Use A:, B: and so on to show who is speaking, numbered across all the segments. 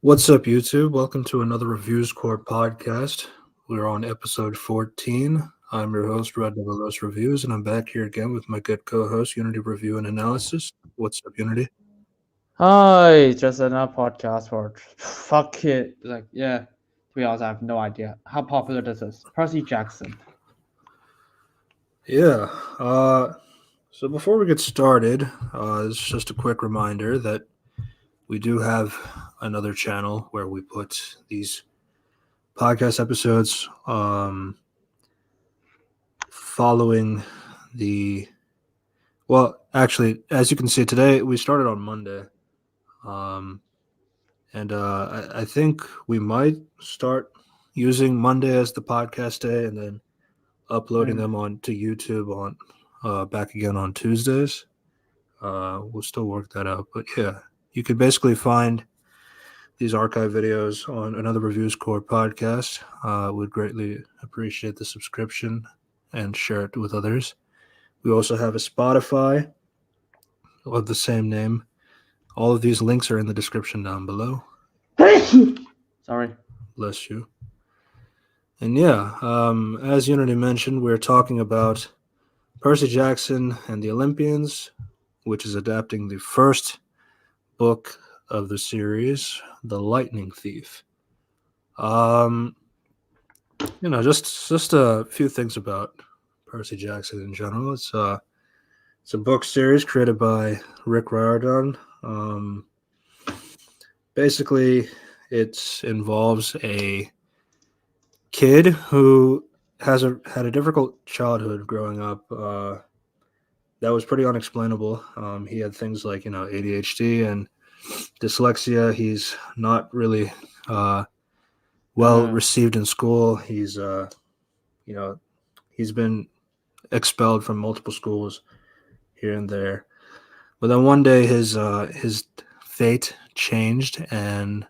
A: What's up, YouTube? Welcome to another Reviews Corp podcast. We're on episode 14. I'm your host, Red Nevertheless Reviews, and I'm back here again with my good co-host, Unity Review and Analysis. What's up, Unity?
B: Hi, just another podcast for fuck it. To be honest, I have no idea how popular this is. Percy Jackson.
A: Yeah. So before we get started, this is just a quick reminder that we do have another channel where we put these podcast episodes following the. Well, actually, as you can see today, we started on Monday. Um, and I think we might start using Monday as the podcast day and then uploading
B: Mm.
A: them on to YouTube on back again on Tuesdays. We'll still work that out. But yeah, you can basically find these archive videos on another Reviews Core podcast. Would greatly appreciate the subscription and share it with others. We also have a Spotify of the same name. All of these links are in the description down below.
B: Sorry.
A: Bless you. And yeah, as Unity mentioned, we're talking about Percy Jackson and the Olympians, which is adapting the first book of the series, The Lightning Thief. Just a few things about Percy Jackson in general. It's a book series created by Rick Riordan. Basically, it involves a kid who had a difficult childhood growing up. That was pretty unexplainable. He had things like ADHD and dyslexia. He's not really well
B: Uh,
A: received in school. You know he's been expelled from multiple schools here and there. But then one day his fate changed, and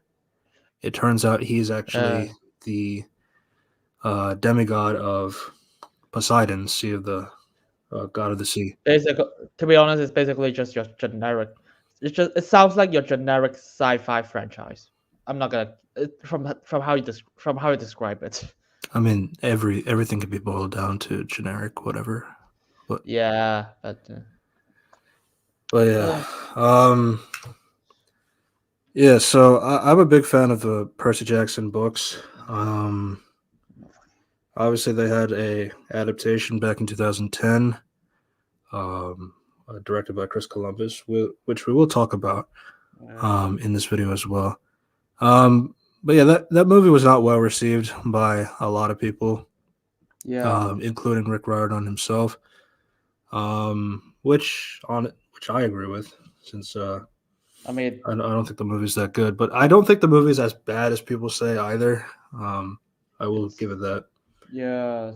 A: it turns out he's
B: uh,
A: actually the demigod of Poseidon, sea of the god of the sea.
B: basically, to be honest, it's basically just your generic. It sounds like your generic sci-fi franchise. I'm not gonna from how you describe it.
A: I mean, everything can be boiled down to generic, whatever. But
B: Yeah,
A: but yeah,
B: uh,
A: um, yeah. So I'm a big fan of the Percy Jackson books. Um, Obviously, they had a adaptation back in 2010, um, directed by Chris Columbus, which we will talk about
B: uh,
A: in this video as well. But yeah, that movie was not well received by a lot of people,
B: yeah.
A: including Rick Riordan himself. Which I agree with, since
B: I mean,
A: I don't think the movie's that good, but I don't think the movie's as bad as people say either. Um, I will
B: it's
A: give it that.
B: yeah.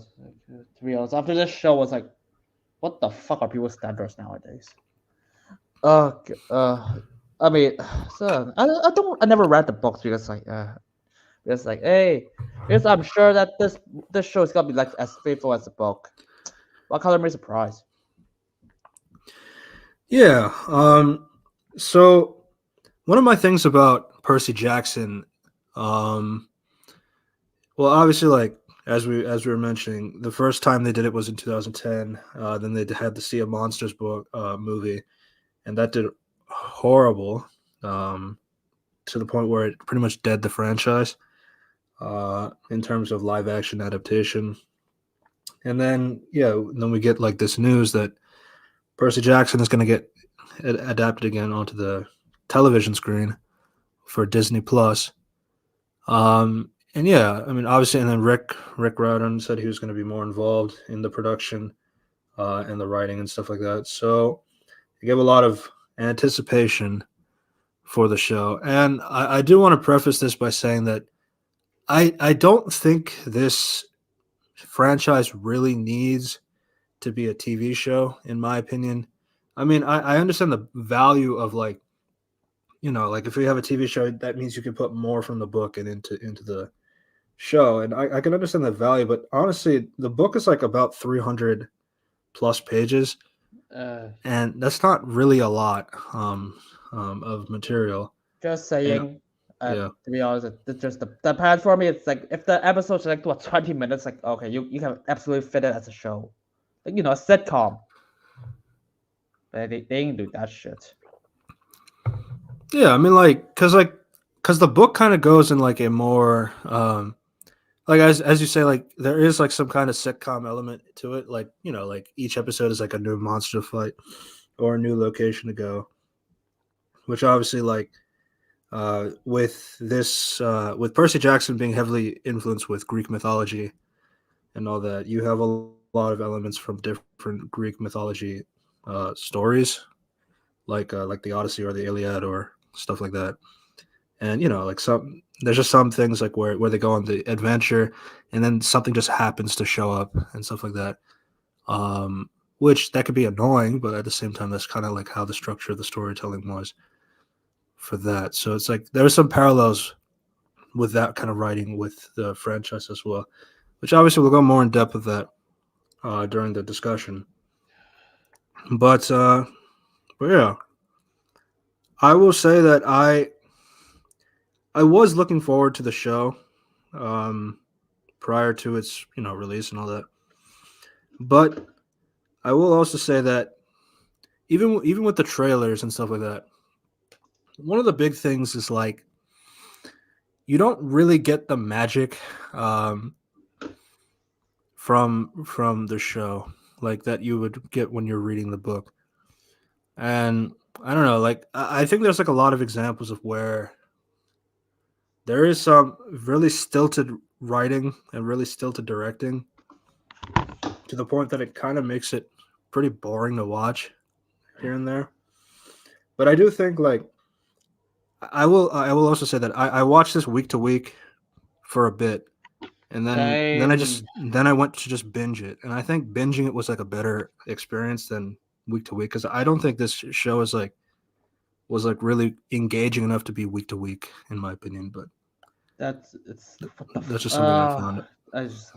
B: To be honest, after this show was like, what the fuck are people's standards nowadays? Uh, I mean, so I never read the books because hey, because I'm sure that this show is gonna be like as faithful as the book. What color me surprised?
A: Yeah. So one of my things about Percy Jackson, um, well, obviously, like as we were mentioning, the first time they did it was in 2010. Then they had the Sea of Monsters book movie, and that did horrible, um, to the point where it pretty much dead the franchise in terms of live action adaptation. And then we get like this news that Percy Jackson is going to get adapted again onto the television screen for Disney Plus. And yeah, I mean, obviously, and then Rick Riordan said he was going to be more involved in the production and the writing and stuff like that. So it gave a lot of anticipation for the show. And I do want to preface this by saying that I don't think this franchise really needs to be a TV show, in my opinion. I mean, I understand the value of like, like if we have a TV show, that means you can put more from the book and into the show. And I can understand the value, but honestly, the book is like about 300 plus pages,
B: Uh,
A: and that's not really a lot of material.
B: just
A: And
B: saying.
A: Yeah.
B: To be honest, it's just the part for me. It's like if the episode's like 20 minutes, like okay, you can absolutely fit it as a show, like a sitcom. But they ain't do that shit.
A: Yeah, I mean, cause the book kind of goes in like a more like as you say, like there is like some kind of sitcom element to it. Like like each episode is like a new monster fight or a new location to go, which obviously like with this with Percy Jackson being heavily influenced with Greek mythology and all that, you have a lot of elements from different Greek mythology stories, like the Odyssey or the Iliad or stuff like that. And like there's just some things like where they go on the adventure, and then something just happens to show up and stuff like that. Which that could be annoying, but at the same time, that's kind of like how the structure of the storytelling was for that. So it's like there are some parallels with that kind of writing with the franchise as well, which obviously we'll go more in depth with that during the discussion. But yeah, I will say that I was looking forward to the show um, prior to its release and all that, but I will also say that even with the trailers and stuff like that, one of the big things is like you don't really get the magic um, from the show like that you would get when you're reading the book. And I don't know, like I think there's like a lot of examples of where there is some really stilted writing and really stilted directing to the point that it kind of makes it pretty boring to watch here and there. But I do think like I will also say that I watched this week to week for a bit, and
B: Same.
A: then I went to just binge it, and I think binging it was like a better experience than week to week because I don't think this show is like was like really engaging enough to be week to week in my opinion. But
B: It's what the
A: that's just something I found.
B: I just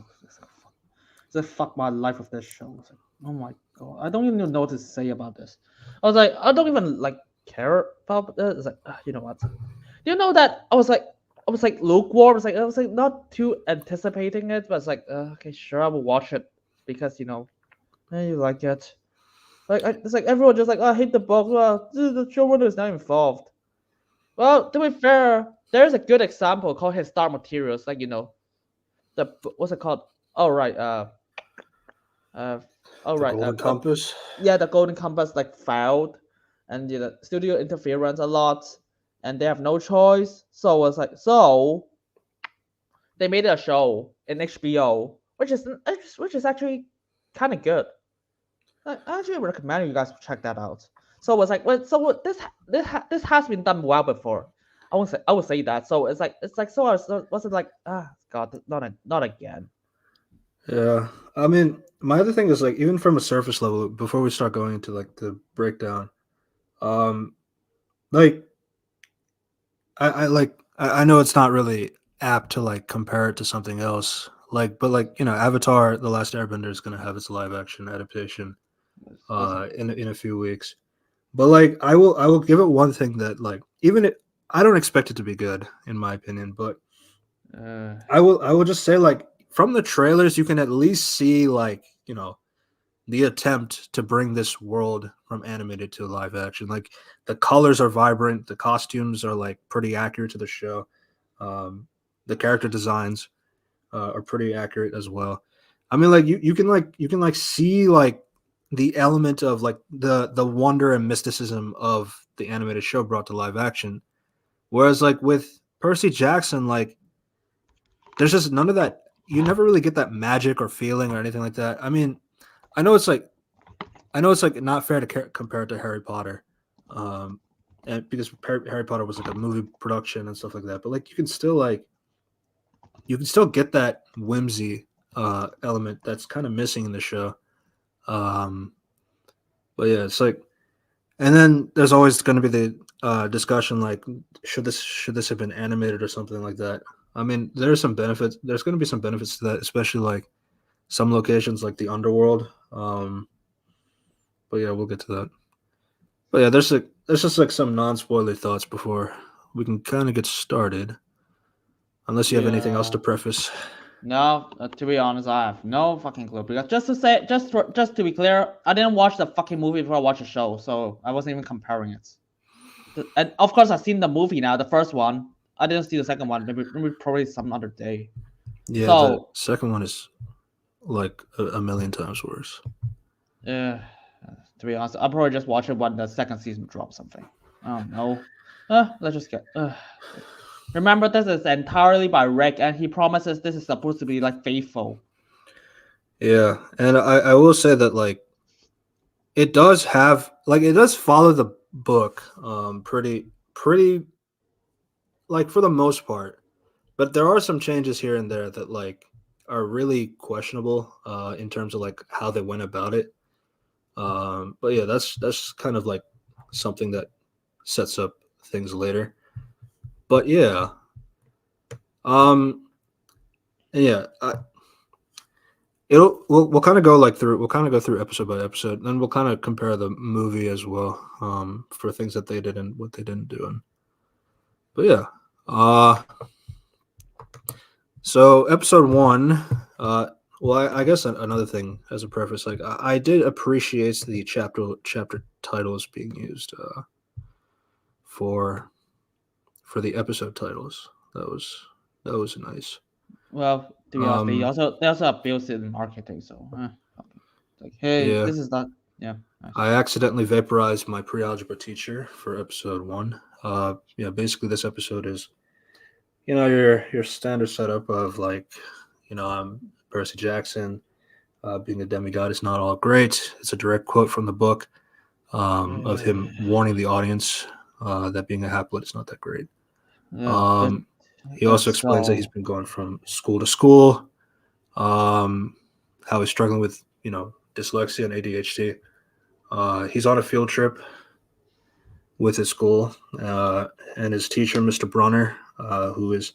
B: fuck my life with this show. It's like, oh my god, I don't even know what to say about this. I was like, I don't even like care about this. It's like, you know what? Do you know that I was like lukewarm. I was like not too anticipating it, but it's like, okay, sure, I will watch it because you like it. It's like everyone just like, oh, I hate the book. Well, the showrunner is not involved. Well, to be fair, there's a good example called his Star Materials. Like what's it called? Oh right, uh, all
A: The
B: right,
A: Golden Compass.
B: yeah, the Golden Compass like failed, and studio interference a lot, and they have no choice. So it's like they made a show in HBO, which is actually kind of good. I actually recommend you guys check that out. So it's like, well, this has been done well before. I would say that. So it's like so I wasn't like God, not again.
A: Yeah, I mean, my other thing is like even from a surface level, before we start going into like the breakdown, um, like I know it's not really apt to like compare it to something else, like but like Avatar: The Last Airbender is gonna have its live action adaptation in a few weeks, but like I will give it one thing that like even it I don't expect it to be good in my opinion, but
B: Uh,
A: I will just say like from the trailers you can at least see like the attempt to bring this world from animated to live action. Like the colors are vibrant, the costumes are like pretty accurate to the show. The character designs are pretty accurate as well. I mean, like you can like see like the element of like the wonder and mysticism of the animated show brought to live action. Whereas like with Percy Jackson, like there's just none of that. You never really get that magic or feeling or anything like that. I mean, I know it's like I know it's like not fair to compare it to Harry Potter, um, and because Harry Potter was like a movie production and stuff like that. But like you can still get that whimsy element that's kind of missing in the show. Um, but yeah, it's like, and then there's always going to be the discussion like should this have been animated or something like that. I mean, there's some benefits. There's going to be some benefits to that, especially like some locations like the underworld. But yeah, we'll get to that. But yeah, there's just like some non spoiler thoughts before we can kind of get started. Unless you have anything else to
B: Yeah.
A: preface.
B: No, to be honest, I have no fucking clue. Because just to be clear, I didn't watch the fucking movie before I watched the show, so I wasn't even comparing it. And of course, I've seen the movie now, the first one. I didn't see the second one. Maybe probably some other day.
A: Yeah, the
B: So,
A: second one is like a million times worse.
B: uh, to be honest, I'll probably just watch it when the second season drops something. Oh no. Let's just get. Remember, this is entirely by Rick, and he promises this is supposed to be like faithful.
A: Yeah, and I will say that like it does follow the book pretty like for the most part, but there are some changes here and there that like are really questionable in terms of like how they went about it. But yeah, that's kind of like something that sets up things later. But yeah, um, yeah, we'll kind of go like through we'll kind of go through episode by episode, and then we'll kind of compare the movie as well for things that they did and what they didn't do. But yeah, so episode one, well, I guess another thing as a preface, like I did appreciate the chapter titles being used for the episode titles. That was nice.
B: Well, to be honest, they also abuse it in marketing. So, like, hey,
A: Yeah,
B: this is not. Yeah, nice.
A: I accidentally vaporized my pre-algebra teacher for episode one. Yeah, basically this episode is, your standard setup of like, I'm Percy Jackson. Being a demigod is not all great. It's a direct quote from the book of him warning the audience that being a haplet is not that great.
B: Yeah, this,
A: He also explains that he's been going from school to school, how he's struggling with, dyslexia and ADHD. He's on a field trip with his school and his teacher, Mr. Brunner, who is,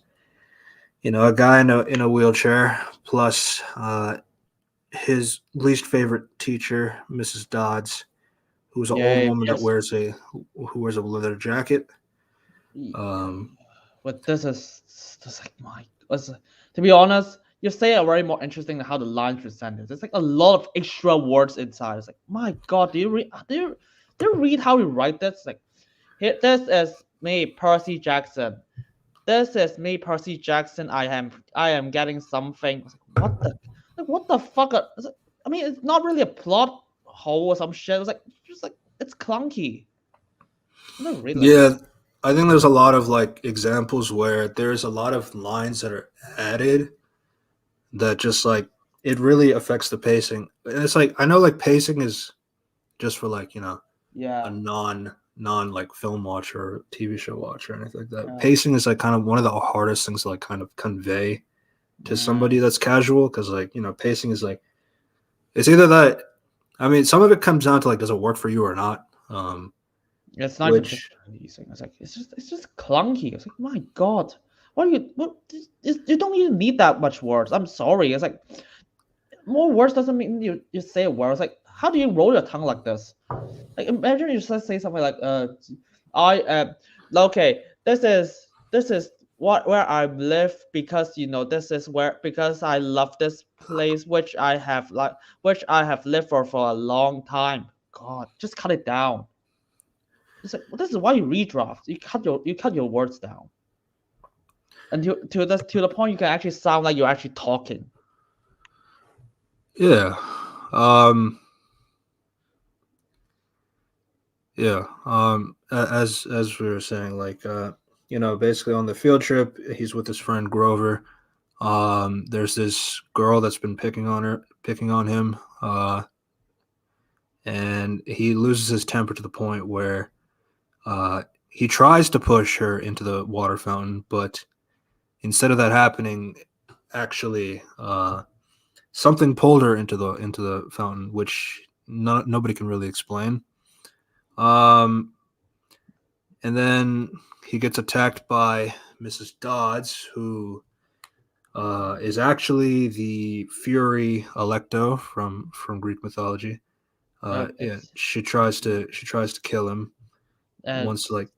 A: a guy in a wheelchair, plus his least favorite teacher, Mrs. Dodds, who's an old
B: yeah,
A: woman that
B: yes.
A: wears a leather jacket. Um,
B: But this is just like to be honest, you say it very more interesting than how the line presented. There's like a lot of extra words inside. It's like, my God, do you read how you write this? Like, here, this is me, Percy Jackson. This is me, Percy Jackson. I am getting something. It's what the fuck? I mean, it's not really a plot hole or some shit. It's like just like it's clunky. I don't read like
A: yeah,
B: this.
A: I think there's a lot of like examples where there's a lot of lines that are added that just like it really affects the pacing. And it's like I know like pacing is just for like a
B: Yeah.
A: non like film watch or TV show watch or anything like that.
B: Uh,
A: Pacing is like kind of one of the hardest things to like kind of convey to
B: uh,
A: somebody that's casual because like pacing is like it's either that I mean some of it comes down to like does it work for you or not.
B: it's not even just
A: Which
B: these It's like it's just clunky. It's like, my God, what are you? What you don't even need that much words. I'm sorry. It's like more words doesn't mean you say a word. It's like, how do you roll your tongue like this? Like, imagine you just say something like I okay, this is what where I live, because this is where, because I love this place which I have lived for a long time. God, just cut it down. It's like, well, this is why you redraft. You cut your words down, and to the point you can actually sound like you're actually talking.
A: yeah. Um Yeah. As we were saying, like basically on the field trip, he's with his friend Grover. There's this girl that's been picking on him, and he loses his temper to the point where he tries to push her into the water fountain, but instead of that happening, actually something pulled her into the fountain, which nobody can really explain. Um, And then he gets attacked by Mrs. Dodds, who is actually the Fury Alecto from Greek mythology. Yeah,
B: It's
A: she tries to kill him
B: uh,
A: once, like.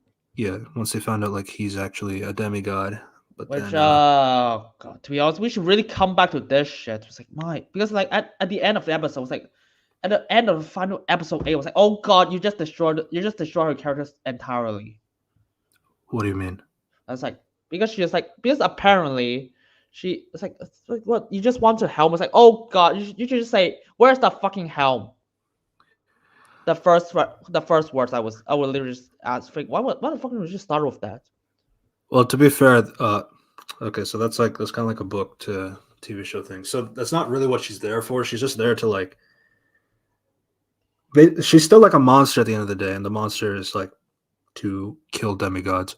A: once they found out like he's actually a demigod. But
B: Which
A: then
B: God, to be honest, we should really come back to this shit. It's like because like at the end of the episode, it's like at the end of the final episode 8, it was like, oh god, you just destroyed her characters entirely.
A: what do you mean?
B: I was like, because apparently it's like what, you just want to helm. It's like, oh god, you should just say, where's the fucking helm? The first words I would literally just ask, like, why the fuck would you just start with that?
A: Well, to be fair, okay, so that's kind of like a book to TV show thing. So that's not really what she's there for. She's just there to like. She's still like a monster at the end of the day, and the monster is like to kill demigods.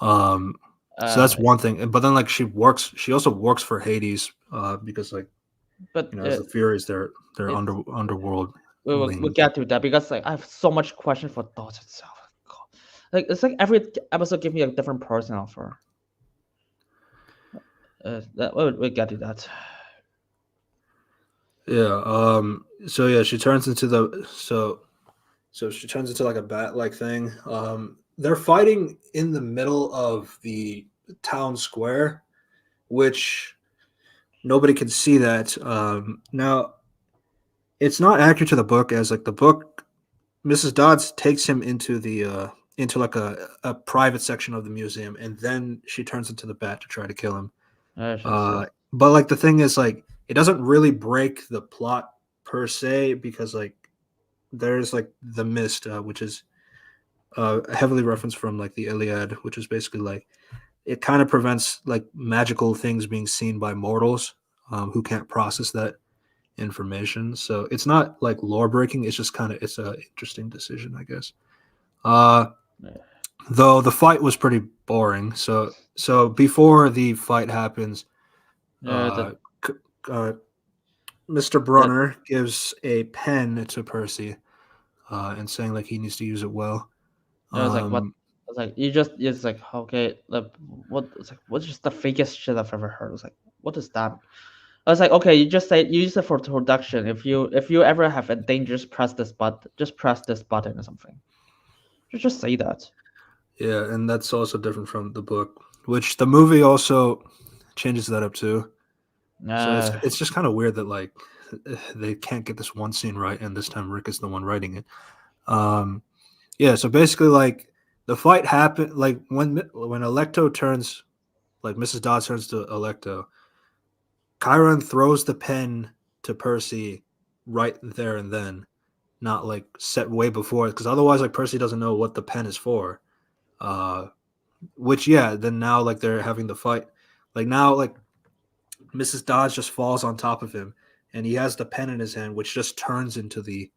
A: So that's one thing. But then like she also works for Hades, because like,
B: but
A: as the Furies, they're underworld.
B: We'll get to that because like I have so much question for Dot itself. God. Like it's like every episode give me a different person of her. We'll get to that.
A: Yeah. So yeah, she turns into she turns into like a bat-like thing. They're fighting in the middle of the town square, which nobody can see that. Now, it's not accurate to the book, as like the book, Mrs. Dodds takes him into the into like a private section of the museum, and then she turns into the bat to try to kill him. But like the thing is, like, it doesn't really break the plot per se, because like there's like the mist, which is heavily referenced from like the Iliad, which is basically like it kind of prevents like magical things being seen by mortals who can't process that information. So it's not like lore breaking. It's just it's a interesting decision, I guess. Though the fight was pretty boring. So before the fight happens, Mr. Brunner gives a pen to Percy, and saying like he needs to use it well.
B: I was like, what? I was like, it's like, okay, what? It's like, what's just the fakest shit I've ever heard. I was like, what is that? I was like, okay, you use it for production. If you ever have a dangerous, press this button. Just press this button or something. You just say that.
A: Yeah, and that's also different from the book, which the movie also changes that up too. So it's just kind of weird that like they can't get this one scene right, and this time Rick is the one writing it. Yeah, so basically like the fight happened like when Electo turns, like Mrs. Dodds turns to Electo, Chiron throws the pen to Percy right there and then, not like set way before, because otherwise like Percy doesn't know what the pen is for. Which then now like they're having the fight. Like now like Mrs. Dodds just falls on top of him, and he has the pen in his hand, which just turns into the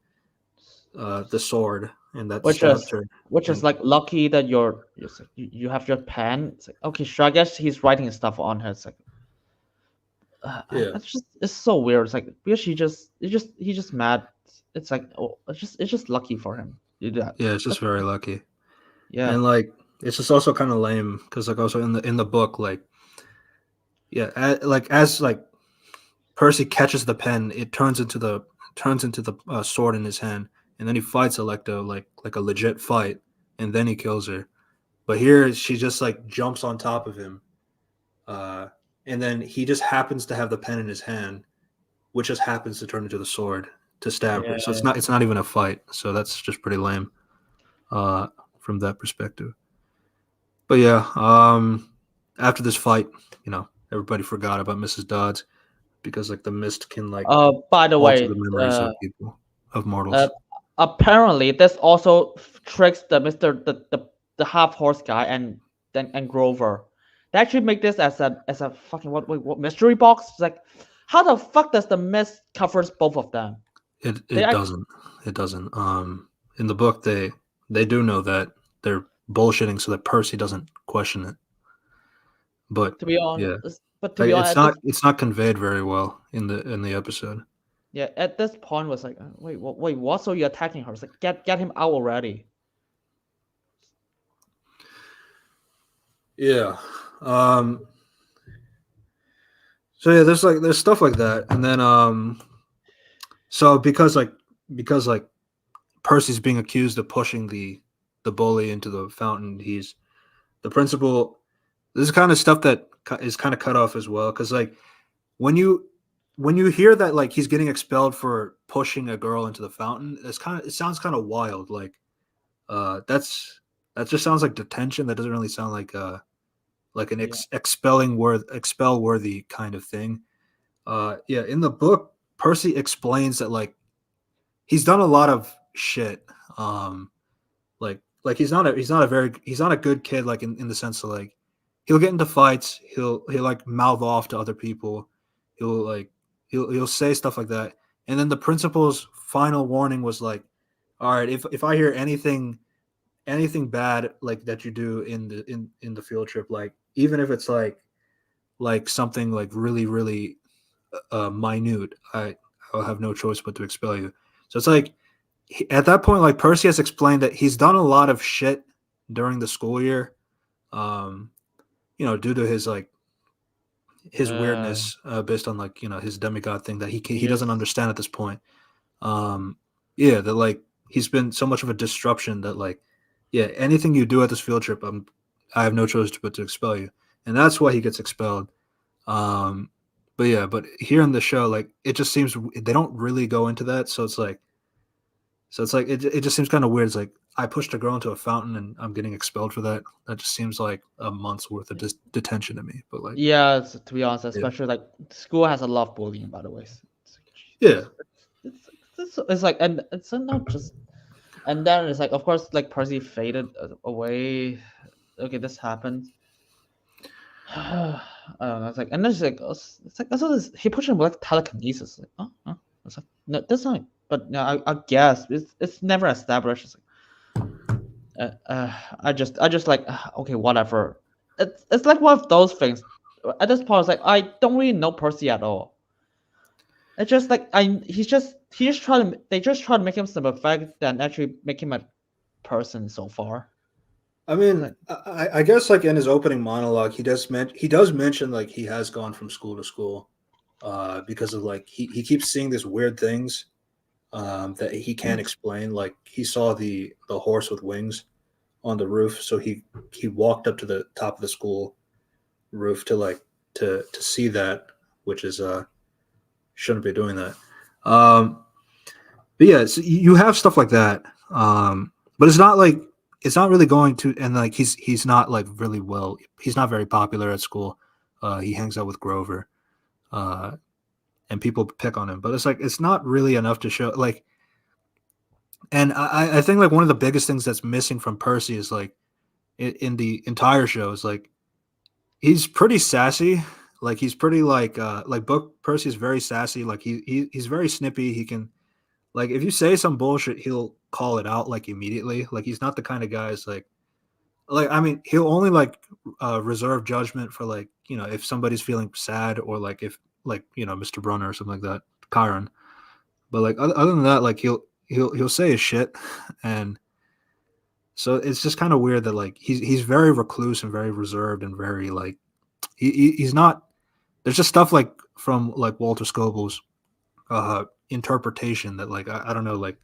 A: sword, and that stabs her.
B: Which is like lucky that you have your pen. It's like, okay, sure, I guess he's writing stuff on her. It's like, it's so weird. It's like because he just mad. It's like, oh, it's just lucky for him to do that.
A: Yeah, it's just very lucky.
B: Yeah,
A: and like it's just also kind of lame because like also in the book, like as Percy catches the pen, it turns into the sword in his hand, and then he fights Electo like a legit fight, and then he kills her. But here she just like jumps on top of him, and then he just happens to have the pen in his hand, which just happens to turn into the sword to stab her. So it's not even a fight. So that's just pretty lame from that perspective. But yeah, after this fight, everybody forgot about Mrs. Dodds, because like the mist can like
B: by the way,
A: the memories of people, of mortals.
B: Apparently this also tricks the half horse guy and Grover. They actually make this as a fucking what mystery box. It's like, how the fuck does the mist covers both of them?
A: It doesn't. It doesn't. In the book they do know that they're bullshitting so that Percy doesn't question it. But
B: to be honest,
A: it's not conveyed very well in the episode.
B: Yeah, at this point was like, wait, what? So you're attacking her? It's like, get him out already.
A: Yeah. So yeah, there's stuff like that, and then so because Percy's being accused of pushing the the bully into the fountain. He's the principal. This is kind of stuff that is kind of cut off as well, because like when you when you hear that like he's getting expelled for pushing a girl into the fountain, it sounds kind of wild. Like that just sounds like detention. That doesn't really sound like an
B: Yeah.
A: expel worthy kind of thing. Yeah, in the book, Percy explains that like he's done a lot of shit. Like he's not a good kid, like in the sense of like he'll get into fights, he'll like mouth off to other people, he'll like he'll say stuff like that. And then the principal's final warning was like, all right, if I hear anything bad like that you do in the field trip, like even if it's like something like really minute, I'll have no choice but to expel you. So it's like at that point, like Percy has explained that he's done a lot of shit during the school year, um, due to his
B: Uh,
A: weirdness, based on like his demigod thing that he doesn't
B: yes.
A: understand at this point. Um, yeah, that like he's been so much of a disruption that like yeah, anything you do at this field trip, I have no choice but to expel you, and that's why he gets expelled. Um, but yeah, but here in the show, like it just seems they don't really go into that, so it's like it just seems kind of weird. It's like I pushed a girl into a fountain and I'm getting expelled for that. That just seems like a month's worth of detention to me. But like,
B: Yeah, to be honest,
A: yeah,
B: especially like school has a lot of bullying, by the way. It's like,
A: yeah,
B: Jesus. It's like, and it's not just, and then it's like, of course, like Percy faded away. Okay, this happened. I don't know. It's like, and then it's like, I saw this. He pushed him with like telekinesis. Like, oh. It's like, no, that's not. But no, I guess it's never established. It's like, I just like, okay, whatever. It's like one of those things. At this point, it's like I don't really know Percy at all. It's just like he's trying to they just try to make him sympathetic than actually make him a person so far.
A: I
B: It's
A: mean,
B: like,
A: I guess like in his opening monologue, he does mention like he has gone from school to school, because of like he keeps seeing these weird things, that he can't explain. Like he saw the horse with wings on the roof, so he walked up to the top of the school roof to like to see that, which is shouldn't be doing that. Um, but yeah, so you have stuff like that, but it's not really going to, and like he's not like really well. He's not very popular at school. He hangs out with Grover, uh, and people pick on him, but it's like it's not really enough to show like. And I think like one of the biggest things that's missing from Percy is like in the entire show is like he's pretty sassy. Like he's pretty like book Percy is very sassy. Like he's very snippy. He can like if you say some bullshit, he'll call it out like immediately. Like he's not the kind of guys like I mean he'll only like reserve judgment for like if somebody's feeling sad or like if like Mr. Brunner or something like that, Chiron. But like other than that, like he'll say his shit, and so it's just kind of weird that like he's very recluse and very reserved and very like he's not. There's just stuff like from like Walter Scobell's interpretation that like I don't know like,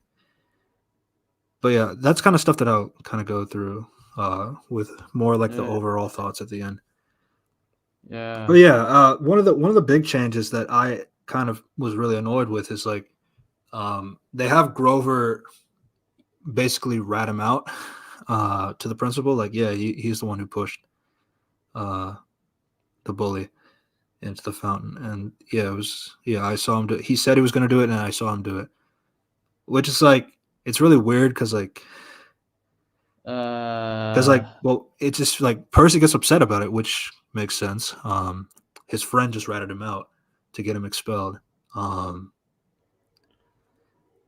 A: but yeah, that's kind of stuff that I'll kind of go through with more like the
B: yeah,
A: overall thoughts at the end. But
B: yeah.
A: yeah, one of the big changes that I kind of was really annoyed with is like they have Grover basically rat him out to the principal. Like, yeah, he's the one who pushed uh, the bully into the fountain, and yeah, it was yeah. I saw him do. He said he was going to do it, and I saw him do it, which is like it's really weird because
B: Uh,
A: well, it's just like Percy gets upset about it, which makes sense. His friend just ratted him out to get him expelled. Um,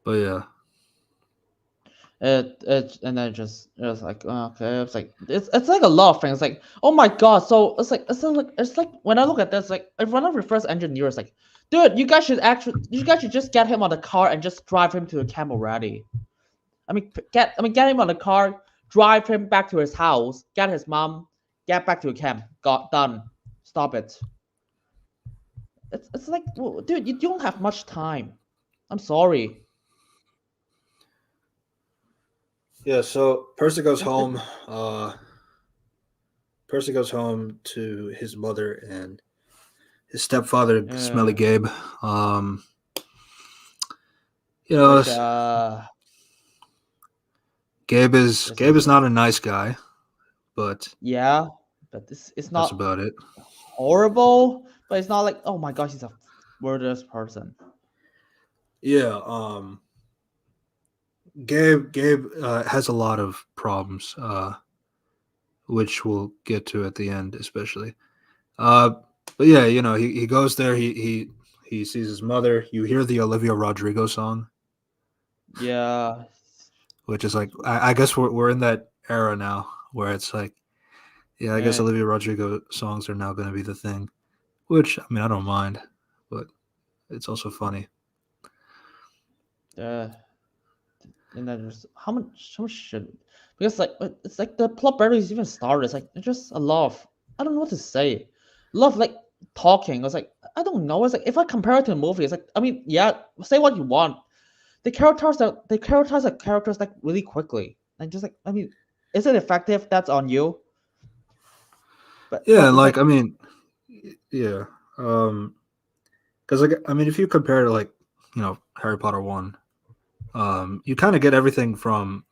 A: but yeah,
B: and then it was like, oh, okay, it's like it's like a lot of things. Like, oh my god, so it's like when I look at this, like if one of the first engineers, like, dude, you guys should just get him on the car and just drive him to the camp already. Get him on the car, drive him back to his house, get his mom, get back to the camp. Got done. Stop it. It's like, well, dude, you don't have much time. I'm sorry.
A: Yeah, so Percy goes home to his mother and his stepfather, Smelly
B: uh,
A: Gabe. Um, you know,
B: which
A: s- Gabe is
B: is
A: not a nice guy, but
B: yeah, but this it's
A: that's
B: not
A: about it.
B: horrible, but it's not like oh my gosh, he's a murderous person.
A: Yeah, Gabe has a lot of problems, which we'll get to at the end, especially. Uh, but yeah, he goes there. He sees his mother. You hear the Olivia Rodrigo song,
B: Yeah,
A: which is like I guess we're in that era now where it's like, yeah, I guess
B: and
A: Olivia Rodrigo songs are now going to be the thing. Which I mean, I don't mind, but it's also funny.
B: uh, and then there's how much shit because like it's like the plot barely even started. It's like it's just a lot of I don't know what to say. A lot of like talking. I was like I don't know. It's like if I compare it to a movie, it's like I mean yeah, say what you want. They characterize the characters like really quickly. And just like I mean, is it effective? That's on you.
A: Yeah,
B: But it's
A: like
B: like
A: I mean, yeah, because like I mean, if you compare to like Harry Potter 1, you kind of get everything from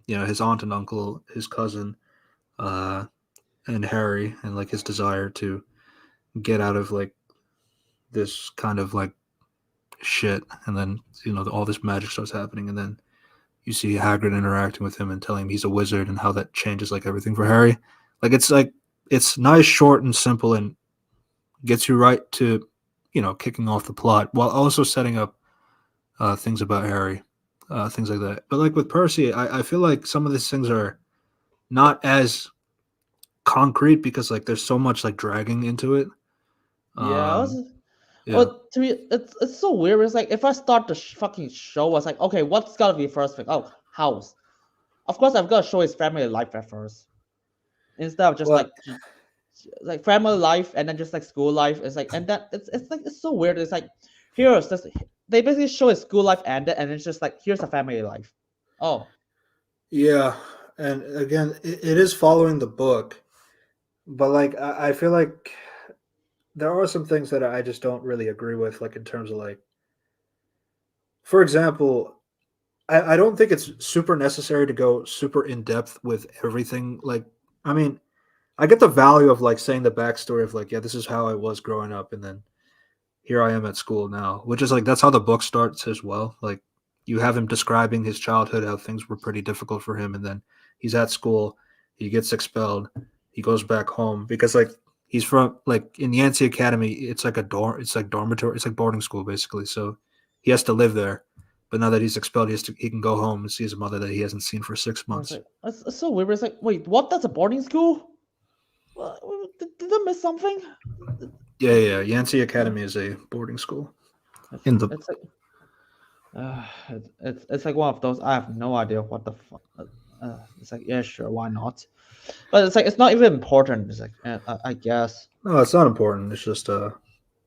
A: his aunt and uncle, his cousin, uh, and Harry, and like his desire to get out of like this kind of like shit, and then all this magic starts happening, and then you see Hagrid interacting with him and telling him he's a wizard and how that changes like everything for Harry. Like it's nice, short, and simple, and gets you right to kicking off the plot while also setting up things about Harry, things like that. But like with Percy, I feel like some of these things are not as concrete because like there's so much like dragging into it.
B: yeah,
A: Um, yeah,
B: well, to me, it's so weird. It's like if I start the fucking show, I was like, okay, what's gotta be first thing? Oh, house. Of course, I've got to show his family life at first, instead of just
A: well,
B: like family life and then just like school life. It's like and that it's like it's so weird. It's like here's this. They basically show his school life ended, and it's just like here's a family life. Oh,
A: yeah, and again, it is following the book, but like I feel like there are some things that I just don't really agree with, like in terms of like, for example, I don't think it's super necessary to go super in depth with everything. Like, I mean, I get the value of like saying the backstory of like, yeah, this is how I was growing up, and then here I am at school now, which is like that's how the book starts as well. Like, you have him describing his childhood, how things were pretty difficult for him, and then he's at school, he gets expelled, he goes back home because like he's from like in Yancey Academy, it's like a dorm, it's like dormitory, it's like boarding school basically. So he has to live there, but now that he's expelled, he can go home and see his mother that he hasn't seen for six
B: I was
A: months.
B: like, it's so weird. It's like, wait, what? That's a boarding school? What? Did I miss something?
A: Yeah. Yancey
B: Uh,
A: Academy is a boarding school
B: It's
A: in the.
B: it's like it's like one of those. I have no idea what the fuck. It's like yeah, sure, why not? But it's like it's not even important. It's like I guess
A: No, it's not important. It's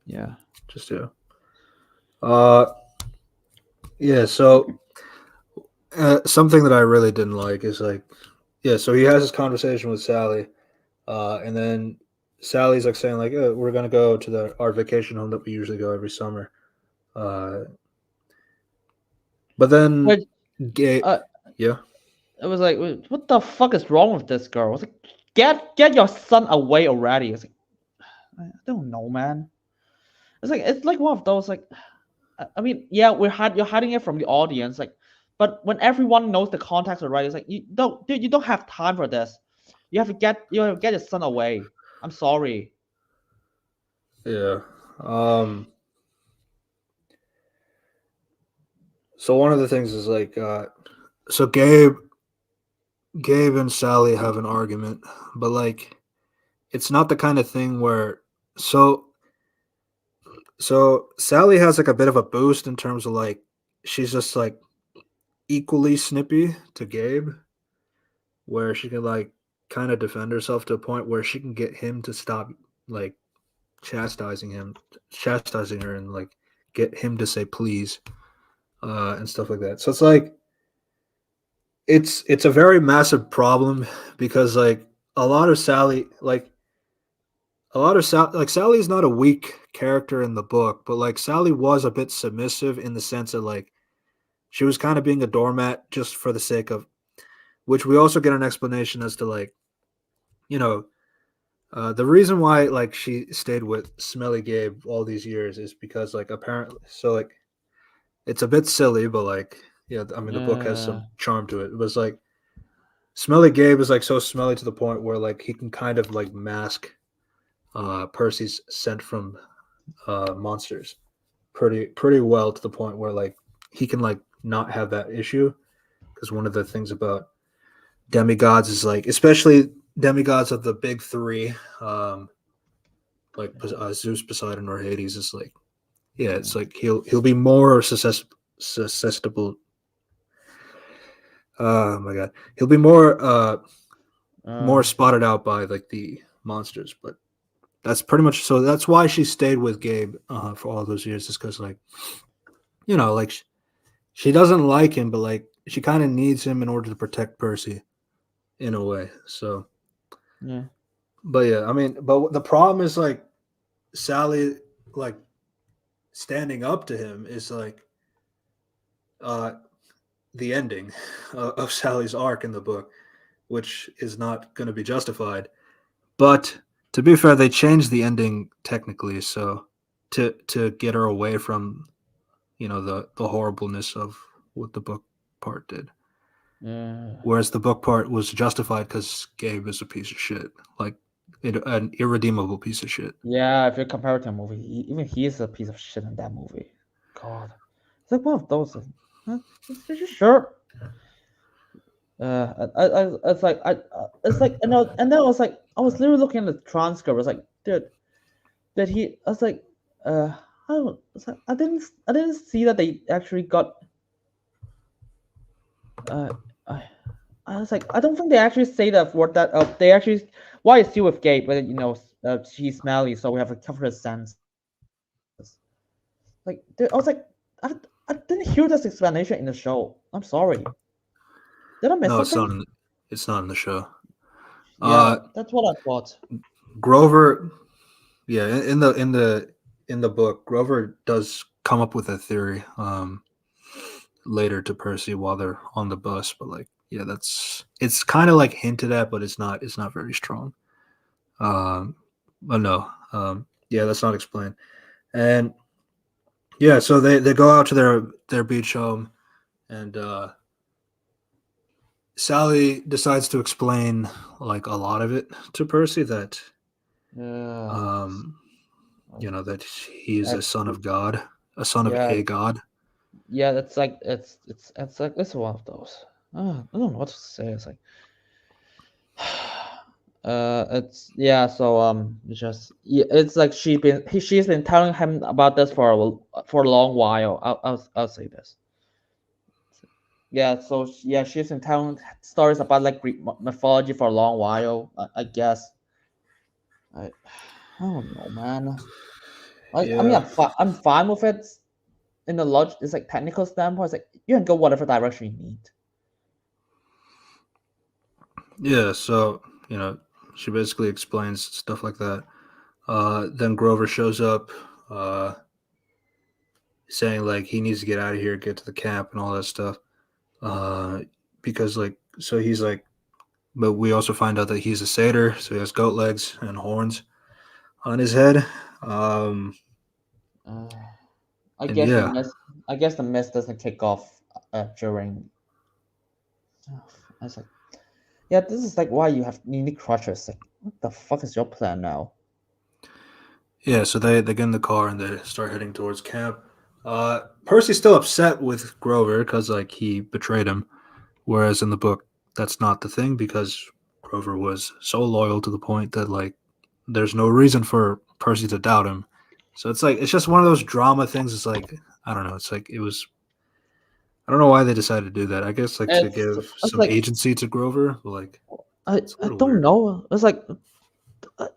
B: yeah.
A: just yeah. Uh, yeah. So something that I really didn't like is like, yeah. So he has this conversation with Sally, and then Sally's like saying like, we're gonna go to our vacation home that we usually go every summer. Uh, but then,
B: But
A: gay,
B: uh,
A: yeah,
B: it was like, "Wait, what the fuck is wrong with this girl?" I was like, get your son away already. It's like I don't know, man. It's like one of those like I mean, yeah, you're hiding it from the audience, like, but when everyone knows the context already, it's like you don't, dude, you don't have time for this. You have to get your son away. I'm sorry.
A: yeah. Um, so one of the things is like, so Gabe and Sally have an argument, but like, it's not the kind of thing where so So Sally has like a bit of a boost in terms of like she's just like equally snippy to Gabe, where she can like kind of defend herself to a point where she can get him to stop like chastising her, and like get him to say please and stuff like that. So it's like it's a very massive problem because like a lot of Sally like Sally is not a weak character in the book, but like Sally was a bit submissive in the sense that like she was kind of being a doormat just for the sake of, which we also get an explanation as to like, you know, the reason why like she stayed with Smelly Gabe all these years is because like apparently, so like it's a bit silly, but like yeah, I mean the book has
B: Uh,
A: some charm to it. It was like Smelly Gabe is like so smelly to the point where like he can kind of like mask Percy's scent from monsters pretty well to the point where like he can like not have that issue because one of the things about demigods is like especially demigods of the big three like Zeus, Poseidon, or Hades is like yeah it's like he'll be more susceptible. Oh my god, he'll be more
B: uh,
A: spotted out by like the monsters, but that's pretty much so. That's why she stayed with Gabe for all those years, is because like like she doesn't like him, but like she kind of needs him in order to protect Percy in a way. So,
B: yeah.
A: but yeah, I mean, but the problem is like Sally like standing up to him is like uh the ending of Sally's arc in the book, which is not going to be justified. But to be fair, they changed the ending technically, so to get her away from the horribleness of what the book part did.
B: Yeah.
A: Whereas the book part was justified because Gabe is a piece of shit, like an irredeemable piece of shit.
B: Yeah, if you compare it to a movie, even he is a piece of shit in that movie. God, it's like one of those. Are you sure? It's like, and then I was like, I was literally looking at the transcript. I was like, dude, did he? I was like, I don't. It's like, I didn't see that they actually got. Uh, I, I was like, I don't think they actually say that word that. They actually, why is she with Gabe? But she's smelly, so we have to cover her senses. Like, dude, I was like, I didn't hear this explanation in the show. I'm sorry. Did I miss
A: No,
B: something?
A: it's not in the show.
B: Yeah,
A: Uh,
B: that's what I thought.
A: Grover, yeah, in the book, Grover does come up with a theory later to Percy while they're on the bus, but like yeah, it's kind of like hinted at, but it's not very strong. But no, yeah, that's not explained. And yeah, so they go out to their beach home, and Sally decides to explain like a lot of it to Percy that
B: Yeah.
A: um
B: Oh,
A: that he is a son
B: actually,
A: of God, a son of
B: yeah,
A: a god.
B: yeah. That's like it's like it's one of those. I don't know what to say. It's like, it's yeah. So it's just yeah, it's like she's been telling him about this for a long while. I'll say this. Yeah. So yeah, she's been telling stories about like Greek mythology for a long while. I guess. I I don't know, man. I mean,
A: Yeah,
B: I'm fine with it in the it's like technical standpoint. It's like you can go whatever direction you need.
A: yeah. So she basically explains stuff like that. Then Grover shows up, uh, saying like he needs to get out of here, get to the camp, and all that stuff. Because like so he's like, but we also find out that he's a satyr, so he has goat legs and horns on his head. Um,
B: Uh, I
A: and
B: guess the
A: yeah,
B: mist. I guess the mist doesn't kick off during. I was like, yeah, this is like why you need crutches. Like, what the fuck is your plan now?
A: yeah. So they get in the car and they start heading towards camp. Percy's still upset with Grover because like he betrayed him, whereas in the book that's not the thing because Grover was so loyal to the point that like there's no reason for Percy to doubt him. So it's like it's just one of those drama things. It's like I don't know. It's like it was. I don't know why they decided to do that. I guess like to give
B: It's
A: some
B: like
A: agency to Grover, but like it's a
B: I
A: little
B: don't
A: weird.
B: know. It's like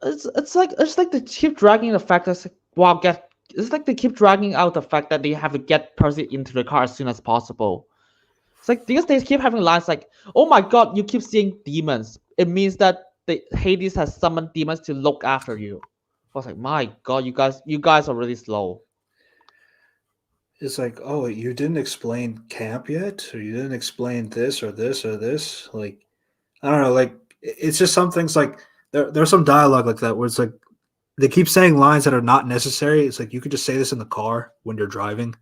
B: it's like they keep dragging the fact that it's like, wow, get it's like they keep dragging out the fact that they have to get Percy into the car as soon as possible. It's like because they keep having lines like, "Oh my god, you keep seeing demons. It means that the Hades has summoned demons to look after you." I was like, "My god, you guys are really slow."
A: It's like, oh, you didn't explain camp yet, or you didn't explain this or this or this. Like, I don't know. Like, it's just some things like there's some dialogue like that where it's like they keep saying lines that are not necessary. It's like you could just say this in the car when you're driving.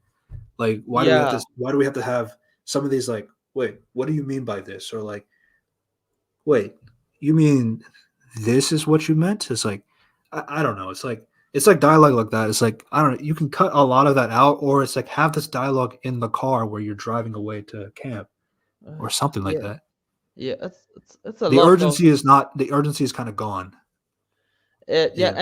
A: Like, why do we have
B: Yeah,
A: to? Why do we have to have some of these? Like, wait, what do you mean by this? Or like, wait, you mean this is what you meant? It's like, I don't know. It's like dialogue like that. It's like I don't know. You can cut a lot of that out, or it's like have this dialogue in the car where you're driving away to camp or something like
B: yeah,
A: that.
B: yeah. It's a
A: The
B: lot of those.
A: urgency is not. The urgency is kind of gone.
B: Yeah,
A: Yeah,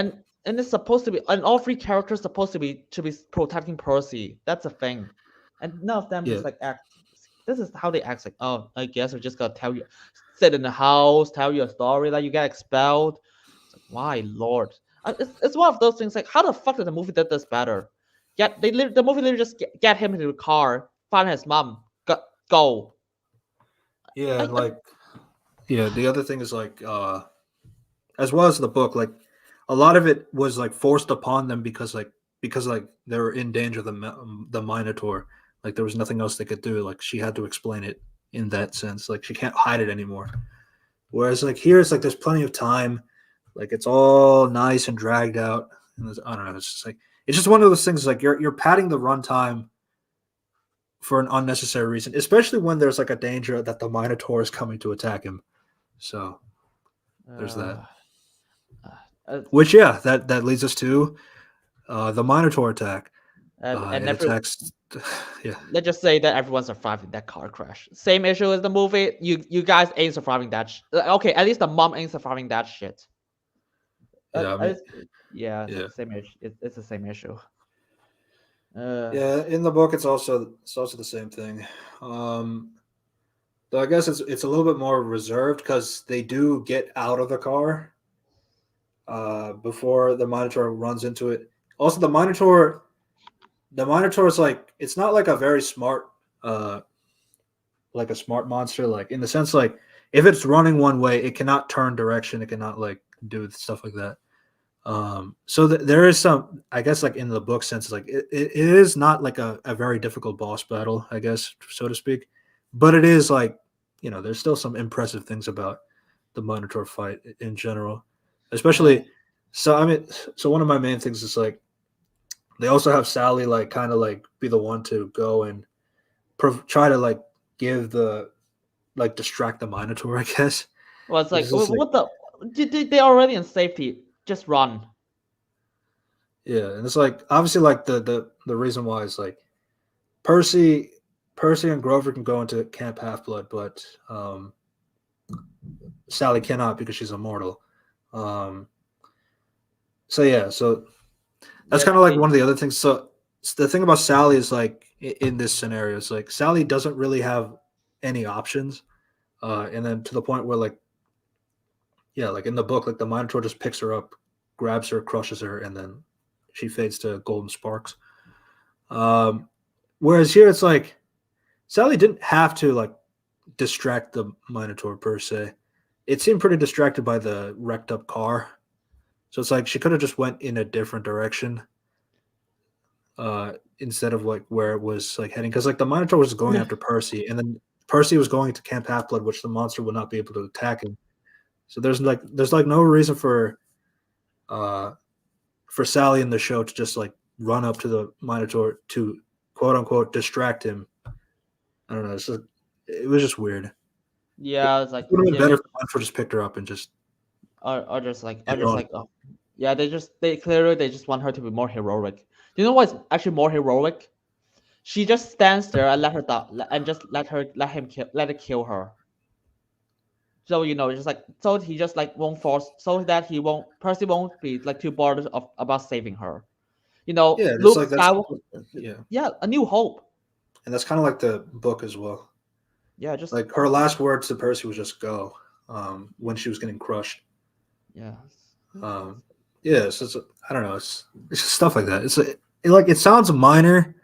B: and it's supposed to be, and all three characters supposed to be protecting Percy. That's a thing, and none of them
A: yeah,
B: just like act. This is how they act. Like, oh, I guess we're just gonna tell you, sit in the house, tell you a story that you get expelled. It's like, my lord, it's one of those things. Like, how the fuck did the movie did this better? Yet the movie literally just get him into the car, find his mom, go.
A: yeah.
B: I,
A: And
B: I,
A: like, yeah. The other thing is like, as well as the book, like a lot of it was like forced upon them because like they were in danger of the Minotaur. Like there was nothing else they could do. Like she had to explain it in that sense. Like she can't hide it anymore. Whereas like here, it's like there's plenty of time. Like it's all nice and dragged out. And I don't know. It's just like it's just one of those things. Like you're padding the runtime for an unnecessary reason, especially when there's like a danger that the Minotaur is coming to attack him. So there's that.
B: uh, uh,
A: Which yeah, that leads us to the Minotaur attack.
B: and
A: It
B: every
A: attacks. Yeah,
B: let's just say that everyone survived in that car crash. Same issue as the movie. You guys ain't surviving that. Okay, at least the mom ain't surviving that shit.
A: yeah. I mean,
B: Yeah,
A: yeah,
B: same issue. It's the same issue.
A: yeah. In the book, it's also the same thing. Though I guess it's a little bit more reserved because they do get out of the car before the Minotaur runs into it. Also, the Minotaur is like it's not like a very smart like a smart monster, like in the sense like if it's running one way, it cannot turn direction, it cannot like do stuff like that. So there is some, I guess, like in the book sense, like it is not like a very difficult boss battle, I guess, so to speak, but it is like there's still some impressive things about the Minotaur fight in general,
B: Uh,
A: especially. So I mean, so one of my main things is like they also have Sally like kind of like be the one to go and try to like give the like distract the Minotaur, I guess.
B: well, it's
A: Which
B: like
A: is just like
B: what the? They already in safety. Just run.
A: yeah, and it's like obviously like the reason why is like Percy Percy and Grover can go into Camp Half Blood, but Sally cannot because she's immortal. Um, so yeah, so that's
B: Yeah,
A: kind of like one of the other things. So the thing about Sally is like in this scenario, it's like Sally doesn't really have any options, and then to the point where like yeah, like in the book, like the Minotaur just picks her up, grabs her, crushes her, and then she fades to golden sparks. Um, whereas here, it's like Sally didn't have to like distract the Minotaur per se. It seemed pretty distracted by the wrecked up car, so it's like she could have just went in a different direction instead of like where it was like heading. Because like the Minotaur was going after Percy, and then Percy was going to Camp Half Blood, which the monster would not be able to attack him. So there's like no reason uh for Sally in the show to just like run up to the Minotaur to quote unquote distract him. I don't know. It was just weird. It
B: yeah. It's like
A: would have been
B: yeah,
A: better if the Minotaur just picked her up and just
B: are
A: did it
B: just
A: on.
B: like oh, yeah. They clearly they just want her to be more heroic. You know what's actually more heroic? She just stands there and let her die, and just let it kill her. So just like so he just like won't force so that he won't Percy won't be like too bothered of about saving her.
A: Yeah, it's
B: Luke
A: like that's
B: Skywalker,
A: yeah,
B: yeah, A New Hope.
A: and that's kind of like the book as well.
B: Yeah, just
A: Like her last words to Percy was just go when she was getting crushed.
B: yeah.
A: Um, yeah, so I don't know. It's just stuff like that. Like it sounds minor,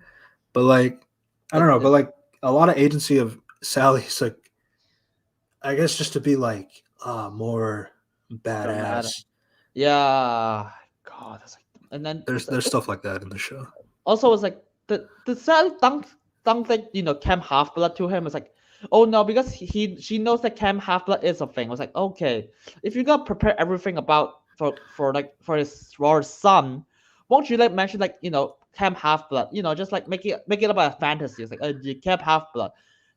A: but like I don't
B: It's
A: know, but like a lot of agency of Sally's like, I guess just to be like more
B: Dramatic.
A: badass.
B: Yeah. God, that's like, and then
A: There's stuff like that in the show.
B: also it's like the Sally dunk like Camp Half Blood to him. It's like, oh no, because she knows that Camp Half Blood is a thing. It's like, okay, if you gotta prepare everything about for his son, won't you like mention like Camp Half Blood? Just like make it about a fantasy. It's like the Camp Half Blood.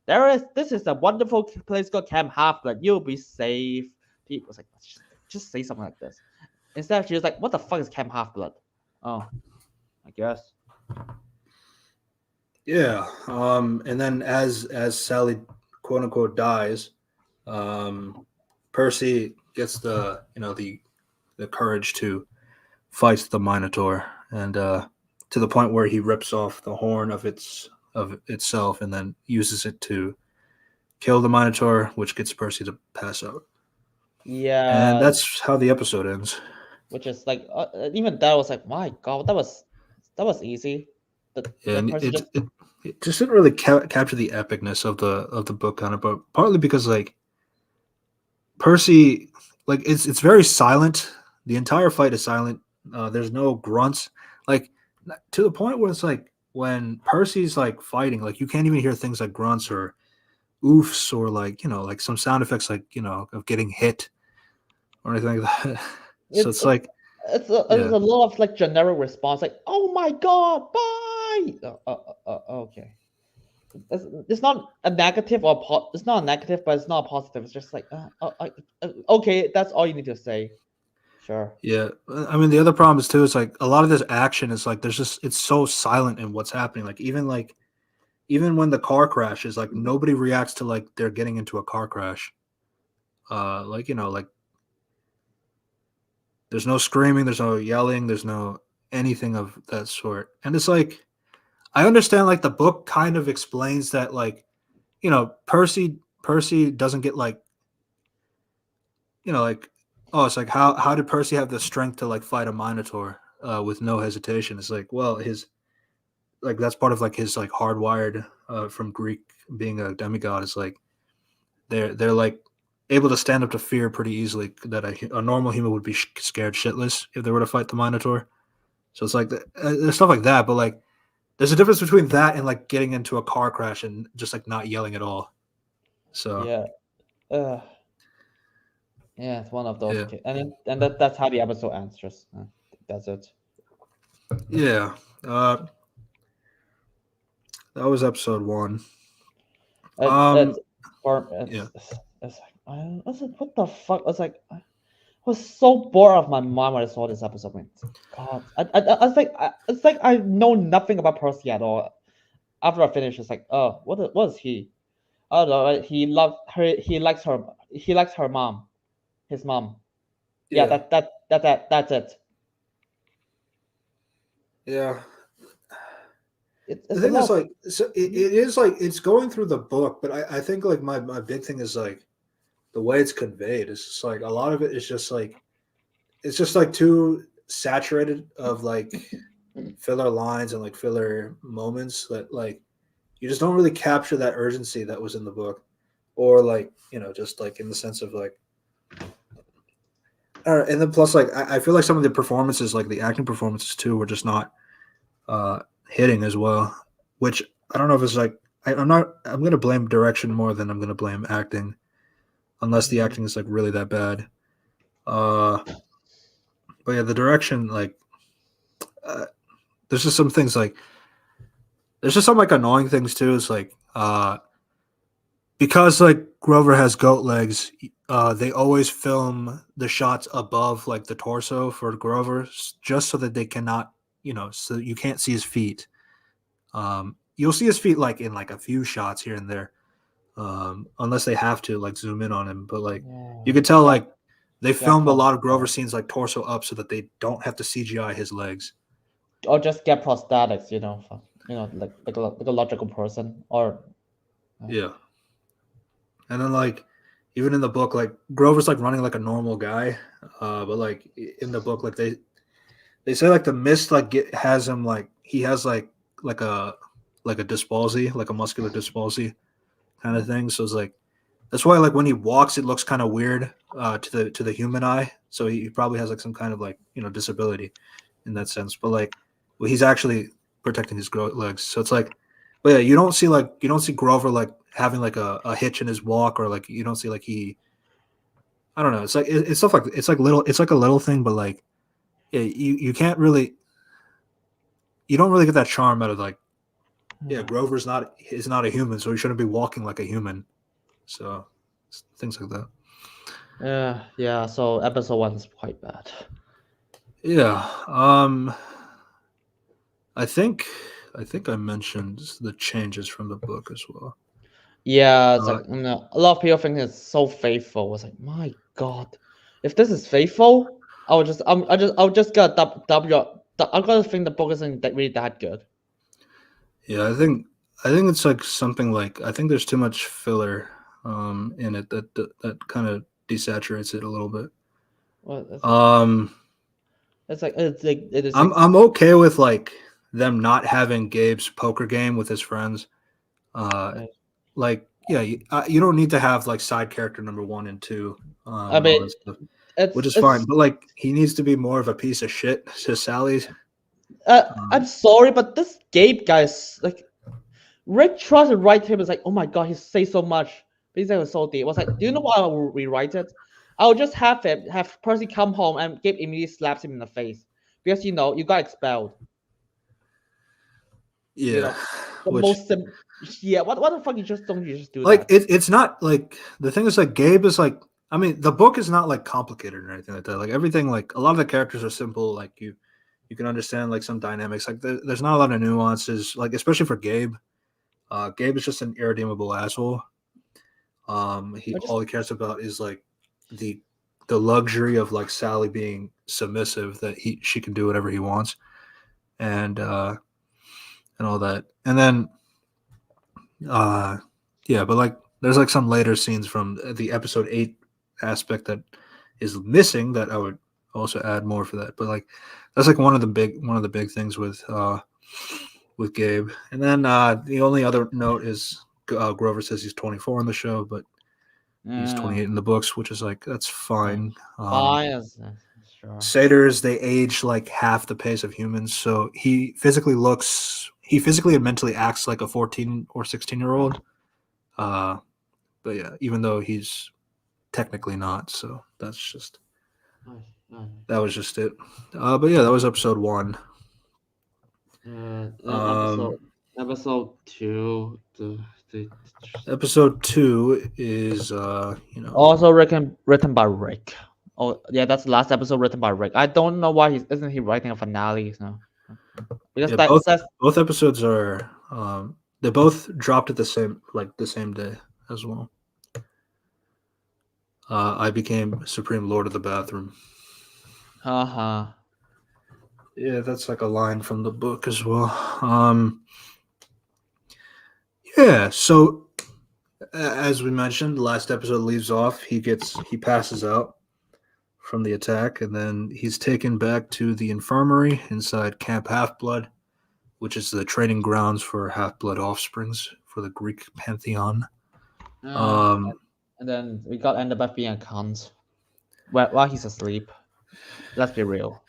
B: This is a wonderful place called Camp Half Blood. You'll be safe. People, it's like just say something like this. Instead, she's like, what the fuck is Camp Half Blood? Oh, I guess.
A: Yeah. And then as Sally quote unquote dies, Percy gets the courage to fight the Minotaur, and to the point where he rips off the horn of itself and then uses it to kill the Minotaur, which gets Percy to pass out. And
B: Yeah,
A: that's how the episode ends.
B: which is like even that was like, my God, that was easy. The
A: And
B: person just
A: it just didn't really capture the epicness of the book, kind of, but partly because like Percy, like it's very silent. The entire fight is silent. There's no grunts, like to the point where it's like when Percy's like fighting, like you can't even hear things like grunts or oofs or like like some sound effects like of getting hit or anything like that. So
B: it's
A: it's like
B: it's
A: yeah,
B: a lot of like generic response, like, oh my God, bye. Okay. It's not a negative it's not a negative, but it's not a positive. It's just like okay, that's all you need to say. Sure.
A: yeah. I mean, the other problem is too is like a lot of this action is like it's so silent in what's happening. Like even when the car crashes, like nobody reacts to like they're getting into a car crash. Like like there's no screaming, there's no yelling, there's no anything of that sort. And it's like I understand like the book kind of explains that like Percy doesn't get like like oh it's like how did Percy have the strength to like fight a Minotaur with no hesitation? It's like well his like that's part of like his like hardwired from Greek being a demigod is like they're like able to stand up to fear pretty easily that a normal human would be scared shitless if they were to fight the Minotaur. So it's like there's stuff like that, but like there's a difference between that and like getting into a car crash and just like not yelling at all. So
B: Yeah. Uh, yeah, it's one of those.
A: yeah,
B: And that's how the episode ends. Just that's it.
A: yeah. That was episode 1.
B: It's
A: Yeah,
B: it's like I was like, what the fuck? I was like, I was so bored of my mind when I saw this episode. Man. God, I was like, it's like I know nothing about Percy at all. After I finished, it's like, oh, what is he? Oh no, he loves her. He likes her. He likes her mom. His mom. Yeah,
A: yeah,
B: that's it.
A: yeah. The
B: It's a
A: thing is
B: lot.
A: like so it is like it's going through the book, but I think like my big thing is like the way it's conveyed. It's just like a lot of it is just like it's just like too saturated of like filler lines and like filler moments that like you just don't really capture that urgency that was in the book, or like just like in the sense of like and then plus like I feel like some of the performances like the acting performances too were just not hitting as well, which I don't know if it's like I'm gonna blame direction more than I'm gonna blame acting, unless the acting is like really that bad. But yeah, the direction like there's just some things like there's just some like annoying things too. It's like because like Grover has goat legs, they always film the shots above like the torso for Grover just so that they cannot so you can't see his feet. You'll see his feet like in like a few shots here and there, unless they have to like zoom in on him. But like you
B: Yeah,
A: could tell
B: yeah,
A: like they
B: yeah.
A: filmed a lot of Grover scenes like torso up so that they don't have to CGI his legs.
B: Or just get prosthetics. Like a logical person. Or
A: Yeah, and then like even in the book, like Grover's like running like a normal guy, but like in the book, like they say like the mist like has him like he has like a dysplasia, like a muscular dysplasia kind of thing. So it's like that's why like when he walks, it looks kind of weird to the human eye. So he probably has like some kind of like disability in that sense. But like he's actually protecting his legs. So it's like, but yeah, you don't see Grover like having like a hitch in his walk, or like you don't see like he. I don't know. It's like it's stuff like it's like a little thing, but like you can't really you don't really get that charm out of like Grover's not is not a human, so he shouldn't be walking like a human. So things like that.
B: Yeah. So episode 1 is quite bad.
A: Yeah. I think I mentioned the changes from the book as well.
B: Yeah, it's like a lot of people think it's so faithful. It's like, my God, if this is faithful, I'll just get a I'm gonna think the book isn't really that good.
A: Yeah, I think it's like something like I think there's too much filler in it that kind of desaturates it a little bit.
B: Well, it's like
A: I'm okay with like them not having Gabe's poker game with his friends. Like yeah, you don't need to have like side character number 1 and 2.
B: I mean,
A: which is fine, but like he needs to be more of a piece of shit to Sally.
B: I'm sorry, but this Gabe guy's like Rick tries to write him. It's like, oh my God, he says so much, but he's like so deep. It was like, do you know why I will rewrite it? I'll just have Percy come home and Gabe immediately slaps him in the face because you got expelled.
A: Yeah,
B: what the fuck? You just do
A: like
B: that?
A: it's not like the thing is like Gabe is like I mean the book is not like complicated or anything like that. Like everything like a lot of the characters are simple. Like you can understand like some dynamics. Like there's not a lot of nuances. Like especially for Gabe. Gabe is just an irredeemable asshole. All he cares about is like the luxury of like Sally being submissive, that she can do whatever he wants, and all that. And then yeah, but like there's like some later scenes from the episode 8 aspect that is missing that I would also add more for that. But like that's like one of the big things with Gabe. And then the only other note is Grover says he's 24 in the show, but he's 28 in the books, which is like that's fine.
B: Sure.
A: Satyrs, they age like half the pace of humans, so he physically and mentally acts like a 14 or 16-year-old. But yeah, even though he's technically not, so that's just that was just it. But yeah, that was episode 1.
B: Episode 2.
A: Episode 2 is
B: also written by Rick. Oh yeah, that's the last episode written by Rick. I don't know why isn't he writing a finale? So because
A: both episodes are they both dropped at the same day as well. I became Supreme Lord of the Bathroom. Yeah, that's like a line from the book as well. Yeah, so as we mentioned, the last episode leaves off. He passes out from the attack, and then he's taken back to the infirmary inside Camp Half-Blood, which is the training grounds for Half-Blood offsprings for the Greek pantheon.
B: And then we got Annabeth being a cunt while he's asleep. Let's be real.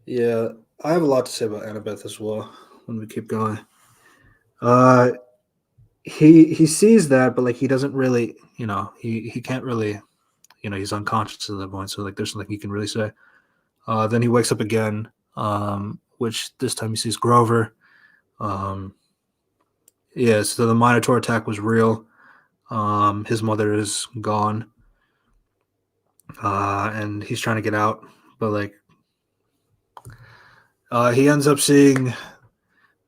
A: Yeah, I have a lot to say about Annabeth as well when we keep going. He sees that, but like he doesn't really, he can't really, he's unconscious at that point. So like there's nothing he can really say. Then he wakes up again, which this time he sees Grover. Yeah, so the Minotaur attack was real. His mother is gone, and he's trying to get out, but like he ends up seeing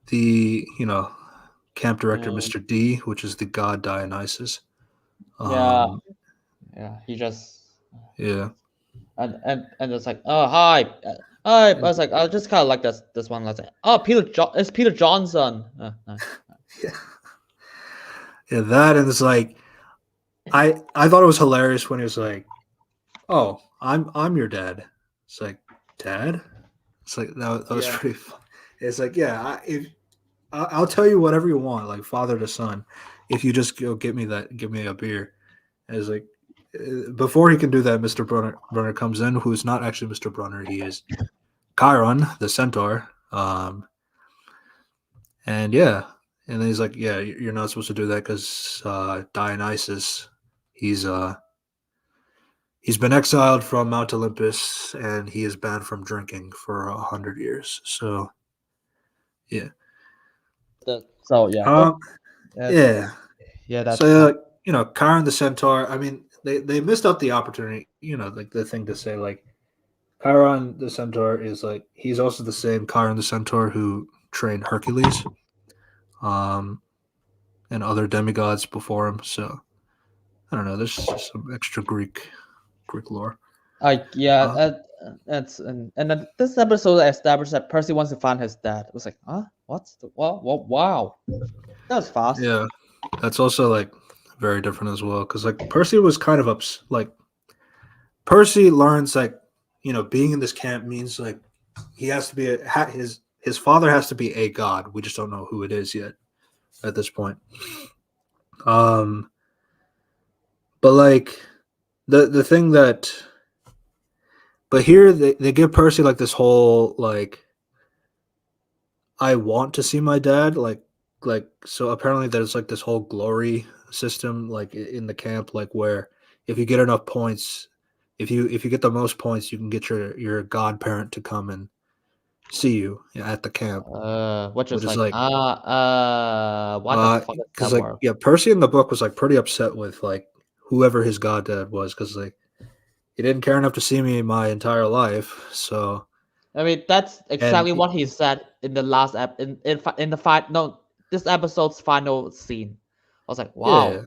A: the camp director, Mr. D, which is the god Dionysus.
B: He just
A: yeah,
B: and it's like, oh hi. I was like, I just kind of like this one. Let's say, oh it's Peter Johnson.
A: Yeah, that, and it's like I thought it was hilarious when he was like, "Oh, I'm your dad." It's like, "Dad?" It's like that was pretty fun. It's like, yeah, I'll tell you whatever you want, like father to son. if you just go give me a beer. And it's like before he can do that, Mr. Brunner comes in, who's not actually Mr. Brunner. He is Chiron, the centaur. And yeah, and then he's like, yeah, you're not supposed to do that because Dionysus, he's he's been exiled from Mount Olympus and he is banned from drinking for 100 years. So yeah,
B: So yeah,
A: um,
B: that's
A: yeah.
B: yeah, that's
A: So
B: fine.
A: Chiron the centaur. I mean, they missed out the opportunity. Like the thing to say like Chiron the centaur is like he's also the same Chiron the centaur who trained Hercules, um, and other demigods before him. So I don't know. There's just some extra Greek lore.
B: Yeah,
A: Uh,
B: that's and then this episode established that Percy wants to find his dad. It was like, huh? What's the wow? That was fast.
A: yeah, that's also like very different as well because like Percy was kind of like Percy learns like being in this camp means like he has to be his father has to be a god. We just don't know who it is yet at this point. Um, but like the thing that, but here they give Percy like this whole like I want to see my dad so apparently there's like this whole glory system like in the camp like where if you get enough points if you get the most points you can get your godparent to come and see you at the camp,
B: Which
A: which
B: is
A: is
B: like
A: like
B: what the fuck is
A: because
B: that
A: like
B: word?
A: yeah Percy in the book was like pretty upset with like whoever his goddad was because like he didn't care enough to see me my entire life. So
B: I mean, that's
A: and
B: exactly what he said in the last in the fight. No, this episode's final scene. I was like, wow.
A: yeah,
B: I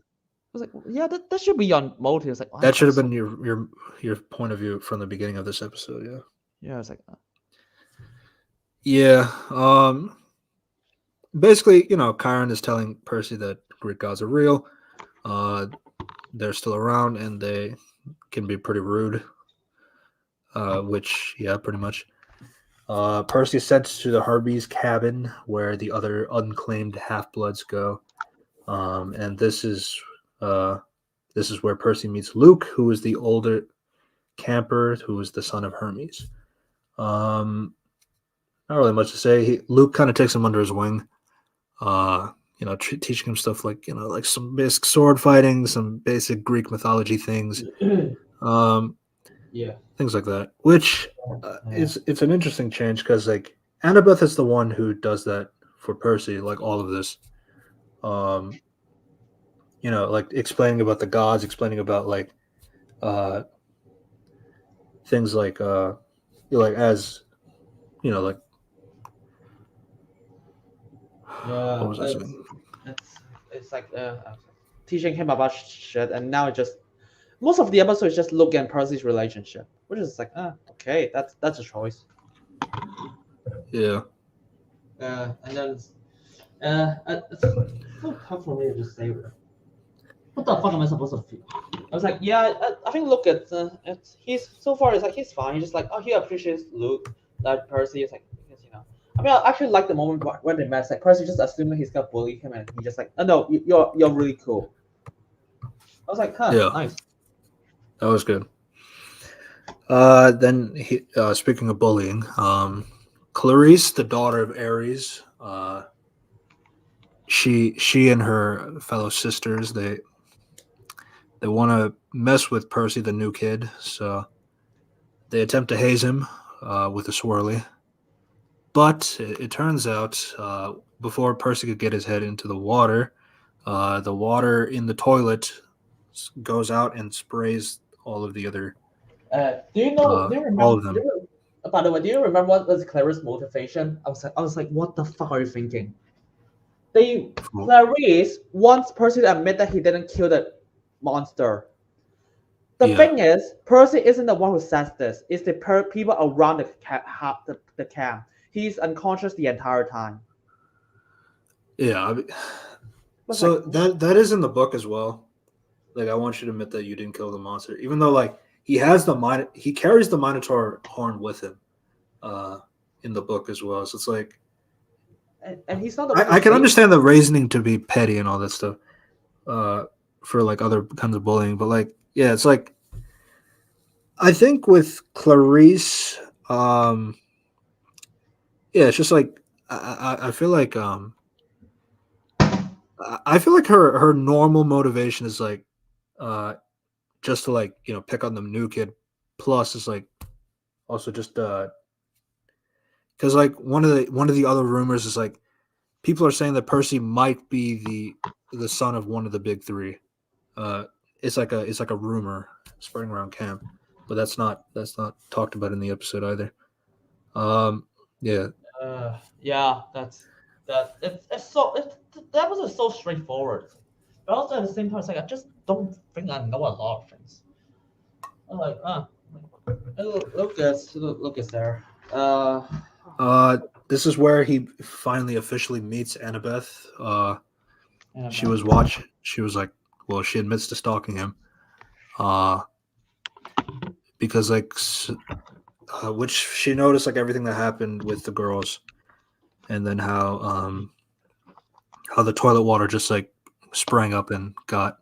B: was like, yeah, that should be your motive. It's like,
A: that should
B: I'm
A: have
B: so
A: been your point of view from the beginning of this episode. Yeah.
B: yeah. I was like,
A: Yeah. Basically, Chiron is telling Percy that Greek gods are real. They're still around and they can be pretty rude. Which, yeah, pretty much. Percy is sent to the Hermes cabin where the other unclaimed half bloods go. And this is where Percy meets Luke, who is the older camper, who is the son of Hermes. Not really much to say. Luke kind of takes him under his wing. Teaching him stuff like like some basic sword fighting, some basic Greek mythology things,
B: yeah,
A: things like that. Which it's an interesting change because like Annabeth is the one who does that for Percy, like all of this. Like explaining about the gods, explaining about like uh things like as like what
B: yeah.
A: was I saying?
B: It's like teaching him about shit, and now it just most of the episode is just Luke and Percy's relationship, which is like, okay, that's a choice.
A: Yeah.
B: And then it's so tough for me to just say what the fuck am I supposed to feel? I was like, yeah, I think look at he's so far it's like he's fine. He's just like, oh, he appreciates Luke, that Percy is like, because, I mean, I actually like the moment when they met. It's like Percy just assuming he's gonna bully him, and he just like, oh no, you're really cool. I was like, huh,
A: Yeah.
B: nice.
A: That was good. Then speaking of bullying, Clarice, the daughter of Ares, she and her fellow sisters they want to mess with Percy, the new kid. So they attempt to haze him with a swirly, but it turns out before Percy could get his head into the water in the toilet goes out and sprays all of the other
B: Do you know? Do you
A: all
B: remember?
A: of them.
B: By the way, do you remember what was Clarice's motivation? I was like, what the fuck are you thinking? Clarice wants Percy to admit that he didn't kill the monster. The
A: Yeah.
B: thing is, Percy isn't the one who says this. It's the people around the camp. He's unconscious the entire time.
A: Yeah. I mean,
B: But
A: so
B: like,
A: that is in the book as well. Like I want you to admit that you didn't kill the monster, even though like he carries the Minotaur horn with him, in the book as well. So it's like
B: and he's not the one
A: I
B: who
A: can
B: saved.
A: understand the reasoning to be petty and all that stuff. for like other kinds of bullying. But like, yeah, it's like I think with Clarice, yeah, it's just like I feel like I feel like her normal motivation is like uh just to like pick on the new kid. Plus, is like also just because like one of the other rumors is like people are saying that Percy might be the son of one of the big three. Uh, it's like a rumor spreading around camp, but that's not talked about in the episode either. Um, yeah,
B: Yeah, that was so straightforward. But also at the same time, it's like I just don't think I know a lot of things. I'm like, Lucas there.
A: uh, this is where he finally officially meets Annabeth.
B: Yeah,
A: She was watch. She was like, well, she admits to stalking him. Uh, because like, which she noticed like everything that happened with the girls, and then how the toilet water just like sprang up and got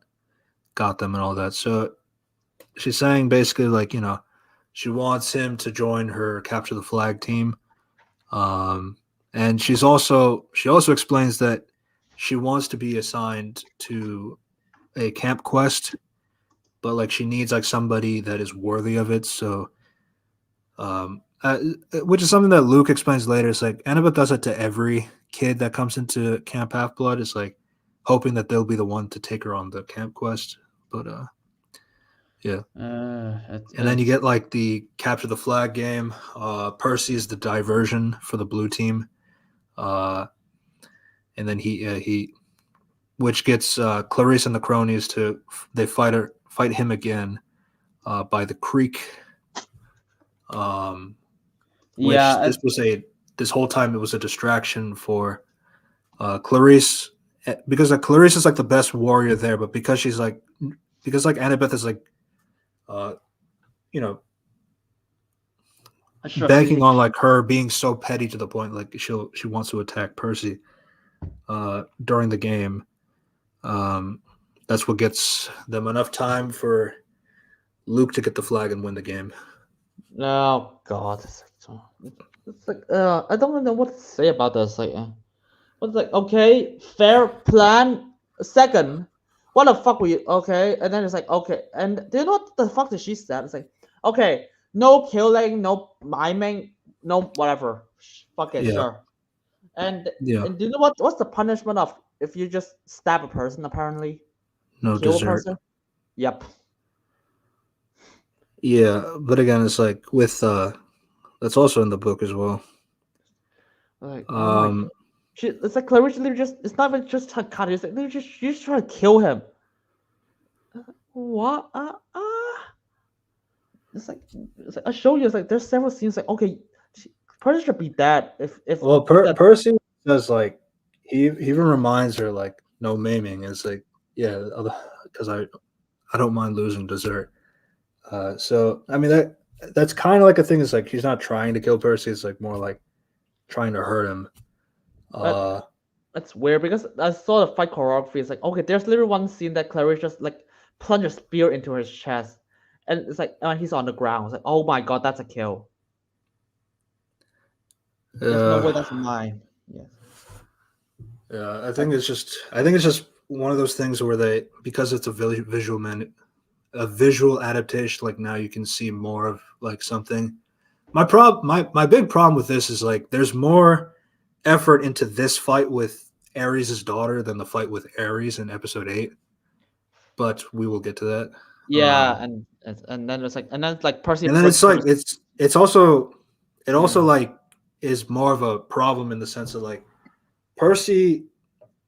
A: them and all that. So she's saying basically like she wants him to join her capture the flag team. And she also explains that she wants to be assigned to a camp quest, but like she needs like somebody that is worthy of it. So which is something that Luke explains later. It's like Annabeth does it to every kid that comes into Camp Half Blood. It's like hoping that they'll be the one to take her on the camp quest. But yeah. And then you get like the capture the flag game. Percy is the diversion for the blue team. And then he which gets Clarice and the cronies to they fight him again by the creek. Which
B: yeah,
A: this whole time it was a distraction for Clarice, because like Clarice is like the best warrior there, but because Annabeth is like uh, you know
B: sure.
A: banking on like her being so petty to the point like she wants to attack Percy during the game. That's what gets them enough time for Luke to get the flag and win the game.
B: Oh God, it's like I don't know what to say about this. Like, what's like okay, fair plan. Second, what the fuck were you? Okay, and then it's like okay, and do you know what the fuck did she said? It's like okay, no killing, no miming, no whatever. Fuck it,
A: Yeah,
B: sure. And
A: yeah.
B: and do you know what's the punishment of if you just stab a person? Apparently,
A: No
B: kill a
A: dessert.
B: person. Yep.
A: Yeah, but again, it's like with that's also in the book as well.
B: Like, oh my god.
A: Um,
B: It's like Clarice literally just, it's not even just her cut, it's like literally just, she's just trying to kill him. What? It's like, I show you, it's like, there's several scenes like, okay, Percy should be dead
A: well,
B: if that,
A: Percy says like he even reminds her like no maiming. It's like yeah, because I don't mind losing dessert. So I mean that's kind of like a thing. It's like he's not trying to kill Percy. It's like more like trying to hurt him.
B: that,
A: Uh,
B: that's weird because I saw the fight choreography, it's like, okay, there's literally one scene that Clarice just like plunge a spear into his chest. And it's like, he's on the ground. It's like, oh my god, that's a kill. There's no way
A: uh,
B: that's mine. Yes.
A: yeah, I think it's just one of those things where they because it's a visual adaptation. Like now you can see more of like something. My big problem with this is like there's more effort into this fight with Ares' daughter than the fight with Ares in episode 8. But we will get to that.
B: Yeah, and then it's like, and then it's like Percy
A: And then
B: breaks
A: it's like
B: Clarice.
A: it also
B: Yeah.
A: like is more of a problem in the sense of like Percy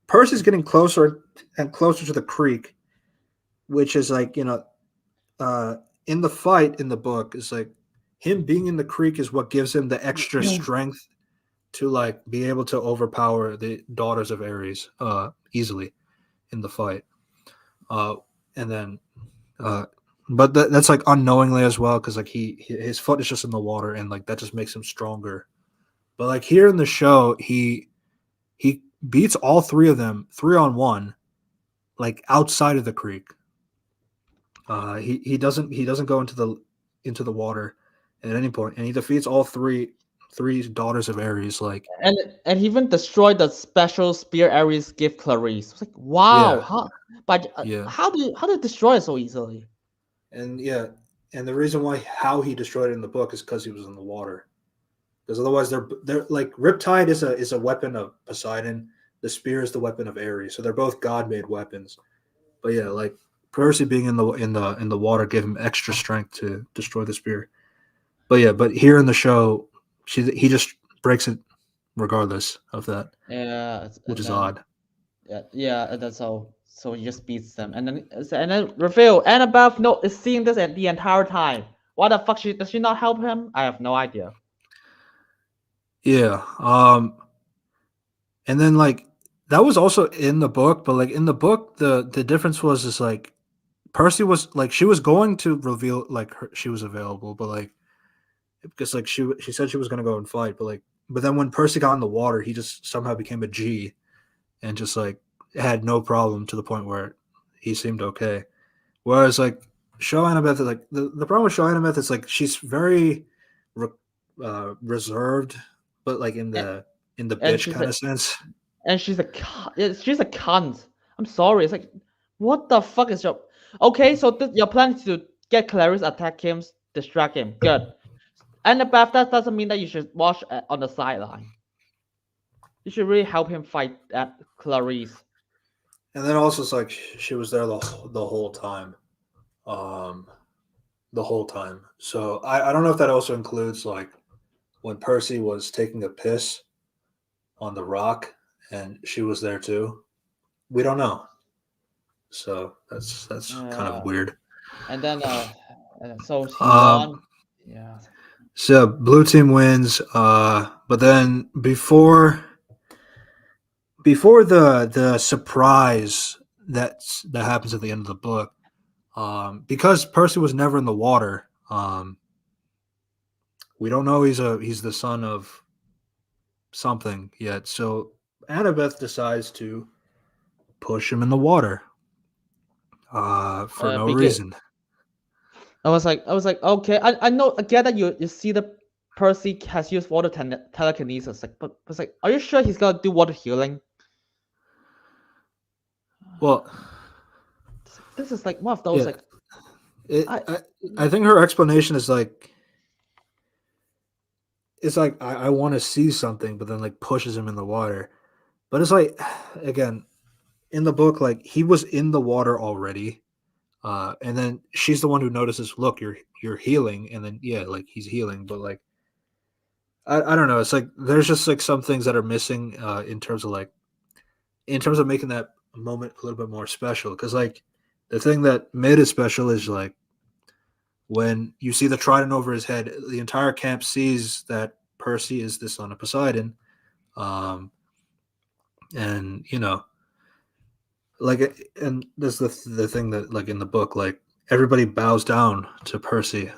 A: Percy's getting closer and closer to the creek, which is like uh, in the fight in the book is like him being in the creek is what gives him the extra strength to like be able to overpower the daughters of Ares easily in the fight. And then but that's like unknowingly as well because like his foot is just in the water and like that just makes him stronger. But like here in the show, he beats all three of them 3-on-1, like outside of the creek. He doesn't go into the water at any point, and he defeats all three daughters of Ares. Like,
B: and he even destroyed the special spear Ares give Clarice. It's like wow,
A: yeah,
B: but
A: yeah,
B: how did it destroy it so easily?
A: and yeah, and the reason why how he destroyed it in the book is because he was in the water. Because otherwise, they're like Riptide is a weapon of Poseidon. The spear is the weapon of Ares. So they're both god made weapons. But yeah, like Percy being in the water gave him extra strength to destroy the spear. But yeah, but here in the show, he just breaks it regardless of that,
B: Yeah,
A: which
B: and
A: is
B: then
A: odd.
B: yeah, and that's so he just beats them, and then reveal Annabeth no is seeing this the entire time. Why the fuck does she not help him? I have no idea.
A: Yeah. And then like that was also in the book, but like in the book, the difference was is like Percy was like she was going to reveal like she was available, but like because like she said she was gonna go and fight, but then when Percy got in the water, he just somehow became a G and just like had no problem to the point where he seemed okay. Whereas like Show Annabeth is like the problem with Show Annabeth is like she's very re- reserved, but like
B: And,
A: in the
B: and
A: bitch
B: she's
A: kind of sense.
B: she's a cunt. I'm sorry. It's like what the fuck is your okay? So your plan is to get Clarice, attack him, distract him. Good. Annabeth, that doesn't mean that you should watch on the sideline. You should really help him fight at Clarice.
A: And then also it's like she was there the whole time. Um, the whole time. So I don't know if that also includes like when Percy was taking a piss on the rock and she was there too. We don't know. So that's kind of
B: Uh,
A: weird.
B: and then so he
A: Um,
B: won. Yeah.
A: so blue team wins. But then before the surprise that happens at the end of the book, because Percy was never in the water, we don't know he's the son of something yet. So Annabeth decides to push him in the water for no
B: Because
A: reason.
B: I was like, okay, I know, I get that you see the Percy has used water telekinesis, like, but it's like, are you sure he's gonna do water healing?
A: Well,
B: This is like one of those
A: yeah,
B: like
A: it,
B: I
A: I think her explanation is like it's like I want to see something, but then like pushes him in the water. But it's like again in the book, like he was in the water already, and then she's the one who notices. Look, you're healing, and then yeah, like he's healing, but like I don't know. It's like there's just like some things that are missing in terms of making that moment a little bit more special. Because like the thing that made it special is like when you see the trident over his head, the entire camp sees that Percy is the son of Poseidon, um, and you know, like, and there's the thing that like in the book, like everybody bows down to Percy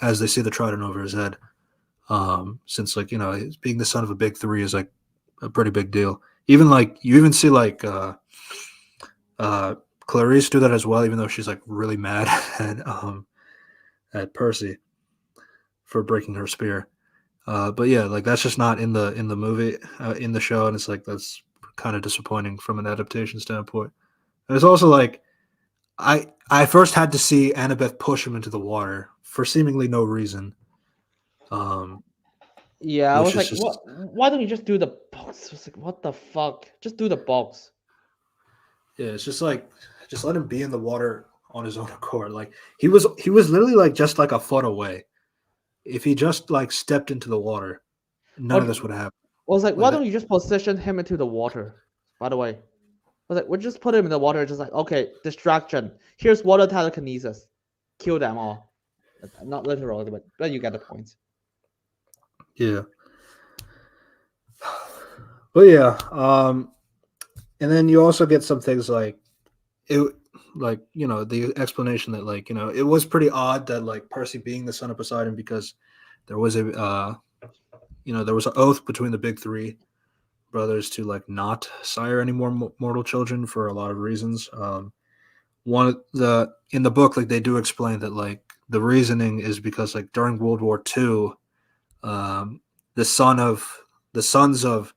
A: as they see the trident over his head, since like being the son of a big three is like a pretty big deal. Even like you even see like uh, Clarice do that as well, even though she's like really mad at Percy for breaking her spear. But yeah, like that's just not in the movie in the show, and it's like that's kind of disappointing from an adaptation standpoint. And it's also like I first had to see Annabeth push him into the water for seemingly no reason, um,
B: yeah, I
A: which
B: was
A: is
B: like,
A: just
B: what? Why don't you just do the box? I was like, what the fuck? Just do the box.
A: yeah, it's just like just let him be in the water on his own accord. Like he was literally like just like a foot away. If he just like stepped into the water, none of
B: Or
A: this would have happened.
B: I was like,
A: Like
B: why
A: that.
B: don't you just position him into the water? By the way, I was like, we'll just put him in the water. Just like, okay, distraction. Here's water telekinesis. Kill them all. Not literally, but you get the point.
A: Yeah. But yeah, and then you also get some things like it, like the explanation that like it was pretty odd that like Percy being the son of Poseidon because there was a there was an oath between the big three, brothers to like not sire any more mortal children for a lot of reasons. One of the in the book, like they do explain that like the reasoning is because like during World War II, um, the sons of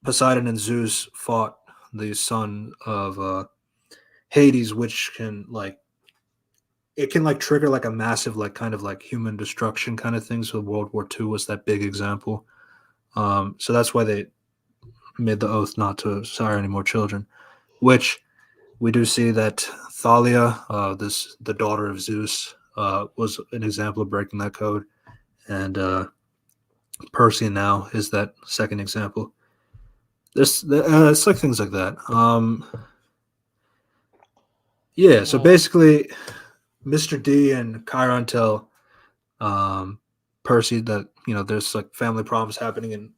A: Poseidon and Zeus fought the son of Hades, which can like it can like trigger like a massive like kind of like human destruction kind of thing. So World War II was that big example. So that's why they made the oath not to sire any more children. Which we do see that Thalia, the daughter of Zeus, was an example of breaking that code, and Percy now is that second example. It's like things like that. Yeah. So
B: Yeah.
A: basically, Mr. D and Chiron tell Percy that there's like family problems happening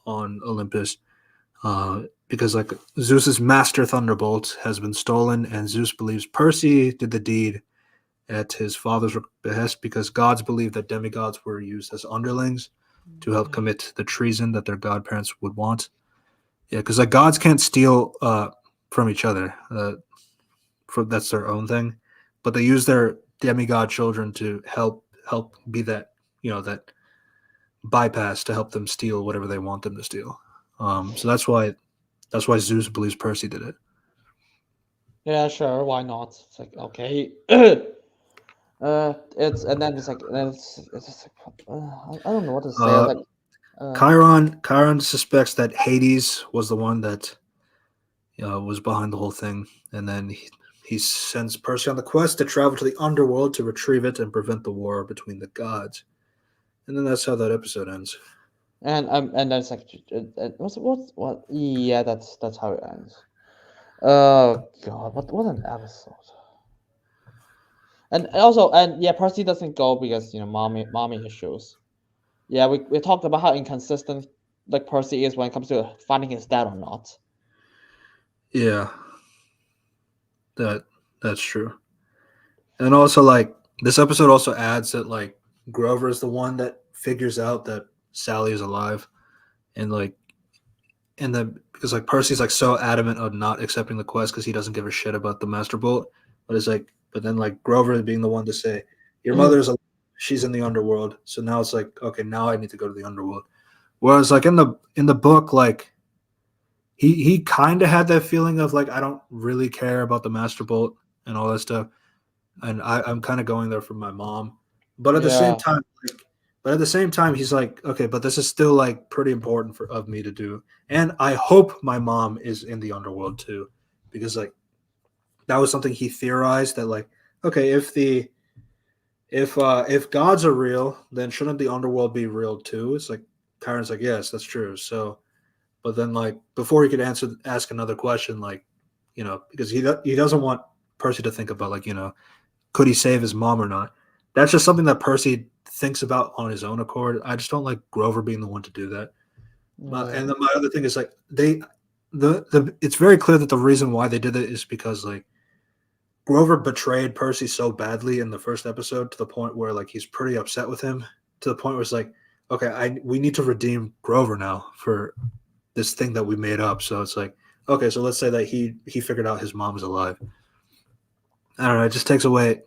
A: on Olympus because like Zeus's master thunderbolt has been stolen, and Zeus believes Percy did the deed at his father's behest because gods believe that demigods were used as underlings to help commit the treason that their godparents would want. Yeah, because like gods can't steal from each other. That's their own thing, but they use their demigod children to help be that that bypass to help them steal whatever they want them to steal. So that's why Zeus believes Percy did it.
B: Yeah, sure. Why not? It's like okay. It's and then it's like then it's just like I don't know what to say. It's
A: Uh,
B: like uh,
A: Chiron suspects that Hades was the one that was behind the whole thing, and then he sends Percy on the quest to travel to the underworld to retrieve it and prevent the war between the gods. And then that's how that episode ends.
B: and then it's like what? Yeah, that's how it ends. Oh God, what an episode! And also, and yeah, Percy doesn't go because mommy issues. Yeah, we talked about how inconsistent like Percy is when it comes to finding his dad or not.
A: Yeah, that that's true. And also, like this episode also adds that like Grover is the one that figures out that Sally is alive, and like and then because like Percy's like so adamant of not accepting the quest because he doesn't give a shit about the Master Bolt, but then like Grover being the one to say your mother's she's in the underworld, so now it's like okay, now I need to go to the underworld. Whereas like in the book, like he kind of had that feeling of like I don't really care about the Master Bolt and all that stuff, and I'm kind of going there for my mom, but at the same
B: Yeah,
A: time, he's like, okay, but this is still like pretty important for of me to do, and I hope my mom is in the underworld too, because like that was something he theorized that like, okay, if gods are real, then shouldn't the underworld be real too? It's like Kyron's like, yes, that's true. So, but then like before he could ask another question, like because he doesn't want Percy to think about like could he save his mom or not? That's just something that Percy thinks about on his own accord. I just don't like Grover being the one to do that.
B: yeah,
A: And then my other thing is like the it's very clear that the reason why they did it is because like Grover betrayed Percy so badly in the first episode to the point where like he's pretty upset with him to the point where it's like okay, we need to redeem Grover now for this thing that we made up. So it's like okay, so let's say that he figured out his mom is alive. I don't know. It just takes away.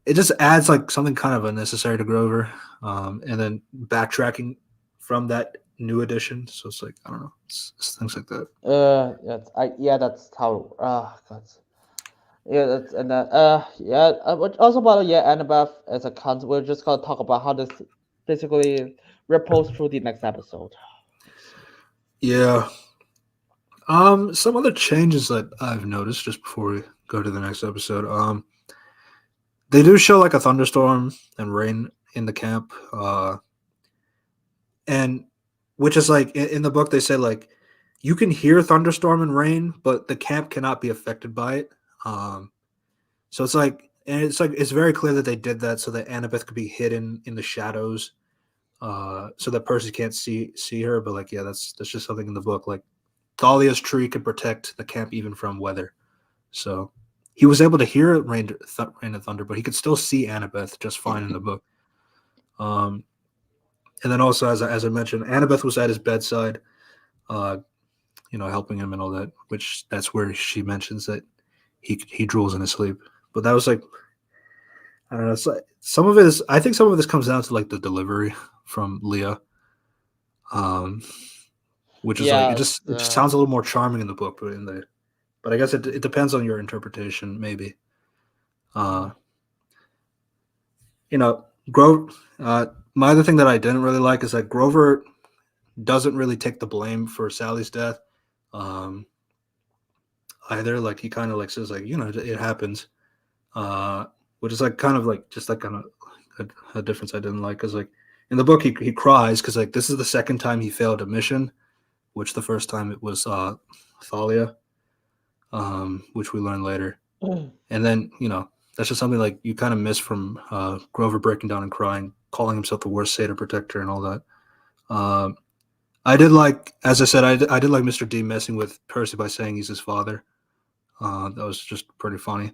A: It just adds like something kind of unnecessary to Grover, and then backtracking from that new edition. So it's like I don't know, it's things like that.
B: that's how God. Yeah, that's and yeah. But also about yeah, Annabeth as a concept. We're just gonna talk about how this basically ripples through the next episode.
A: Yeah. Some other changes that I've noticed just before we go to the next episode. They do show like a thunderstorm and rain in the camp. And which is like in the book they say like you can hear thunderstorm and rain, but the camp cannot be affected by it. Um, so it's very clear that they did that so that Annabeth could be hidden in the shadows, so that Percy can't see her. But like, yeah, that's just something in the book. Like Thalia's tree could protect the camp even from weather. So he was able to hear rain and thunder, but he could still see Annabeth just fine in the book. Um, And then also, as I mentioned, Annabeth was at his bedside, uh, helping him and all that. Which that's where she mentions that he drools in his sleep. But that was like, I don't know. It's like some of it is. I think some of this comes down to like the delivery from Leah, um, which is like
B: Yes.
A: it just sounds a little more charming in the book, but I guess it depends on your interpretation, maybe. Uh, Grover. My other thing that I didn't really like is that Grover doesn't really take the blame for Sally's death, um, either. Like he kind of like says like it happens, uh, which is like kind of like just like kind of a difference I didn't like because like in the book he cries because like this is the second time he failed a mission, which the first time it was Thalia, which we learn later, and then that's just something like you kind of miss from Grover breaking down and crying, calling himself the worst Seder protector and all that. I did like, as I said, I did like Mr. D messing with Percy by saying he's his father. That was just pretty funny.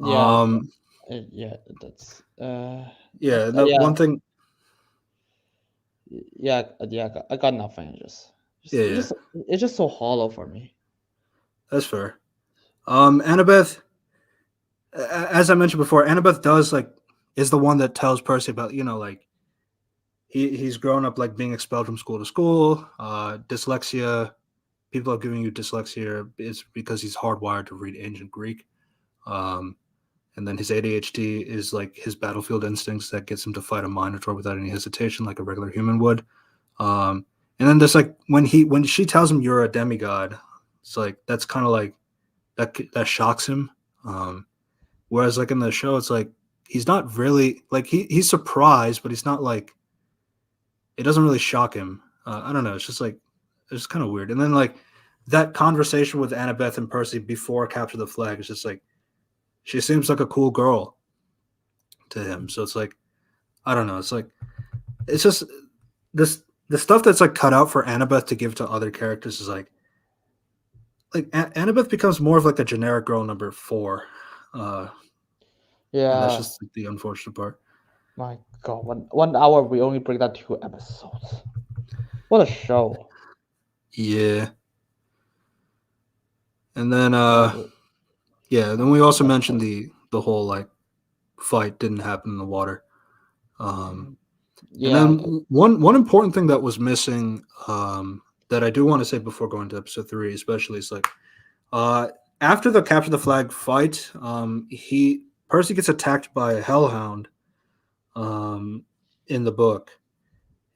B: Yeah.
A: Um,
B: Yeah. That's.
A: yeah, the
B: Yeah.
A: one thing,
B: Yeah. Yeah. I got nothing.
A: yeah, yeah,
B: It's just so hollow for me.
A: that's fair. Annabeth, as I mentioned before, Annabeth is the one that tells Percy about like he's grown up like being expelled from school to school, dyslexia. People are giving you dyslexia is because he's hardwired to read ancient Greek. Um, and then his ADHD is like his battlefield instincts that gets him to fight a Minotaur without any hesitation, like a regular human would. And then there's like when she tells him you're a demigod, it's like that's kind of like that shocks him. Whereas like in the show, it's like he's not really like he's surprised, but he's not like it doesn't really shock him. I don't know. It's just like it's kind of weird. And then like that conversation with Annabeth and Percy before Capture the Flag is just like she seems like a cool girl to him. So it's like I don't know. It's like it's just the stuff that's like cut out for Annabeth to give to other characters is like Annabeth becomes more of like a generic girl number 4, and that's
B: Yeah.
A: just like, the unfortunate part.
B: My God. 1 hour. We only break down 2 episodes. What a show.
A: Yeah, and then
B: Uh,
A: yeah, then we also mentioned the whole like fight didn't happen in the water. Um, and
B: Yeah.
A: then one important thing that was missing that I do want to say before going to episode 3, especially is like uh, after the Capture the Flag fight, Percy gets attacked by a hellhound in the book,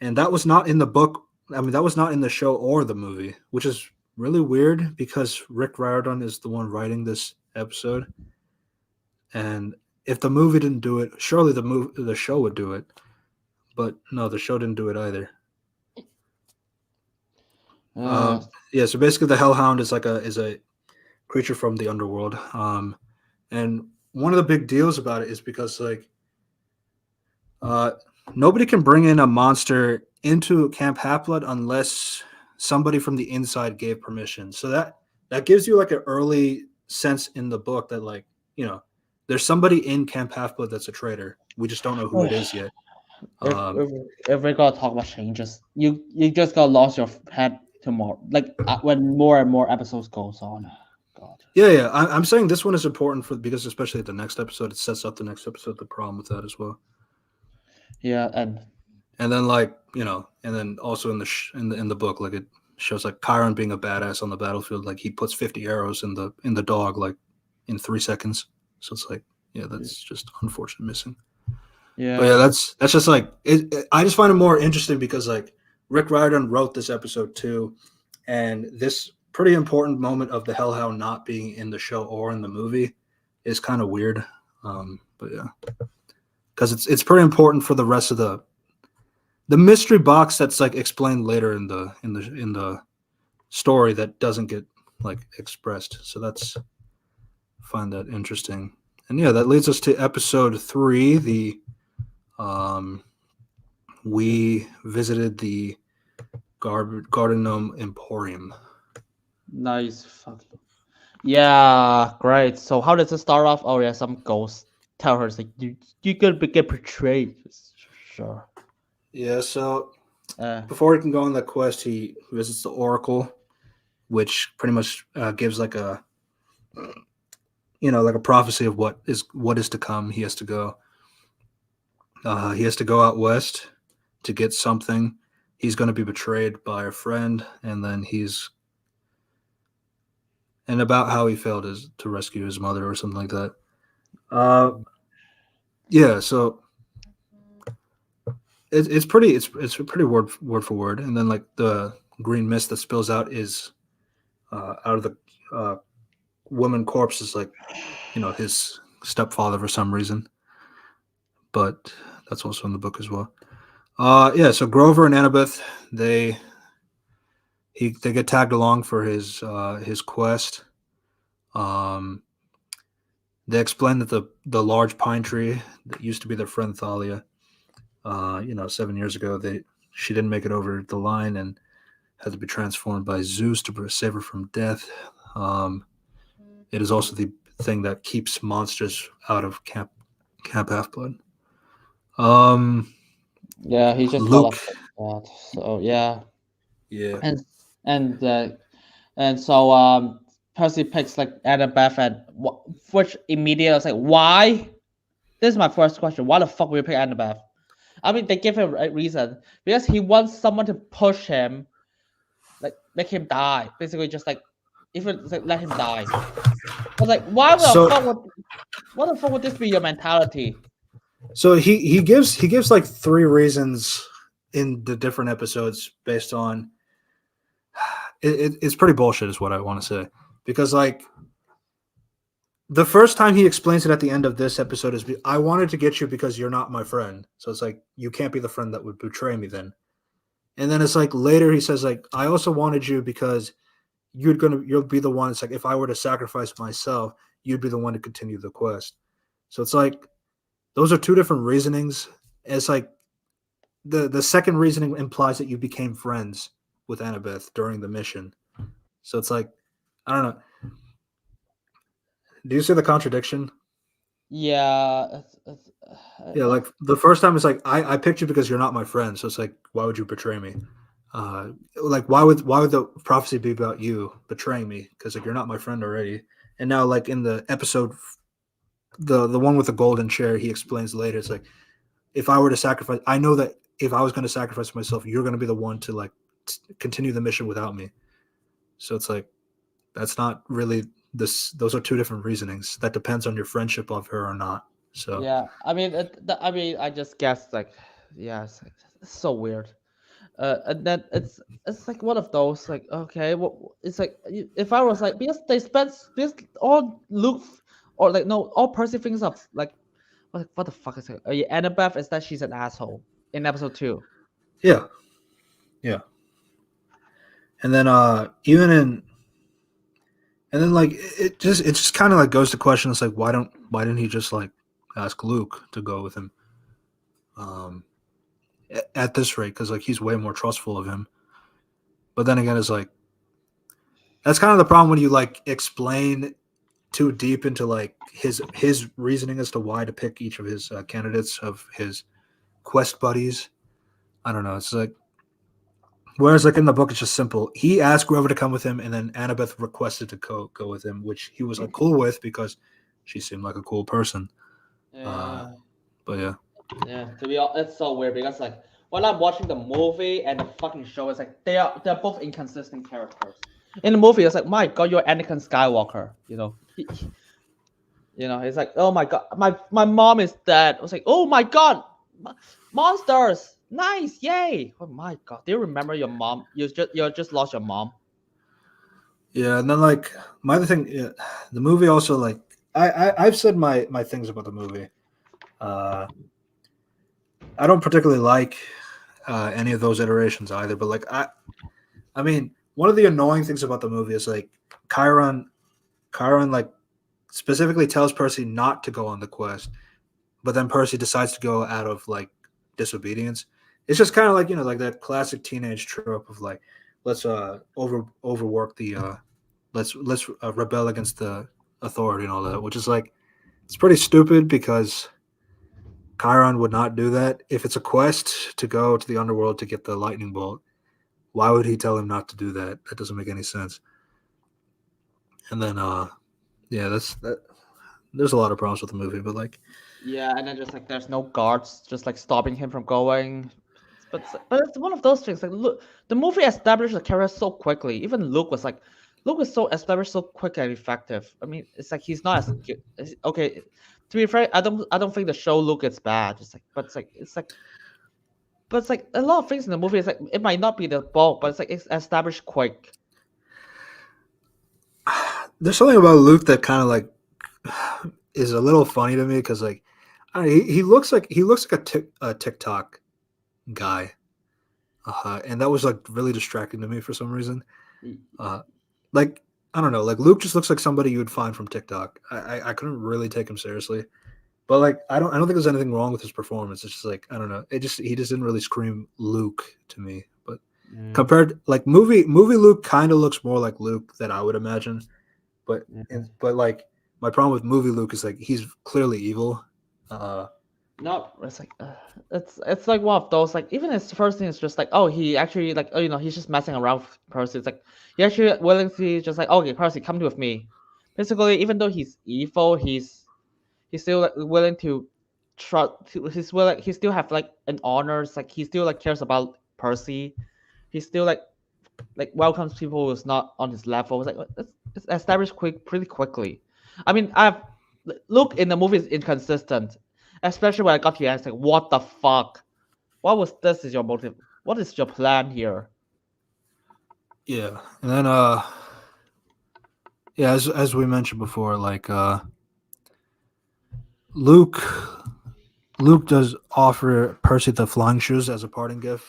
A: and that was not in the book. I mean, that was not in the show or the movie, which is really weird because Rick Riordan is the one writing this episode, and if the movie didn't do it, surely the show would do it. But no, the show didn't do it either.
B: Uh,
A: Yeah, so basically, the Hellhound is a creature from the underworld. And one of the big deals about it is because like uh, nobody can bring in a monster into Camp Half-Blood unless somebody from the inside gave permission. So that gives you like an early sense in the book that like there's somebody in Camp Half-Blood that's a traitor. We just don't know who it is yet.
B: if,
A: Um,
B: if if we're gonna talk about changes, you just gotta lose your head tomorrow. Like when more and more episodes goes on. God.
A: yeah. I'm saying this one is important because especially the next episode, it sets up the next episode. The problem with that as well.
B: Yeah,
A: And then like and then also in the book, like it shows like Chiron being a badass on the battlefield. Like he puts 50 arrows in the dog like in 3 seconds. So it's like that's just unfortunate missing. But yeah,
B: yeah,
A: that's just like I just find it more interesting because like Rick Riordan wrote this episode too, and this pretty important moment of the Hellhound not being in the show or in the movie is kind of weird. But yeah, because it's pretty important for the rest of the mystery box that's like explained later in the story that doesn't get like expressed. So find that interesting. And yeah, that leads us to episode 3. We visited the Garden Gnome Emporium.
B: nice. Fucking. Yeah, great. So how does it start off? Oh yeah, some ghost tell her like you could get betrayed. Sure.
A: Yeah, so before he can go on that quest, he visits the Oracle, which pretty much gives like a like a prophecy of what is to come. He has to go. He has to go out west to get something. He's going to be betrayed by a friend, and then and about how he failed to rescue his mother or something like that. Yeah, so it's pretty word for word, and then like the green mist that spills out is out of the woman corpse is like his stepfather for some reason, but that's also in the book as well. Yeah, so Grover and Annabeth, they get tagged along for his quest. They explain that the large pine tree that used to be their friend Thalia, 7 years ago, she didn't make it over the line and had to be transformed by Zeus to save her from death. It is also the thing that keeps monsters out of Camp Half-Blood.
B: Yeah, he just
A: Luke.
B: felt that. So yeah.
A: Yeah.
B: And so Percy picks like Annabeth, and which immediately I was like, why? This is my first question. Why the fuck would you pick Annabeth? I mean, they give him a reason because he wants someone to push him, like make him die. Basically, just like even like, let him die. I was like, what the fuck would this be your mentality?
A: So he gives like 3 reasons in the different episodes based on it's pretty bullshit is what I want to say, because like the first time he explains it at the end of this episode is I wanted to get you because you're not my friend. So it's like you can't be the friend that would betray me then. And then it's like later he says like I also wanted you because you'll be the one. It's like if I were to sacrifice myself, you'd be the one to continue the quest. So it's like those are 2 different reasonings. It's like the second reasoning implies that you became friends with Annabeth during the mission. So it's like I don't know. Do you see the contradiction?
B: Yeah.
A: Yeah, like the first time it's like I picked you because you're not my friend. So it's like why would you betray me? Like why would the prophecy be about you betraying me? Because like you're not my friend already. And now like in the episode, the one with the golden chair, he explains later. It's like if I were to sacrifice, I know that if I was going to sacrifice myself, you're going to be the one to like continue the mission without me. So it's like that's not really this. Those are 2 different reasonings. That depends on your friendship of her or not. So
B: yeah, I mean, I just guessed like, yeah, it's so weird. And then it's like one of those like, okay, well, it's like if I was like because they spent this all Luke or like no all Percy thinks of like what the fuck is it? Annabeth is that she's an asshole in episode 2.
A: yeah, and then and then like it just kind of like goes to question. It's like why didn't he just like ask Luke to go with him? At this rate, because like he's way more trustful of him. But then again, it's like that's kind of the problem when you like explain too deep into like his reasoning as to why to pick each of his candidates of his quest buddies. I don't know. It's like whereas like in the book, it's just simple. He asked Grover to come with him, and then Annabeth requested to go with him, which he was like cool with because she seemed like a cool person.
B: Yeah.
A: But yeah.
B: Yeah, to be honest, it's so weird because like when I'm watching the movie and the fucking show, it's like they're both inconsistent characters. In the movie, it's like my god, you're Anakin Skywalker. It's like oh my god, my mom is dead. I was like oh my god, monsters, nice, yay! Oh my god, do you remember your mom? You just lost your mom.
A: Yeah, and then like my other thing, the movie also like I've said my things about the movie. I don't particularly like any of those iterations either, but like I mean, one of the annoying things about the movie is like Chiron like specifically tells Percy not to go on the quest, but then Percy decides to go out of like disobedience. It's just kind of like like that classic teenage trope of like let's overwork the let's rebel against the authority and all that, which is like it's pretty stupid because Chiron would not do that. If it's a quest to go to the underworld to get the lightning bolt, why would he tell him not to do that? That doesn't make any sense. And then, yeah, that's that. There's a lot of problems with the movie, but like,
B: Yeah, and then just like there's no guards just like stopping him from going. But it's one of those things. Like, look, the movie established the character so quickly. Even Luke was so established so quick and effective. I mean, it's like he's not as good. Okay, to be fair, I don't think the show Luke is bad. But it's like a lot of things in the movie. It's like it might not be the bulk, but it's like it's established quick.
A: there's something about Luke that kind of like is a little funny to me because like, he looks like a TikTok guy, and that was like really distracting to me for some reason. Like I don't know, like Luke just looks like somebody you would find from TikTok. I couldn't really take him seriously, but like I don't think there's anything wrong with his performance. It's just like I don't know, he just didn't really scream Luke to me. But compared like movie Luke kind of looks more like Luke that I would imagine, but like my problem with movie Luke is like he's clearly evil.
B: No, it's like it's like one of those like even his first thing is just like he actually like he's just messing around with Percy. It's like he actually willingly just like okay Percy come with me. Basically, even though he's evil, he's still like willing to trust. He's willing. He still have like an honor. It's like he still like cares about Percy. He still like welcomes people who's not on his level. It's like it's established pretty quickly. I mean, Luke in the movie is inconsistent, especially when I got to the end. It's like, what the fuck? What was this? Is your motive? What is your plan here?
A: Yeah, and then yeah, as we mentioned before, like Luke does offer Percy the flying shoes as a parting gift,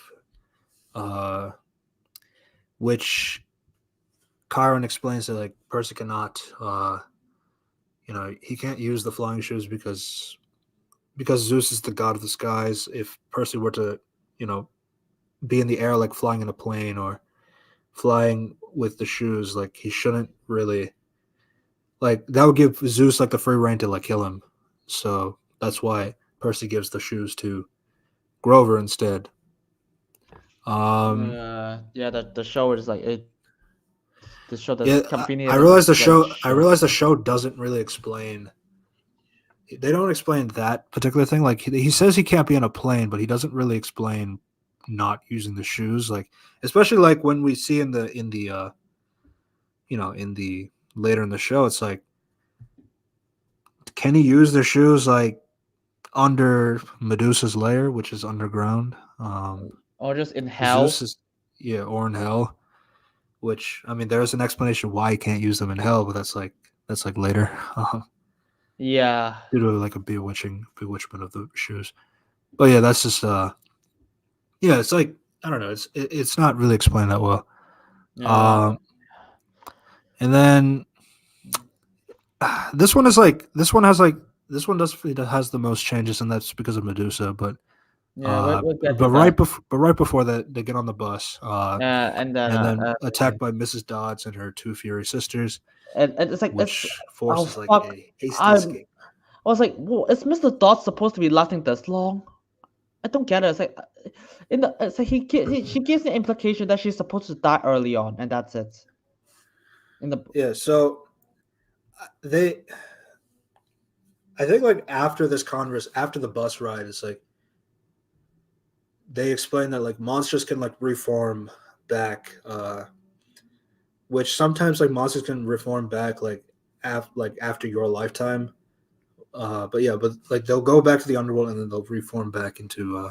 A: which Chiron explains that like Percy cannot, he can't use the flying shoes because Zeus is the god of the skies. If Percy were to, be in the air like flying in a plane or flying with the shoes, like he shouldn't really, like that would give Zeus like the free reign to like kill him. So that's why Percy gives the shoes to Grover instead.
B: Yeah, the show is like it. The show does
A: Yeah,
B: convenient.
A: I realize the show. I realize the show doesn't really explain. They don't explain that particular thing. Like he says he can't be on a plane, but he doesn't really explain not using the shoes. Like especially like when we see in the later in the show, it's like, can he use the shoes like under Medusa's lair, which is underground?
B: Or just in hell.
A: Or in hell. Which I mean, there's an explanation why he can't use them in hell, but that's like later.
B: Yeah.
A: Due to like a bewitchment of the shoes. But yeah, that's just it's like I don't know, it's not really explained that well.
B: Yeah.
A: And then this one has the most changes, and that's because of Medusa. But right before that, they get on the bus.
B: And
A: then attacked by Mrs. Dodds and her two Fury sisters.
B: And it's like
A: which forces like a hasty escape.
B: I was like, whoa, is Mr. Dodds supposed to be lasting this long? I don't get it. It's like she gives the implication that she's supposed to die early on, and that's it.
A: So I think like after the bus ride, it's like they explain that like monsters can like reform back, which sometimes like monsters can reform back like after your lifetime. But like they'll go back to the underworld and then they'll reform back into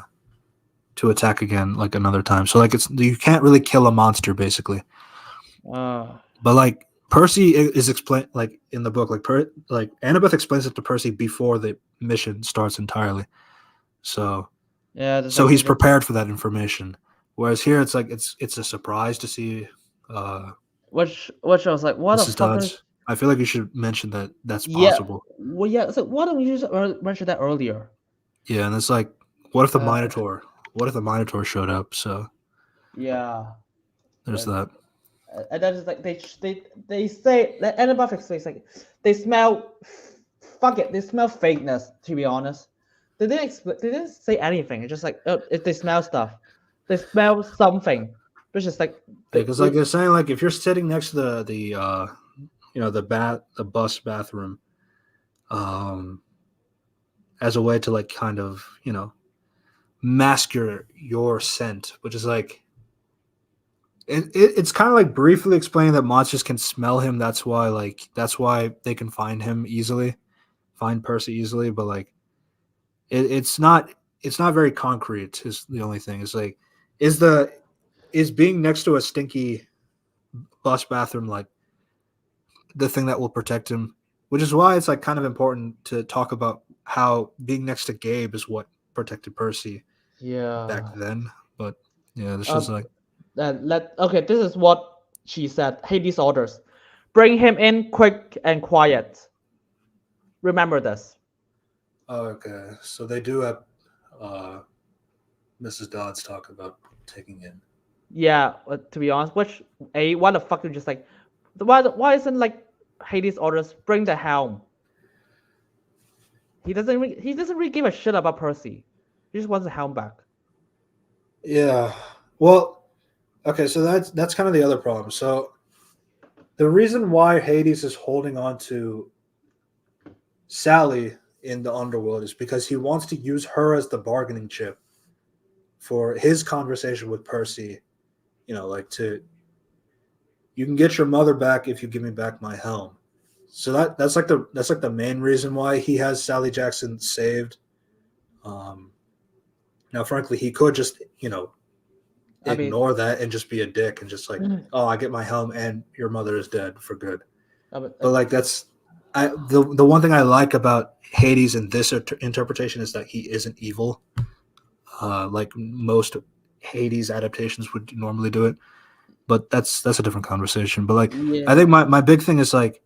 A: to attack again like another time. So like you can't really kill a monster basically. But like Percy is explained like in the book, like Annabeth explains it to Percy before the mission starts entirely. So so he's prepared for that information. Whereas here it's like it's a surprise to see.
B: Which I was like, what the fuck?
A: I feel like you should mention that that's possible.
B: Well, yeah. So why don't you just mention that earlier?
A: Yeah, and it's like, what if the Minotaur? What if the Minotaur showed up? So
B: yeah,
A: there's that.
B: And then it's like they say that Annabeth explains like they smell. Fuck it, they smell fakeness. To be honest, They didn't say anything. It's just like if they smell stuff, they smell something. It's just like
A: Because like they're saying, like if you're sitting next to the bus bathroom, as a way to like kind of mask your scent, which is like it's kind of like briefly explaining that monsters can smell him. That's why they can find him easily, find Percy easily. But like it's not very concrete. Is the only thing. It's like is being next to a stinky bus bathroom like the thing that will protect him, which is why it's like kind of important to talk about how being next to Gabe is what protected Percy back then. But yeah, this is like
B: okay, this is what she said. Hades orders. Bring him in quick and quiet. Remember this.
A: okay. So they do have Mrs. Dodds talk about taking in.
B: Yeah, to be honest, why the fuck you just like why isn't like Hades orders bring the helm? He doesn't really give a shit about Percy. He just wants the helm back.
A: Yeah. Well, okay, so that's kind of the other problem. So the reason why Hades is holding on to Sally in the underworld is because he wants to use her as the bargaining chip for his conversation with Percy. Like you can get your mother back if you give me back my helm. So that's like the main reason why he has Sally Jackson saved. Now, frankly, he could just ignore that and just be a dick and just like, oh, I get my helm and your mother is dead for good. But like the one thing I like about Hades in this interpretation is that he isn't evil, like most Hades adaptations would normally do it. But that's a different conversation. But like, I think my big thing is like,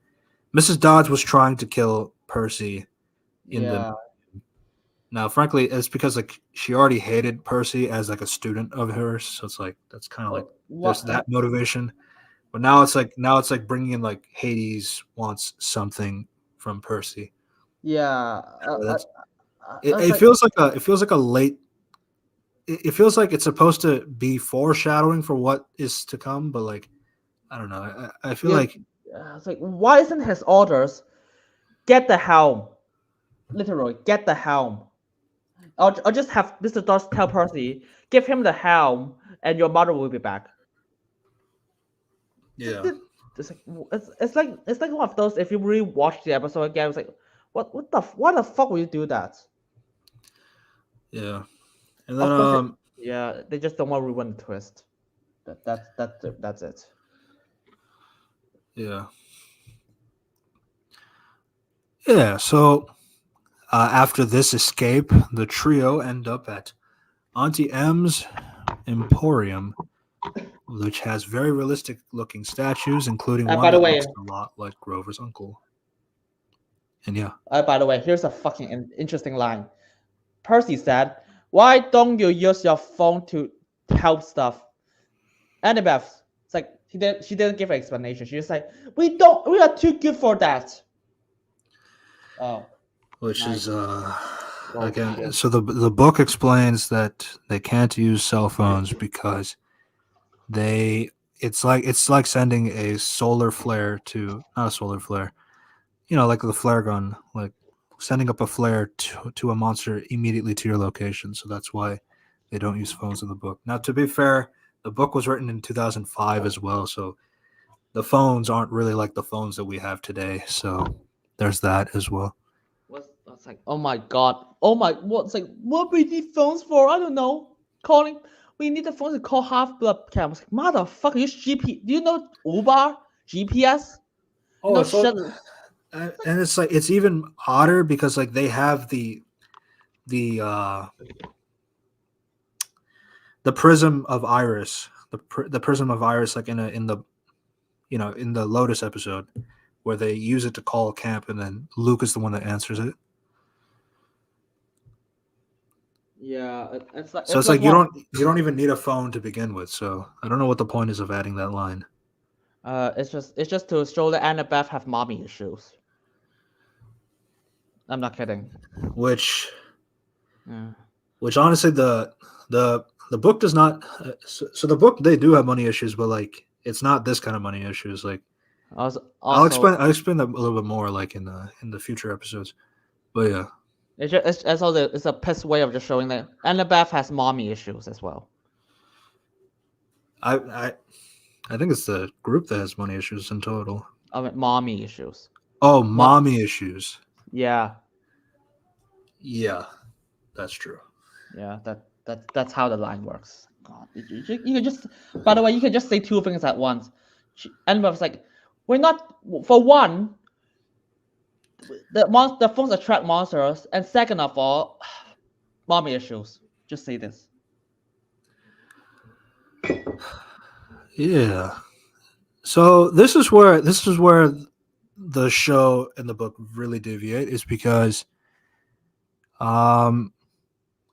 A: Mrs. Dodds was trying to kill Percy Now, frankly, it's because like she already hated Percy as like a student of hers, so it's like that's kind of like there's that motivation. But now it's like bringing in like Hades wants something from Percy.
B: Yeah,
A: it feels like a late. It feels like it's supposed to be foreshadowing for what is to come, but like I don't know. I feel like
B: it's like why isn't his orders get the helm? Literally, get the helm. I'll just have Mr. Dodds tell Percy, give him the helm, and your mother will be back.
A: Yeah,
B: it's like one of those. If you really watch the episode again, it's like, why the fuck will you do that?
A: Yeah, and then
B: they just don't want to ruin the twist. That's it.
A: Yeah. Yeah. So after this escape, the trio end up at Auntie M's Emporium, which has very realistic-looking statues, including one that looks a lot like Grover's uncle. And yeah.
B: By the way, here's a fucking interesting line. Percy said, "Why don't you use your phone to help stuff?" Annabeth, it's like she didn't give an explanation. She just like, we are too good for that. Oh.
A: Which is again, so the book explains that they can't use cell phones because it's like sending a solar flare to not a solar flare, like the flare gun, like sending up a flare to a monster immediately to your location. So that's why they don't use phones in the book. Now, to be fair, the book was written in 2005 as well, so the phones aren't really like the phones that we have today. So there's that as well.
B: It's like, oh my god, what's like, what we need phones for? I don't know. Calling, we need the phones to call Half-Blood Camp. Like, motherfucker, use GP. Do you know Uber GPS?
A: Oh, no, shit. And it's like it's even odder because like they have the prism of Iris, the prism of Iris, like in the Lotus episode, where they use it to call camp, and then Luke is the one that answers it.
B: Yeah, it's
A: like you don't even need a phone to begin with. So I don't know what the point is of adding that line.
B: It's just to show that Annabeth have mommy issues. I'm not kidding.
A: Which
B: Yeah.
A: Which honestly, the book does not. So the book they do have money issues, but like it's not this kind of money issues. Like
B: Also,
A: I'll explain that a little bit more like in the future episodes. But yeah,
B: it's also it's a piss way of just showing that Annabeth has mommy issues as well.
A: I I I think it's the group that has money issues in total.
B: I mean, mommy issues.
A: Oh,
B: Mom,
A: mommy issues.
B: yeah,
A: Yeah, that's true.
B: yeah. That's how the line works. God, you can just. By the way, you can just say two things at once. Annabeth's like, we're not. For one, the phones attract monsters, and second of all, mommy issues. Just say this.
A: Yeah. So this is where the show and the book really deviate is because um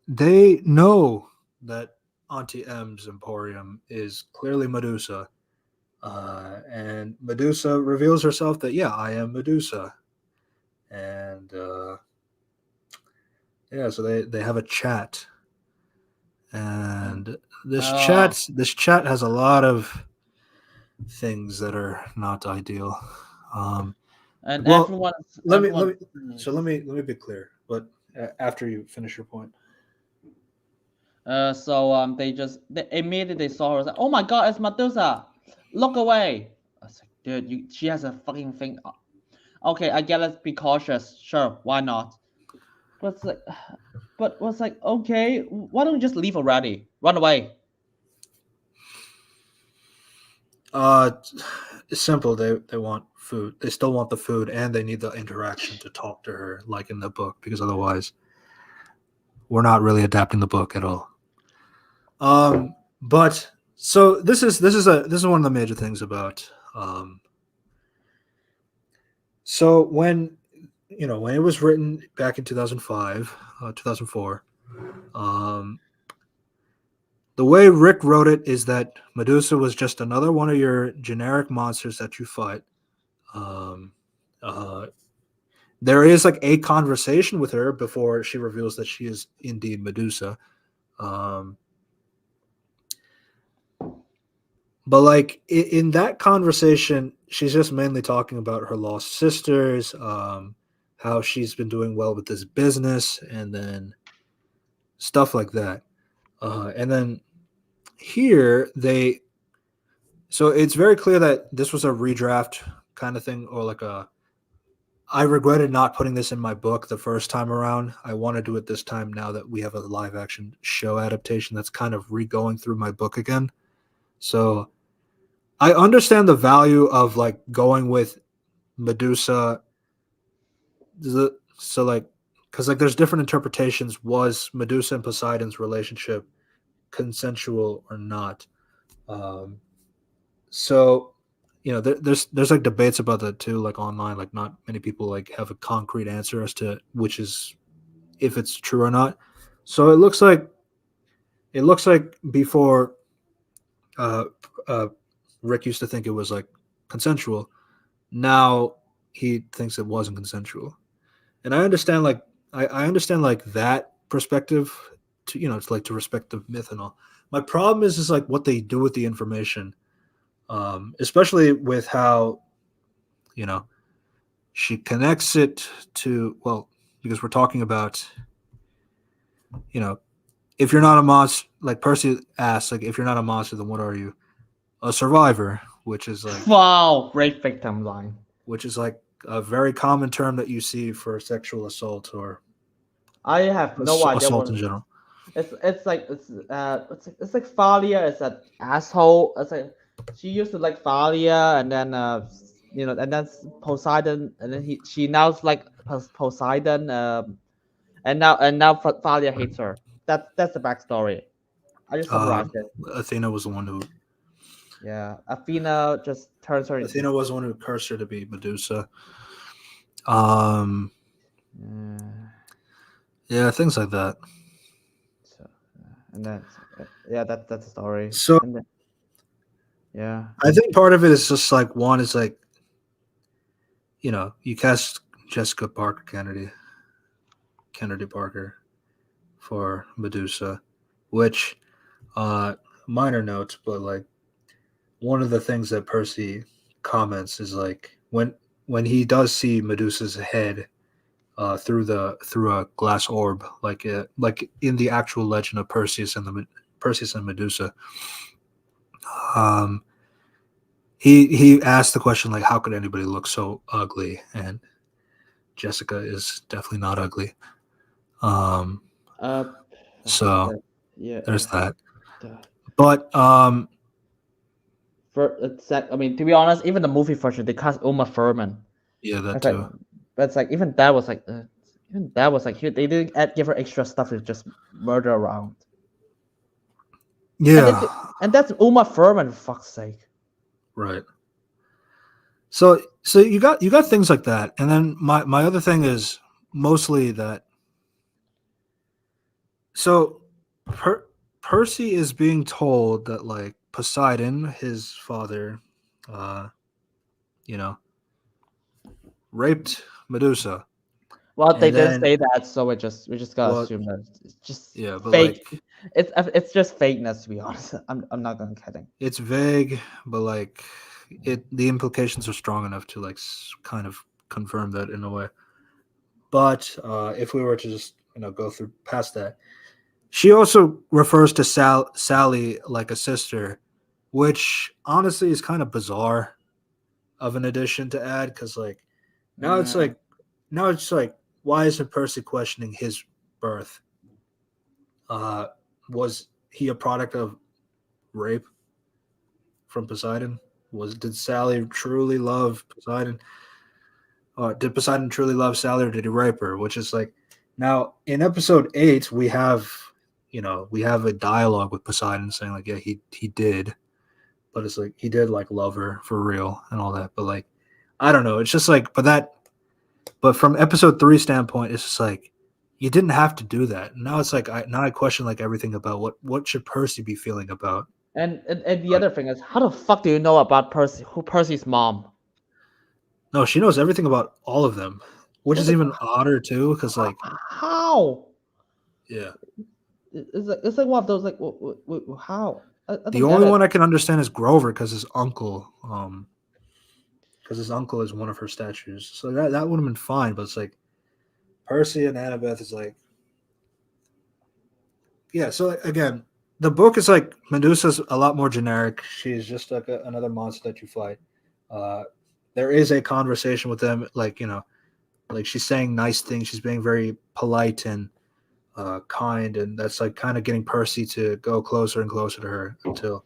A: they know that Auntie M's Emporium is clearly Medusa. And Medusa reveals herself that yeah, I am Medusa. And yeah, so they have a chat. And
B: Oh,
A: this chat has a lot of things that are not ideal. Um
B: and
A: well, let
B: everyone.
A: me let me be clear. But after you finish your point.
B: So they immediately saw her. Was like, oh my God, it's Medusa! Look away! I was like, dude, she has a fucking thing. Okay, I get let's be cautious. Sure, why not? But it's like, but was like, okay, why don't we just leave already? Run away.
A: Uh, it's simple. They want food. They still want the food, and they need the interaction to talk to her, like in the book, because otherwise, we're not really adapting the book at all. But so this is one of the major things about. So when it was written back in 2005, 2004, um, the way Rick wrote it is that Medusa was just another one of your generic monsters that you fight. Um, uh, there is like a conversation with her before she reveals that she is indeed Medusa. Um, but like in that conversation, she's just mainly talking about her lost sisters, how she's been doing well with this business, and then stuff like that. And then here so it's very clear that this was a redraft kind of thing, or like a I regretted not putting this in my book the first time around. I want to do it this time now that we have a live action show adaptation that's kind of re-going through my book again. So I understand the value of like going with Medusa. So like, because like there's different interpretations. Was Medusa and Poseidon's relationship consensual or not? Um, so there's like debates about that too, like online. Like not many people like have a concrete answer as to which is if it's true or not. So it looks like before uh, uh, Rick used to think it was like consensual. Now he thinks it wasn't consensual, and I understand like I understand like that perspective to it's like to respect the myth and all. My problem is like what they do with the information, especially with how you know she connects it to because we're talking about you know if you're not a monster, like Percy asks, like if you're not a monster, then what are you? A survivor,
B: Wow, great victim line.
A: which is like a very common term that you see for sexual assault or
B: I have no idea
A: assault
B: what
A: in general.
B: it's like Thalia is an asshole. It's like she used to like Thalia, and then and then Poseidon, and then she now's like Poseidon, and now Thalia hates her. That's the backstory. I just
A: Uh,
B: summarized it.
A: Athena was the one who
B: Yeah, Athena just turns her.
A: Athena was the one who cursed her to be Medusa. Um,
B: Uh,
A: yeah, things like that.
B: so, and then yeah, that's the story.
A: So
B: And then yeah,
A: I think part of it is just like one is like you cast Jessica Parker Kennedy Parker. for Medusa, which minor notes, but like one of the things that Percy comments is like when he does see Medusa's head through a glass orb, like in the actual legend of Perseus and Medusa. Um, he asked the question like, how could anybody look so ugly? And Jessica is definitely not ugly. Um,
B: Uh,
A: so
B: yeah.
A: there's that.
B: Uh,
A: But
B: for I mean, to be honest, even the movie version they cast Uma Thurman.
A: yeah, that
B: It's like,
A: too.
B: but it's like even that was like they didn't give her extra stuff to just murder around. And
A: Yeah,
B: it, and that's Uma Thurman, for fuck's sake.
A: right. So you got things like that, and then my other thing is mostly that. So Percy is being told that like Poseidon, his father, uh, you know, raped Medusa,
B: Well, they
A: and
B: didn't
A: then
B: say that, so we just gotta
A: well,
B: assume that it's just
A: yeah, but
B: fake.
A: like
B: It's just fakeness, to be honest. I'm not gonna kidding.
A: it's vague, but like the implications are strong enough to like kind of confirm that in a way. But if we were to just go through past that, she also refers to Sally like a sister, which honestly is kind of bizarre of an addition to add because now it's
B: Uh,
A: like now it's like why isn't Percy questioning his birth? Uh, was he a product of rape from Poseidon? Did Sally truly love Poseidon? Did Poseidon truly love Sally, or did he rape her? Which is like now in episode 8 we have a dialogue with Poseidon saying like yeah he did, but it's like he did like love her for real and all that. But like I don't know, it's just like but from episode 3 standpoint, it's just like you didn't have to do that. Now it's like now I question like everything about what should Percy be feeling about.
B: and the
A: But
B: other thing is, how the fuck do you know about Percy's mom?
A: no, she knows everything about all of them, which
B: It's
A: is
B: like
A: even odder too, because like
B: how?
A: yeah,
B: It's like one of those like how? I
A: the
B: don't get
A: only
B: it.
A: one I can understand is Grover because his uncle is one of her statues, so that would have been fine. But it's like Percy and Annabeth is like yeah. So again, the book is like Medusa's a lot more generic. She's just like another monster that you fight. Uh, there is a conversation with them, like like she's saying nice things. She's being very polite and kind, and that's like kind of getting Percy to go closer and closer to her until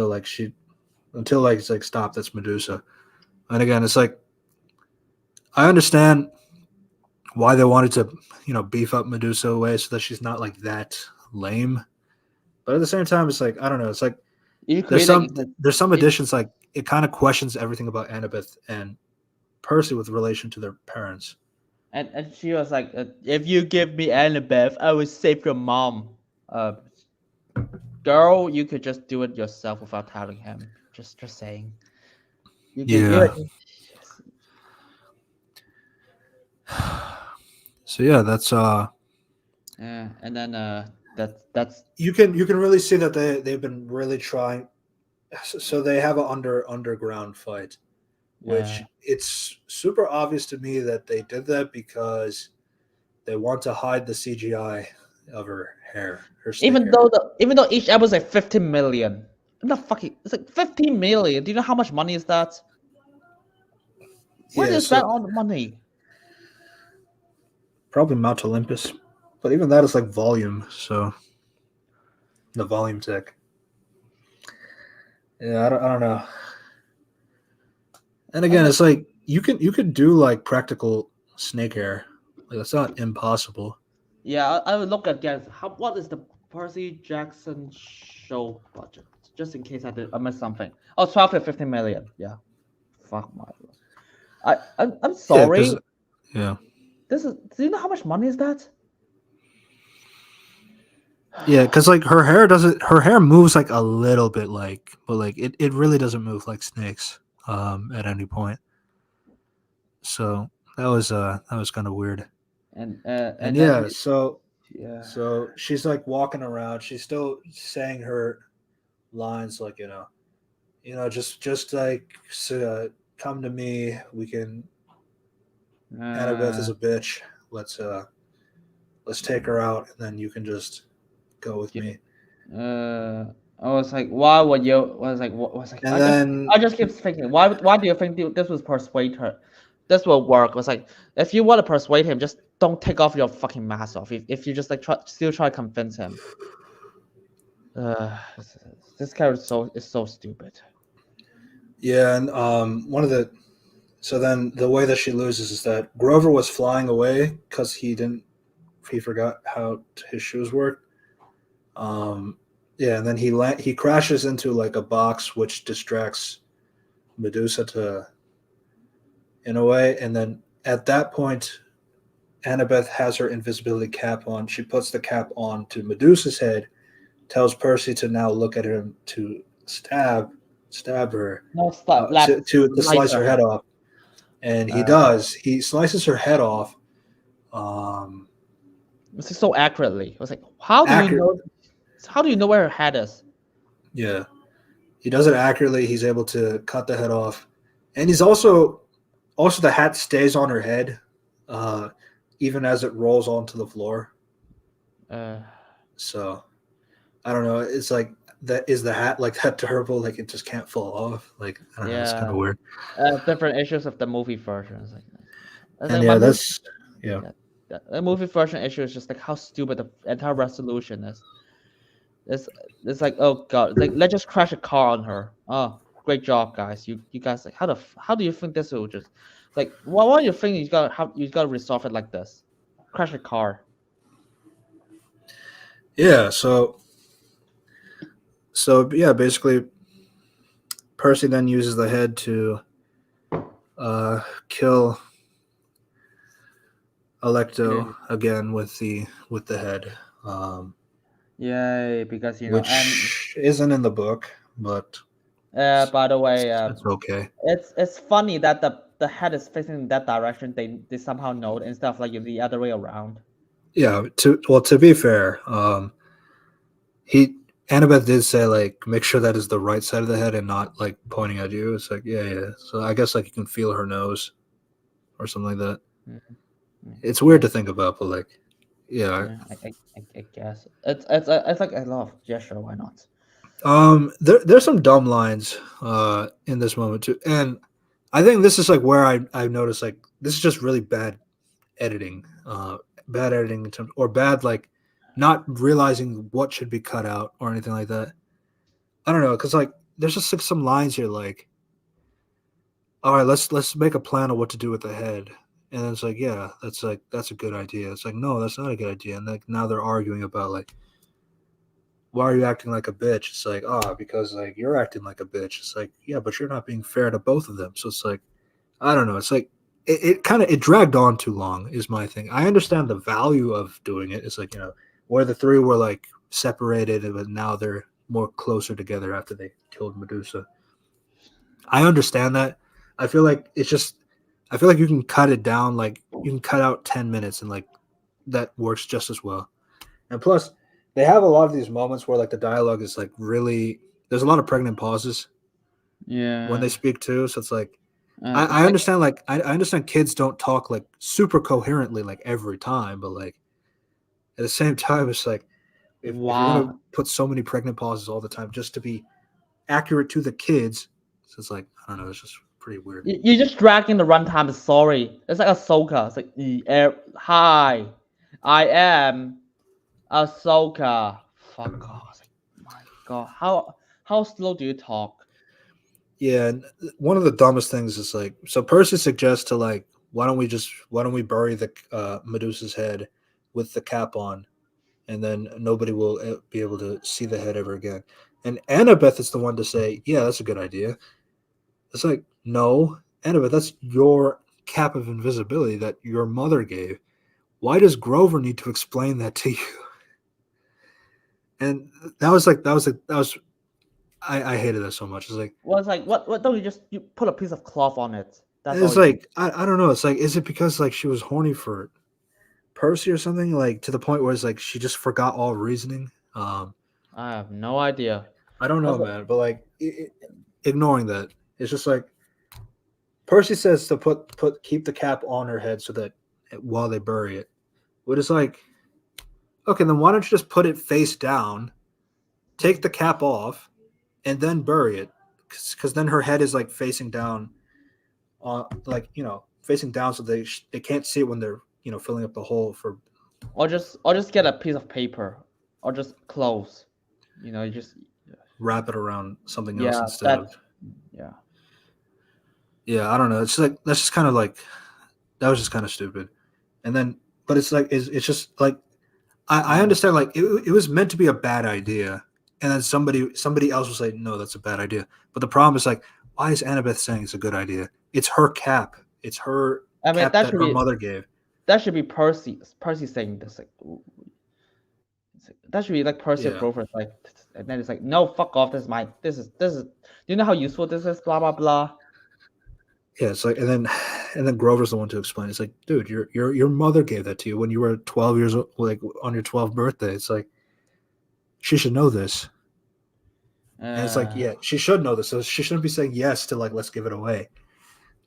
A: like it's like stop. That's Medusa. And again, it's like I understand why they wanted to beef up Medusa away so that she's not like that lame. But at the same time, it's like I don't know. It's like
B: You
A: there's
B: create
A: some
B: like
A: there's some
B: it,
A: additions like it kind of questions everything about Annabeth and Percy with relation to their parents.
B: and she was like, if you give me Annabeth, I will save your mom. Uh, girl, you could just do it yourself without telling him. Just saying. You could you.
A: Yeah. So yeah, that's
B: Yeah, and then that's
A: you can really see that they've been really trying. So they have an underground fight,
B: uh,
A: which it's super obvious to me that they did that because they want to hide the CGI of her hair, her snake hair.
B: even though each episode is like 15 million. I'm not fucking. It's like 15 million. Do you know how much money is that? Where do
A: Yeah,
B: you spend
A: so
B: all the money?
A: probably Mount Olympus, but even that is like volume. So the volume tech. Yeah, I don't know. And
B: And
A: again,
B: then,
A: it's like you could do like practical snake hair. Like that's not impossible.
B: yeah, I would look at guys. What is the Percy Jackson show budget? Just in case I missed something. Oh, 12 to 15 million. Yeah. Fuck my. I'm
A: Yeah, because
B: sorry.
A: yeah,
B: This is. Do you know how much money is that?
A: yeah, because like her hair doesn't. Her hair moves like a little bit, but like it really doesn't move like snakes. At any point. So that was kind of weird.
B: And
A: And
B: then
A: yeah, so
B: Yeah.
A: So she's like walking around. She's still saying her lines like just like come to me. We can. Annabeth is
B: Uh,
A: a bitch. Let's take her out, and then you can just go with
B: yeah.
A: me.
B: I was like, why would you? Was like, what was like?
A: And
B: I
A: then
B: just keep thinking, why do you think this was persuade her? This will work. It was like, if you want to persuade him, just don't take off your fucking mask off. If you just like still try to convince him. This character is so stupid.
A: yeah, and one of the so then the way that she loses is that Grover was flying away because he forgot how his shoes work. Um, yeah, and then he crashes into like a box which distracts Medusa to in a way, and then at that point, Annabeth has her invisibility cap on. She puts the cap on to Medusa's head, tells Percy to now look at him to stab her,
B: No, stop.
A: to
B: Slice
A: slice
B: her
A: her
B: head.
A: head off, and he
B: Uh,
A: does. He slices her head off. Um,
B: it's so accurately. I was like, how do you
A: accurate.
B: know? How do you know where her head is?
A: Yeah, he does it accurately. He's able to cut the head off, and he's also the hat stays on her head, uh, even as it rolls onto the floor.
B: Uh,
A: So I don't know. It's like that is the hat like that durable? Like it just can't fall off. Like I don't know. It's kind
B: yeah.
A: of weird.
B: Different issues of the movie version. I
A: And
B: think my
A: yeah,
B: movie.
A: that's yeah.
B: Yeah, the movie version issue is just like how stupid the entire resolution is. It's it's like, oh god, like let's just crash a car on her. Oh, great job, guys. You guys like how do you think this will just like why do you think you got to resolve it like this? Crash a car.
A: Yeah. So yeah, basically, Percy then uses the head to kill
B: Yeah.
A: Alecto again with the head,
B: Yay, because and
A: which isn't in the book, but
B: by the way,
A: it's okay.
B: it's funny that the head is facing in that direction. They somehow know it instead of like the other way around.
A: Yeah. To be fair, he Annabeth did say like make sure that is the right side of the head and not like pointing at you. It's like yeah. So I guess like you can feel her nose or something like that.
B: Mhm.
A: It's weird to think about, but like yeah.
B: Yeah, I guess it's like I love. Yeah, sure, why not?
A: There's some dumb lines in this moment too, and I think this is like where I've noticed like this is just really editing, bad editing in terms or bad like not realizing what should be cut out or anything like that. I don't know because like there's just like some lines here like all right let's make a plan of what to do with the head, and then it's like that's a good idea. It's like no that's not a good idea, and like now they're arguing about like why are you acting like a bitch? It's like, because like you're acting like a bitch. It's like, yeah, but you're not being fair to both of them. So it's like, I don't know. It's like it kind of it dragged on too long is my thing. I understand the value of doing it. It's like, where the three were like separated, but now they're more closer together after they killed Medusa. I understand that. I feel like it's just I feel like you can cut it down, like you can cut out 10 minutes and like that works just as well. And plus, they have a lot of these moments where like the dialogue is like really there's a lot of pregnant pauses when
B: Yeah,
A: they speak too. So it's like
B: it's
A: I understand like I understand kids don't talk like super coherently like every time, but like at the same time it's like if you're gonna
B: wow.
A: put so many pregnant pauses all the time just to be accurate to the kids, so it's like I don't know, it's just pretty weird.
B: You just dragging the runtime. Sorry, it's like Ahsoka. It's like hi, I am Ahsoka. Fuck off. It's like, my God, how slow do you talk?
A: Yeah, and one of the dumbest things is like so Percy suggests to like why don't we bury the Medusa's head with the cap on, and then nobody will be able to see the head ever again. And Annabeth is the one to say, yeah, that's a good idea. It's like, no, Annabeth, that's your cap of invisibility that your mother gave. Why does Grover need to explain that to you? And that was I hated that so much. It's like
B: Well, it's like what don't you put a piece of cloth on it? That's all
A: it's
B: you do.
A: like I don't know. It's like is it because like she was horny for Percy or something, like to the point where it's like she just forgot all reasoning.
B: I have no idea.
A: I don't know,
B: Also,
A: man, but like ignoring that, it's just like Percy says to keep the cap on her head so that while they bury it. What is like, okay, then why don't you just put it face down, take the cap off, and then bury it? Because then her head is like facing down, like facing down, so they can't see it when they're filling up the hole for.
B: or just get a piece of paper, or just clothes. You just
A: Wrap it around something else
B: yeah
A: instead
B: that
A: of.
B: yeah.
A: Yeah, I don't know. It's like that's just kind of like that was just kind of stupid. And then, but it's like it's just like I understand like it was meant to be a bad idea, and then somebody else was like, no, that's a bad idea. But the problem is like, why is Annabeth saying it's a good idea? It's her cap. It's her
B: I mean
A: cap that her mother gave.
B: that should be Percy saying this like. That should be like Percy or
A: Yeah,
B: Grover, like, and then it's like, no, fuck off. This is mine. This is. Do you know how useful this is? Blah blah blah.
A: yeah. It's like, and then Grover's the one to explain. It's like, dude, your mother gave that to you when you were 12 years old, like on your 12th birthday. It's like she should know this. And it's like, yeah, she should know this. So she shouldn't be saying yes to like, let's give it away.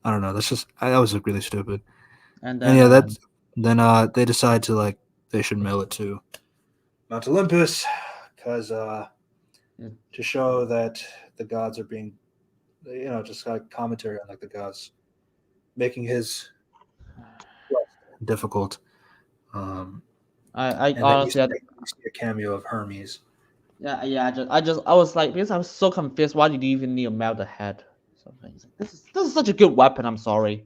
A: I don't know. That's just that was like really stupid.
B: And
A: And
B: then
A: yeah, then they decide to like they should mail it to Mount Olympus because to show that the gods are being, just like commentary on like the gods making his difficult.
B: I
A: And then
B: honestly,
A: you see a cameo of Hermes.
B: yeah. I was like, because I was so confused. Why did you even need to melt the head? Something. Like, this is such a good weapon. I'm sorry.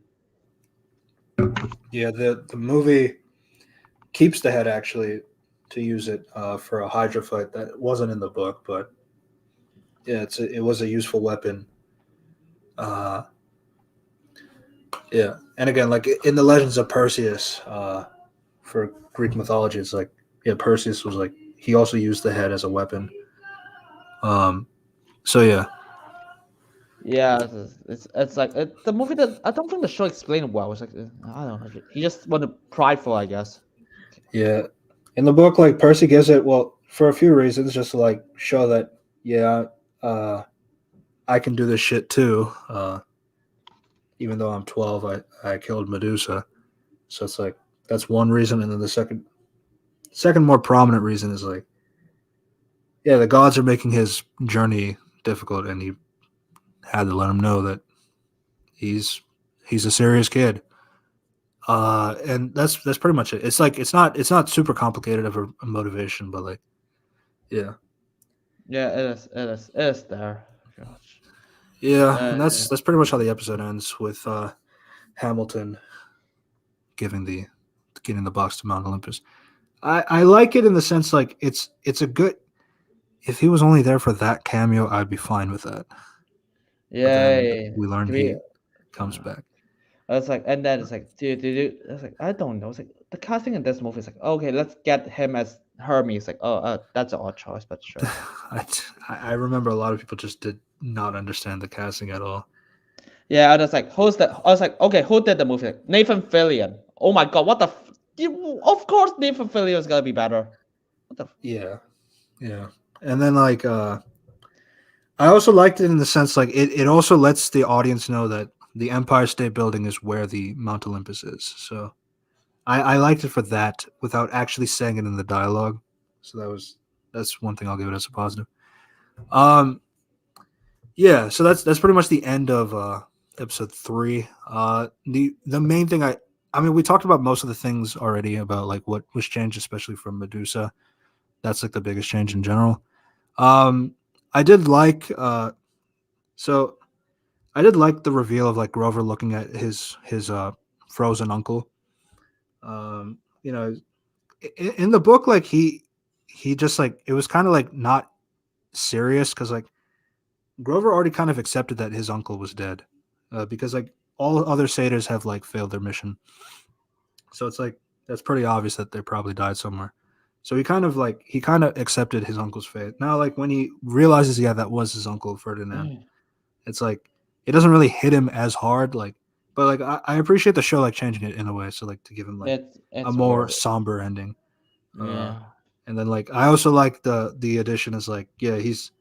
A: Yeah, the movie keeps the head actually to use it for a Hydra fight that wasn't in the book, but yeah, it was a useful weapon. Uh, yeah, and again, like in the Legends of Perseus, for Greek mythology, it's like Perseus was like he also used the head as a weapon. So yeah,
B: Yeah, it's like the movie that I don't think the show explained well. It's like I don't know. He just wanted prideful, I guess.
A: yeah. In the book, like Percy gives it for a few reasons, just to like show that I can do this shit too. Even though I'm 12, I killed Medusa, so it's like that's one reason, and then the second more prominent reason is like, yeah, the gods are making his journey difficult, and he had to let him know that he's a serious kid. And that's pretty much it. It's like it's not super complicated of a motivation, but like, yeah,
B: Yeah, it is there. Gosh.
A: yeah, and that's pretty much how the episode ends with Hamilton getting the box to Mount Olympus. I like it in the sense like it's a good. If he was only there for that cameo, I'd be fine with that. But then
B: Yay.
A: we learn
B: Give me,
A: he comes back.
B: it's like, and then it's like, dude, it's like, I don't know. It's like the casting in this movie is like, okay, let's get him as Hermes. Like, that's an odd choice, but sure.
A: I remember a lot of people just did not understand the casting at all.
B: Yeah, I was like, who's that? I was like, okay, who did the movie? Like, Nathan Fillion. Oh my god, what the? Of course, Nathan Fillion is gonna be better. What the?
A: Yeah, and then like I also liked it in the sense like it also lets the audience know that the Empire State Building is where the Mount Olympus is. So I liked it for that without actually saying it in the dialogue. So that's one thing I'll give it as a positive. Yeah, so that's pretty much the end of episode 3. The main thing I mean we talked about most of the things already about like what was changed, especially from Medusa. That's like the biggest change in general. I did like so I did like the reveal of like Grover looking at his frozen uncle. You know, in the book, like he just like it was kind of like not serious because like Grover already kind of accepted that his uncle was dead because like all other satyrs have like failed their mission, so it's like that's pretty obvious that they probably died somewhere. So he kind of accepted his uncle's fate. Now, like when he realizes, yeah, that was his uncle Ferdinand, it's like it doesn't really hit him as hard, like, but like I appreciate the show like changing it in a way, so like to give him like a
B: it's
A: more
B: worth it.
A: somber ending. Uh,
B: Yeah.
A: and then like I also like the addition is like he's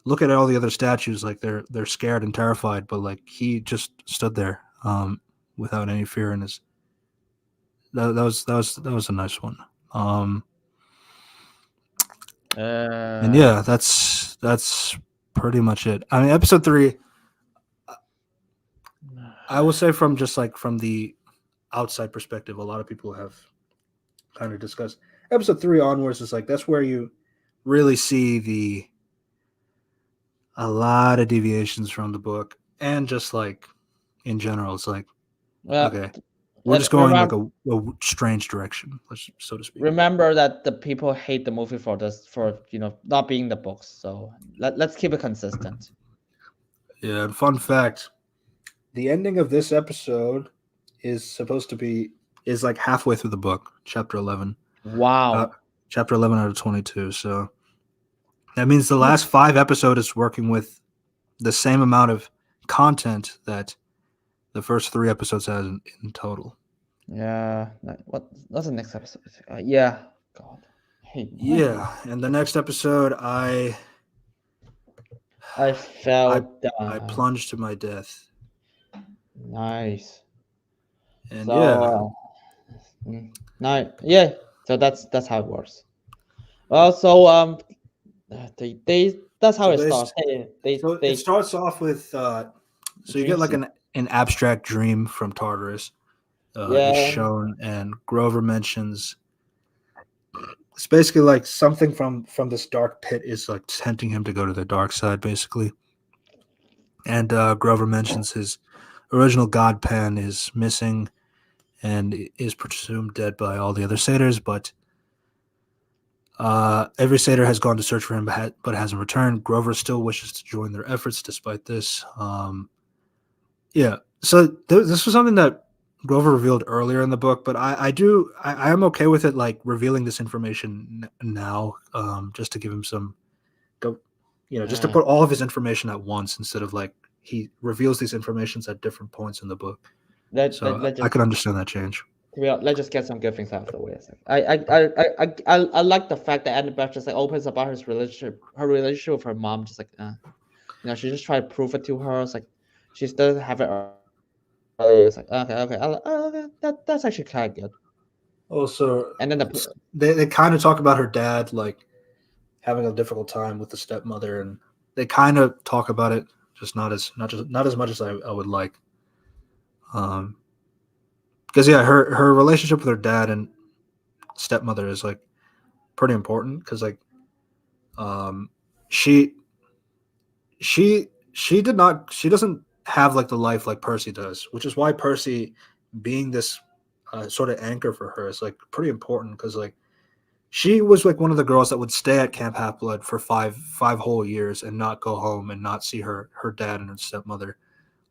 A: look at all the other statues like they're scared and terrified, but like he just stood there without any fear in his. That was a nice one. Um, and
B: Uh,
A: yeah, that's pretty much it. I mean, episode 3, I will say from just like from the outside perspective, a lot of people have kind of discussed episode 3 onwards is like that's where you really see the a lot of deviations from the book and just like in general, it's like
B: well,
A: okay, we're just going like
B: remember
A: a strange direction, so to speak.
B: remember that the people hate the movie for this for not being the books. So let's keep it consistent.
A: Yeah, and fun fact: the ending of this episode is supposed to be is like halfway through the book, chapter 11. Uh,
B: Wow.
A: chapter 11 out of 22. So that means the last 5 episodes is working with the same amount of content that the first 3 episodes has in total.
B: Yeah. What's the next episode? Yeah. God. Hey.
A: Yeah, and the next episode,
B: I
A: I
B: fell
A: I
B: down.
A: plunged to my death,
B: Nice.
A: and yeah,
B: So nice. Yeah. So that's how it works. Well, so they that's how
A: so
B: it
A: they
B: starts. Hey,
A: so it
B: they
A: starts off with so you
B: dream
A: get like
B: sequence.
A: an abstract dream from Tartarus is
B: Yeah.
A: shown, and Grover mentions it's basically like something from this dark pit is like tempting him to go to the dark side, basically. And Grover mentions his original god pen is missing and is presumed dead by all the other satyrs, but every satyr has gone to search for him but hasn't returned. Grover still wishes to join their efforts despite this. Yeah, so this was something that Grover revealed earlier in the book, but I am okay with it like revealing this information now, just to give him some go, just to
B: Uh,
A: put all of his information at once instead of like he reveals these informations at different points in the book. So
B: let
A: I
B: just
A: can understand that change.
B: let's just get some good things out of the way. It's like, I like the fact that Annabeth just like opens about her relationship with her mom. Just like, she just tried to prove it to her. It's like she doesn't have it earlier. It's like, okay, that's actually kind of good.
A: Also,
B: And then
A: they kind of talk about her dad like having a difficult time with the stepmother, and they kind of talk about it, just not as much as I would like. Um, because yeah, her relationship with her dad and stepmother is like pretty important because like um, she she doesn't have like the life like Percy does, which is why Percy being this sort of anchor for her is like pretty important because like she was like one of the girls that would stay at Camp Half Blood for five whole years and not go home and not see her dad and her stepmother,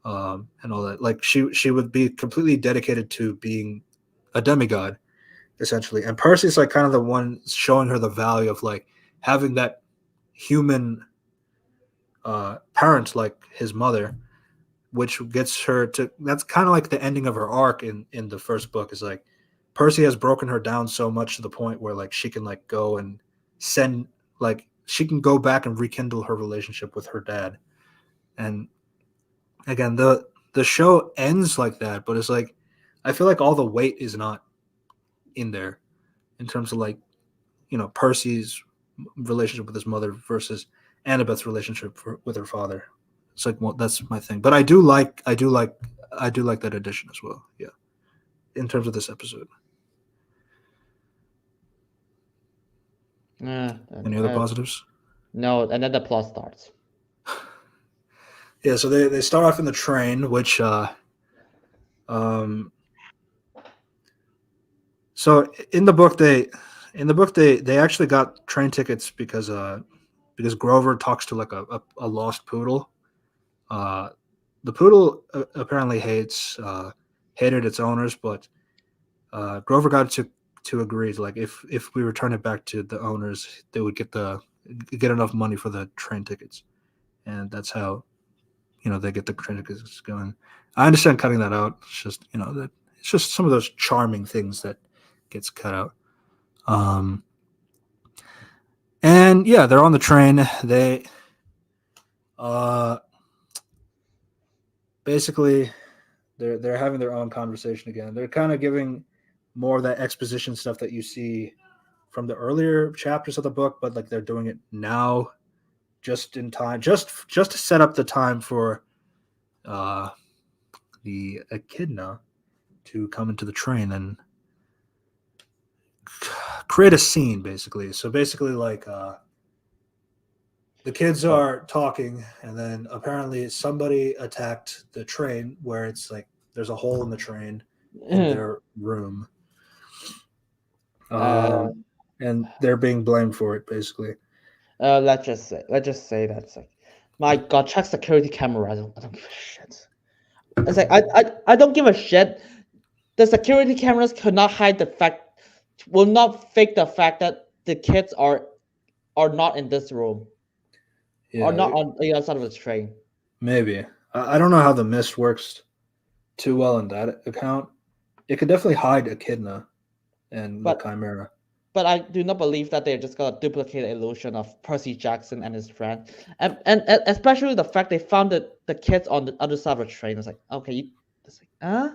A: and all that. Like she would be completely dedicated to being a demigod essentially. And Percy's like kind of the one showing her the value of like having that human parent like his mother, which gets her to. That's kind of like the ending of her arc in the first book. Is like Percy has broken her down so much to the point where like she can like go and send like she can go back and rekindle her relationship with her dad. And again, the show ends like that, but it's like I feel like all the weight is not in there in terms of like Percy's relationship with his mother versus Annabeth's relationship with her father. It's like, well, that's my thing. But I do like that addition as well. Yeah, in terms of this episode.
B: uh,
A: Any other
B: uh,
A: positives?
B: no, and then the plot starts.
A: Yeah, so they start off in the train, which um so in the book they actually got train tickets because Grover talks to like a lost poodle. Uh, the poodle apparently hated its owners, but Grover got to agree to like if we return it back to the owners, they would get enough money for the train tickets, and that's how they get the train tickets going. I understand cutting that out. It's just that it's just some of those charming things that gets cut out. Um, and yeah, they're on the train. They uh, basically they're having their own conversation again. They're kind of giving more of that exposition stuff that you see from the earlier chapters of the book, but like they're doing it now, just in time, just to set up the time for uh, the echidna to come into the train and create a scene, basically. So basically, like the kids are talking, and then apparently somebody attacked the train where it's like there's a hole in the train in their room.
B: uh,
A: And they're being blamed for it, basically.
B: let's just say that's like, my God, check security camera. I don't give a shit. It's like I don't give a shit. The security cameras could not hide the fact, will not fake the fact that the kids are not in this room,
A: Yeah,
B: are not on the other side of the train.
A: maybe. I don't know how the mist works too well in that account. It could definitely hide Echidna and the
B: But
A: Chimera.
B: but I do not believe that they're just gonna duplicate the illusion of Percy Jackson and his friend, and especially the fact they found the kids on the other side of the train. It's like, okay, it's like,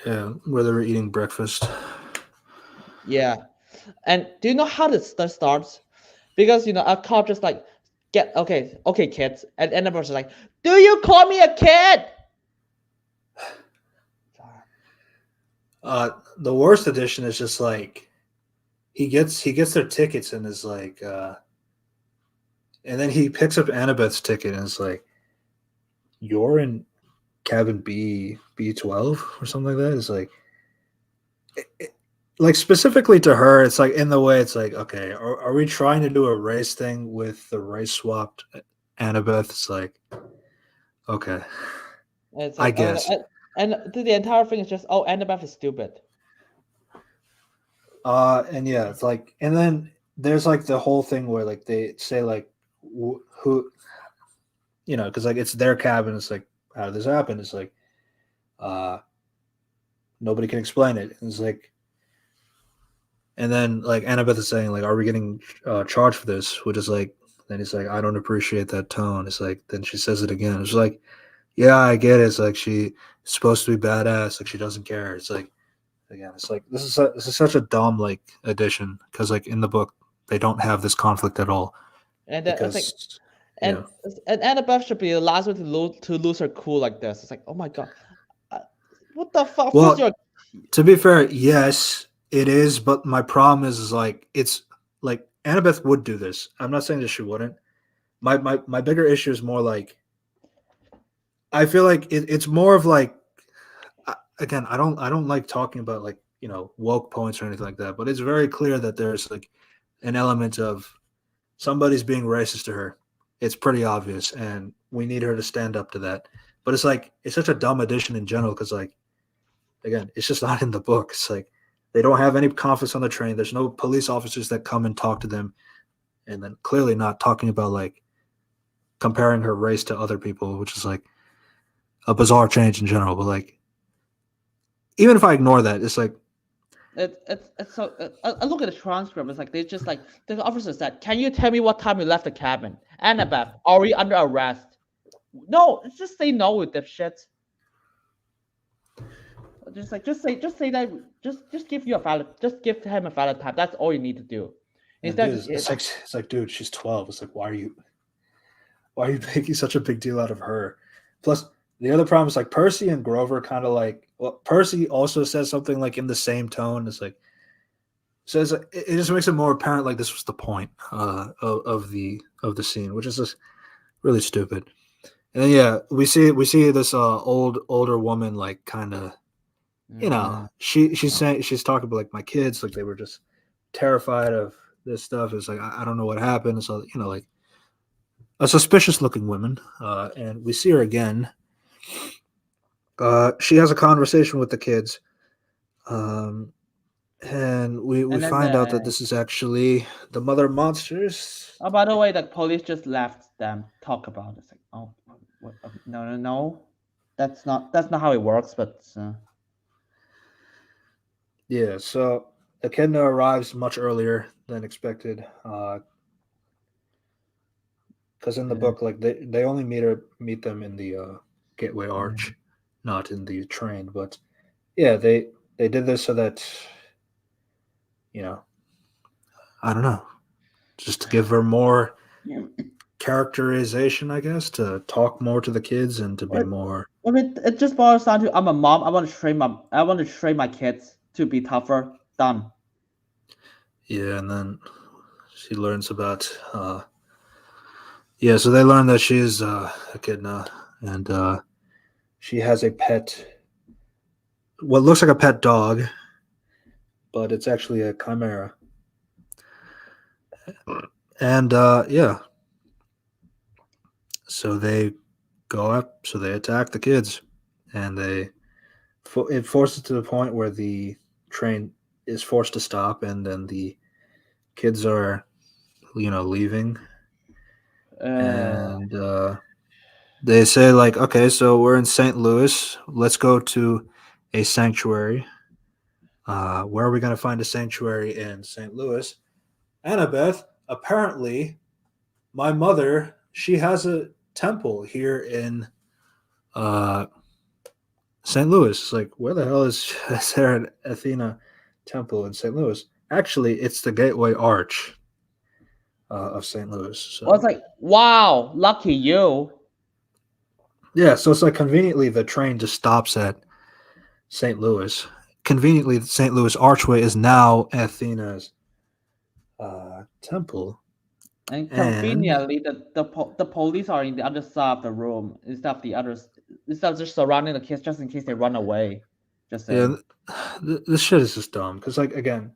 A: Yeah, where they were eating breakfast.
B: yeah. And do you know how this starts? Because a cop just like, get okay kids, and the person's like, do you call me a kid?
A: The worst edition is just like he gets their tickets and is like, and then he picks up Annabeth's ticket and is like, "You're in cabin B12 or something like that." It's like, like specifically to her, it's like in the way it's like, okay, are we trying to do a race thing with the race swapped Annabeth? It's like, okay,
B: And it's
A: I
B: like,
A: guess.
B: and the entire thing is just, oh, Annabeth is stupid.
A: And yeah, it's like, and then there's like the whole thing where like they say like who, because like it's their cabin. It's like, how did this happen? It's like, uh, nobody can explain it. It's like, and then like Annabeth is saying like, are we getting charged for this? Which is like, then he's like, I don't appreciate that tone. It's like, then she says it again. It's like, yeah, I get it. It's like she's supposed to be badass. Like she doesn't care. It's like, again, it's like this is such a dumb like addition because like in the book they don't have this conflict at all
B: And then it's like,
A: because
B: and
A: yeah.
B: and Annabeth should be the last one to lose her cool like this. It's like, oh my God, uh, what the fuck? Of course
A: Well,
B: you're.
A: to be fair, yes, it is, but my problem is like it's like Annabeth would do this. I'm not saying that she wouldn't. My bigger issue is more like I feel like it's more of like again I don't like talking about like woke points or anything like that, but it's very clear that there's like an element of somebody's being racist to her. It's pretty obvious, and we need her to stand up to that. But it's like it's such a dumb addition in general because like again, it's just not in the book. It's like they don't have any conflicts on the train. There's no police officers that come and talk to them, and then clearly not talking about like comparing her race to other people, which is like a bizarre change in general. But like even if I ignore that, it's like
B: It's so. I look at the transcript. It's like they just like the officer said, "Can you tell me what time you left the cabin?" Annabeth, are we under arrest? No, just say no with that shit. Just say that. Just give you a valid. Just give him a valid time. That's all you need to do.
A: and
B: Instead,
A: dude, it's like dude, she's 12. It's like why are you making such a big deal out of her? Plus, the other problem is like Percy and Grover kind of like. Well, Percy also says something like in the same tone. It's like says it just makes it more apparent like this was the point of the scene, which is just really stupid. And then yeah, we see this older woman like kind of she's talking about like my kids like they were just terrified of this stuff. It's like I don't know what happened. So like a suspicious looking woman, and we see her again. She has a conversation with the kids, um, and we
B: and then
A: find out that this is actually the mother monsters.
B: oh, by the way, the police just left them talk about it. It's like, oh, what, no, no, no. that's not how it works. But
A: Yeah, so Echidna arrives much earlier than expected. Because in the
B: uh,
A: book, like they only meet them in the Gateway
B: uh,
A: Arch, not in the train. But yeah, they did this so that you know I don't know, just to give her more
B: yeah.
A: characterization, I guess, to talk more to the kids and to be
B: Well,
A: more.
B: I mean, it just boils down to I'm a mom. I want to train my kids to be tougher. Done.
A: Yeah, and then she learns about yeah, so they learn that she's Echidna, and she has a pet, what looks like a pet dog, but it's actually a chimera. And yeah, so they go up, so they attack the kids, and it forces to the point where the train is forced to stop, and then the kids are leaving,
B: Uh,
A: and they say like, okay, so we're in St. Louis, let's go to a sanctuary. Where are we going to find a sanctuary in St. Louis? Annabeth, apparently, my mother, she has a temple here in uh, St. Louis. It's like, where the hell is there an Athena temple in St. Louis? Actually, it's the Gateway Arch of St. Louis.
B: I was
A: So
B: like, wow, lucky you.
A: yeah, so it's like conveniently the train just stops at St. Louis. Conveniently, the St. Louis Archway is now Athena's temple,
B: And
A: and
B: conveniently, the police are in the other side of the room instead of the others. Instead of just surrounding the kids just in case they run away. Just
A: yeah,
B: saying.
A: this shit is just dumb. Because like again,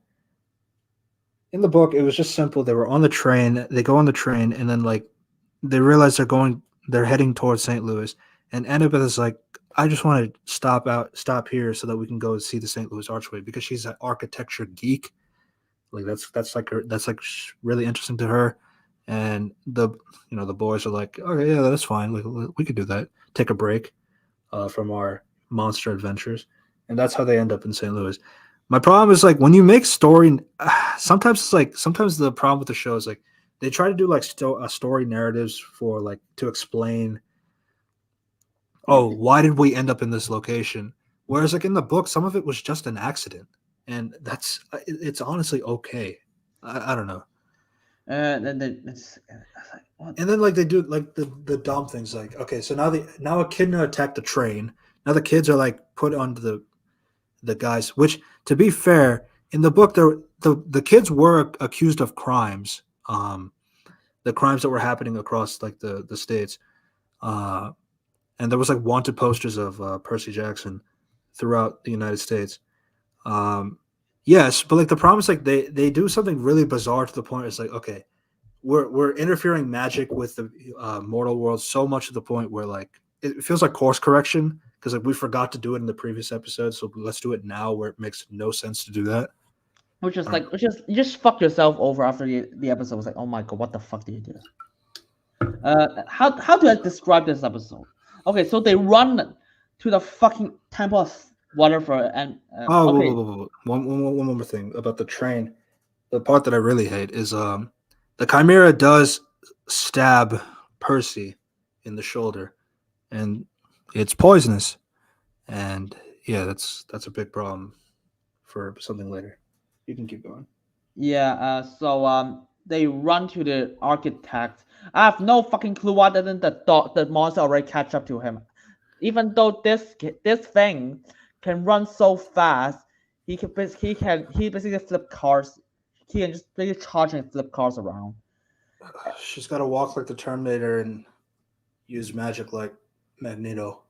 A: in the book, it was just simple. They were on the train. They go on the train, and then like they realize they're heading towards St. Louis, and Annabeth is like, I just want to stop here so that we can go see the St. Louis Archway because she's an architecture geek. Like that's like really interesting to her, and the boys are like, okay, yeah, that's fine. Like we could do that. Take a break from our monster adventures, and that's how they end up in St. Louis. My problem is like when you make story, sometimes it's like sometimes the problem with the show is like they try to do like story narratives for like to explain, oh, why did we end up in this location? Whereas like in the book, some of it was just an accident, and it's honestly okay. I don't know.
B: Then it's like, what?
A: And then like they do like the dumb things like, okay, so now Echidna attacked the train. Now the kids are like put onto the guys. Which, to be fair, in the book, the kids were accused of crimes, the crimes that were happening across like the states, uh, and there was like wanted posters of Percy Jackson throughout the United States. Um, yes, but like the problem is like they do something really bizarre to the point. It's like, okay, we're interfering magic with the mortal world so much to the point where like it feels like course correction because like we forgot to do it in the previous episode, so let's do it now where it makes no sense to do that. I don't know.
B: Which is you just fuck yourself over after the episode. It was like, oh my god, what the fuck did you do? How do I describe this episode? Okay, so they run to the fucking temple of Waterford and
A: Oh,
B: okay,
A: whoa. One more thing about the train. The part that I really hate is the Chimera does stab Percy in the shoulder, and it's poisonous. And yeah, that's a big problem for something later. You can keep going.
B: yeah. So they run to the architect. I have no fucking clue why didn't the monster already catch up to him. Even though this thing can run so fast, he basically flip cars. He can just basically charge and flip cars around.
A: She's got to walk like the Terminator and use magic like Magneto.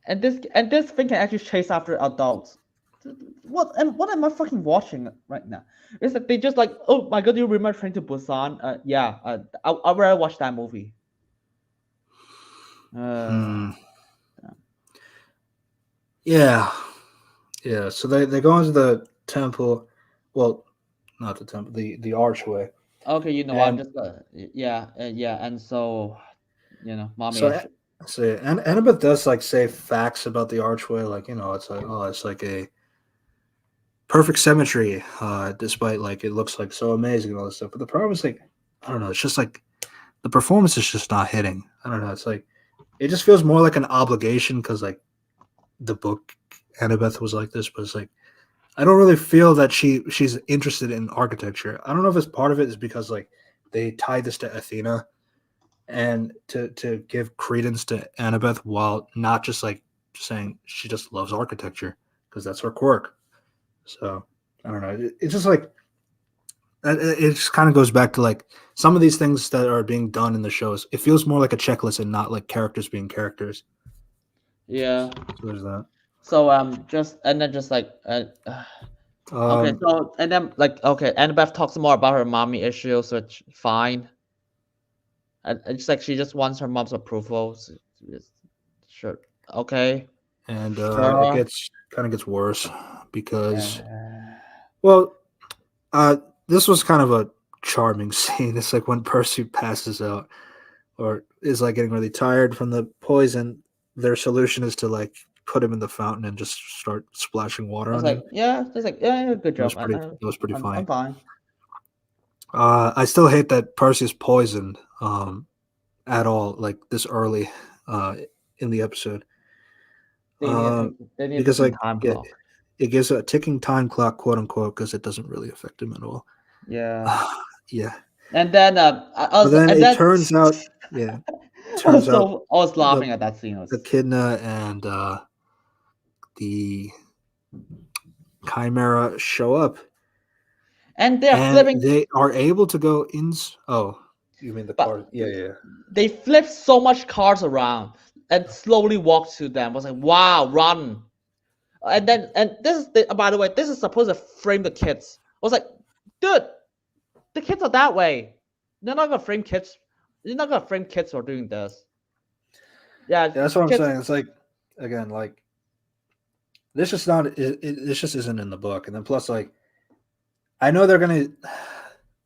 B: And this thing can actually chase after adults. What am I fucking watching right now? It's like they just like, oh my god, you remember Train to Busan? Yeah, I already watched that movie. Uh,
A: Hmm. Yeah, yeah. So they go into the temple. Well, not the temple, the archway.
B: okay, I'm
A: And
B: just yeah, yeah, and so, mommy
A: so
B: is.
A: So and Annabeth does like say facts about the archway, like it's like it's like a perfect symmetry, despite like it looks like so amazing and all this stuff. But the problem is like I don't know, it's just like the performance is just not hitting. I don't know, it's like it just feels more like an obligation because like the book Annabeth was like this, but it's like I don't really feel that she's interested in architecture. I don't know if it's part of it is because like they tie this to Athena and to give credence to Annabeth while not just like saying she just loves architecture because that's her quirk. So I don't know. It's just like it just kind of goes back to like some of these things that are being done in the shows. It feels more like a checklist and not like characters being characters.
B: Yeah.
A: So there's that.
B: So just and then just like okay,
A: Um,
B: so and then like okay, Annabeth talks more about her mommy issues, which fine. And it's like she just wants her mom's approval. So sure, okay,
A: and it
B: sure.
A: gets kind of gets worse because
B: Uh,
A: well, uh, this was kind of a charming scene. It's like when Percy passes out or is like getting really tired from the poison. Their solution is to like put him in the fountain and just start splashing water
B: I was
A: on
B: like,
A: him.
B: yeah, just like yeah, good
A: It was
B: job.
A: pretty. It was pretty
B: I'm
A: funny.
B: fine.
A: I still hate that Percy's poisoned at all, like this early uh, in the episode, um,
B: They need a
A: because
B: ticking
A: like
B: time clock.
A: it gives a ticking time clock, quote unquote, because it doesn't really affect him at all.
B: Yeah.
A: Yeah,
B: And then I
A: but
B: was
A: then
B: and
A: it
B: then
A: turns out, yeah, turns out
B: I was
A: the
B: laughing at that scene. It was,
A: echidna and the chimera show up,
B: and they're
A: and
B: flipping,
A: they are able to go in. Oh, you mean the car?
B: but
A: Yeah, yeah.
B: they flip so much cars around and slowly walk to them. I was like, wow, run. And then and this is by the way, this is supposed to frame the kids. I was like, dude, the kids are that way. They're not gonna frame kids. You're not gonna frame kids for doing this. Yeah,
A: Yeah, that's what I'm
B: kids.
A: saying. It's like again, like this just not this just isn't in the book, and then plus like I know they're gonna.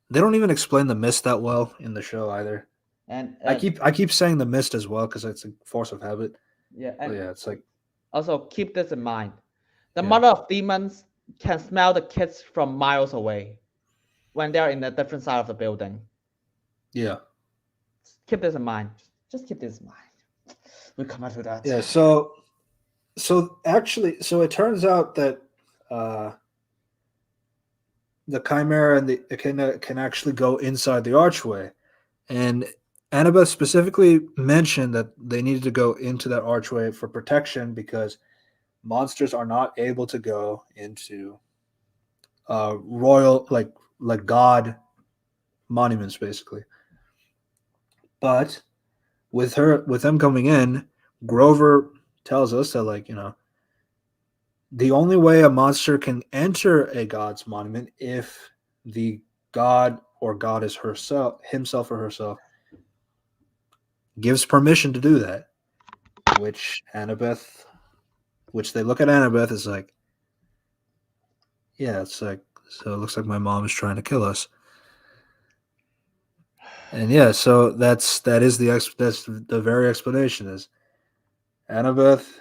A: They don't even explain the mist that well in the show either.
B: And
A: I keep saying the mist as well because it's a force of habit.
B: yeah,
A: But
B: and
A: yeah, it's like
B: also keep this in mind. The
A: yeah,
B: mother of demons can smell the kids from miles away when they're in a different side of the building.
A: yeah,
B: Keep this in mind. Just keep this in mind. We'll come back to that.
A: yeah. So actually, so it turns out that uh, the chimera and the echidna can actually go inside the archway, and Annabeth specifically mentioned that they needed to go into that archway for protection because monsters are not able to go into royal like god monuments basically. But with them coming in, Grover tells us that like the only way a monster can enter a god's monument if the god or goddess himself or herself gives permission to do that, which Annabeth which they look at Annabeth as like, yeah, it's like so it looks like my mom is trying to kill us. And yeah, so that's the very explanation is Annabeth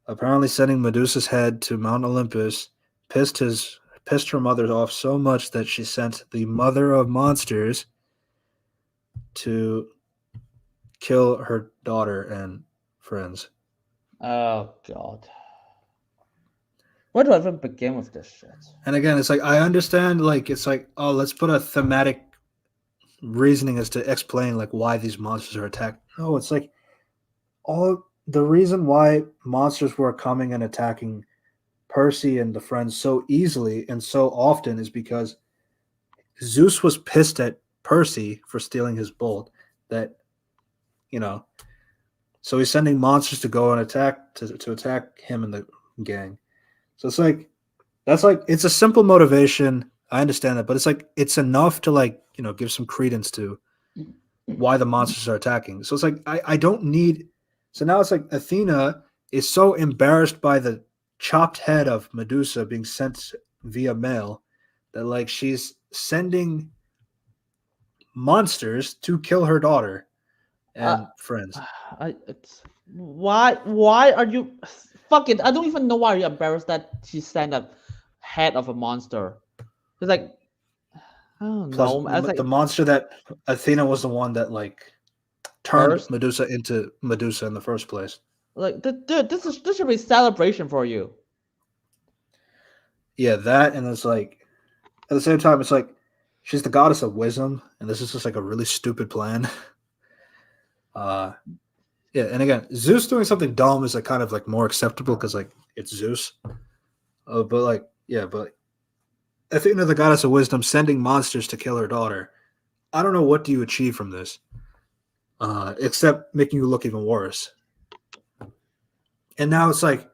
A: apparently sending Medusa's head to Mount Olympus pissed her mother off so much that she sent the mother of monsters to kill her daughter and friends.
B: Oh god. Where do I even begin with this shit?
A: And again, it's like I understand like it's like, oh, let's put a thematic reasoning as to explain like why these monsters are attacked. No, it's like all the reason why monsters were coming and attacking Percy and the friends so easily and so often is because Zeus was pissed at Percy for stealing his bolt. That you know, so he's sending monsters to go and attack to attack him and the gang. So it's like that's like it's a simple motivation. I understand that, but it's like it's enough to like give some credence to why the monsters are attacking. So it's like I don't need. So now it's like Athena is so embarrassed by the chopped head of Medusa being sent via mail that like she's sending monsters to kill her daughter.
B: Uh,
A: and friends.
B: why are you fuck it? I don't even know why you're embarrassed that she sent a head of a monster. It's like I don't
A: Plus,
B: know. I was like
A: the monster that Athena was the one that like turned
B: first,
A: Medusa into Medusa in the first place.
B: like dude, this should be celebration for you.
A: Yeah, that and it's like at the same time, it's like she's the goddess of wisdom, and this is just like a really stupid plan. Uh, yeah, and again, Zeus doing something dumb is like kind of like more acceptable because like it's Zeus. But like yeah, but Athena, the goddess of wisdom, sending monsters to kill her daughter. I don't know what do you achieve from this, except making you look even worse. And now it's like,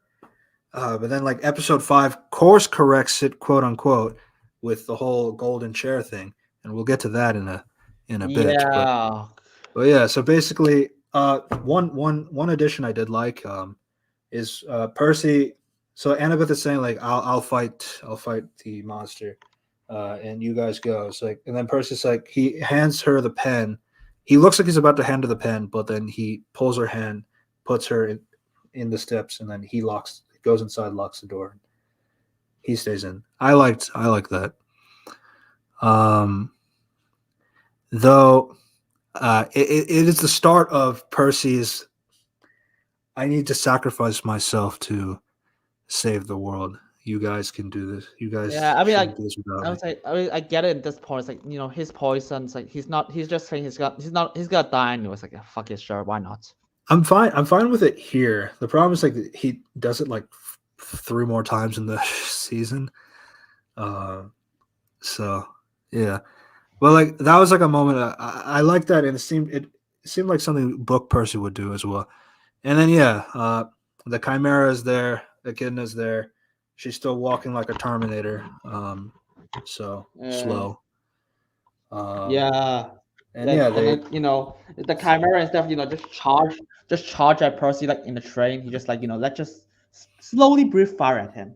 A: but then like episode 5 course corrects it, quote unquote, with the whole golden chair thing, and we'll get to that in a bit.
B: Yeah.
A: But yeah, so basically, one addition I did like is Percy. So Annabeth is saying like, I'll fight the monster, and you guys go. It's like, and then Percy's like, he hands her the pen. He looks like he's about to hand her the pen, but then he pulls her hand, puts her in the steps, and then he goes inside, locks the door. He stays in. I like that. Um, though, it is the start of Percy's. I need to sacrifice myself to save the world. You guys can do this. You guys
B: Yeah, I mean,
A: shouldn't do this without
B: I
A: me.
B: was like, I mean, I get it at this point. It's like his poison. It's like he's not. He's just saying he's gonna die. And it was like, yeah, fuck it, sure, why not?
A: I'm fine. I'm fine with it here. The problem is like he does it like 3 more times in the season. Uh, so yeah, well, like that was like a moment. I like that, and it seemed like something Book Percy would do as well. And then yeah, the Chimera is there. Echidna is there. She's still walking like a Terminator. So
B: Uh,
A: slow. Um,
B: yeah,
A: and yeah,
B: and
A: they
B: then the chimera and stuff. Just charge at Percy like in the train. He just like let's just slowly breathe fire at him.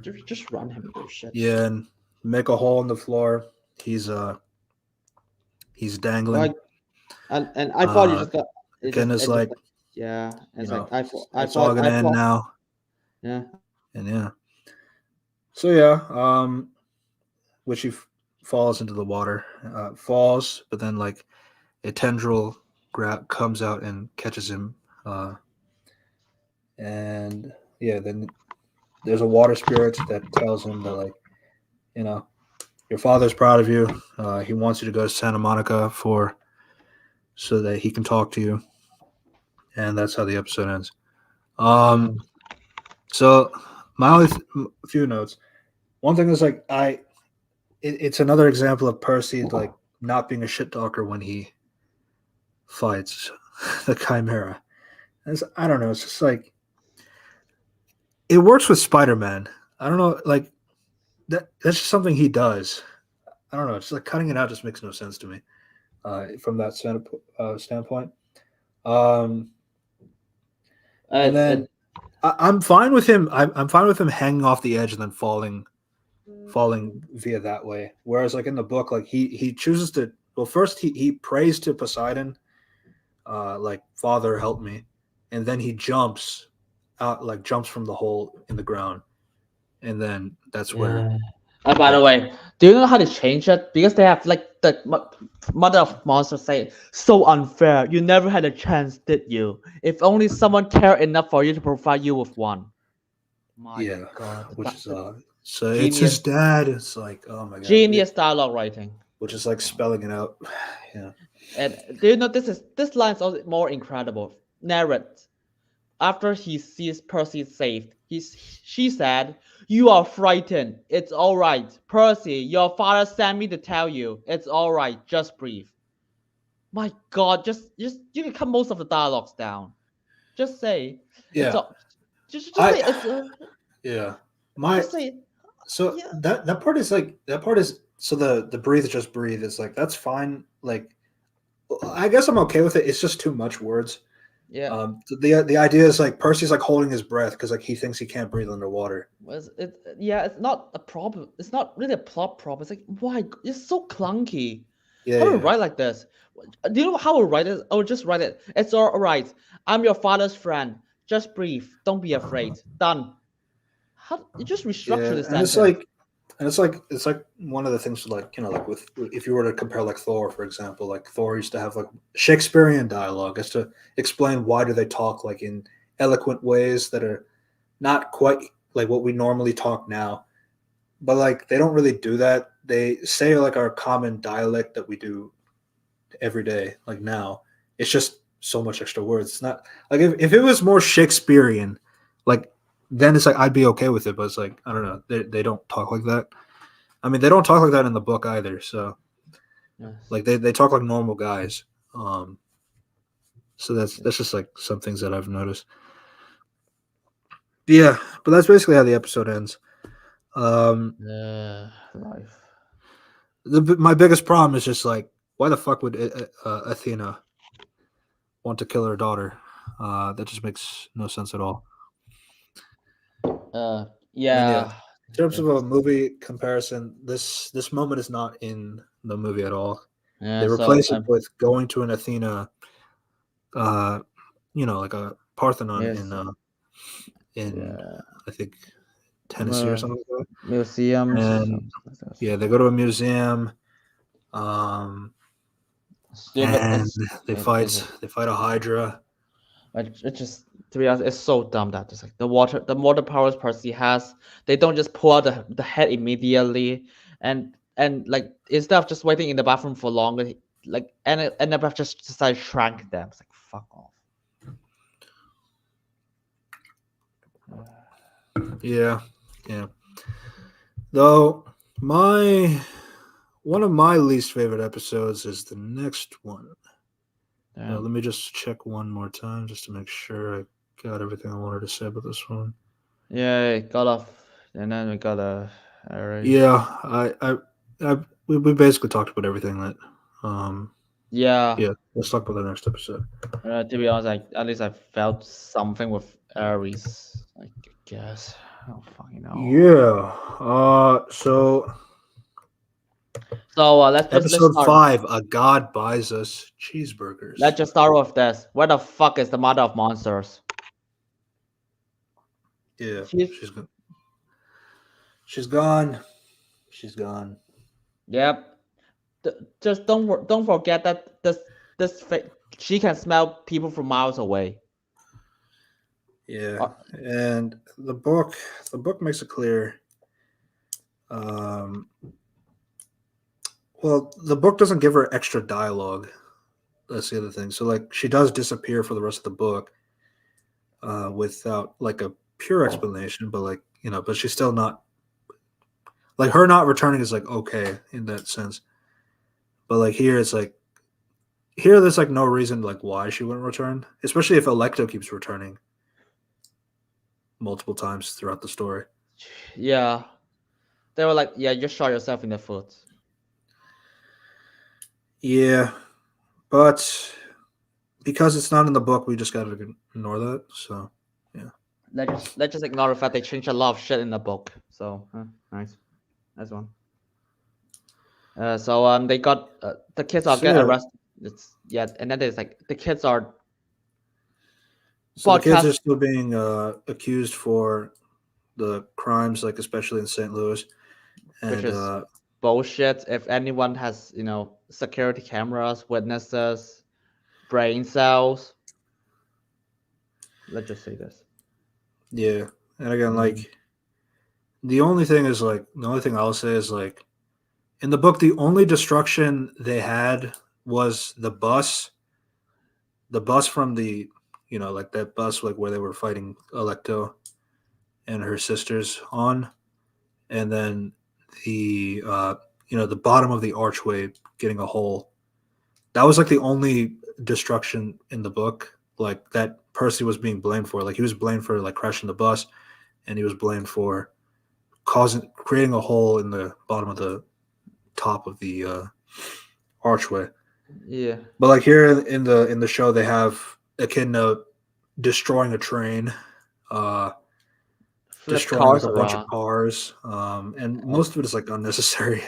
B: Just run him into shit.
A: yeah, and make a hole in the floor. He's he's dangling.
B: Like and I thought you
A: Uh,
B: just got
A: Echidna's
B: it just
A: like,
B: like yeah.
A: you
B: It's like
A: know, it's all
B: I
A: gonna end
B: thought
A: now.
B: yeah.
A: And yeah, so yeah, which he falls into the water, falls, but then like a tendril comes out and catches him, and yeah, then there's a water spirit that tells him that like, you know, your father's proud of you. He wants you to go to Santa Monica so that he can talk to you, and that's how the episode ends.
B: Mm.
A: So my only few notes. One thing is like it's another example of Percy like not being a shit talker when he fights the Chimera. I don't know. It's just like it works with Spider-Man. I don't know, like that's just something he does. I don't know. It's like cutting it out just makes no sense to me from that standpoint. Um, and then
B: And
A: I'm fine with him. I'm fine with him hanging off the edge and then falling via that way. Whereas like in the book, like he chooses to. Well, first he prays to Poseidon, like Father help me, and then he jumps out, like jumps from the hole in the ground, and then that's where.
B: yeah. By
A: Yeah,
B: the way, do you know how to change it? Because they have like the mother of monsters say, so unfair. You never had a chance, did you? If only someone cared enough for you to provide you with one. My
A: yeah,
B: God,
A: which is
B: the
A: so it's his
B: genius,
A: dad. It's like, oh my god,
B: genius dialogue writing.
A: which is like spelling it out. Yeah,
B: And do you know this line is also more incredible? Narrate. After he sees Percy saved, she said, "You are frightened. It's all right. Percy, your father sent me to tell you. It's all right. Just breathe." My God, just you can cut most of the dialogues down. Just say it's
A: yeah.
B: all. Just say
A: I
B: it's.
A: yeah. My
B: Just say
A: so
B: yeah.
A: that part is like that part is so the breathe just breathe is like that's fine. Like I guess I'm okay with it. It's just too much words.
B: Yeah.
A: The idea is like Percy's like holding his breath because like he thinks he can't breathe underwater.
B: Yeah, it's not a problem. It's not really a plot problem. It's like why it's so clunky.
A: Yeah,
B: How do I
A: yeah,
B: write like this? Do you know how I write it? I would just write it. It's all right. I'm your father's friend. Just breathe. Don't be afraid. Done. How you just restructure
A: yeah.
B: the
A: And
B: sentence?
A: it's like one of the things like like with if you were to compare like Thor, for example, like Thor used to have like Shakespearean dialogue as to explain why do they talk like in eloquent ways that are not quite like what we normally talk now. But like they don't really do that. They say like our common dialect that we do every day, like now. It's just so much extra words. It's not like if it was more Shakespearean, like then it's like I'd be okay with it. But it's like I don't know. They don't talk like that. I mean, they don't talk like that in the book either. So
B: Yes.
A: like they talk like normal guys. So
B: Yes.
A: that's just like some things that I've noticed. Yeah, but that's basically how the episode ends. Um,
B: Life.
A: my biggest problem is just like why the fuck would Athena want to kill her daughter? That just makes no sense at all. And yeah,
B: Yeah.
A: in terms of a
B: It's,
A: movie comparison, this moment is not in the movie at all. They
B: yeah. So
A: replace it with going to an Athena, uh, like a Parthenon
B: yes.
A: in
B: Yeah.
A: I think Tennessee or something like that.
B: Museums.
A: And yeah, they go to a museum, um,
B: Stupid.
A: and
B: It's
A: they
B: stupid.
A: fight a Hydra.
B: It just to be honest, it's so dumb that just like the water powers Percy has, they don't just pull out the head immediately, and like instead of just waiting in the bathroom for longer, like and the just decided shrank them. It's like fuck off.
A: Yeah, yeah. Though my one of my least favorite episodes is the next one. Let
B: Damn.
A: me just check one more time just to make sure I got everything I wanted to say about this one.
B: Yeah, it got off, and then we got a Aries.
A: Yeah, we basically talked about everything that.
B: Yeah.
A: Yeah, let's talk about the next episode.
B: To be honest, like at least I felt something with Aries. Like I guess I don't fucking know.
A: Yeah. So
B: So let's
A: episode
B: start.
A: 5, a god buys us cheeseburgers.
B: Let's just start with this. Where the fuck is the mother of monsters?
A: Yeah,
B: She's
A: she's gone. She's gone. She's gone.
B: yep. Just don't forget that she can smell people from miles away.
A: Yeah,
B: Uh,
A: and the book makes it clear. Um, well, the book doesn't give her extra dialogue. That's the other thing. So like she does disappear for the rest of the book, without like a pure explanation, but like but she's still not like her not returning is like okay in that sense. But like here, it's like here there's like no reason like why she wouldn't return, especially if Electo keeps returning multiple times throughout the story.
B: yeah, they were like, yeah, just shot yourself in the foot.
A: Yeah, but because it's not in the book, we just gotta ignore that. So yeah,
B: Let's just ignore the fact they changed a lot of shit in the book. So nice, that's one. So they got the kids are
A: so
B: get
A: yeah,
B: arrested. It's yeah, and then there's like the kids are
A: so the kids
B: broadcast,
A: are still being accused for the crimes, like especially in St. Louis,
B: which
A: and
B: is bullshit. If anyone has security cameras, witnesses, brain cells, let's just say this.
A: yeah, and again,
B: Mm.
A: like the only thing is like the only thing I'll say is like in the book, the only destruction they had was the bus from the like that bus like where they were fighting Electo and her sisters on, and then the the bottom of the archway getting a hole. That was like the only destruction in the book, like that Percy was being blamed for. Like he was blamed for like crashing the bus, and he was blamed for creating a hole in the bottom of the top of the archway.
B: Yeah,
A: But like here in the show, they have Echidna destroying a train, uh,
B: flip
A: destroying like
B: cars
A: a bunch of
B: around.
A: cars, and most of it is like unnecessary.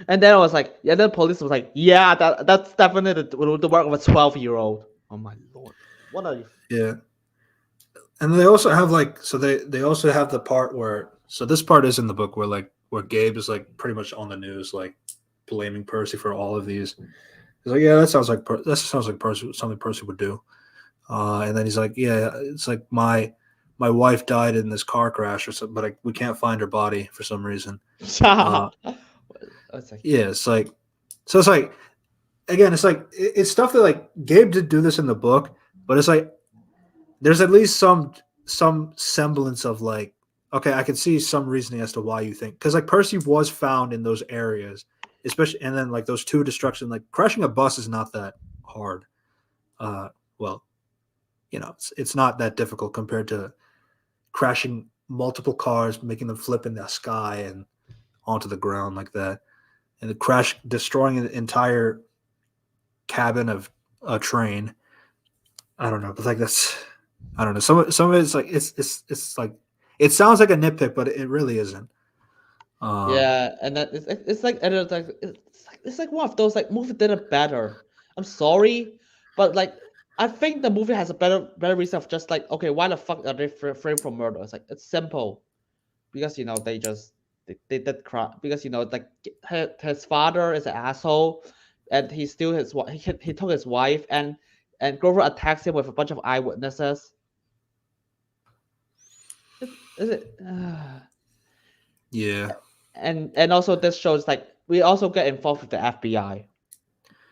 B: And then I was like, yeah. Then police was like, yeah, that's definitely the work of a 12-year-old. Oh my lord, what are you?
A: Yeah, and they also have like so they also have the part where so this part is in the book where like where Gabe is like pretty much on the news like blaming Percy for all of these. He's like, yeah, that sounds like Percy something Percy would do. And then he's like, yeah, it's like my wife died in this car crash or something, but we can't find her body for some reason. Uh,
B: It's like,
A: yeah, it's like so it's like again, it's like it's stuff that like Gabe did do this in the book, but it's like there's at least some semblance of like okay, I can see some reasoning as to why you think because like Percy was found in those areas, especially and then like those two destruction like crashing a bus is not that hard. Well, it's not that difficult compared to crashing multiple cars, making them flip in the sky and onto the ground like that, and the crash destroying an entire cabin of a train. I don't know, but like that's I don't know. Some of it's like it's like it sounds like a nitpick, but it really isn't. Um,
B: yeah, and then it's like and it's like one of those like movie did it better. I'm sorry, but like I think the movie has a better reason of just like okay, why the fuck are they framed for murder? It's like it's simple because they just they did crime because like his father is an asshole, and he still he took his wife and Grover attacks him with a bunch of eyewitnesses. Is it?
A: yeah,
B: And also this shows like we also get involved with the FBI.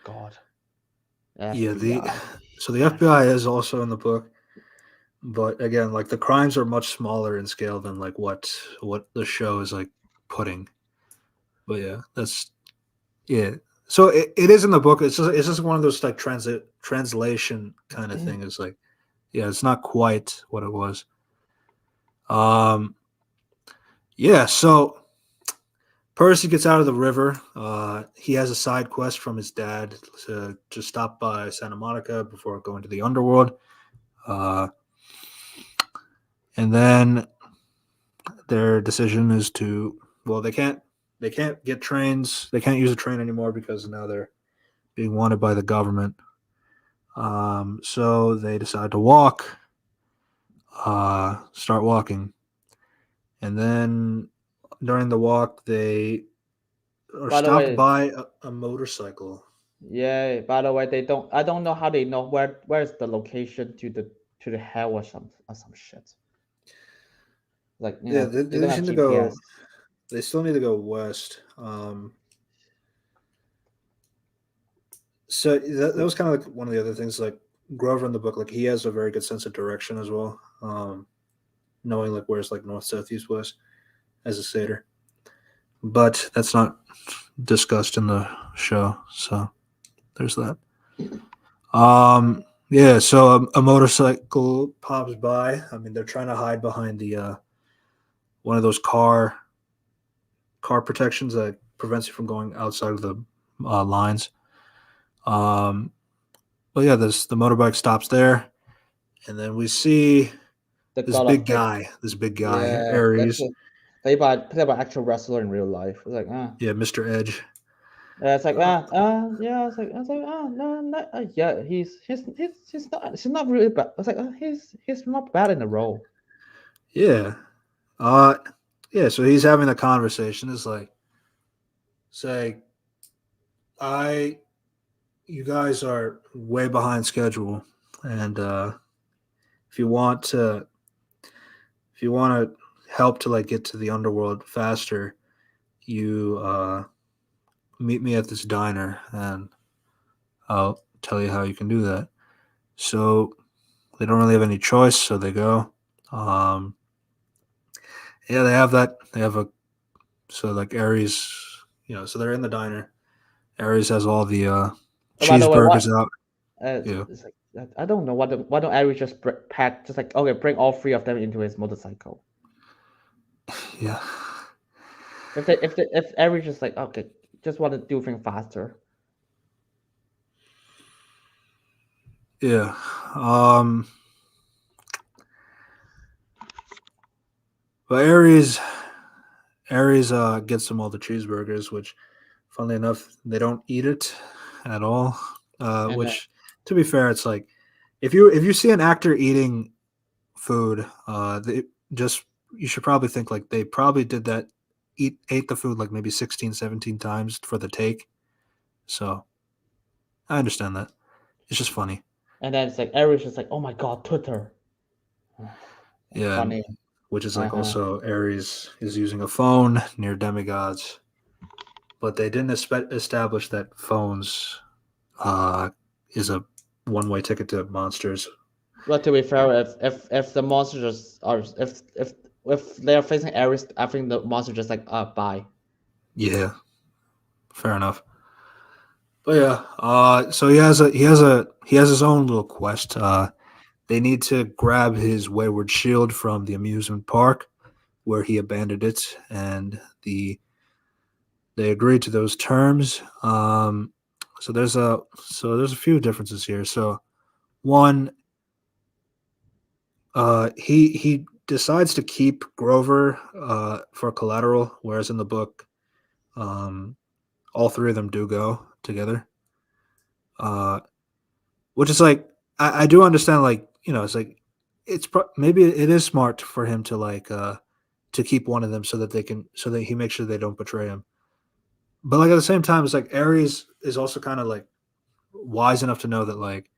B: God,
A: yeah. The
B: FBI.
A: so the FBI is also in the book, but again, like the crimes are much smaller in scale than like what the show is like putting. But yeah, that's yeah. So it is in the book. It's just one of those like translation kind of thing. It's like yeah, it's not quite what it was. Um, yeah. So Percy gets out of the river. He has a side quest from his dad to stop by Santa Monica before going to the underworld. Uh, and then their decision is to well, they can't get trains. They can't use a train anymore because now they're being wanted by the government. So they decide to walk, start walking. And then during the walk, they are
B: By the
A: stopped
B: way,
A: by a motorcycle.
B: yeah. By the way, they don't. I don't know how they know where's the location to the hell or some shit. Like
A: Yeah,
B: they
A: they
B: don't have
A: seem to
B: GPS.
A: go. They still need to go west. So that was kind of like one of the other things. Like Grover in the book, like he has a very good sense of direction as well. Knowing like where's like north, south, east, west as a satyr. But that's not discussed in the show. So there's that. Yeah. So a motorcycle pops by. I mean, they're trying to hide behind the one of those car protections that prevents you from going outside of the lines. Um, but yeah, the motorbike stops there, and then we see
B: The God of Hate.
A: this big guy,
B: Yeah, that's
A: Ares.
B: a, played by actual wrestler in real life. It's like
A: Yeah, Mr. Edge.
B: it's like
A: Uh,
B: yeah. I was like no, no yeah. He's not really bad. I was like he's not bad in the role.
A: yeah. Uh, yeah. So he's having a conversation. It's like, say, I, you guys are way behind schedule, and if you want to, if you want to help to like get to the underworld faster, you meet me at this diner, and I'll tell you how you can do that. So they don't really have any choice, so they go. Um, yeah, they have that. They have a so like Aries, so they're in the diner. Aries has all the
B: Oh, by the way, what
A: cheeseburgers out.
B: it's,
A: Yeah,
B: it's like I don't know why don't Ari just pack just like okay bring all three of them into his motorcycle.
A: yeah,
B: If Ari just like okay just want to do things faster.
A: yeah. Um, but Aries gets them all the cheeseburgers, which funnily enough, they don't eat it at all.
B: And then,
A: Which, to be fair, it's like if you see an actor eating food, they just you should probably think like they probably did that ate the food like maybe 16, 17 times for the take. So I understand that. It's just funny.
B: it's like Eric's just like, oh my god, Twitter.
A: Yeah,
B: Funny.
A: which is like
B: Uh-huh.
A: also Ares is using a phone near demigods, but they didn't establish that phones is a one-way ticket to monsters.
B: But to be fair, if the monsters are if they are facing Ares, I think the monster just like bye.
A: Yeah, fair enough. But yeah, so he has his own little quest. They need to grab his wayward shield from the amusement park where he abandoned it, and they agreed to those terms. So there's a few differences here. So one, he decides to keep Grover for collateral, whereas in the book, um, all three of them do go together. Uh, which is like I do understand, like it's like maybe it is smart for him to keep one of them so that he makes sure they don't betray him. But like at the same time, it's like Ares is also kind of like wise enough to know that like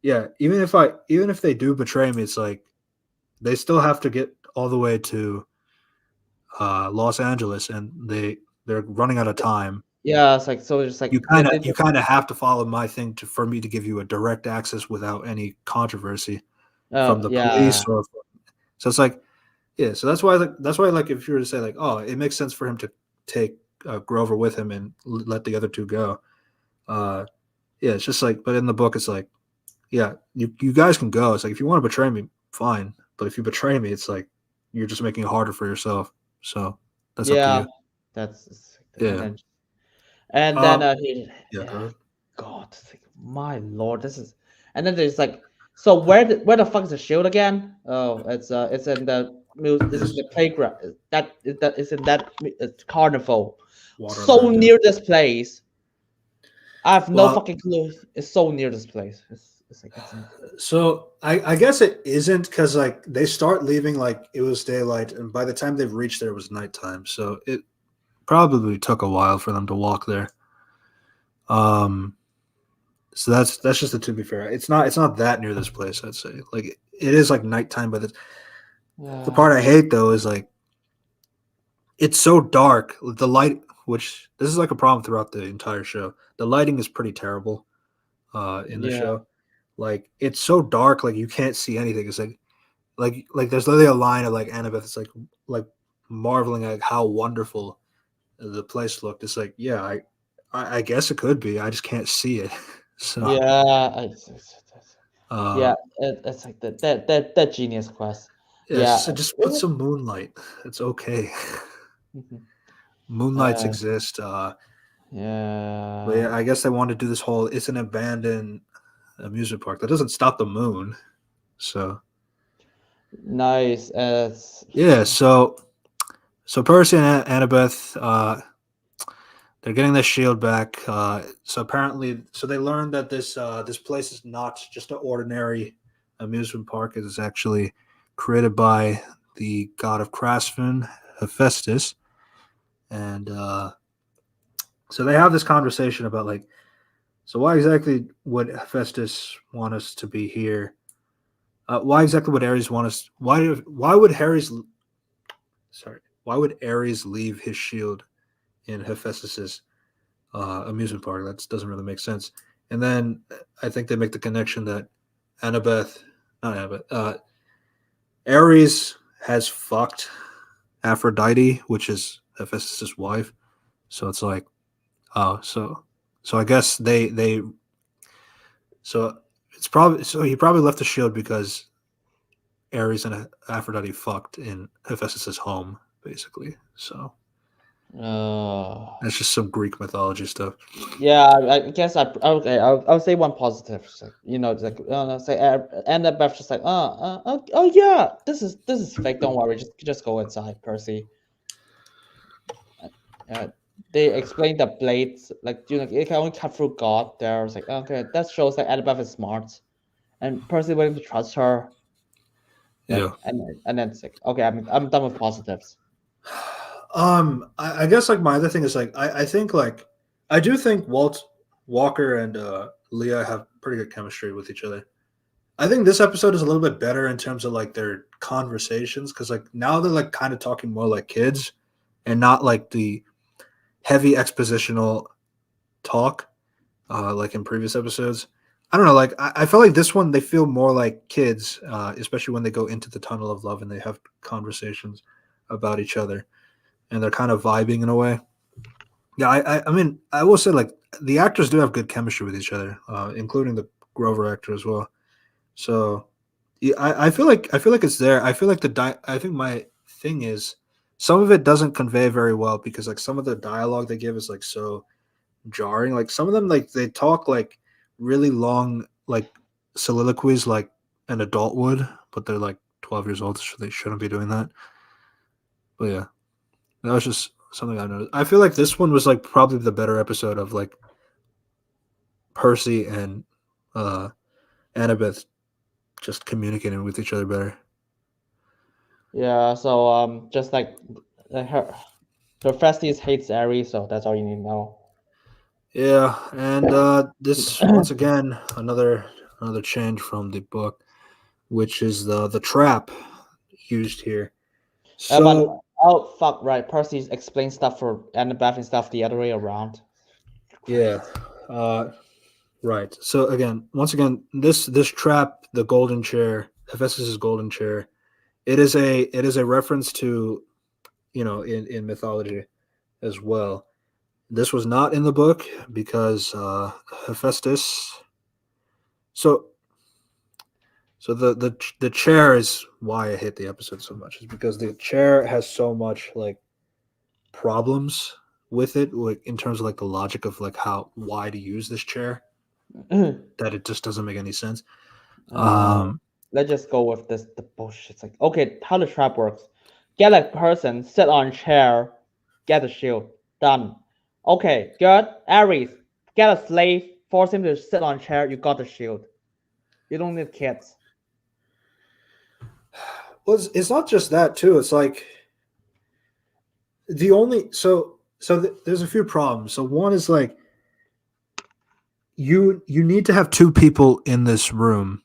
A: yeah, even if they do betray me, it's like they still have to get all the way to Los Angeles, and they're running out of time.
B: Yeah, it's like so. Just like
A: You kind of you kind of have to follow my thing for me to give you a direct access without any controversy from the police
B: yeah,
A: so it's like yeah, so that's why like if you were to say like oh it makes sense for him to take Grover with him and let the other two go. Uh, yeah, it's just like but in the book it's like yeah you guys can go. It's like if you want to betray me, fine, but if you betray me, it's like you're just making it harder for yourself. So that's up to
B: yeah.
A: you.
B: That's
A: Yeah.
B: and then he
A: Yeah. Go
B: yeah.
A: ahead.
B: God, it's like, my lord, this is. And then there's like, so where the fuck is the shield again? Oh, it's in the it's in
A: Is
B: the playground. That is in that carnival.
A: water
B: So
A: mountain.
B: near this place. I have no
A: Well,
B: fucking clue. It's so near this place. It's like it's
A: so I guess it isn't because like they start leaving like it was daylight, and by the time they've reached there, it was nighttime. So it probably took a while for them to walk there. Um, so that's just to be fair. It's not that near this place. I'd say like it is like nighttime, but the
B: yeah
A: part I hate though is like it's so dark. The light, which this is like a problem throughout the entire show. The lighting is pretty terrible. In the
B: yeah
A: show, like it's so dark, like you can't see anything. It's like there's literally a line of like Annabeth. It's like marveling at how wonderful the place looked. It's like yeah, I guess it could be. I just can't see it. So
B: yeah.
A: uh,
B: Yeah, it's like that genius quest.
A: yeah, it's
B: Yeah,
A: just
B: it
A: put
B: was.
A: some moonlight. It's okay.
B: Mhm.
A: Moonlights
B: Uh,
A: exist. But
B: yeah,
A: yeah, I guess they want to do this whole. It's an abandoned amusement park. That doesn't stop the moon. So
B: nice.
A: yeah, so Percy and Annabeth, they're getting their shield back. So apparently, so they learned that this place is not just an ordinary amusement park. It is actually created by the god of craftsmen, Hephaestus, and so they have this conversation about like, so why exactly would Hephaestus want us to be here? Why exactly would Ares want us? Why would why would Ares leave his shield in Hephaestus's amusement park? That doesn't really make sense. And then I think they make the connection that Annabeth, not Annabeth, Ares has fucked Aphrodite, which is Hephaestus's wife. So it's like, oh, so I guess so it's probably so he probably left the shield because Ares and Aphrodite fucked in Hephaestus's home, basically. So
B: uh,
A: that's just some Greek mythology stuff.
B: yeah. I guess okay. I'll say one positive. It's like, it's like say and the Beth just like oh yeah. This is fake. Don't worry. Just go inside, Percy. Uh, they explain the blades, like it can only cut through God. There's like okay, that shows that Annabeth is smart, and Percy willing to trust her. Like
A: Yeah.
B: and then it's like okay, I'm done with positives.
A: I guess like my other thing is like I think like I do think Walt Walker and Leah have pretty good chemistry with each other. I think this episode is a little bit better in terms of like their conversations because like now they're like kind of talking more like kids and not like the heavy expositional talk like in previous episodes. I don't know, like I feel like this one they feel more like kids, especially when they go into the tunnel of love and they have conversations about each other and they're kind of vibing in a way. Yeah, I mean, I will say like the actors do have good chemistry with each other, including the Grover actor as well. So yeah, I feel like it's there. I feel like I think my thing is some of it doesn't convey very well because like some of the dialogue they give is like so jarring. Like some of them like they talk like really long like soliloquies like an adult would, but they're like 12 years old, so they shouldn't be doing that. But yeah, that was just something I noticed. I feel like this one was like probably the better episode of like Percy and uh Annabeth just communicating with each other better.
B: Yeah, so just like her Hephaestus hates Ares, so that's all you need to know.
A: Yeah, and this once again another change from the book, which is the trap used here.
B: But
A: So
B: oh fuck right, Percy explains stuff for Annabeth and stuff the other way around.
A: yeah,
B: Great.
A: uh, right. So again, once again, this trap, the golden chair, Hephaestus's golden chair, it is a reference to in mythology as well. This was not in the book because Hephaestus. So the chair is why I hate the episode so much is because the chair has so much like problems with it, like in terms of like the logic of like how why to use this chair that it just doesn't make any sense.
B: uh,
A: Um,
B: let's just go with this the bullshit. It's like okay, how the trap works. Get a person, sit on chair, get a shield. Done. Okay, good. Ares, get a slave, force him to sit on chair, you got the shield. You don't need kids.
A: well, it's not just that too. It's like the only there's a few problems. So one is like you need to have two people in this room.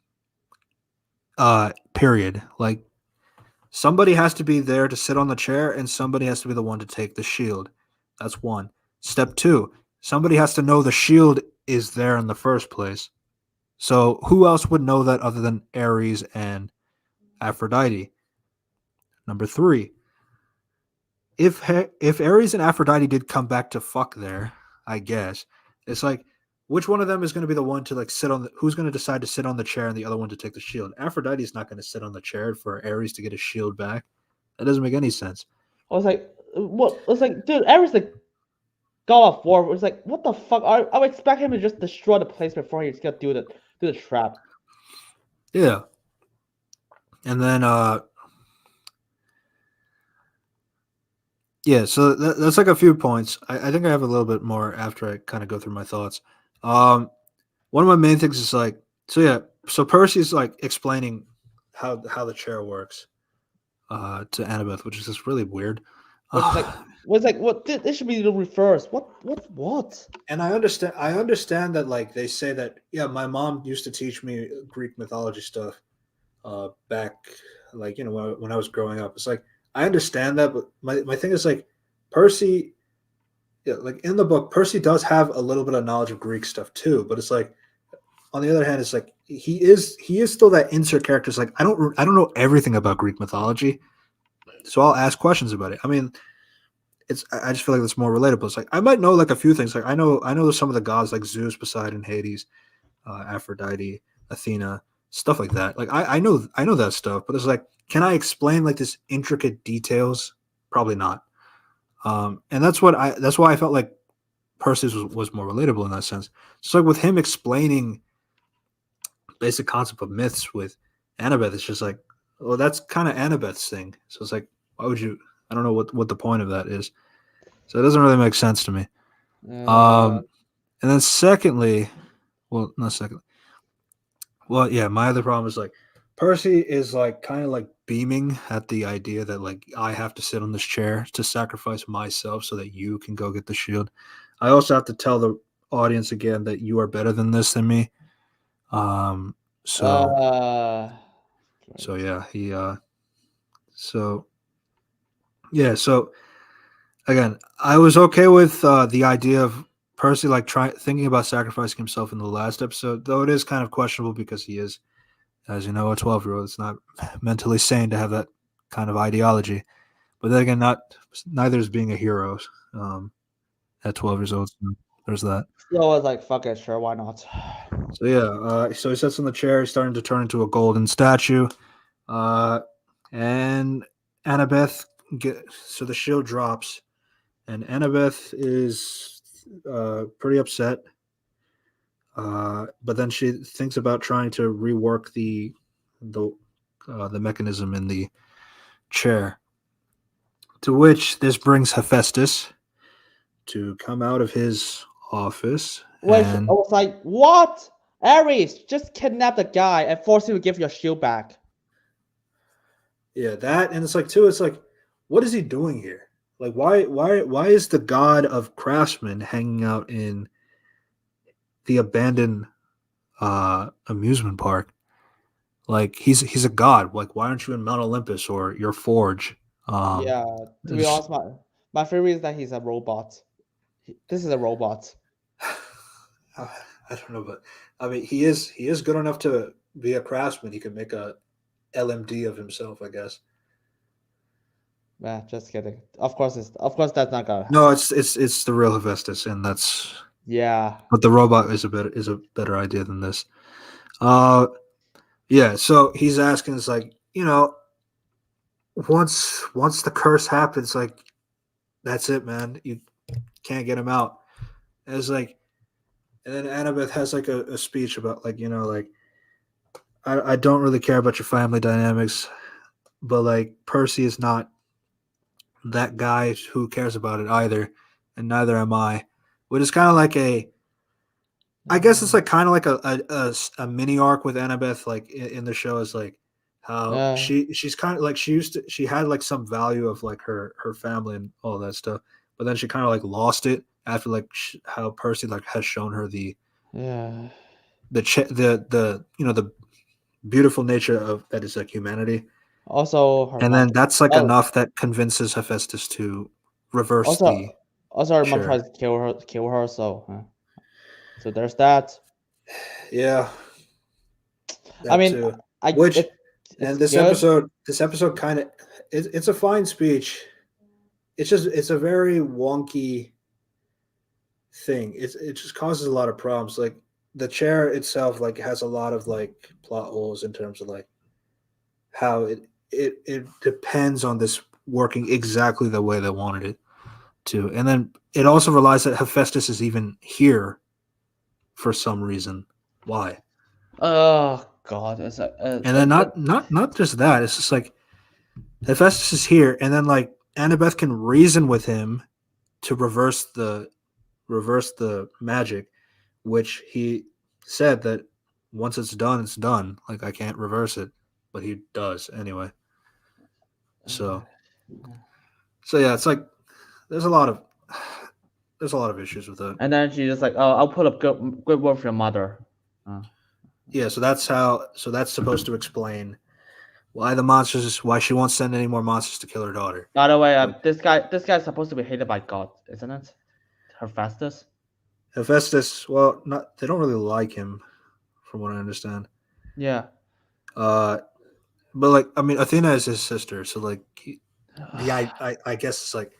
A: Period. Like somebody has to be there to sit on the chair, and somebody has to be the one to take the shield. That's one. Step two: somebody has to know the shield is there in the first place. So who else would know that other than Ares and Aphrodite? Number three: if Ares and Aphrodite did come back to fuck there, I guess it's like which one of them is going to be the one to like sit on who's going to decide to sit on the chair and the other one to take the shield? Aphrodite is not going to sit on the chair for Ares to get his shield back. That doesn't make any sense.
B: I was like, what? I was like, dude, Ares the God of War. It was like, what the fuck? I would expect him to just destroy the place before he's gonna do the trap.
A: Yeah. And then yeah, so that's like a few points. I think I have a little bit more after I kind of go through my thoughts. One of my main things is like so yeah, so Percy's like explaining how the chair works to Annabeth, which is just really weird.
B: Which is like, what? This should be the reverse. What?
A: And I understand that like they say that yeah, my mom used to teach me Greek mythology stuff back like when I was growing up. It's like I understand that, but my thing is like Percy, yeah, like in the book, Percy does have a little bit of knowledge of Greek stuff too. But it's like on the other hand, it's like he is still that insert character. It's like I don't know everything about Greek mythology, so I'll ask questions about it. I mean, I just feel like it's more relatable. It's like I might know like a few things. Like I know some of the gods like Zeus, Poseidon, Hades, Aphrodite, Athena, stuff like that. Like I know that stuff, but it's like, can I explain like this intricate details? Probably not. And that's why I felt like Perseus was more relatable in that sense. Just like with him explaining basic concept of myths with Annabeth, it's just like, well, that's kind of Annabeth's thing. So it's like, why would you? I don't know what the point of that is. So it doesn't really make sense to me.
B: Uh,
A: Um, and then secondly, well, not second. Well, yeah, my other problem is like Percy is like kind of like beaming at the idea that like I have to sit on this chair to sacrifice myself so that you can go get the shield. I also have to tell the audience again that you are better than this than me. Um, so
B: uh,
A: so
B: great.
A: yeah, so so again, I was okay with the idea of Percy like thinking about sacrificing himself in the last episode, though it is kind of questionable because he is, as you know, a 12-year-old. It's not mentally sane to have that kind of ideology. But then again, not neither is being a hero at 12 years old. So there's that.
B: So I was like, fuck it, sure, why not?
A: So yeah, so he sits on the chair. He's starting to turn into a golden statue, uh, and Annabeth so the shield drops, and Annabeth is pretty upset. But then she thinks about trying to rework the the mechanism in the chair. To which this brings Hephaestus to come out of his office,
B: Which I
A: and
B: was like, what? Ares, just kidnap the guy and force him to give your shield back.
A: yeah, that, and it's like too. It's like, what is he doing here? Like, why is the god of craftsmen hanging out in the abandoned amusement park? Like, he's a god. Like, why aren't you in Mount Olympus or your forge? Um,
B: Yeah, to be
A: it's,
B: honest, my theory is that he's a robot. This is a robot.
A: I don't know, but I mean, he is good enough to be a craftsman. He could make a LMD of himself, I guess.
B: Nah, just kidding. Of course that's not gonna
A: No,
B: happen.
A: it's the real Hephaestus, and that's
B: Yeah.
A: but the robot is a better idea than this. Uh, yeah. So he's asking, it's like, once the curse happens, like that's it, man. You can't get him out. And it's like, and then Annabeth has like a speech about like like I don't really care about your family dynamics, but like Percy is not that guy who cares about it either, and neither am I. Which is kind of like I guess it's like kind of like a mini arc with Annabeth, like in the show, is like how
B: Uh,
A: she's kind of like she had like some value of like her family and all that stuff, but then she kind of like lost it after like how Percy like has shown her
B: yeah.
A: the the beautiful nature of that is like humanity,
B: Also, her
A: and
B: mom.
A: then that's like
B: Oh,
A: enough that convinces Hephaestus to reverse
B: also,
A: the
B: also her mom
A: chair.
B: tries to kill her. So there's that.
A: Yeah,
B: I
A: that
B: mean,
A: too.
B: I
A: Which
B: it
A: and
B: it's good.
A: this episode kind of it's a fine speech. It's a very wonky thing. It just causes a lot of problems. Like the chair itself, like has a lot of like plot holes in terms of like how it depends on this working exactly the way they wanted it to, and then it also relies that Hephaestus is even here for some reason. Why?
B: Oh God,
A: And then not just that. It's just like Hephaestus is here, and then like Annabeth can reason with him to reverse the magic, which he said that once it's done, it's done. Like I can't reverse it, but he does anyway. So so yeah, it's like there's a lot of there's a lot of issues with it.
B: and then she's just like, oh, I'll put up good word for your mother. Uh,
A: Yeah, so that's supposed to explain why she won't send any more monsters to kill her daughter.
B: By the way,
A: But
B: this guy's supposed to be hated by God, isn't it? Her fastest.
A: Hephaestus, well, not they don't really like him, from what I understand.
B: Yeah.
A: Uh, but like I mean, Athena is his sister, so like I guess it's like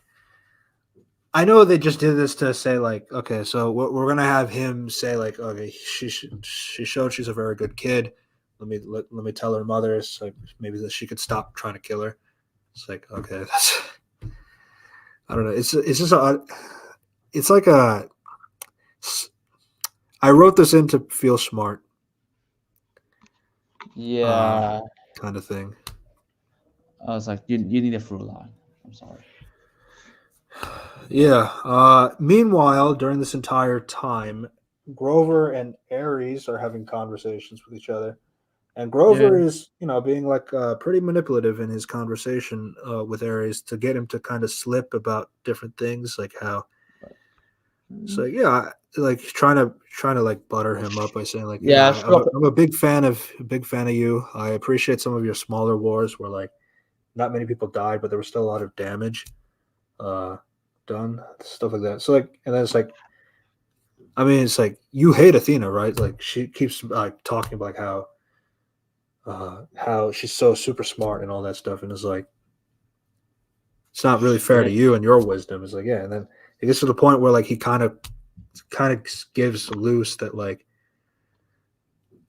A: I know they just did this to say like, okay, so we're gonna have him say like, okay, she showed she's a very good kid. Let me tell her mother so maybe that she could stop trying to kill her. It's like, okay, that's I don't know. It's just it's like a I wrote this in to feel smart, uh,
B: Yeah.
A: kind of thing.
B: I was like, you need a through line. I'm sorry.
A: Yeah. Meanwhile, during this entire time, Grover and Ares are having conversations with each other, and
B: Yeah.
A: Grover is, being like pretty manipulative in his conversation with Ares to get him to kind of slip about different things, like how. So
B: Mm.
A: yeah, like trying to like butter him up by saying like, yeah,
B: Yeah, sure.
A: I'm a big fan of you. I appreciate some of your smaller wars where like not many people died, but there was still a lot of damage uh done, stuff like that. So like, and then it's like, I mean, it's like you hate Athena, right? Like she keeps like talking about like how she's so super smart and all that stuff, and it's like it's not really fair
B: Yeah.
A: to you and your wisdom. It's like, yeah, and then it gets to the point where like he kind of gives loose that like,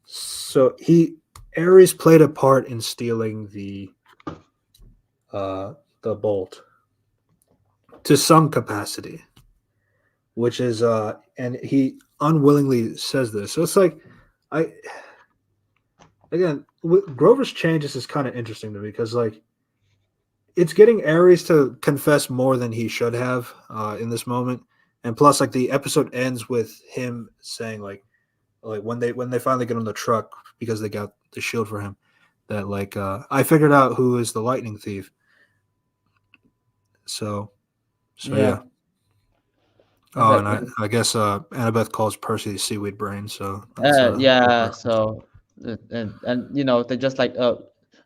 A: so he Ares played a part in stealing uh the bolt to some capacity, which is and he unwillingly says this. So it's like, I again, Grover's changes is kind of interesting to me because like it's getting Ares to confess more than he should have in this moment, and plus like the episode ends with him saying like when they finally get on the truck because they got the shield for him, that like I figured out who is the lightning thief. So yeah.
B: Yeah. It's
A: Oh,
B: like,
A: and I guess Annabeth calls Percy the seaweed brain, so that's
B: yeah.
A: reference.
B: So, and they just like,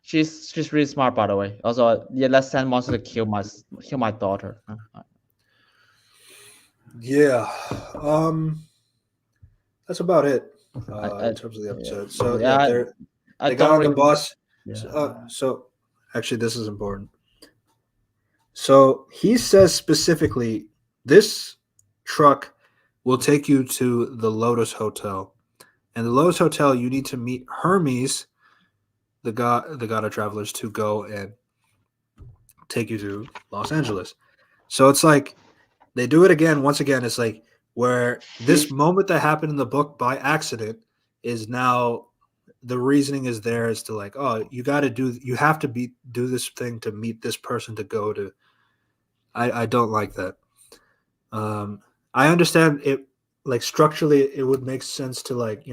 B: she's really smart, by the way. Also, yeah, let's send monster to kill my daughter.
A: Yeah. Um that's about it
B: I
A: in terms of the
B: yeah,
A: episode. So yeah,
B: yeah. I
A: they got
B: don't
A: on the
B: really.
A: bus. So,
B: Yeah.
A: so actually this is important. So he says specifically, this truck will take you to the Lotus Hotel. And the Lotus Hotel, you need to meet Hermes, the god of travelers, to go and take you to Los Angeles. So it's like they do it again. Once again, it's like where this moment that happened in the book by accident is now the reasoning is there is to like, oh, you have to do this thing to meet this person to go to. I don't like that. Um, I understand it, like structurally, it would make sense to like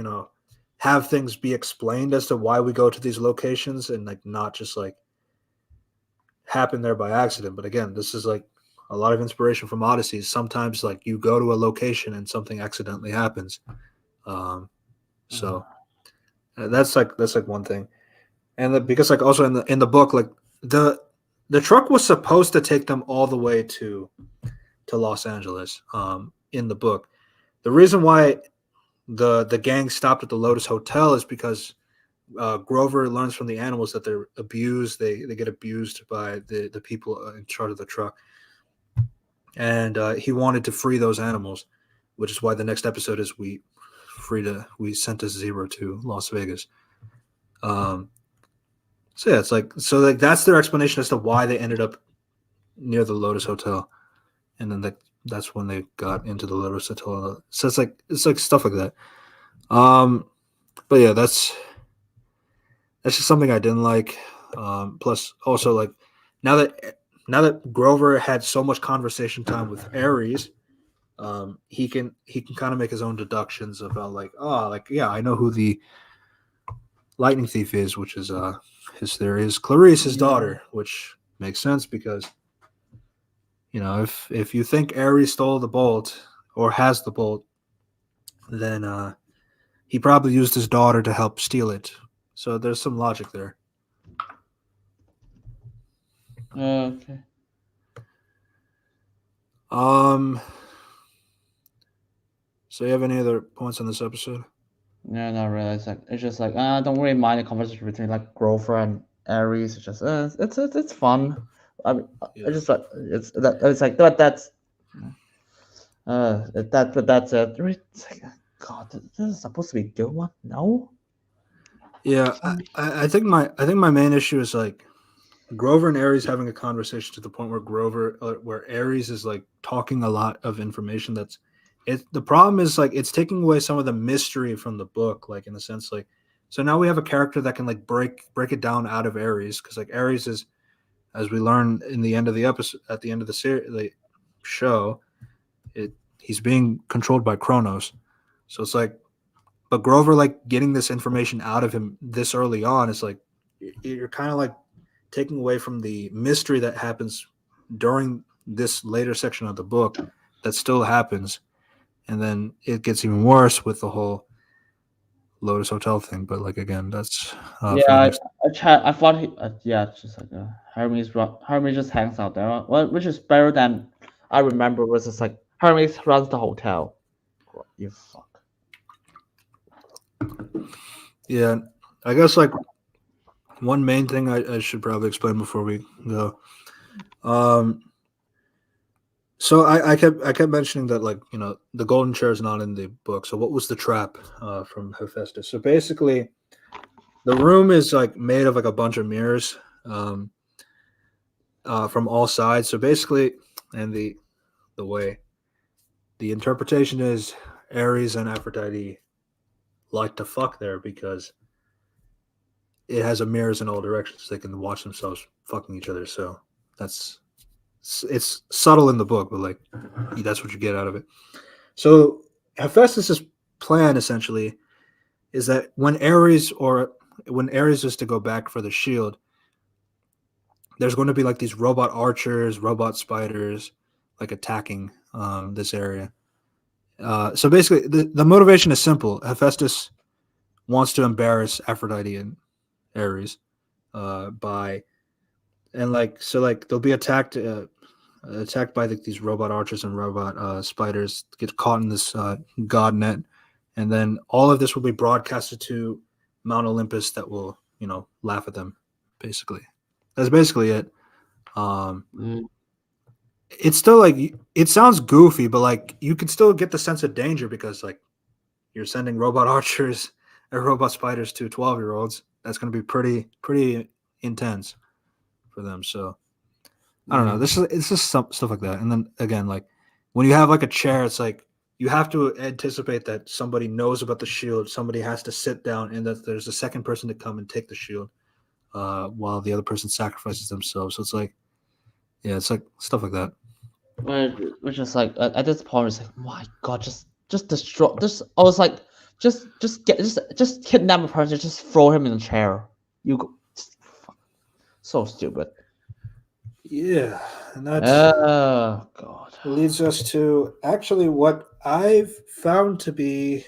A: have things be explained as to why we go to these locations and like not just like happen there by accident. But again, this is like a lot of inspiration from Odyssey. Sometimes like you go to a location and something accidentally happens. Um, so that's like one thing, and because like also in the book like the the truck was supposed to take them all the way to Los Angeles. In the book, the reason why the gang stopped at the Lotus Hotel is because Grover learns from the animals that they're abused. They get abused by the people in charge of the truck, and he wanted to free those animals, which is why the next episode is we sent a zero to Las Vegas. Um, so yeah, it's like that's their explanation as to why they ended up near the Lotus Hotel, and then that's when they got into the Lotus Hotel. So it's like stuff like that. Um, but yeah, that's just something I didn't like. Plus, also like now that now that Grover had so much conversation time with Ares, he can kind of make his own deductions about like, oh, like yeah, I know who the lightning thief is, which is his theory is Clarice, his
B: Yeah.
A: daughter, which makes sense because if you think Ares stole the bolt or has the bolt, then he probably used his daughter to help steal it. So there's some logic there.
B: Okay.
A: Um, so you have any other points on this episode?
B: Yeah, not really. It's just like, I don't really mind the conversation between like Grover and Aries. It's just it's fun. I mean,
A: Yeah.
B: it's just like it's like that's that's it. It's like, God, this is supposed to be a good one. No.
A: Yeah, I think my main issue is like Grover and Ares having a conversation to the point where Ares is like talking a lot of information that's it. The problem is like it's taking away some of the mystery from the book, like in the sense like so now we have a character that can like break it down out of Ares because like Ares is as we learn in the end of the episode at the end of the series show, he's being controlled by Kronos. So it's like, but Grover like getting this information out of him this early on is like you're kind of like taking away from the mystery that happens during this later section of the book that still happens, and then it gets even worse with the whole Lotus Hotel thing. But like again, that's
B: Yeah,
A: for the next.
B: I thought yeah, it's just like Hermes just hangs out there, which is better than I remember was just like Hermes runs the hotel. You fuck.
A: Yeah, I guess like one main thing I should probably explain before we go. So I kept mentioning that like the golden chair is not in the book. So what was the trap from Hephaestus? So basically, the room is like made of like a bunch of mirrors um, from all sides. So basically, and the way the interpretation is Ares and Aphrodite like to fuck there because it has a mirrors in all directions. They can watch themselves fucking each other. So that's it's subtle in the book, but like that's what you get out of it. So Hephaestus's plan essentially is that when Ares is to go back for the shield, there's going to be like these robot archers, robot spiders, like attacking this area. So basically, the motivation is simple. Hephaestus wants to embarrass Aphrodite and Ares by and like so like they'll be attacked by these robot archers and robot spiders, get caught in this god net, and then all of this will be broadcasted to Mount Olympus that will laugh at them. Basically, that's basically it.
B: Mm.
A: It's still like it sounds goofy, but like you can still get the sense of danger because like you're sending robot archers or robot spiders to 12-year-olds. That's going to be pretty intense for them. So I don't know. It's just stuff like that. And then again, like when you have like a chair, it's like you have to anticipate that somebody knows about the shield. Somebody has to sit down, and that there's a second person to come and take the shield, while the other person sacrifices themselves. So it's like, yeah, it's like stuff like that.
B: Which is like at this point, it's like my god, just destroy. Just I was like, just kidnap a person, just throw him in a chair. You go, so stupid.
A: Yeah, and that
B: Oh god.
A: leads us to actually what I've found to be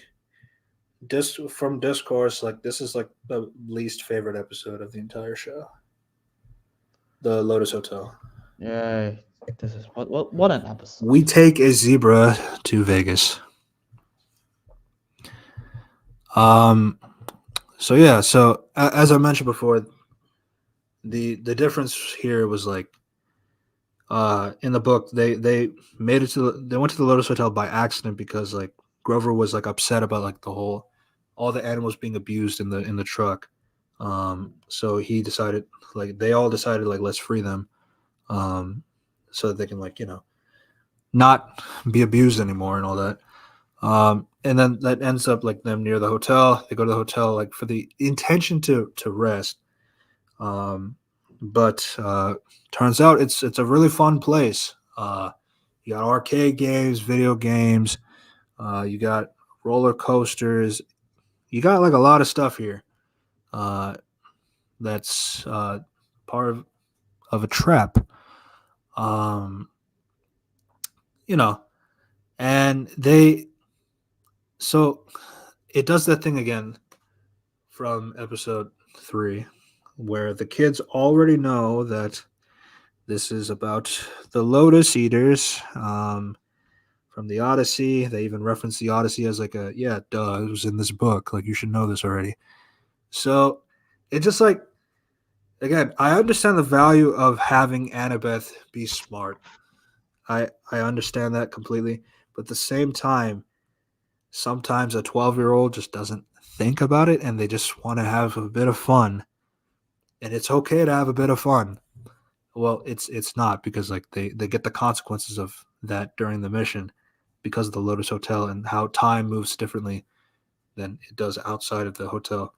A: from discourse. Like this is like the least favorite episode of the entire show, the Lotus Hotel.
B: Yeah, this is what an episode.
A: We take a zebra to Vegas. So yeah, so as I mentioned before, the difference here was like in the book they made it to they went to the Lotus Hotel by accident because like Grover was like upset about like all the animals being abused in the truck. So he decided like they all decided like let's free them, so that they can like not be abused anymore and all that. And then that ends up like them near the hotel. They go to the hotel like for the intention to rest. But turns out it's a really fun place. You got arcade games, video games. You got roller coasters. You got like a lot of stuff here. That's part of a trap. Um, you know, and so it does that thing again from episode 3 where the kids already know that this is about the Lotus Eaters from the Odyssey. They even reference the Odyssey as like it was in this book. Like you should know this already. So it just like, again, I understand the value of having Annabeth be smart. I understand that completely. But at the same time, sometimes a 12-year-old just doesn't think about it and they just want to have a bit of fun. And it's okay to have a bit of fun. Well, it's not because like they get the consequences of that during the mission because of the Lotus Hotel and how time moves differently than it does outside of the hotel.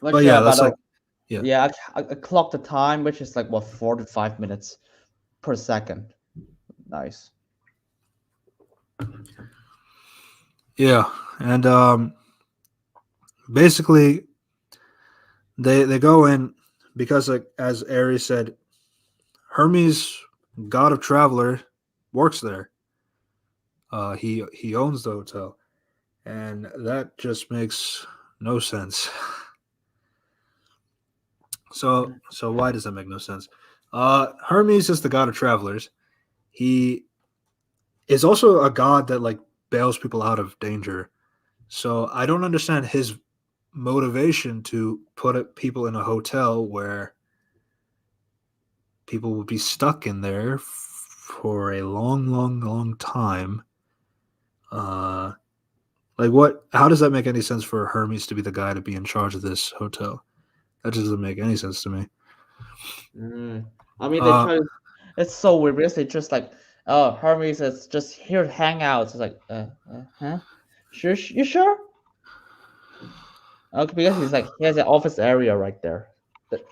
A: But yeah, that's like
B: I clocked the time, which is like what 4 to 5 minutes per second. Nice.
A: Yeah, and basically they go in because, like as Ares said, Hermes, god of traveler, works there. He owns the hotel, and that just makes no sense. So why does that make no sense? Hermes is the god of travelers. He is also a god that like bails people out of danger. So I don't understand his motivation to people in a hotel where people would be stuck in there for a long, long, long time. Uh, like what? How does that make any sense for Hermes to be the guy to be in charge of this hotel? That just doesn't make any sense to me.
B: Mm. I mean, they
A: Uh,
B: try. It's so weird because they just like, oh, Hermes is just here to hang out. It's like, huh? Sure, you sure? Okay, because he's like he has an office area right there.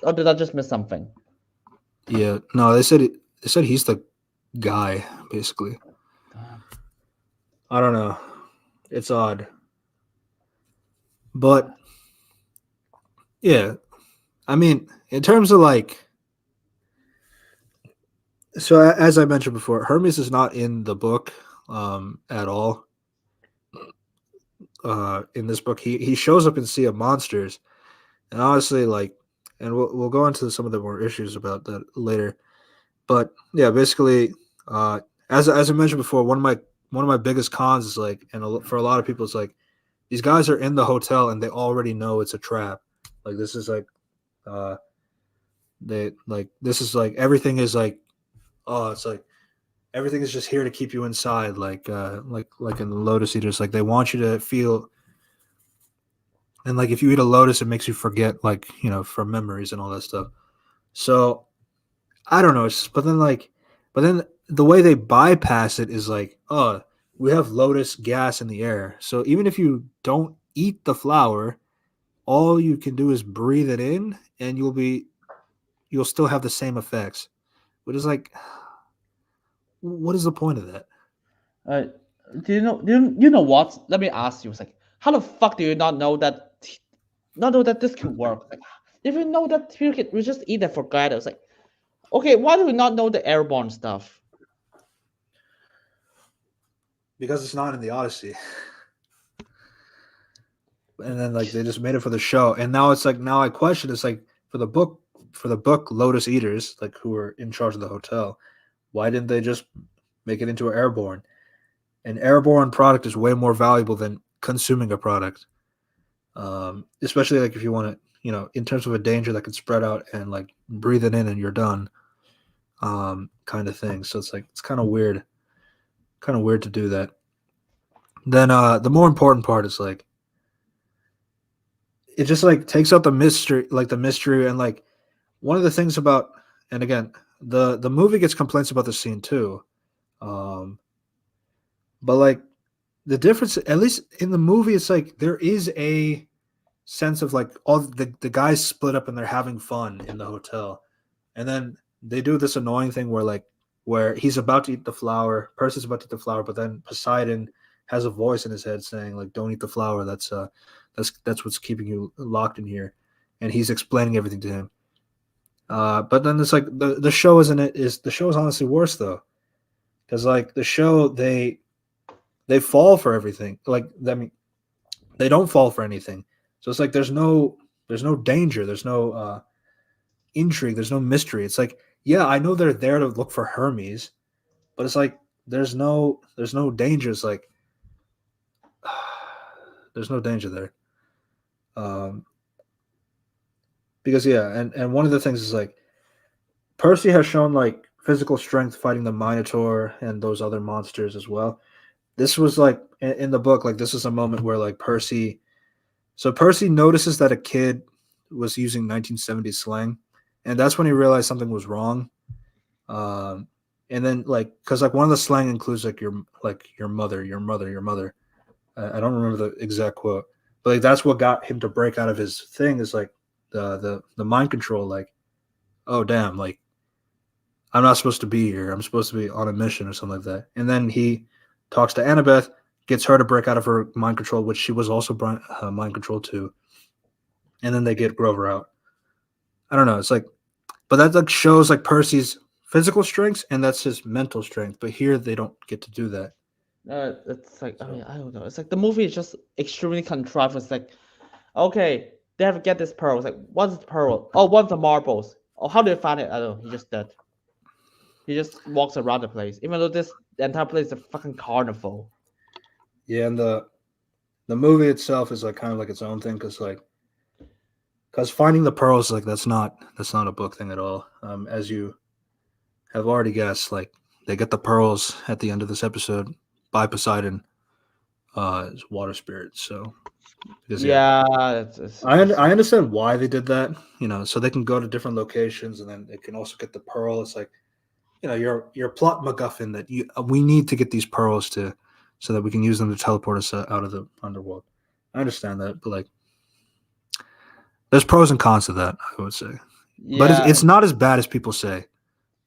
B: Or did I just miss something?
A: yeah, no, they said he's the guy basically.
B: Damn.
A: I don't know. It's odd, but yeah, I mean, in terms of like, so as I mentioned before, Hermes is not in the book at all. In this book, he shows up in Sea of Monsters, and honestly, like, and we'll go into some of the more issues about that later. But yeah, basically, uh, as I mentioned before, one of my biggest cons is like, and for a lot of people, it's like these guys are in the hotel and they already know it's a trap. Like this is like, uh, they like this is like everything is like, oh, it's like everything is just here to keep you inside. Like in the Lotus Eaters, like they want you to feel. And like if you eat a lotus, it makes you forget, like from memories and all that stuff. So I don't know. But then the way they bypass it is like, oh, we have lotus gas in the air. So even if you don't eat the flower, all you can do is breathe it in, and you'll still have the same effects. Which is like, what is the point of that?
B: Uh, do you know what? Let me ask you. It's like, how the fuck do you not know that this can work? Like, if you know that you can, we just eat and forget it. It's like, okay, why do we not know the airborne stuff?
A: Because it's not in the Odyssey. And then like they just made it for the show, and now it's like now I question it's like for the book Lotus Eaters, like who were in charge of the hotel, why didn't they just make it into airborne? An airborne product is way more valuable than consuming a product, especially like if you want to, in terms of a danger that could spread out and like breathe it in and you're done, kind of thing. So it's like it's kind of weird to do that. Then the more important part is like it just like takes out the mystery, and like one of the things about, and again, the movie gets complaints about the scene too, um, but like the difference, at least in the movie, it's like there is a sense of like all the guys split up and they're having fun in the hotel, and then they do this annoying thing where he's about to eat the flower, Percy's about to eat the flower, but then Poseidon has a voice in his head saying like, "Don't eat the flower. That's what's keeping you locked in here," and he's explaining everything to him. But then it's like the show isn't it is the show is honestly worse though, because like the show they fall for everything. Like I mean, they don't fall for anything. So it's like there's no danger, there's no intrigue, there's no mystery. It's like yeah, I know they're there to look for Hermes, but it's like there's no danger. It's like there's no danger there. Um, because yeah, and one of the things is like Percy has shown like physical strength fighting the Minotaur and those other monsters as well. This was like in the book, like this is a moment where like Percy notices that a kid was using 1970s slang, and that's when he realized something was wrong. Um, and then like because like one of the slang includes like your mother, your mother, your mother. I don't remember the exact quote, but like that's what got him to break out of his thing is like the mind control. Like oh damn, like I'm not supposed to be here. I'm supposed to be on a mission or something like that. And then he talks to Annabeth, gets her to break out of her mind control, which she was also mind controlled too. And then they get Grover out. I don't know. It's like, but that like shows like Percy's physical strengths and that's his mental strength. But here they don't get to do that.
B: It's like, I
A: So
B: mean, I don't know. It's like the movie is just extremely contrived. It's like, okay, they have to get this pearl. It's like, what's the pearl? Oh, one of the marbles. Oh, how do you find it? I don't know. He just dead. He just walks around the place, even though the entire place is a fucking carnival.
A: yeah, and the movie itself is like kind of like its own thing because finding the pearls like that's not a book thing at all. As you have already guessed, like they get the pearls at the end of this episode by Poseidon, his water spirit. So because
B: Yeah,
A: I understand why they did that. So they can go to different locations and then they can also get the pearl. It's like your plot MacGuffin that we need to get these pearls so that we can use them to teleport us out of the underworld. I understand that, but like there's pros and cons to that, I would say. But
B: yeah,
A: it's not as bad as people say,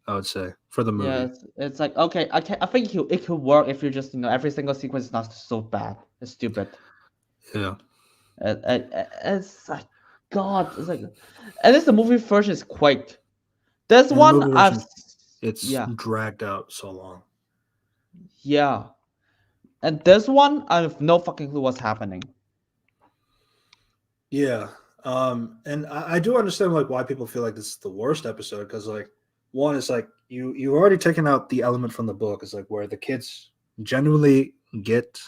A: I would say, for the movie.
B: yeah. It's like, okay, I think it could work if you just every single sequence is not so bad. It's stupid.
A: Yeah.
B: It's like, God, it's like, at least the movie version is quick. This
A: And the
B: one,
A: movie version, it's
B: yeah,
A: dragged out so long.
B: yeah, and this one, I have no fucking clue what's happening.
A: Yeah. And I do understand like why people feel like this is the worst episode because like one is like you've already taken out the element from the book is like where the kids genuinely get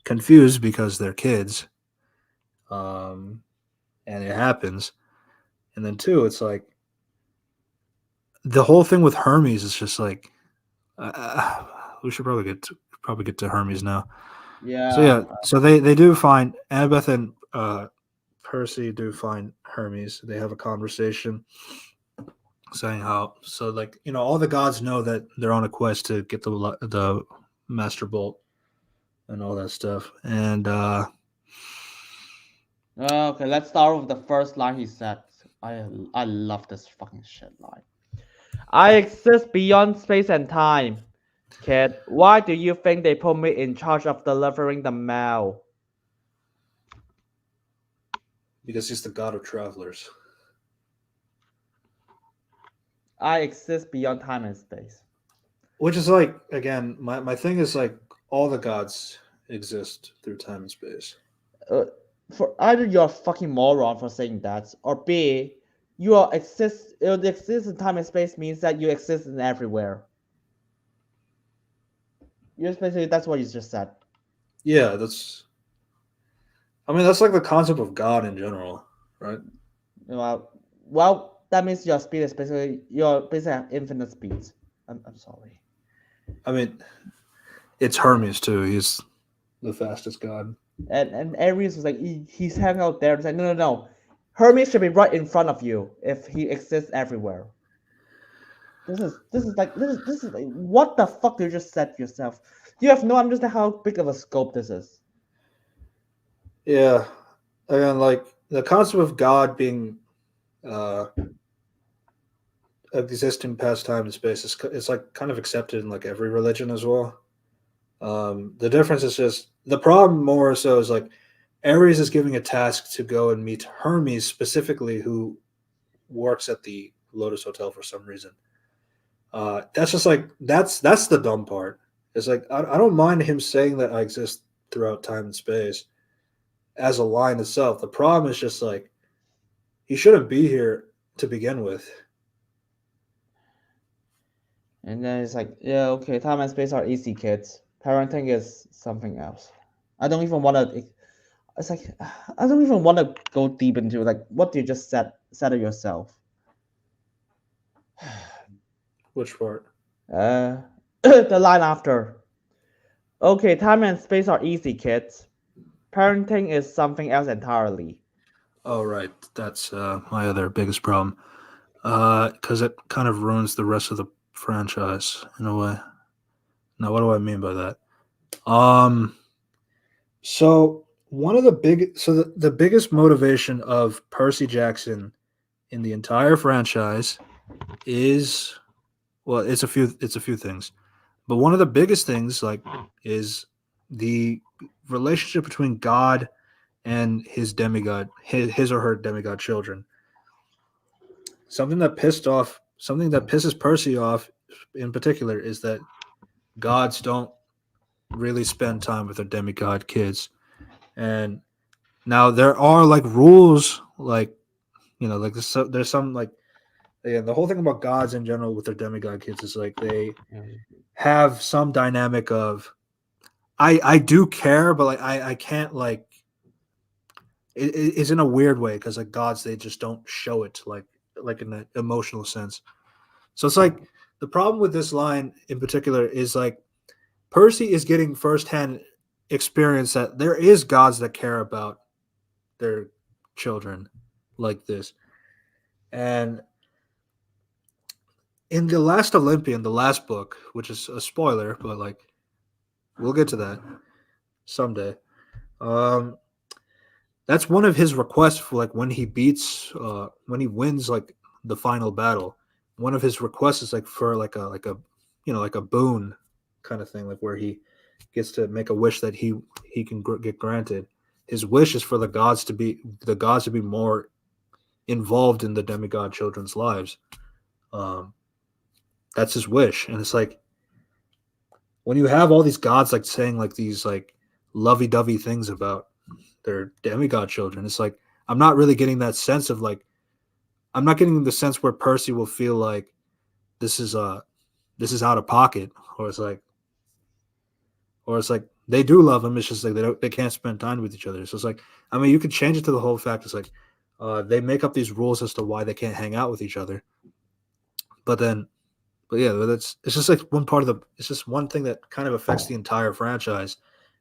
A: confused because they're kids. And it happens. And then two, it's like the whole thing with Hermes is just like we should probably get to Hermes now. So
B: Yeah,
A: yeah, so they do find Annabeth and Percy do find Hermes. They have a conversation saying how like all the gods know that they're on a quest to get the Master Bolt and all that stuff. And
B: okay, let's start with the first line he said. I love this fucking shit line. I exist beyond space and time. Kid, why do you think they put me in charge of delivering the mail?
A: because he's the god of travelers.
B: I exist beyond time and space.
A: Which is like again, my thing is like all the gods exist through time and space.
B: For either you're a fucking moron for saying that, or B, exist in time and space means that you exist in everywhere. Basically that's what you just said.
A: Yeah, that's like the concept of God in general, right?
B: Well, that means your speed is basically have infinite speeds. I'm sorry.
A: I mean, it's Hermes too. He's the fastest god.
B: And Ares was like he's hanging out there. It's like no. Hermes should be right in front of you if he exists everywhere. This is like what the fuck did you just said to yourself? You have no understand how big of a scope this is.
A: Yeah, again, like the concept of God being existing past time and space is like kind of accepted in like every religion as well. The difference is just the problem more so is like Ares is giving a task to go and meet Hermes specifically, who works at the Lotus Hotel for some reason. That's just like that's the dumb part. It's like I don't mind him saying that I exist throughout time and space as a line itself. The problem is just like he shouldn't be here to begin with.
B: And then it's like, yeah, okay, time and space are easy, kids. Parenting is something else. I don't even want to. It's like I don't even want to go deep into like what you just said it yourself.
A: Which part?
B: The line after. Okay, time and space are easy, kids. Parenting is something else entirely.
A: Oh, right. That's my other biggest problem. Because it kind of ruins the rest of the franchise in a way. Now, what do I mean by that? So the biggest motivation of Percy Jackson in the entire franchise is, well, it's a few things, but one of the biggest things like is the relationship between God and his demigod, his or her demigod children. Something that pisses Percy off in particular is that gods don't really spend time with their demigod kids. And now there are like rules, like like there's some like, yeah, the whole thing about gods in general with their demigod kids is like they have some dynamic of I do care, but like I can't like it's in a weird way because like gods they just don't show it like in an emotional sense. So it's like the problem with this line in particular is like Percy is getting firsthand experience that there is gods that care about their children like this. And in the last Olympian, the last book, which is a spoiler, but like we'll get to that someday. Um, that's one of his requests for like when he wins like the final battle. One of his requests is like for like a like a boon kind of thing, like where he gets to make a wish that he can get granted. His wish is for the gods to be more involved in the demigod children's lives. Um, that's his wish, and it's like when you have all these gods like saying like these like lovey-dovey things about their demigod children, it's like I'm not really getting that sense of like I'm not getting the sense where Percy will feel like this is this is out of pocket, or it's like they do love him. It's just like they can't spend time with each other. So it's like I mean you could change it to the whole fact it's like they make up these rules as to why they can't hang out with each other, but then but yeah, but it's just like one part of the it's just one thing that kind of affects the entire franchise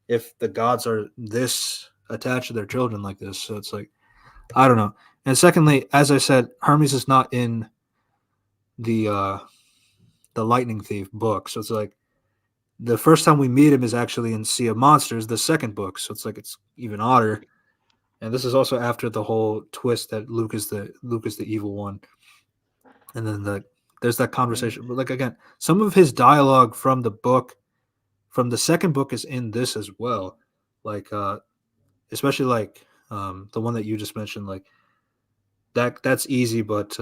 A: if the gods are this attached to their children like this. So it's like I don't know. And secondly, as I said, Hermes is not in the uh the Lightning Thief book. So it's like the first time we meet him is actually in Sea of Monsters, the second book. So it's like it's even odder. And this is also after the whole twist that Luke is the evil one. And then there's that conversation. But like again, some of his dialogue from the second book is in this as well. Like especially like the one that you just mentioned, like that's easy, but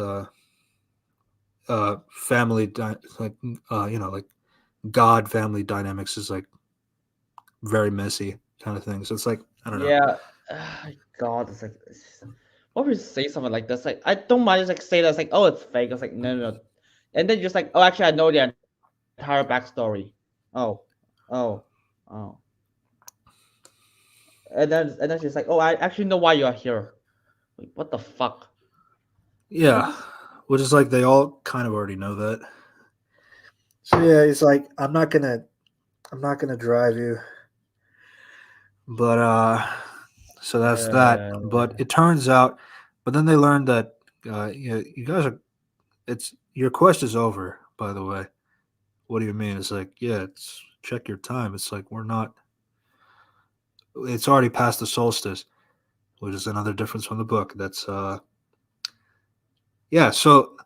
A: like like God family dynamics is like very messy kind of thing. So it's like I don't know.
B: Yeah. God, what would you say something like this? Like, I don't mind just like say that's like, oh, it's fake. It's like, no, no, no. And then just like, oh, actually, I know the entire backstory. Oh, oh, oh. And then she's like, oh, I actually know why you are here. Like, what the fuck?
A: Yeah, which is like they all kind of already know that. So yeah, it's like I'm not gonna drive you, but so that's that. But
B: Uh,
A: it turns out, but then they learned that you guys are. It's your quest is over. By the way, what do you mean? It's like yeah, it's check your time. It's like we're not. It's already past the solstice, which is another difference from the book. That's yeah. So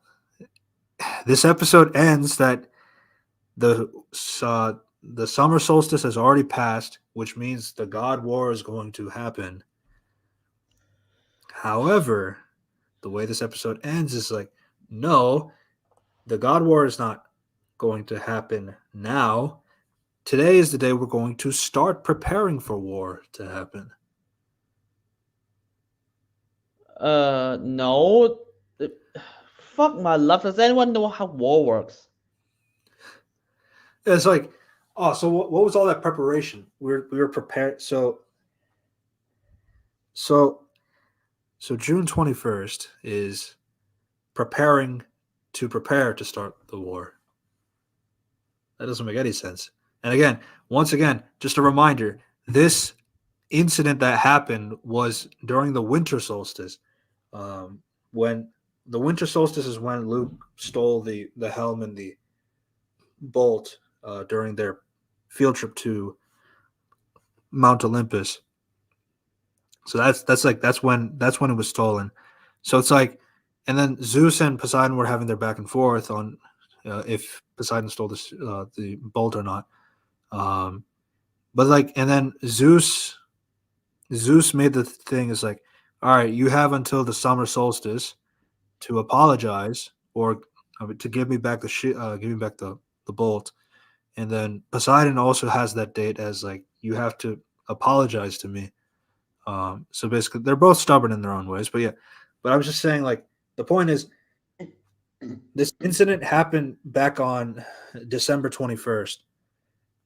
A: this episode ends that the uh, the summer solstice has already passed, which means the God War is going to happen. However, the way this episode ends is like, no, the God War is not going to happen now. Today is the day we're going to start preparing for war to happen.
B: no. Uh, Fuck my love. Does anyone know how war works?
A: It's like, oh, so what was all that preparation? We were prepared. So so June 21st is preparing to prepare to start the war. That doesn't make any sense. And again, once again, just a reminder: this incident that happened was during the winter solstice. When the winter solstice is when Luke stole the helm and the bolt during their field trip to Mount Olympus. So that's when it was stolen. So it's like, and then Zeus and Poseidon were having their back and forth on if Poseidon stole the bolt or not. But like, and then Zeus made the thing is like, all right, you have until the summer solstice to apologize or to give me back give me back the bolt. And then Poseidon also has that date as like you have to apologize to me. So basically, they're both stubborn in their own ways. But yeah, but I was just saying like the point is this incident happened back on December 21st.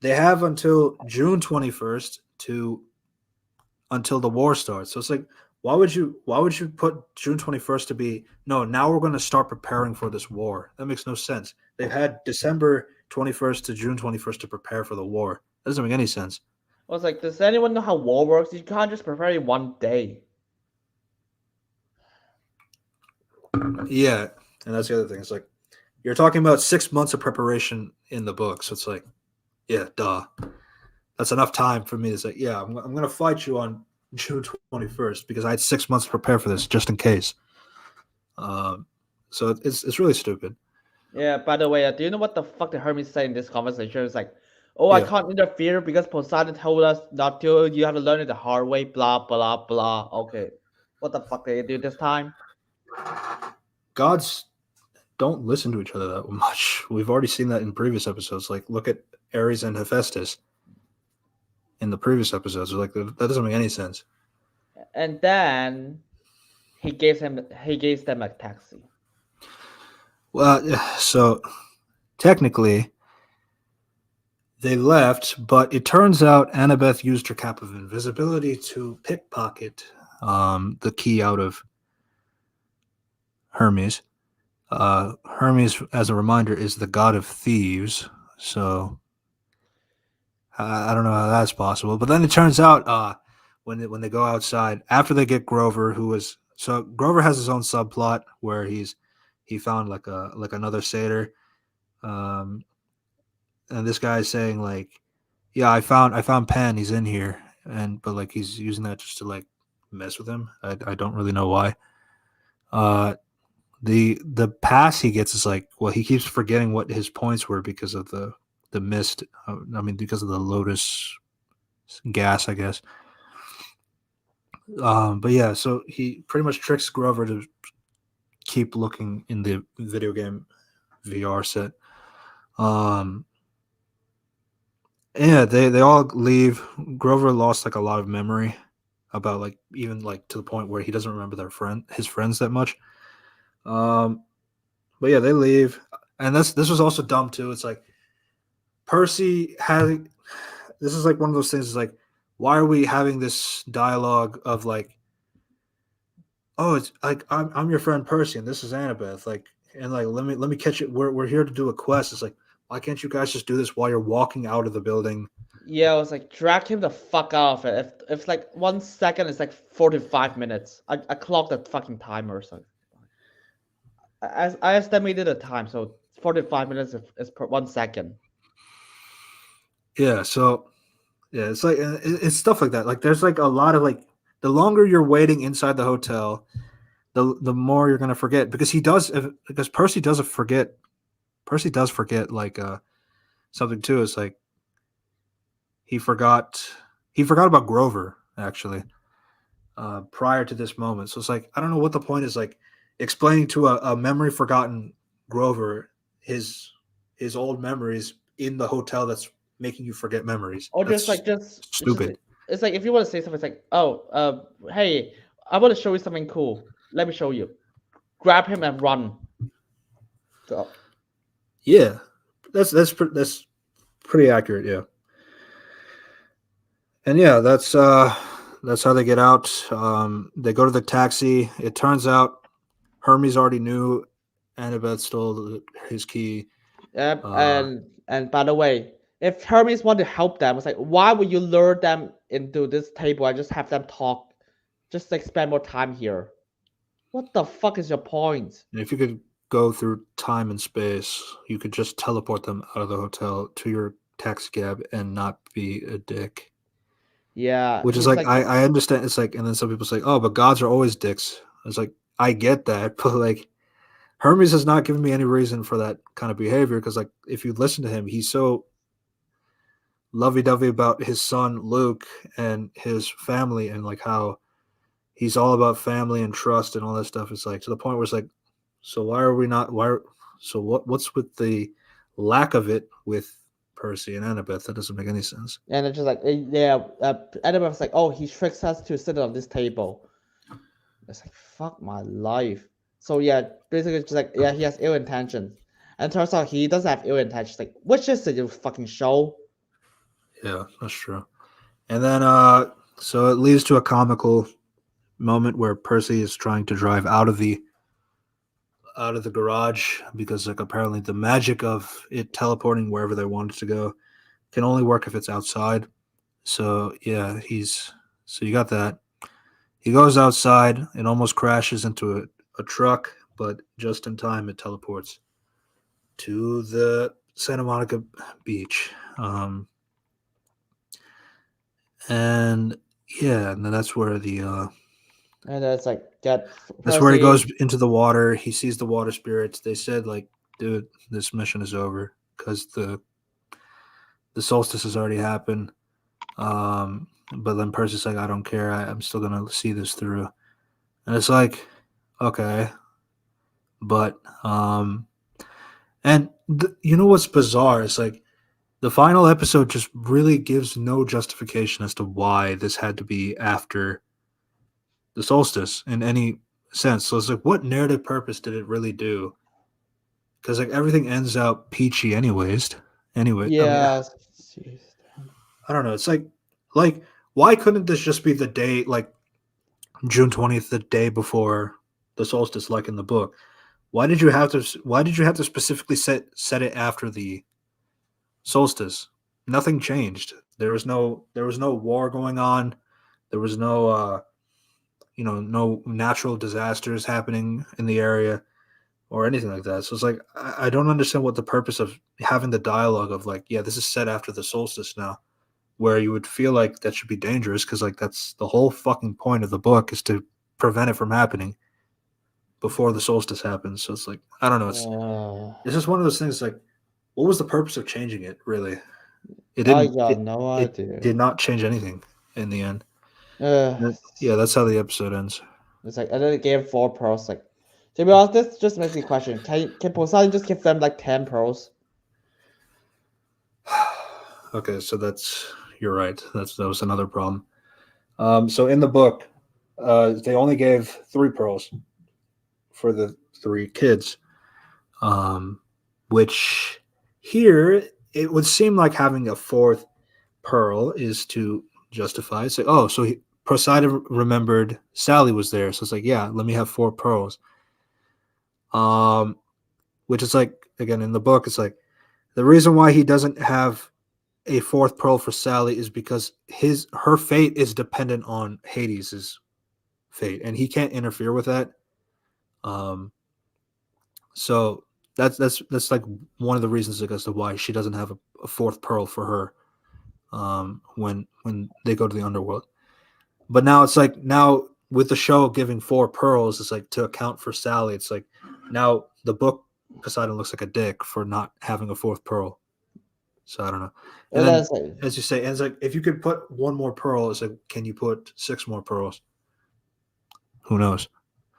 A: They have until June 21st to until the war starts. So it's like why would you put June 21st to be no, now we're going to start preparing for this war. That makes no sense. They've had December 21st to June 21st to prepare for the war. That doesn't make any sense.
B: I was like, does anyone know how war works? You can't just prepare in one day.
A: Yeah, and that's the other thing. It's like you're talking about 6 months of preparation in the book. So it's like, yeah, duh. That's enough time for me to say, yeah, I'm going to fight you on June 21st because I had 6 months to prepare for this just in case. So it's really stupid.
B: Yeah, by the way, do you know what the fuck the Hermes said in this conversation? It's like, oh, I
A: Yeah.
B: can't interfere because Poseidon told us not to. You have to learn it the hard way, blah, blah, blah. Okay. What the fuck did they do this time?
A: Gods don't listen to each other that much. We've already seen that in previous episodes. Like, look at Ares and Hephaestus in the previous episodes. Like, that doesn't make any sense.
B: And then he gave them a taxi.
A: Well, so technically they left, but it turns out Annabeth used her cap of invisibility to pickpocket the key out of Hermes. Hermes, as a reminder, is the god of thieves. So I don't know how that's possible. But then it turns out when they go outside after they get Grover, so Grover has his own subplot where he found like another satyr, and this guy's saying like, yeah, I found Pan. He's in here, but like he's using that just to like mess with him. I don't really know why. The pass he gets is like, well, he keeps forgetting what his points were because of the mist. Because of the lotus gas, I guess. But yeah, so he pretty much tricks Grover to keep looking in the video game VR set. Yeah, they all leave. Grover lost like a lot of memory about like even like to the point where he doesn't remember his friends that much. But yeah, they leave, and this was also dumb too. It's like Percy had. This is like one of those things. Is like, why are we having this dialogue of like, oh, it's like I'm your friend Percy, and this is Annabeth, like, and like let me catch it. We're here to do a quest. It's like, why can't you guys just do this while you're walking out of the building?
B: Yeah, I was like, drag him the fuck out of it. If like 1 second is like 45 minutes, I clocked the fucking timer. So I estimated the time, so 45 minutes is per 1 second.
A: Yeah, so yeah, it's like it's stuff like that. Like there's like a lot of like the longer you're waiting inside the hotel, the more you're gonna forget because because Percy doesn't forget. Percy does forget like something too. It's like he forgot about Grover actually prior to this moment. So it's like I don't know what the point is like explaining to a memory forgotten Grover his old memories in the hotel that's making you forget memories.
B: Or
A: That's
B: just
A: stupid.
B: it's like if you want to say something, it's like, oh, hey, I want to show you something cool. Let me show you. Grab him and run. So
A: Yeah, that's pretty accurate. Yeah, and yeah, that's how they get out. They go to the taxi. It turns out Hermes already knew Annabeth stole his key. Uh,
B: and by the way, if Hermes want to help them, it's like, why would you lure them into this table and just have them talk, just like spend more time here? What the fuck is your point?
A: and if you could go through time and space, you could just teleport them out of the hotel to your taxi cab and not be a dick.
B: Yeah,
A: Which is
B: he's
A: like
B: like,
A: I understand. It's like, and then some people say, "Oh, but gods are always dicks." It's like I get that, but like Hermes has not given me any reason for that kind of behavior because, like, if you listen to him, he's so lovey-dovey about his son Luke and his family and like how he's all about family and trust and all that stuff. It's like to the point where it's like, so why are we not? So what's with the lack of it with Percy and Annabeth? That doesn't make any sense.
B: And it's just like, yeah, Annabeth's like, oh, he tricks us to sit on this table. It's like, fuck my life. So yeah, basically it's just like, yeah, he has ill intentions. And turns out he doesn't have ill intentions. Like, which is it, you fucking show?
A: Yeah, that's true. And then so it leads to a comical moment where Percy is trying to drive out of the garage because like apparently the magic of it teleporting wherever they want it to go can only work if it's outside. So yeah, so you got that. He goes outside and almost crashes into a truck, but just in time it teleports to the Santa Monica beach. And yeah, and then that's where
B: And it's like, get
A: that's where he
B: Percy.
A: goes into the water. He sees the water spirits. They said like, dude, this mission is over because the solstice has already happened. But then Percy's like, I don't care. I'm still gonna see this through. And it's like, okay, but and you know what's bizarre? It's like the final episode just really gives no justification as to why this had to be after the solstice in any sense. So it's like, what narrative purpose did it really do? Because like everything ends out peachy, anyways. Anyway, I mean,
B: Yeah. Jeez.
A: I don't know. It's like why couldn't this just be the day, like June 20th, the day before the solstice, like in the book? Why did you have to? Why did you have to specifically set it after the solstice? Nothing changed. There was no war going on. There was no no natural disasters happening in the area or anything like that. So it's like I don't understand what the purpose of having the dialogue of like, yeah, this is set after the solstice now, where you would feel like that should be dangerous because like that's the whole fucking point of the book is to prevent it from happening before the solstice happens. So it's like I don't know. It's just one of those things. Like, what was the purpose of changing it? Really, it
B: I
A: didn't.
B: got
A: It
B: no
A: it
B: idea.
A: did not change anything in the end.
B: Uh,
A: Yeah, that's how the episode ends.
B: it's like, and then it gave 4 pearls. Like, to be honest, this just makes me question: can Poseidon just give them like 10 pearls?
A: Okay, so you're right. That was another problem. So in the book, they only gave 3 pearls for the 3 kids, um, which here it would seem like having a fourth pearl is to justify. It's like, oh, so Poseidon remembered Sally was there, so it's like, yeah, let me have 4 pearls. Which is like again in the book, it's like the reason why he doesn't have a fourth pearl for Sally is because her fate is dependent on Hades's fate, and he can't interfere with that. Um, so that's like one of the reasons as to why she doesn't have a fourth pearl for her when they go to the underworld. But now it's like now with the show giving 4 pearls, it's like to account for Sally. It's like now the book Poseidon looks like a dick for not having a fourth pearl. So I don't know. And
B: And then
A: then
B: it's like,
A: as you say, and it's like if you could put one more pearl, it's like can you put 6 more pearls? Who knows?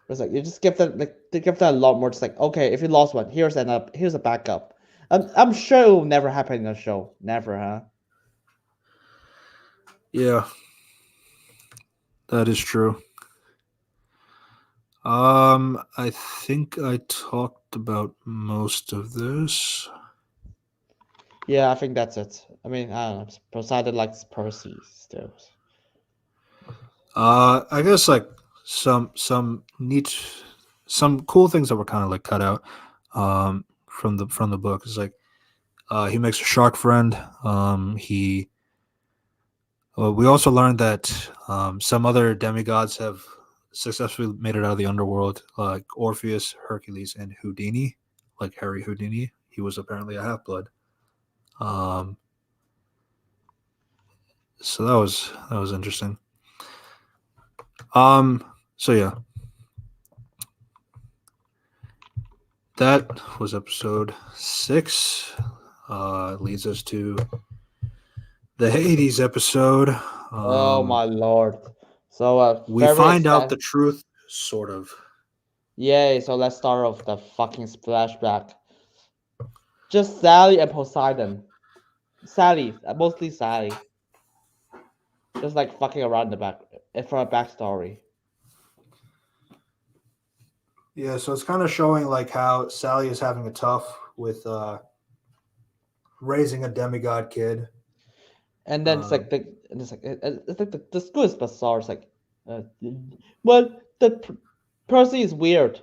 B: you just give them like they give them a lot more. Just like, okay, if you lost one, here's a backup. I'm sure it will never happen in the show. Never, huh?
A: Yeah, that is true. I think I talked about most of this.
B: Yeah, I think that's it. I mean, I don't know. Poseidon likes Percy still.
A: I guess like some cool things that were kind of like cut out from the book is like he makes a shark friend. We also learned that some other demigods have successfully made it out of the underworld, like Orpheus, Hercules, and Houdini, like Harry Houdini. He was apparently a half blood. Um, so that was interesting. So yeah. that was episode 6. Leads us to the Hades episode.
B: Oh my lord! So
A: We
B: very
A: find out
B: excited.
A: the truth, sort of.
B: Yay! So let's start off the fucking flashback. Just Sally and Poseidon. Sally, mostly Sally. Just like fucking around the back for a backstory.
A: Yeah, so it's kind of showing like how Sally is having a tough with raising a demigod kid.
B: And then it's
A: Um,
B: like it's like the school is bizarre. It's like, well, Percy is weird.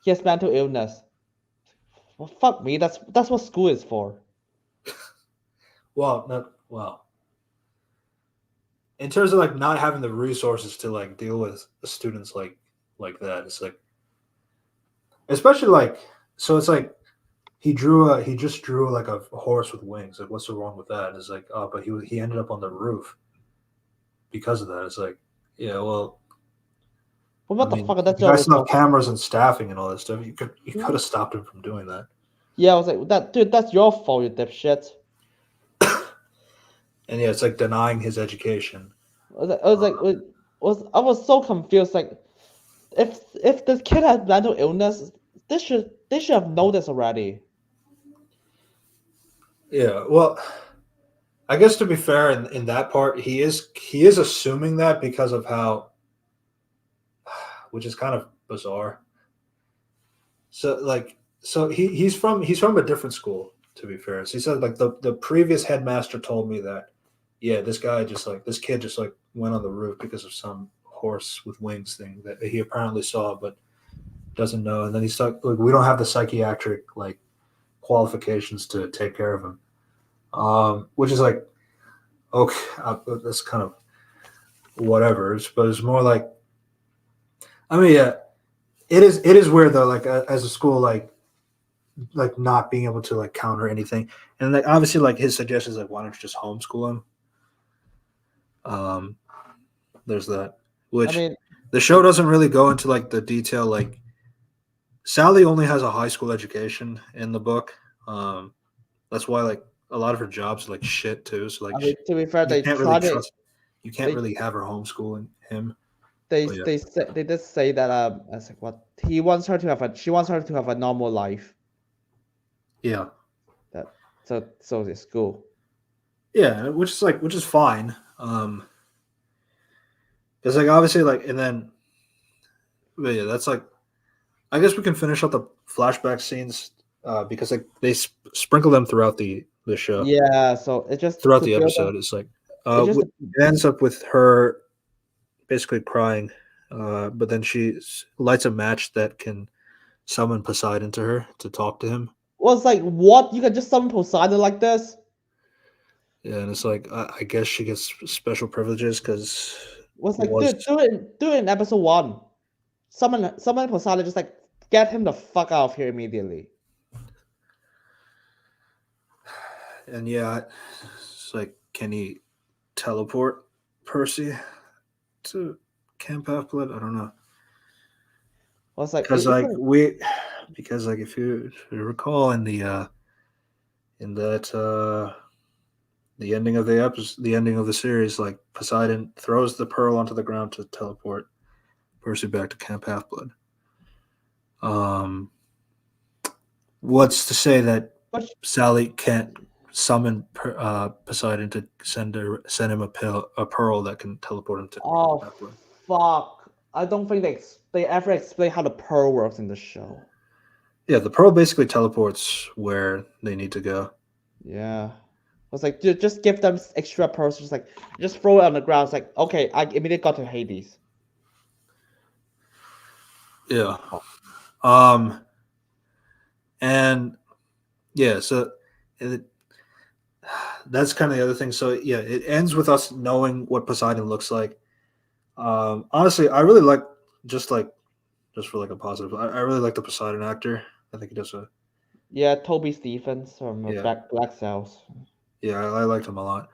B: He has mental illness. Well, fuck me. That's what school is for.
A: well, in terms of like not having the resources to like deal with students like that, it's like, especially like, so it's like he just drew like a horse with wings. Like, what's so wrong with that? It's like, oh, but he ended up on the roof because of that. It's like, yeah, well,
B: But
A: I
B: what the
A: mean,
B: fuck? That's
A: you
B: your
A: guys still have
B: responsibility.
A: cameras and staffing and all that stuff. You could have stopped him from doing that.
B: Yeah, I was like, that dude. That's your fault, you dipshit.
A: And yeah, it's like denying his education.
B: I was so confused. Like, if this kid has mental illness, they should have known this already.
A: Yeah, well, I guess to be fair, in that part, he is assuming that because of how, which is kind of bizarre. So like, so he's from a different school. To be fair, so he said like the previous headmaster told me that, yeah, this kid just like went on the roof because of some horse with wings thing that he apparently saw but doesn't know, and then he's like, we don't have the psychiatric like qualifications to take care of him, which is like, okay, that's kind of whatever. But it's more like, I mean, yeah, it is weird though. Like as a school, like not being able to like counter anything, and like obviously like his suggestion is like, why don't you just homeschool him? Um, there's that,
B: I
A: which
B: mean,
A: the show doesn't really go into like the detail. Like Sally only has a high school education in the book. Um, that's why like a lot of her jobs are like shit too. So like
B: to be fair,
A: you
B: they
A: can't really
B: tried it.
A: trust. You can't
B: They
A: really have her homeschooling him. But yeah,
B: they did say that I was like, what he wants her to have a she wants her to have a normal life.
A: yeah,
B: That so the school.
A: yeah, which is fine. Because like obviously like and then, but yeah, that's like, I guess we can finish up the flashback scenes because like they sprinkle them throughout the show,
B: Yeah, so it just
A: throughout
B: to
A: the
B: build up.
A: episode. It's like
B: It's just
A: it ends up with her basically crying, but then she lights a match that can summon Poseidon to her to talk to him.
B: was like, what? You can just summon Poseidon like this?
A: Yeah, and it's like I guess she gets special privileges because
B: Was
A: it
B: like,
A: was,
B: dude, do it in episode 1. Summon Poseidon, just like get him the fuck out of here immediately.
A: and yeah, it's like, can he teleport Percy to Camp Half Blood? I don't know.
B: Was like,
A: Because
B: it's
A: like
B: like,
A: because like if you recall in the in that the ending of the episode, the ending of the series, like Poseidon throws the pearl onto the ground to teleport Percy back to Camp Half Blood. What's to say that
B: but
A: Sally can't summon Poseidon to send him a pearl that can teleport him to
B: oh
A: Half Blood?
B: fuck. I don't think they ever explain how the pearl works in the show.
A: Yeah, the pearl basically teleports where they need to go.
B: Yeah. I was like, dude, just give them extra pearls, just like just throw it on the ground. It's like, okay, I immediately got to Hades.
A: Yeah. Um. And yeah, so it, that's kind of the other thing. So yeah, it ends with us knowing what Poseidon looks like. Honestly, I really like, just like, just for like a positive, I really like the Poseidon actor. I think he does a,
B: Yeah, Toby Stephens from
A: yeah,
B: Black Cells.
A: yeah, I liked him a lot.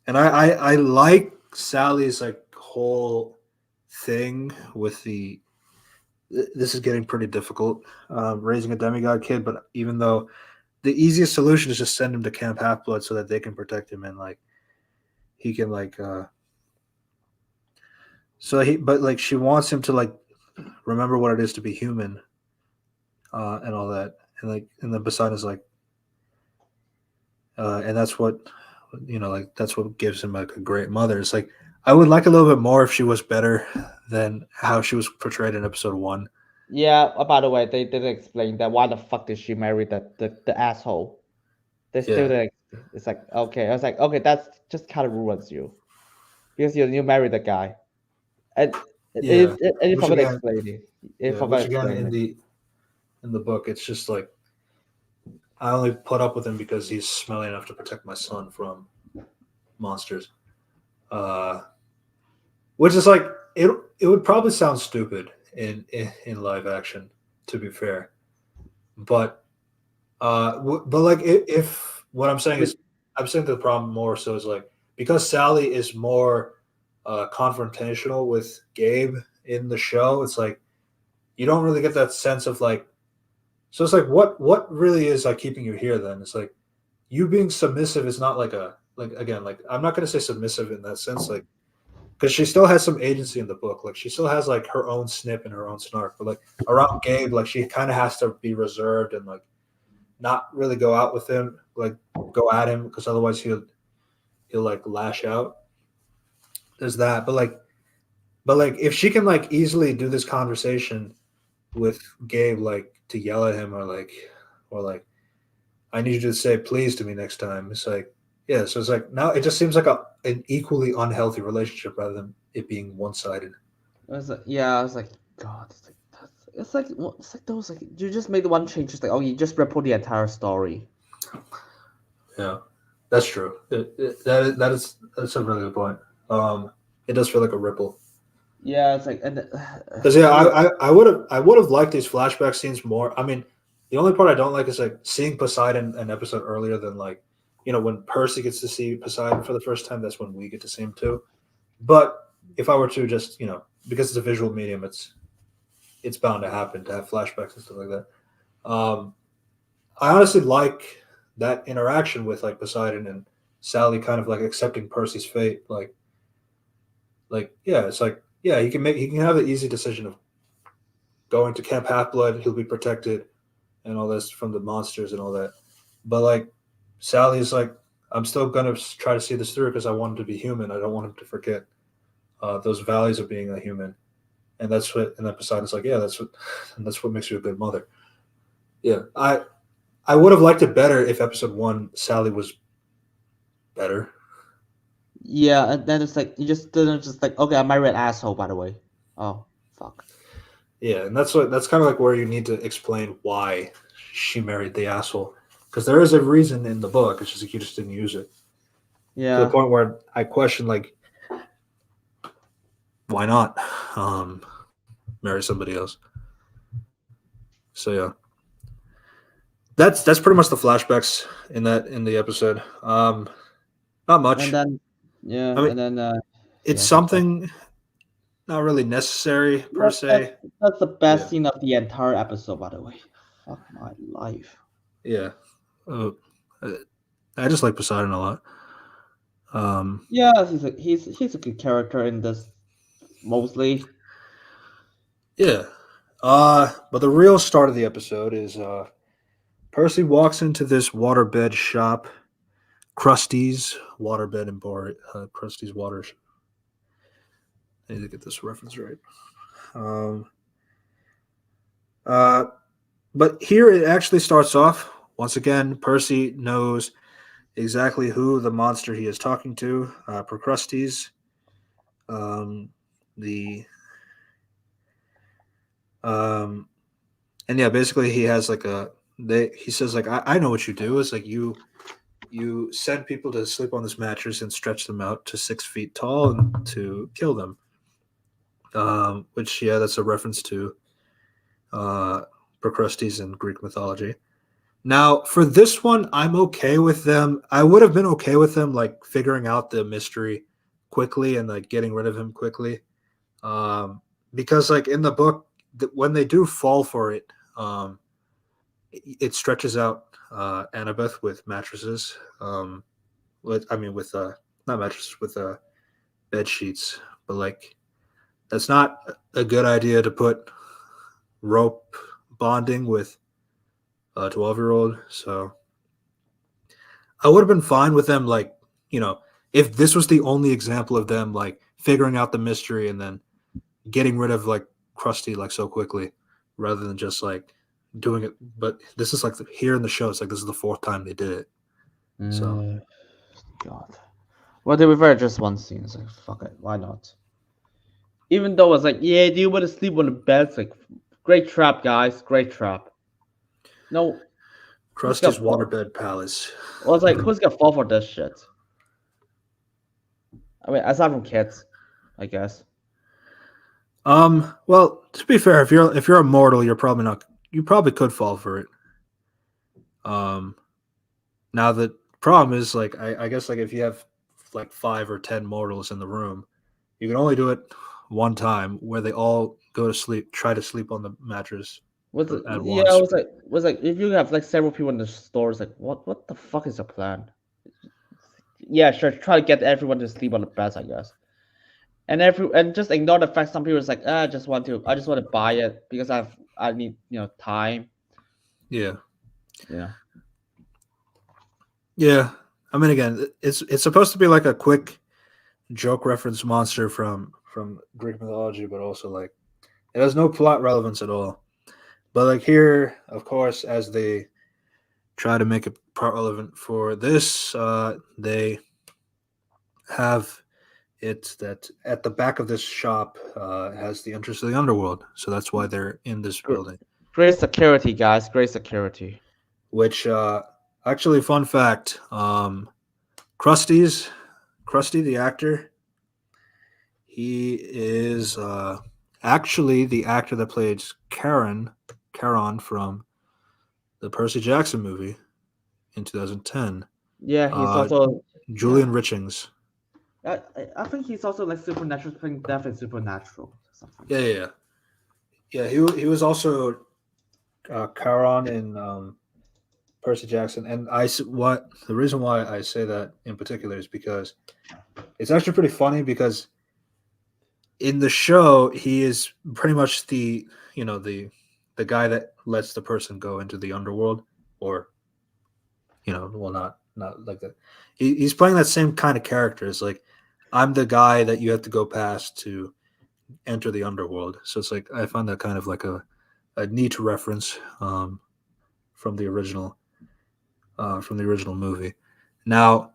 A: And I like Sally's like whole thing with this is getting pretty difficult, raising a demigod kid. But even though the easiest solution is just send him to Camp Half Blood so that they can protect him and like he can like but like she wants him to like remember what it is to be human, and all that, and then Poseidon's like, and that's what like that's what gives him like a great mother. It's like I would like a little bit more if she was better than how she was portrayed in episode 1.
B: Yeah. By the way, they didn't explain that. Why the fuck did she marry the asshole? They still
A: Yeah.
B: didn't. It's like okay. I was like okay. That's just kind of ruins you because you married the guy, and
A: Yeah,
B: and you
A: which
B: forgot to
A: again,
B: explain it. You
A: yeah,
B: forgot
A: which
B: to
A: again
B: explain it.
A: in the book, it's just like I only put up with him because he's smelly enough to protect my son from monsters. Uh, which is like it would probably sound stupid in live action, to be fair, but but like if what I'm saying is I'm saying the problem more so is like because Sally is more confrontational with Gabe in the show, it's like you don't really get that sense of like so it's like what really is like keeping you here then? It's like you being submissive is not like a like again like I'm not going to say submissive in that sense like because she still has some agency in the book like she still has like her own snip and her own snark but like around Gabe like she kind of has to be reserved and like not really go out with him like go at him because otherwise he'll like lash out. There's that but like if she can like easily do this conversation with Gabe like to yell at him or like I need you to say please to me next time. It's like yeah, so it's like now it just seems like an equally unhealthy relationship rather than it being one sided.
B: I was like, yeah, I was like, God, it's like those like you just made the one change, just like oh, you just report the entire story.
A: Yeah, that's true. That's a really good point. It does feel like a ripple.
B: Yeah, it's like and
A: Because yeah, I would have liked these flashback scenes more. I mean, the only part I don't like is like seeing Poseidon an episode earlier than like, when Percy gets to see Poseidon for the first time. That's when we get to see him too. But if I were to just because it's a visual medium, it's bound to happen to have flashbacks and stuff like that. I honestly like that interaction with like Poseidon and Sally, kind of like accepting Percy's fate. Like yeah, it's like yeah, he can have the easy decision of going to Camp Half Blood. He'll be protected and all this from the monsters and all that. But like Sally's like, I'm still gonna try to see this through because I want him to be human. I don't want him to forget those values of being a human. And that's what. And then Poseidon's like, yeah, that's what makes you a good mother. Yeah, I would have liked it better if episode 1 Sally was better.
B: yeah, and then it's like you just didn't just like okay, I married an asshole by the way. Oh fuck.
A: Yeah, and that's kind of like where you need to explain why she married the asshole because there is a reason in the book. It's just like you just didn't use it to the
B: Yeah.
A: point where I question like why not marry somebody else. So yeah, that's pretty much the flashbacks in the episode. Not much.
B: And then yeah,
A: I mean,
B: and then
A: it's
B: yeah, that's fine.
A: something not really necessary per
B: That's
A: se.
B: that's the
A: Yeah,
B: best scene of the entire episode, by the way. Fuck my life.
A: yeah. Uh, I just like Poseidon a lot.
B: Yeah, he's a good character in this mostly.
A: Yeah. But the real start of the episode is Percy walks into this waterbed shop, Krusty's Waterbed and Bar, Krusty's Waters. I need to get this reference right. Um, uh, but here it actually starts off. Once again, Percy knows exactly who the monster he is talking to, Procrustes. The and yeah, basically he has like he says like I know what you do. It's like you send people to sleep on this mattress and stretch them out to 6 feet tall and to kill them. Which yeah, that's a reference to Procrustes in Greek mythology. Now, for this one, I'm okay with them. I would have been okay with them like figuring out the mystery quickly and like getting rid of him quickly. Because like in the book, when they do fall for it, it stretches out Annabeth with mattresses. With not mattresses, with bed sheets, but like that's not a good idea to put rope bonding with a 12-year-old. So I would have been fine with them, like, if this was the only example of them like figuring out the mystery and then getting rid of like Krusty like so quickly, rather than just like doing it. But this is like here in the show, it's like this is the fourth time they did it. So
B: God. Well, to be fair, just one scene. It's like, fuck it, why not? Even though it's like, yeah, do you want to sleep on the bed? It's like, great trap, guys, great trap. No,
A: Krusty's waterbed palace.
B: well, it's like, who's gonna fall for this shit? I mean, aside from kids, I guess.
A: Well, to be fair, if you're a mortal, you're probably not. You probably could fall for it. Now the problem is, like, I guess, like, if you have like 5 or 10 mortals in the room, you can only do it one time, where they all go to sleep, try to sleep on the mattress
B: Was it?
A: at
B: Yeah,
A: once.
B: it was like if you have like several people in the store, it's like, what the fuck is the plan? Yeah, sure, try to get everyone to sleep on the bed, I guess. And just ignore the fact some people is like, I just want to buy it because I need time.
A: Yeah.
B: Yeah.
A: Yeah. I mean, again, it's supposed to be like a quick joke reference monster from Greek mythology, but also like it has no plot relevance at all. But like here, of course, as they try to make it plot relevant for this, they have it that at the back of this shop has the entrance to the underworld. So that's why they're in this building.
B: Great security, guys. Great security.
A: Which actually, fun fact, Krusty the actor, he is actually the actor that played Charon from the Percy Jackson movie in 2010.
B: Yeah, he's also
A: Julian Richings.
B: I think he's also like supernatural, playing death and supernatural. Something.
A: Yeah. He was also Charon in Percy Jackson, and the reason why I say that in particular is because it's actually pretty funny, because in the show he is pretty much the guy that lets the person go into the underworld, or well, not like that. He's playing that same kind of character. It's like, I'm the guy that you have to go past to enter the underworld. So it's like, I find that kind of like a neat reference from the original movie. Now,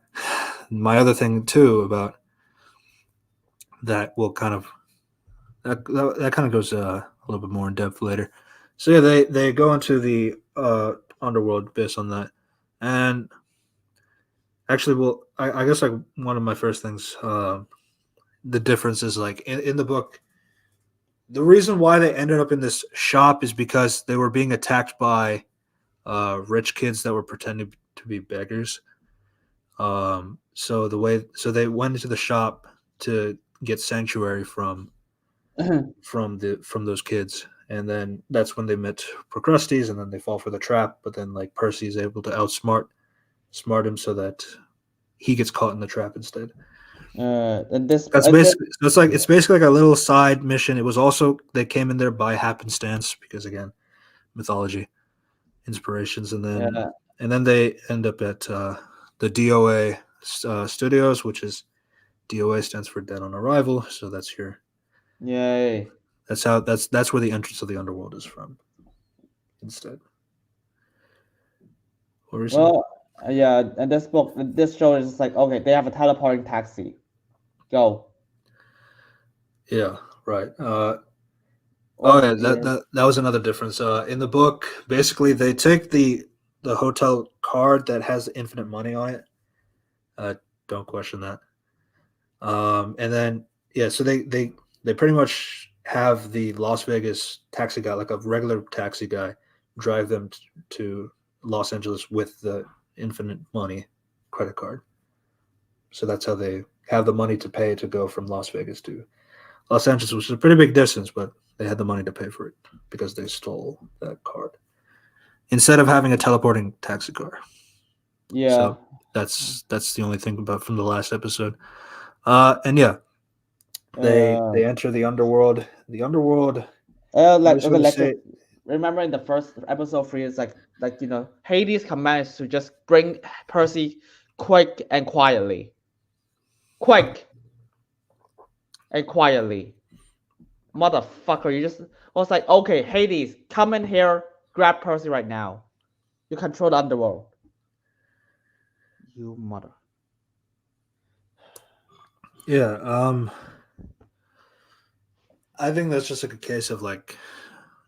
A: my other thing too about that will kind of that kind of goes a little bit more in depth later. So yeah, they go into the underworld based on that, and actually, well, I guess like one of my first things, the difference is like in the book, the reason why they ended up in this shop is because they were being attacked by rich kids that were pretending to be beggars. So they went into the shop to get sanctuary from those kids, and then that's when they met Procrustes, and then they fall for the trap. But then like Percy is able to outsmart him so that he gets caught in the trap instead.
B: And this
A: That's basically it's basically like a little side mission. It was also, they came in there by happenstance because, again, mythology inspirations, and then they end up at the DOA studios, which is DOA stands for Dead on Arrival. So that's your
B: yay.
A: That's where the entrance of the underworld is from. Instead.
B: Well, yeah, and this show is just like, okay, they have a teleporting taxi. Go.
A: Yeah, right. That was another difference. In the book, basically, they take the hotel card that has infinite money on it. Don't question that. And then so they pretty much have the Las Vegas taxi guy, like a regular taxi guy, drive them to Los Angeles with the infinite money credit card. So that's how they have the money to pay to go from Las Vegas to Los Angeles, which is a pretty big distance, but They had the money to pay for it because they stole that card instead of having a teleporting taxi car.
B: Yeah.
A: So that's the only thing about from the last episode. And yeah, they enter the underworld. The underworld. I
B: Like
A: just
B: okay,
A: want to
B: let's
A: say,
B: just remember in the first episode 3, it's like Hades commands to just bring Percy quick and quietly, quick and quietly. Motherfucker, you just was like, okay, Hades, come in here, grab Percy right now. You control the underworld. You mother.
A: yeah. I think that's just like a case of like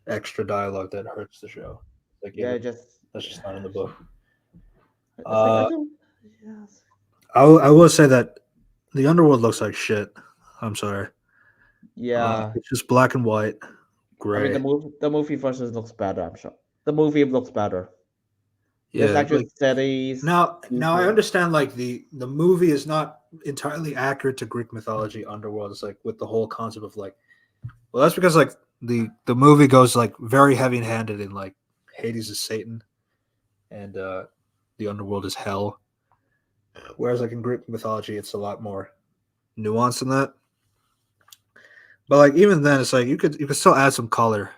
A: extra dialogue that hurts the show. Like, yeah,
B: Yeah, just
A: that's just not in the book.
B: it's like I
A: Uh,
B: don't. Yes.
A: I will say that the underworld looks like shit. I'm sorry.
B: Yeah.
A: It's just black and white,
B: I mean
A: gray.
B: the movie version looks better. I'm sure the movie looks better. There's
A: Yeah,
B: actual
A: like
B: cities.
A: now I
B: People.
A: understand like the movie is not entirely accurate to Greek mythology underworld. It's like with the whole concept of like, well, that's because like the movie goes like very heavy handed in like Hades is Satan and the underworld is hell. Whereas like in Greek mythology, it's a lot more nuanced than that. But like even then, it's like you could still add some color,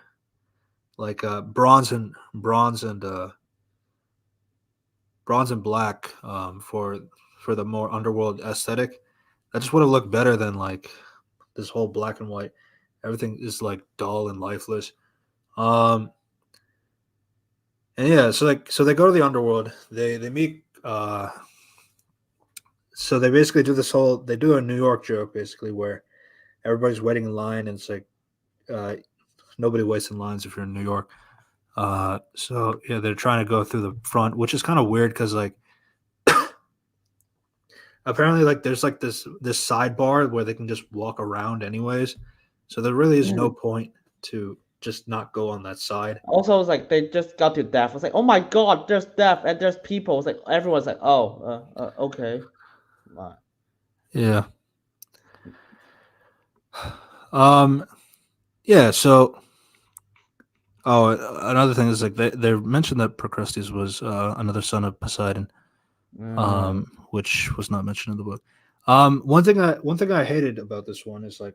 A: like bronze and black for the more underworld aesthetic. That just would have looked better than like this whole black and white. Everything is like dull and lifeless. Um, and yeah, so they go to the underworld. They meet. So they basically do this whole. They do a New York joke basically where everybody's waiting in line, and it's like uh, nobody waits in lines if you're in New York. So yeah, they're trying to go through the front, which is kind of weird because like apparently like there's like this sidebar where they can just walk around anyways. So there really is no point to just not go on that side.
B: Also, it's like they just got to death. It's like, oh my god, there's death and there's people. It's like everyone's like, oh, okay.
A: Yeah. Um. Yeah. So. Oh, another thing is like they mentioned that Procrustes was another son of Poseidon, which was not mentioned in the book. One thing I hated about this one is like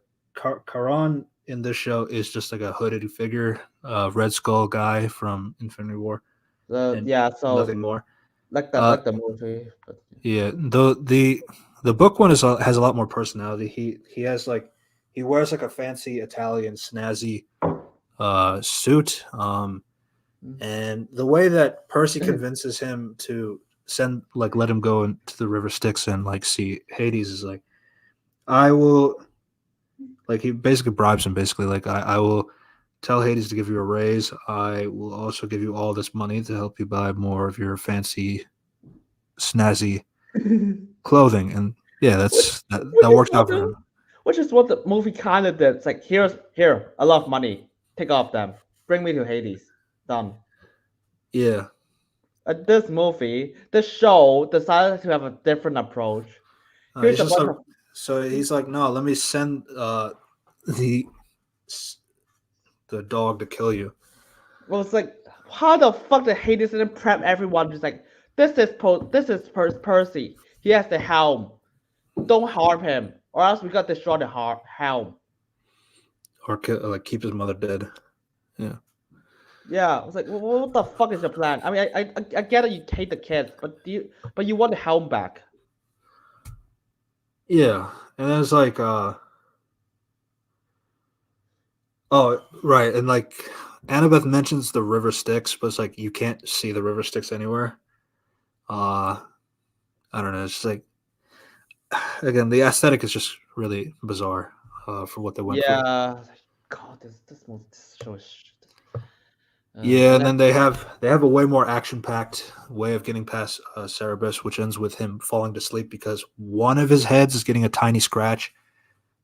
A: Charon in this show is just like a hooded figure, Red Skull guy from Infinity War, and
B: Yeah, so
A: nothing more.
B: like the movie. But
A: Yeah, the book one has a lot more personality. He has like he wears like a fancy Italian snazzy suit. And the way that Percy convinces him to let him go into the river Styx and like see Hades is like, I will, like he basically bribes him. Basically, like I will tell Hades to give you a raise. I will also give you all this money to help you buy more of your fancy, snazzy clothing. And yeah,
B: which
A: that
B: which is
A: worked out for him.
B: what the movie kind of did. It's like here a lot of money. Take off them. Bring me to Hades. Done.
A: Yeah,
B: This movie, this show decided to have a different approach.
A: he's
B: Here's a
A: just
B: bunch
A: like
B: of
A: so he's like, no, let me send the the dog to kill you.
B: well, it's like how the fuck did Hades didn't prep everyone? Just like this is Percy. He has the helm. Don't harm him, or else we got to destroy the helm.
A: Or like keep his mother dead. Yeah.
B: Yeah, I was like, what the fuck is your plan? I mean, I get that you hate the kids, but you want the helm back.
A: Yeah. And then it's like oh right, and like Annabeth mentions the river Styx, but it's like you can't see the river Styx anywhere. Uh I don't know, it's just like again, the aesthetic is just really bizarre for what they went for.
B: Yeah, God, this show is shit.
A: Yeah,
B: And
A: and
B: then
A: then they have a way more action packed way of getting past Cerberus, which ends with him falling to sleep because one of his heads is getting a tiny scratch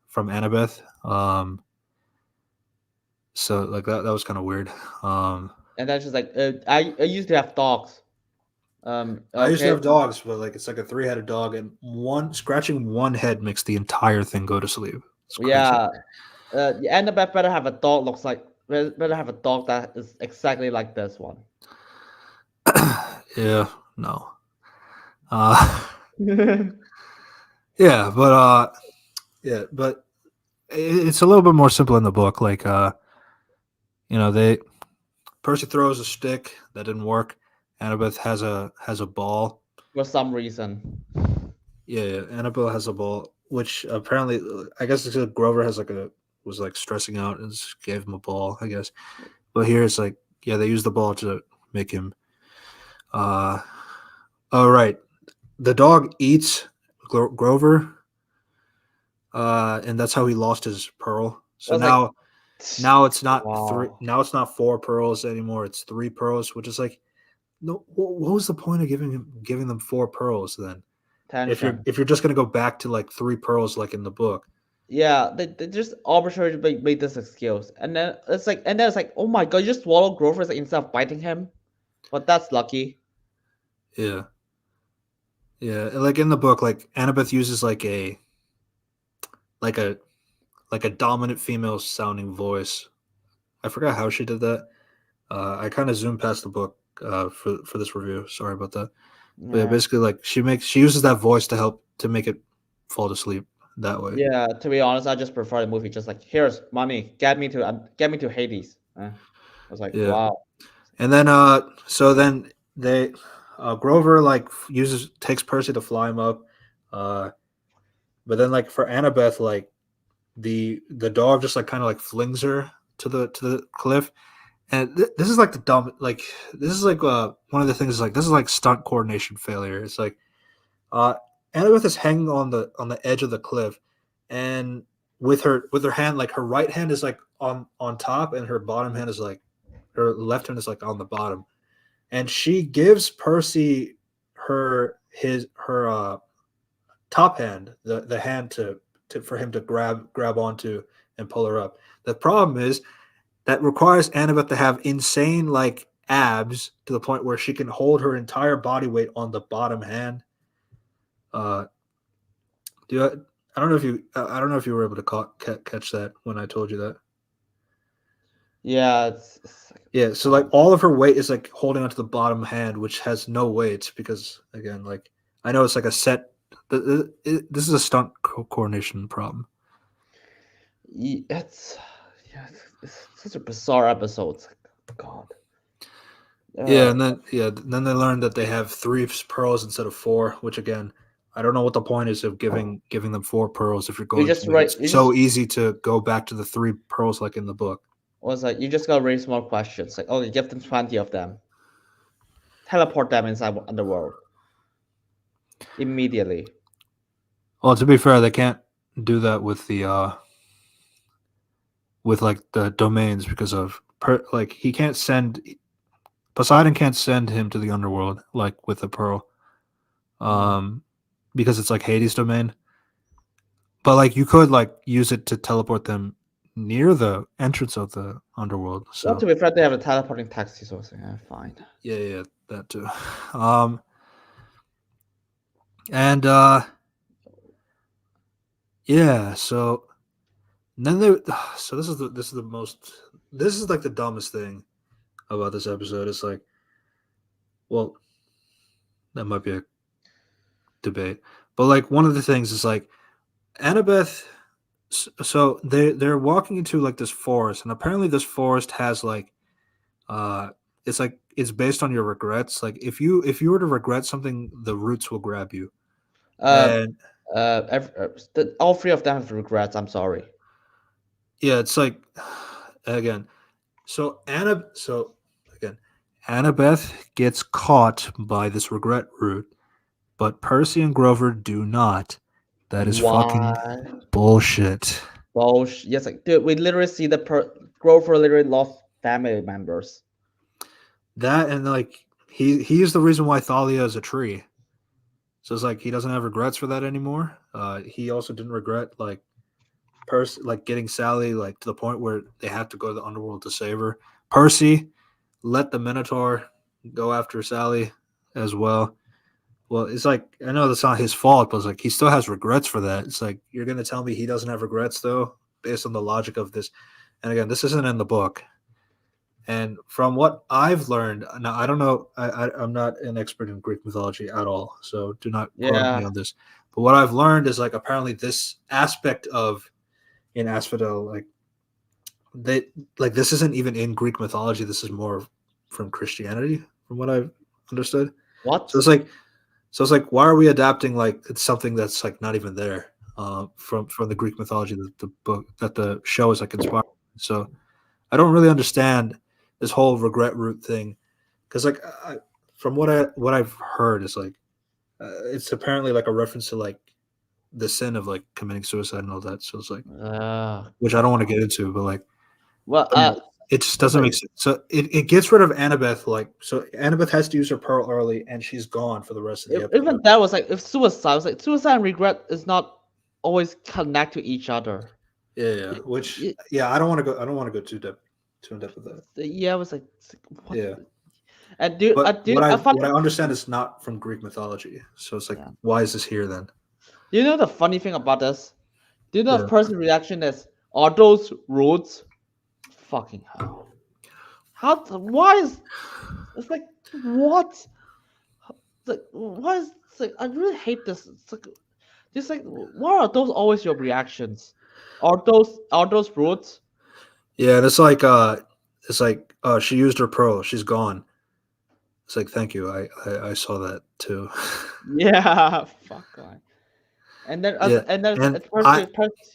A: from Annabeth. So like that was kind of weird.
B: and then she's like, I used to have dogs.
A: I used to
B: Okay,
A: have dogs, but like it's like a three-headed dog, and one scratching one head makes the entire thing go to sleep. It's crazy.
B: yeah, Annabeth better have a dog better have a dog that is exactly like this one.
A: Yeah, no. Yeah, but it's a little bit more simple in the book. Like, they Percy throws a stick that didn't work. Annabeth has a ball.
B: For some reason.
A: Yeah, Annabelle has a ball, which apparently, I guess it's 'cause Grover was like stressing out and just gave him a ball, I guess. But here it's like, yeah, they use the ball to make him. Uh, oh right, the dog eats Grover, and that's how he lost his pearl.
B: I
A: So
B: was like,
A: now it's not three.
B: wow,
A: Now it's not four pearls anymore. It's three pearls, which is like, no. What was the point of giving them four pearls then?
B: tension.
A: If you're just gonna go back to like three pearls like in the book.
B: Yeah, they just arbitrarily made this excuse, and then it's like, oh my god, you just swallow Grover instead of biting him. But that's lucky.
A: Yeah, yeah. Like in the book, like Annabeth uses like a like a dominant female sounding voice. I forgot how she did that. I kind of zoomed past the book for this review. Sorry about that. But yeah,
B: Yeah,
A: basically, like she uses that voice to help to make it fall to sleep that way.
B: yeah. To be honest, I just prefer the movie. Just like, here's money, get me to Hades. I was like,
A: Yeah,
B: wow.
A: and then so then they Grover like uses takes Percy to fly him up, uh, but then like for Annabeth like the dog just like kind of like flings her to the cliff. And this is like the dumb, like this is like one of the things. Like this is like stunt coordination failure. It's like uh, Annabeth is hanging on the edge of the cliff, and with her hand, like her right hand is like on top, and her bottom hand is like her left hand is like on the bottom, and she gives Percy her top hand, the hand to for him to grab onto and pull her up. The problem is that requires Annabeth to have insane like abs to the point where she can hold her entire body weight on the bottom hand. Uh, do I don't know if I don't know if you were able to catch that when I told you that.
B: Yeah, it's like,
A: Yeah, so like all of her weight is like holding onto the bottom hand, which has no weight because again, like I know it's like a set. This is a stunt coordination problem.
B: it's yeah, it's such a bizarre episode. It's like, God.
A: Yeah,
B: Uh,
A: and then they learned that they have three pearls instead of four, which again, I don't know what the point is of giving them four pearls if you're
B: you
A: going to
B: just
A: make it
B: write. You
A: so
B: just
A: easy to go back to the three pearls like in the book.
B: was like, you just gotta raise more questions. Like, okay, give them 20 of them. Teleport them inside underworld immediately.
A: Well, to be fair, they can't do that with the with like the domains because of like he can't send Poseidon can't send him to the underworld like with the pearl,
B: Mm.
A: um, because it's like Hades domain. But like you could like use it to teleport them near the entrance of the underworld.
B: Well,
A: So
B: to be fair, they have a teleporting taxi, so I was like, fine.
A: yeah, that too. And yeah, so then they so this is the most this is like the dumbest thing about this episode. It's like, well, that might be a debate, but like one of the things is like Annabeth. So they're walking into like this forest, and apparently this forest has like uh, it's like it's based on your regrets. Like if you were to regret something, the roots will grab you.
B: Um,
A: And
B: all three of them have regrets. I'm sorry.
A: yeah, it's like again. So again, Annabeth gets caught by this regret root, but Percy and Grover do not. That is fucking
B: Why?
A: bullshit.
B: Bullshit. Yes, like, dude, we literally see Grover literally lost family members.
A: That and like he is the reason why Thalia is a tree. So it's like he doesn't have regrets for that anymore. He also didn't regret like getting Sally like to the point where they had to go to the underworld to save her. Percy let the Minotaur go after Sally as well. Well, it's like I know that's not his fault, but it's like he still has regrets for that. It's like you're gonna tell me he doesn't have regrets though. based on the logic of this. And again, this isn't in the book. And from what I've learned, now I don't know, I'm not an expert in Greek mythology at all, so do not quote
B: Yeah.
A: me on this. But what I've learned is like apparently this aspect of in Asphodel, like they like this isn't even in Greek mythology. This is more from Christianity, from what I've understood.
B: What?
A: So it's like why are we adapting like it's something that's like not even there from the Greek mythology that the book that the show is like inspired. So I don't really understand this whole regret root thing because like from what I've heard is like it's apparently like a reference to like the sin of like committing suicide and all that. So it's like
B: Uh,
A: which I don't want to get into, but like
B: well,
A: I don't know. It just doesn't
B: okay.
A: make sense. So it gets rid of Annabeth like so Annabeth has to use her pearl early and she's gone for the rest of the
B: Even
A: episode.
B: that was like if suicide was like suicide and regret is not always connect to each other.
A: Yeah. Which I don't want to go. I don't want to go too in depth with that.
B: Yeah, I was like, it's like, what?
A: Yeah.
B: And do
A: But
B: I find
A: what I understand is not from Greek mythology. So it's like,
B: yeah.
A: why is this here then?
B: Do you know the funny thing about this? Do you know the
A: Yeah.
B: person's reaction is are those roads? Fucking hell! Why is it's like what? It's like why is it's like I really hate this. It's like just like why are those always your reactions? Are those roads?
A: Yeah, and it's like she used her pearl. She's gone. It's like thank you. I saw that too.
B: Yeah, fuck guy. And then
A: Yeah,
B: and then
A: and
B: it's Percy,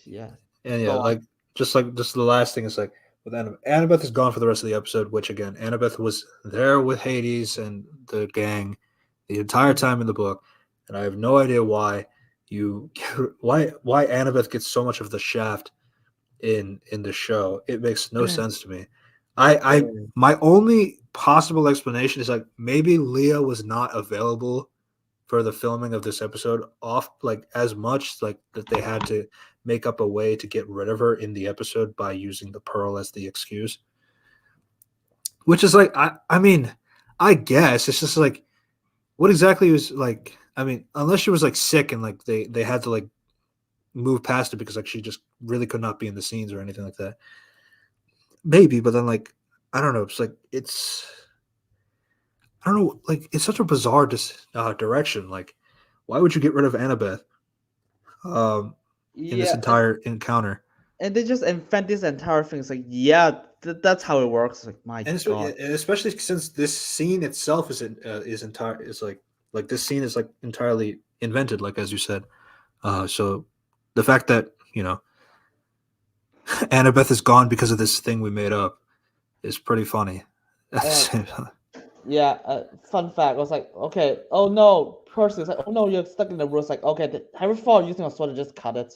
B: yeah.
A: and yeah,
B: Go on.
A: like just the last thing is like with Annabeth is gone for the rest of the episode. Which again, Annabeth was there with Hades and the gang the entire time in the book, and I have no idea why you why Annabeth gets so much of the shaft in the show. It makes no sense to me. I
B: Oh.
A: my only possible explanation is like maybe Leah was not available for the filming of this episode off like as much like that they had to make up a way to get rid of her in the episode by using the pearl as the excuse. Which is like I mean, I guess it's just like what exactly was like I mean, unless she was like sick and like they had to like move past it because like she just really could not be in the scenes or anything like that. Maybe, but then like I don't know. It's like I don't know. Like it's such a bizarre direction. Like, why would you get rid of Annabeth um, in this
B: Yeah,
A: entire encounter?
B: and they just invent this entire thing. It's like, yeah, that's how it works. Like, my God.
A: And especially since this scene itself is entire is like this scene is like entirely invented, like as you said. So the fact that Annabeth is gone because of this thing we made up is pretty funny. At the
B: Uh,
A: same time.
B: yeah, fun fact. I was like, okay, oh no, Percy. It's like, oh no, you're stuck in the room. It's like, okay, have you thought of using a sword to just cut it?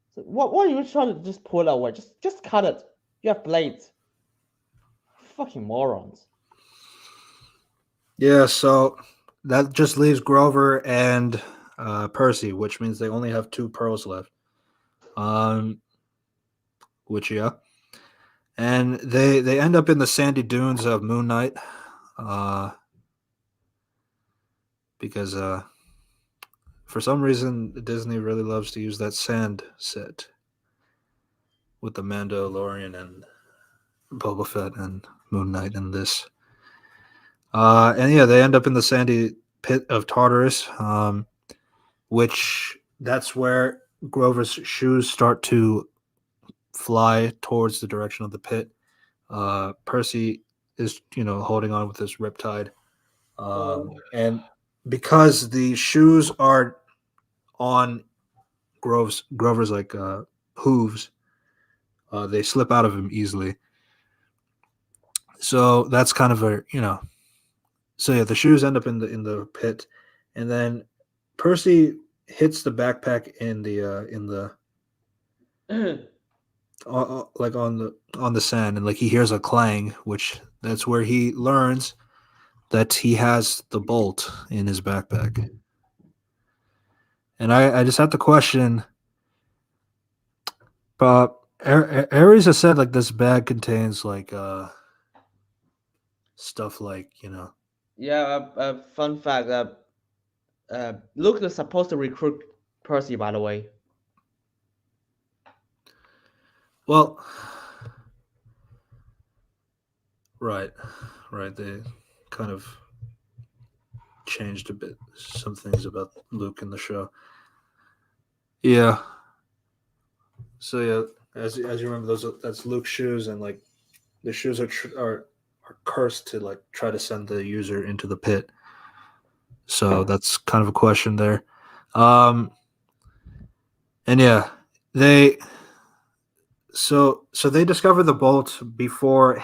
B: It's like, what are you trying to just pull it away? Just cut it. You have blades. Fucking morons.
A: Yeah, so that just leaves Grover and Percy, which means they only have two pearls left. Which yeah, and they end up in the sandy dunes of Moon Knight, uh, because for some reason Disney really loves to use that sand set with the Mandalorian and Boba Fett and Moon Knight and this. And yeah, they end up in the sandy pit of Tartarus, which that's where Grover's shoes start to fly towards the direction of the pit. Percy is, holding on with this riptide. And because the shoes are on Grover's like hooves, they slip out of him easily. So that's kind of so yeah, the shoes end up in the pit, and then Percy hits the backpack in the like on the sand, and like he hears a clang, which that's where he learns that he has the bolt in his backpack. And I just have to question, but Ares has said like this bag contains like stuff like
B: Yeah, fun fact. Luke is supposed to recruit Percy, by the way.
A: Well, right, right. They kind of changed a bit some things about Luke in the show. Yeah. So yeah, as you remember, that's Luke's shoes, and like the shoes are cursed to like try to send the user into the pit. So that's kind of a question there. Um, and yeah, they so they discover the bolt before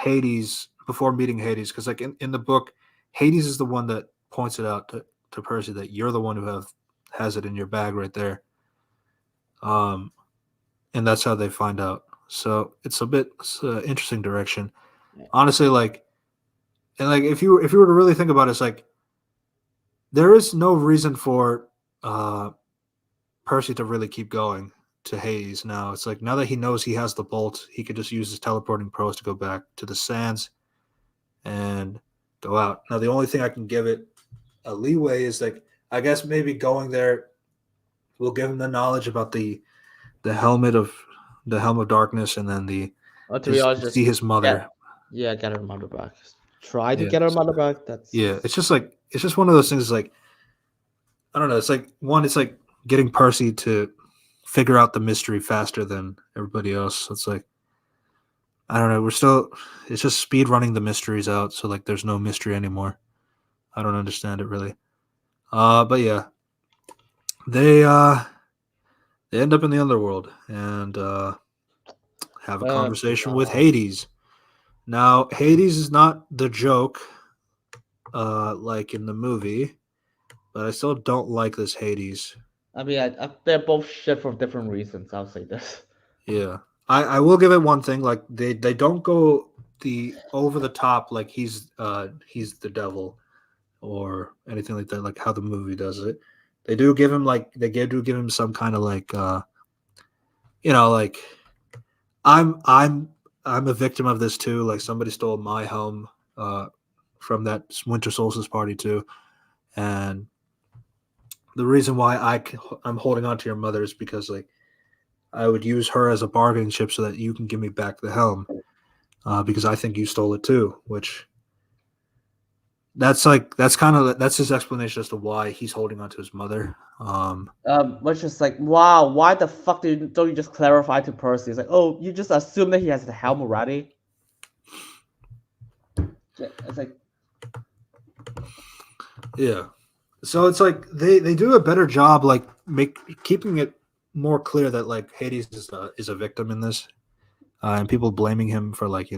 A: meeting Hades, because like in the book, Hades is the one that points it out to Percy that you're the one who has it in your bag right there. Um, and that's how they find out. So it's an interesting direction. Honestly, like and like if you were to really think about it, it's like there is no reason for uh Percy to really keep going to Hades now. It's like now that he knows he has the bolt, he could just use his teleporting pros to go back to the sands and go out. Now the only thing I can give it a leeway is like I guess maybe going there will give him the knowledge about the helmet of the helm of darkness, and then the
B: To be honest,
A: see
B: just
A: his
B: get
A: mother.
B: get her mother back. Try to
A: Yeah.
B: get her mother back.
A: Yeah.
B: That's
A: It's just one of those things like I don't know, it's like one, it's like getting Percy to figure out the mystery faster than everybody else. It's like I don't know, it's just speed running the mysteries out, so like there's no mystery anymore. I don't understand it really. But yeah, they uh they end up in the underworld and have a conversation with
B: God.
A: Hades. Now, Hades is not the joke like in the movie, but I still don't like this Hades.
B: I mean, they're both shit for different reasons. I'll say this.
A: Yeah. I will give it one thing, like they don't go the over the top like he's the devil or anything like that, like how the movie does it. They do give him like do give him some kind of like like I'm I'm I'm a victim of this too. Like somebody stole my helm from that winter solstice party too, and the reason why I'm holding on to your mother is because like I would use her as a bargaining chip so that you can give me back the helm because I think you stole it too. Which that's his explanation as to why he's holding on to his mother.
B: Which is like, wow, why the fuck don't you just clarify to Percy? It's like, oh, you just assume that he has the helm already. It's like,
A: Yeah. So it's like they do a better job like keeping it more clear that like Hades is a victim in this, and people blaming him for like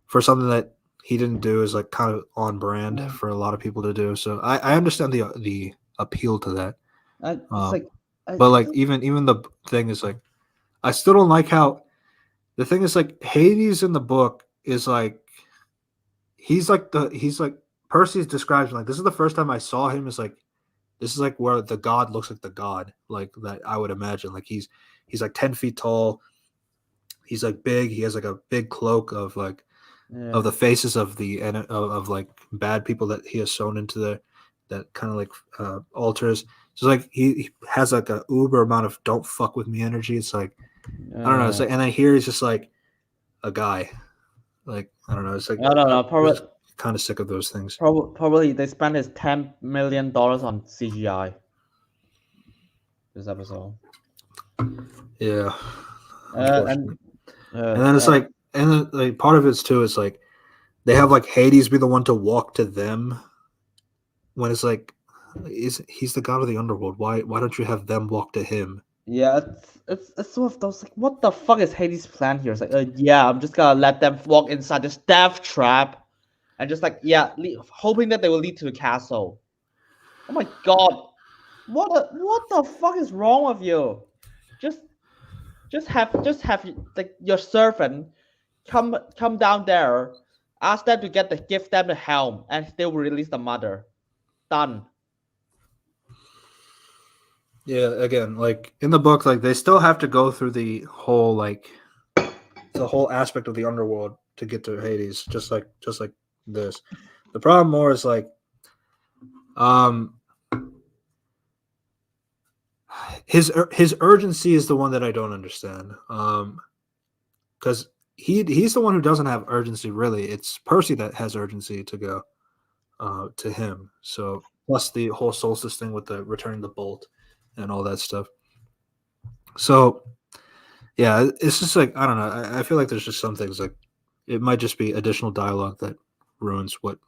A: for something that he didn't do is like kind of on brand for a lot of people to do. So I understand the appeal to that.
B: it's like, I,
A: But like even the thing is like I still don't like how the thing is like Hades in the book is like he's like Percy describes him like this is the first time I saw him as like this is like where the god looks like the god like that I would imagine like he's like 10 feet tall, he's like big, he has like a big cloak of like of the faces of of like bad people that he has sewn into that kind of like altars. So like he has like a uber amount of don't fuck with me energy. It's like I don't know. It's like, and then here he's just like a guy. Like I don't know. It's like
B: I don't know.
A: I'm just kind of sick of those things.
B: Probably they spent his $10 million on CGI this episode.
A: Yeah,
B: And
A: and then it's like, and then like part of it's too is like they have like Hades be the one to walk to them when it's like he's the god of the underworld. Why don't you have them walk to him?
B: yeah, it's sort of those like, what the fuck is Hades' plan here? It's like, yeah, I'm just gonna let them walk inside this death trap, and just like, yeah, hoping that they will lead to the castle. Oh my god, what the fuck is wrong with you? Just just have like your servant come down there, ask them to give them the helm, and they will release the mother. Done.
A: Yeah, again, like in the book, like they still have to go through the whole aspect of the underworld to get to Hades, just like this. The problem more is like, um, his urgency is the one that I don't understand. because he's the one who doesn't have urgency. Really, it's Percy that has urgency to go to him. So plus the whole solstice thing with the returning the bolt and all that stuff. So yeah, it's just like I don't know. I feel like there's just some things like it might just be additional dialogue that ruins what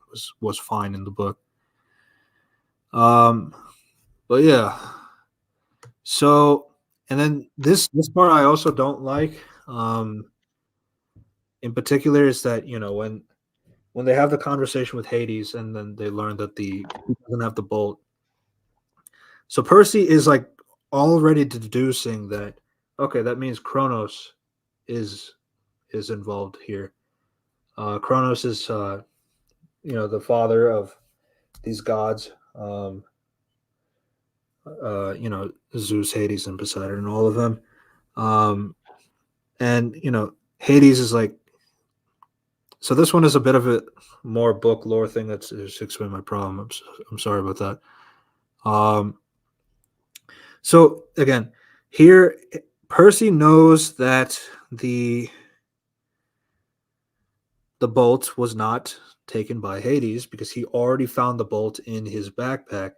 A: was fine in the book. But yeah. So and then this part I also don't like. In particular is that when they have the conversation with Hades and then they learn that he doesn't have the bolt. So Percy is like already deducing that okay, that means Kronos is involved here. Kronos is the father of these gods. Zeus, Hades, and Poseidon, and all of them. And Hades is like. So this one is a bit of a more book lore thing. That's just explain my problem. I'm sorry about that. So again, here Percy knows that the bolt was not taken by Hades because he already found the bolt in his backpack,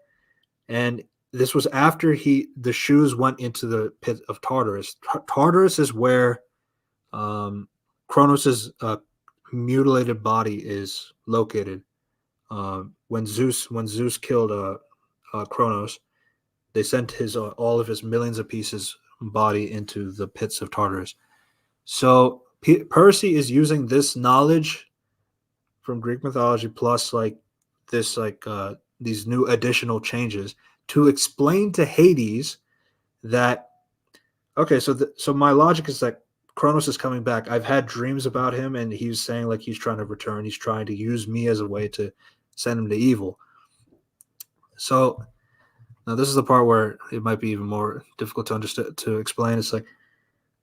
A: and this was after the shoes went into the pit of Tartarus. Tartarus is where Kronos's mutilated body is located. When Zeus killed Kronos, they sent his all of his millions of pieces body into the pits of Tartarus. So Percy is using this knowledge from Greek mythology plus like this these new additional changes to explain to Hades that okay, so my logic is that Kronos is coming back. I've had dreams about him, and he's saying like he's trying to return. He's trying to use me as a way to send him to evil. So now this is the part where it might be even more difficult to understand to explain. It's like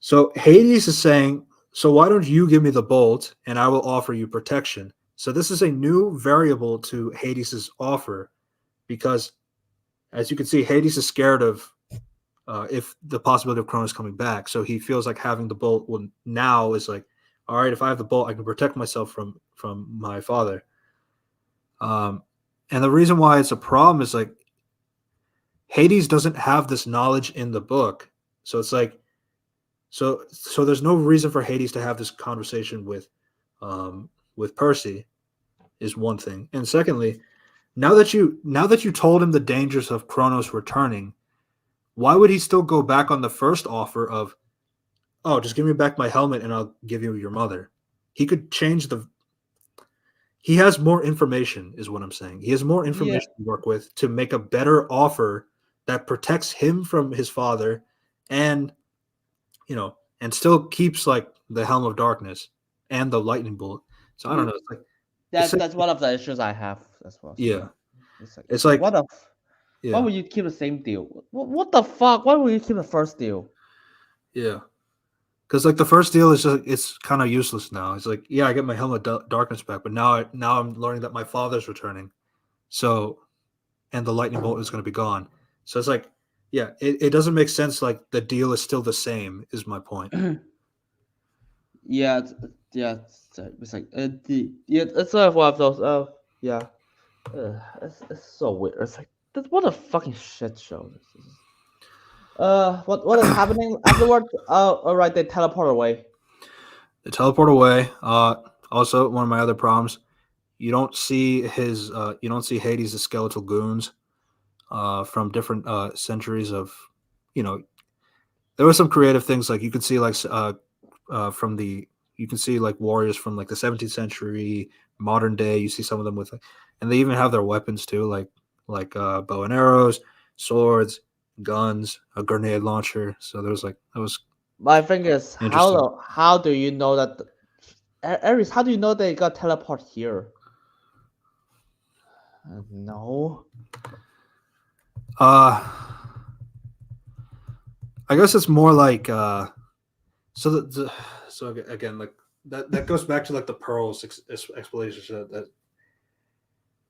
A: so Hades is saying, so why don't you give me the bolt and I will offer you protection? So this is a new variable to Hades's offer because, as you can see, Hades is scared of if the possibility of Kronos coming back. So he feels like having the bolt now is like, all right, if I have the bolt, I can protect myself from my father. And the reason why it's a problem is like Hades doesn't have this knowledge in the book. So it's like, so there's no reason for Hades to have this conversation with Percy is one thing. And secondly, now that you told him the dangers of Kronos returning, why would he still go back on the first offer of, oh, just give me back my helmet and I'll give you your mother? He could change he has more information is what I'm saying. He has more information to work with to make a better offer that protects him from his father and, and still keeps like the Helm of Darkness and the lightning bolt. So I don't know. It's like,
B: that's one of the issues I have as well.
A: Yeah.
B: It's like what
A: yeah.
B: Why would you keep the same deal? What the fuck? Why would you keep the first deal?
A: Yeah. Because like the first deal is just, it's kind of useless now. It's like, yeah, I get my Helmet Darkness back, but now I'm learning that my father's returning, so and the lightning bolt is going to be gone. So it's like, yeah, it doesn't make sense. Like the deal is still the same. Is my point.
B: Yeah, it's like it's one of those. It's so weird. It's like what a fucking shit show this is. What is happening afterwards? All right, they teleport away.
A: They teleport away. Also, one of my other problems, you don't see Hades' skeletal goons, from different centuries of, there were some creative things like you can see like you can see like warriors from like the 17th century, modern day. You see some of them with, and they even have their weapons too, like bow and arrows, swords, guns, a grenade launcher. So there was like that was.
B: My thing is how do you know that Ares? How do you know they got teleport here? No.
A: I guess it's more like so again like that goes back to like the pearls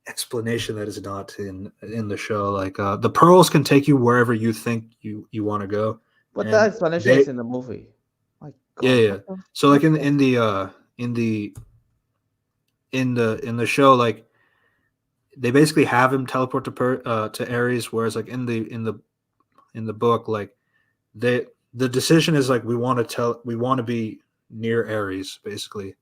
A: explanation that is not in the show. Like the pearls can take you wherever you think you want to go.
B: But that explanation is in the movie. Like
A: Yeah,
B: God,
A: yeah. So like
B: what the
A: in the in the show, like they basically have him teleport to Ares, whereas like in the book, like they the decision is like we want to be near Ares, basically.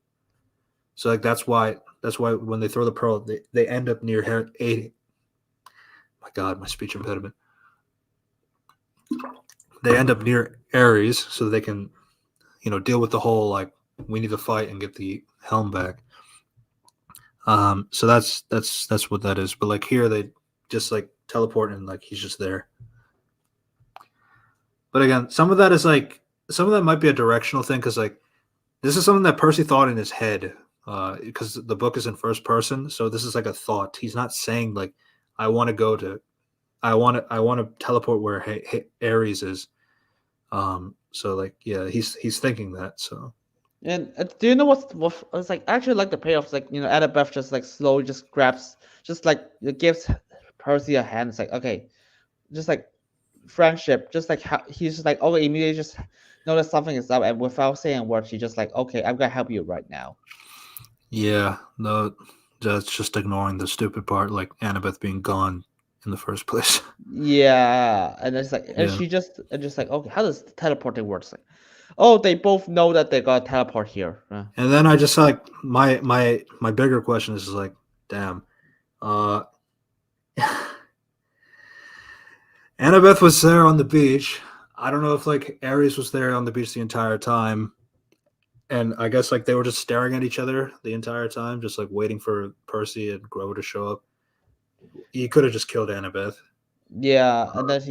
A: So like that's why when they throw the pearl, they end up near a. My God, my speech impediment. They end up near Ares, so they can deal with the whole like we need to fight and get the helm back. So that's what that is. But like here, they just like teleport and like he's just there. But again, some of that might be a directional thing because like this is something that Percy thought in his head because the book is in first person. So this is like a thought. He's not saying like I want to go to I want to teleport where Ares is. So like yeah, he's thinking that. So
B: And do you know what it's like? I actually like the payoff. Like Annabeth just like slowly just grabs, just like it gives Percy a hand. It's like okay, just like friendship, just like how he's just like okay, immediately just notice something is up, and without saying a word, she just like okay, I'm gonna help you right now.
A: yeah, no, that's just ignoring the stupid part, like Annabeth being gone in the first place.
B: Yeah, and it's like, and
A: Yeah,
B: she just like okay, how does teleporting work? It's like, oh, they both know that they got teleport here.
A: and then I just like my bigger question is like, damn, uh, Annabeth was there on the beach. I don't know if like Ares was there on the beach the entire time, and I guess like they were just staring at each other the entire time, just like waiting for Percy and Grover to show up. He could have just killed Annabeth,
B: Yeah, and then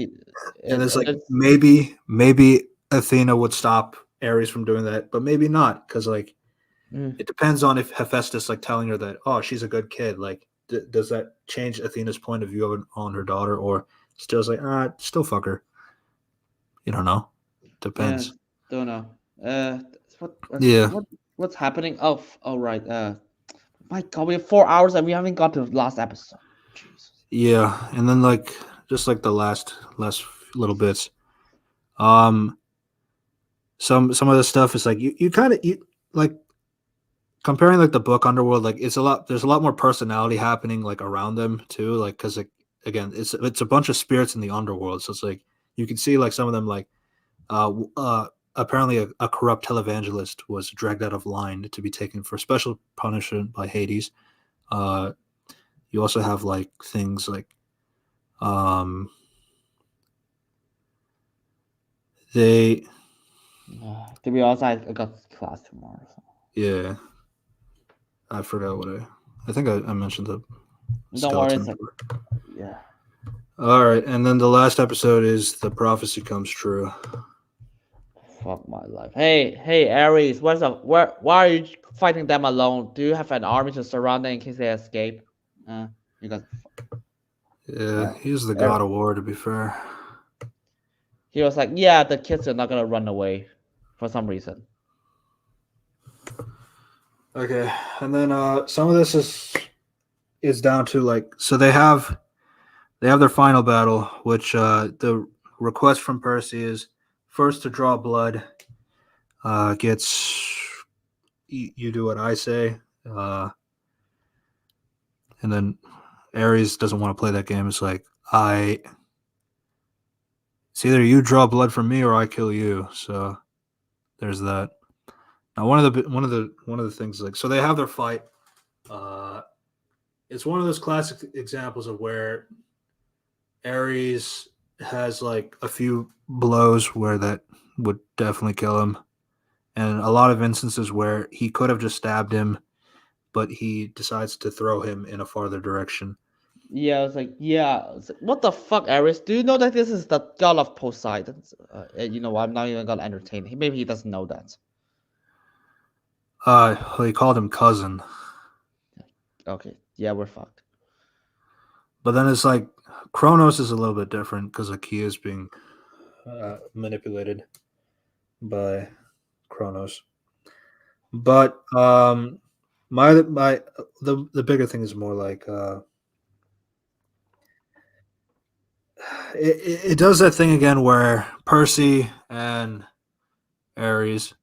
A: and it's
B: and
A: like
B: then
A: maybe Athena would stop Ares from doing that, but maybe not because like
B: mm,
A: it depends on if Hephaestus like telling her that she's a good kid. Like, does that change Athena's point of view on her daughter, or still like still fuck her? You don't know.
B: yeah,
A: Depends.
B: don't know.
A: Yeah,
B: What's happening? Oh, oh right. My God, we have 4 hours and we haven't got to the last episode. Jesus.
A: yeah, and then like just like the last little bits. Um, some of the stuff is like you kind of you like comparing like the book Underworld, like it's a lot. There's a lot more personality happening like around them too, like because like again, it's a bunch of spirits in the underworld, so it's like you can see like some of them like apparently a corrupt televangelist was dragged out of line to be taken for special punishment by Hades. Uh, you also have like things like um, they
B: To be honest, I got class tomorrow. So.
A: yeah, I forgot what I think I mentioned the
B: Don't worry,
A: skeleton.
B: it's like yeah.
A: All right, and then the last episode is the prophecy comes true.
B: Fuck my life. Hey, Ares, why are you fighting them alone? Do you have an army to surround them in case they escape? You got
A: Yeah,
B: uh,
A: he's the god
B: Ar-
A: of war. To be fair.
B: he was like, yeah, the kids are not gonna run away for some reason.
A: Okay, and then some of this is down to like so they have their final battle, which the request from Percy is first to draw blood. Gets you do what I say, and then Ares doesn't want to play that game. It's like it's either you draw blood from me or I kill you. So there's that. Now one of the things like so they have their fight. Uh, it's one of those classic examples of where Ares has like a few blows where that would definitely kill him, and a lot of instances where he could have just stabbed him, but he decides to throw him in a farther direction.
B: Yeah, I was like, yeah, what the fuck, Ares? Do you know that this is the god of Poseidon? You know what? I'm not even gonna entertain him. Maybe he doesn't know that.
A: He called him cousin,
B: Okay, yeah, we're fucked.
A: but then it's like Kronos is a little bit different because like he is being manipulated by Kronos. But my the bigger thing is more like it does that thing again where Percy and Ares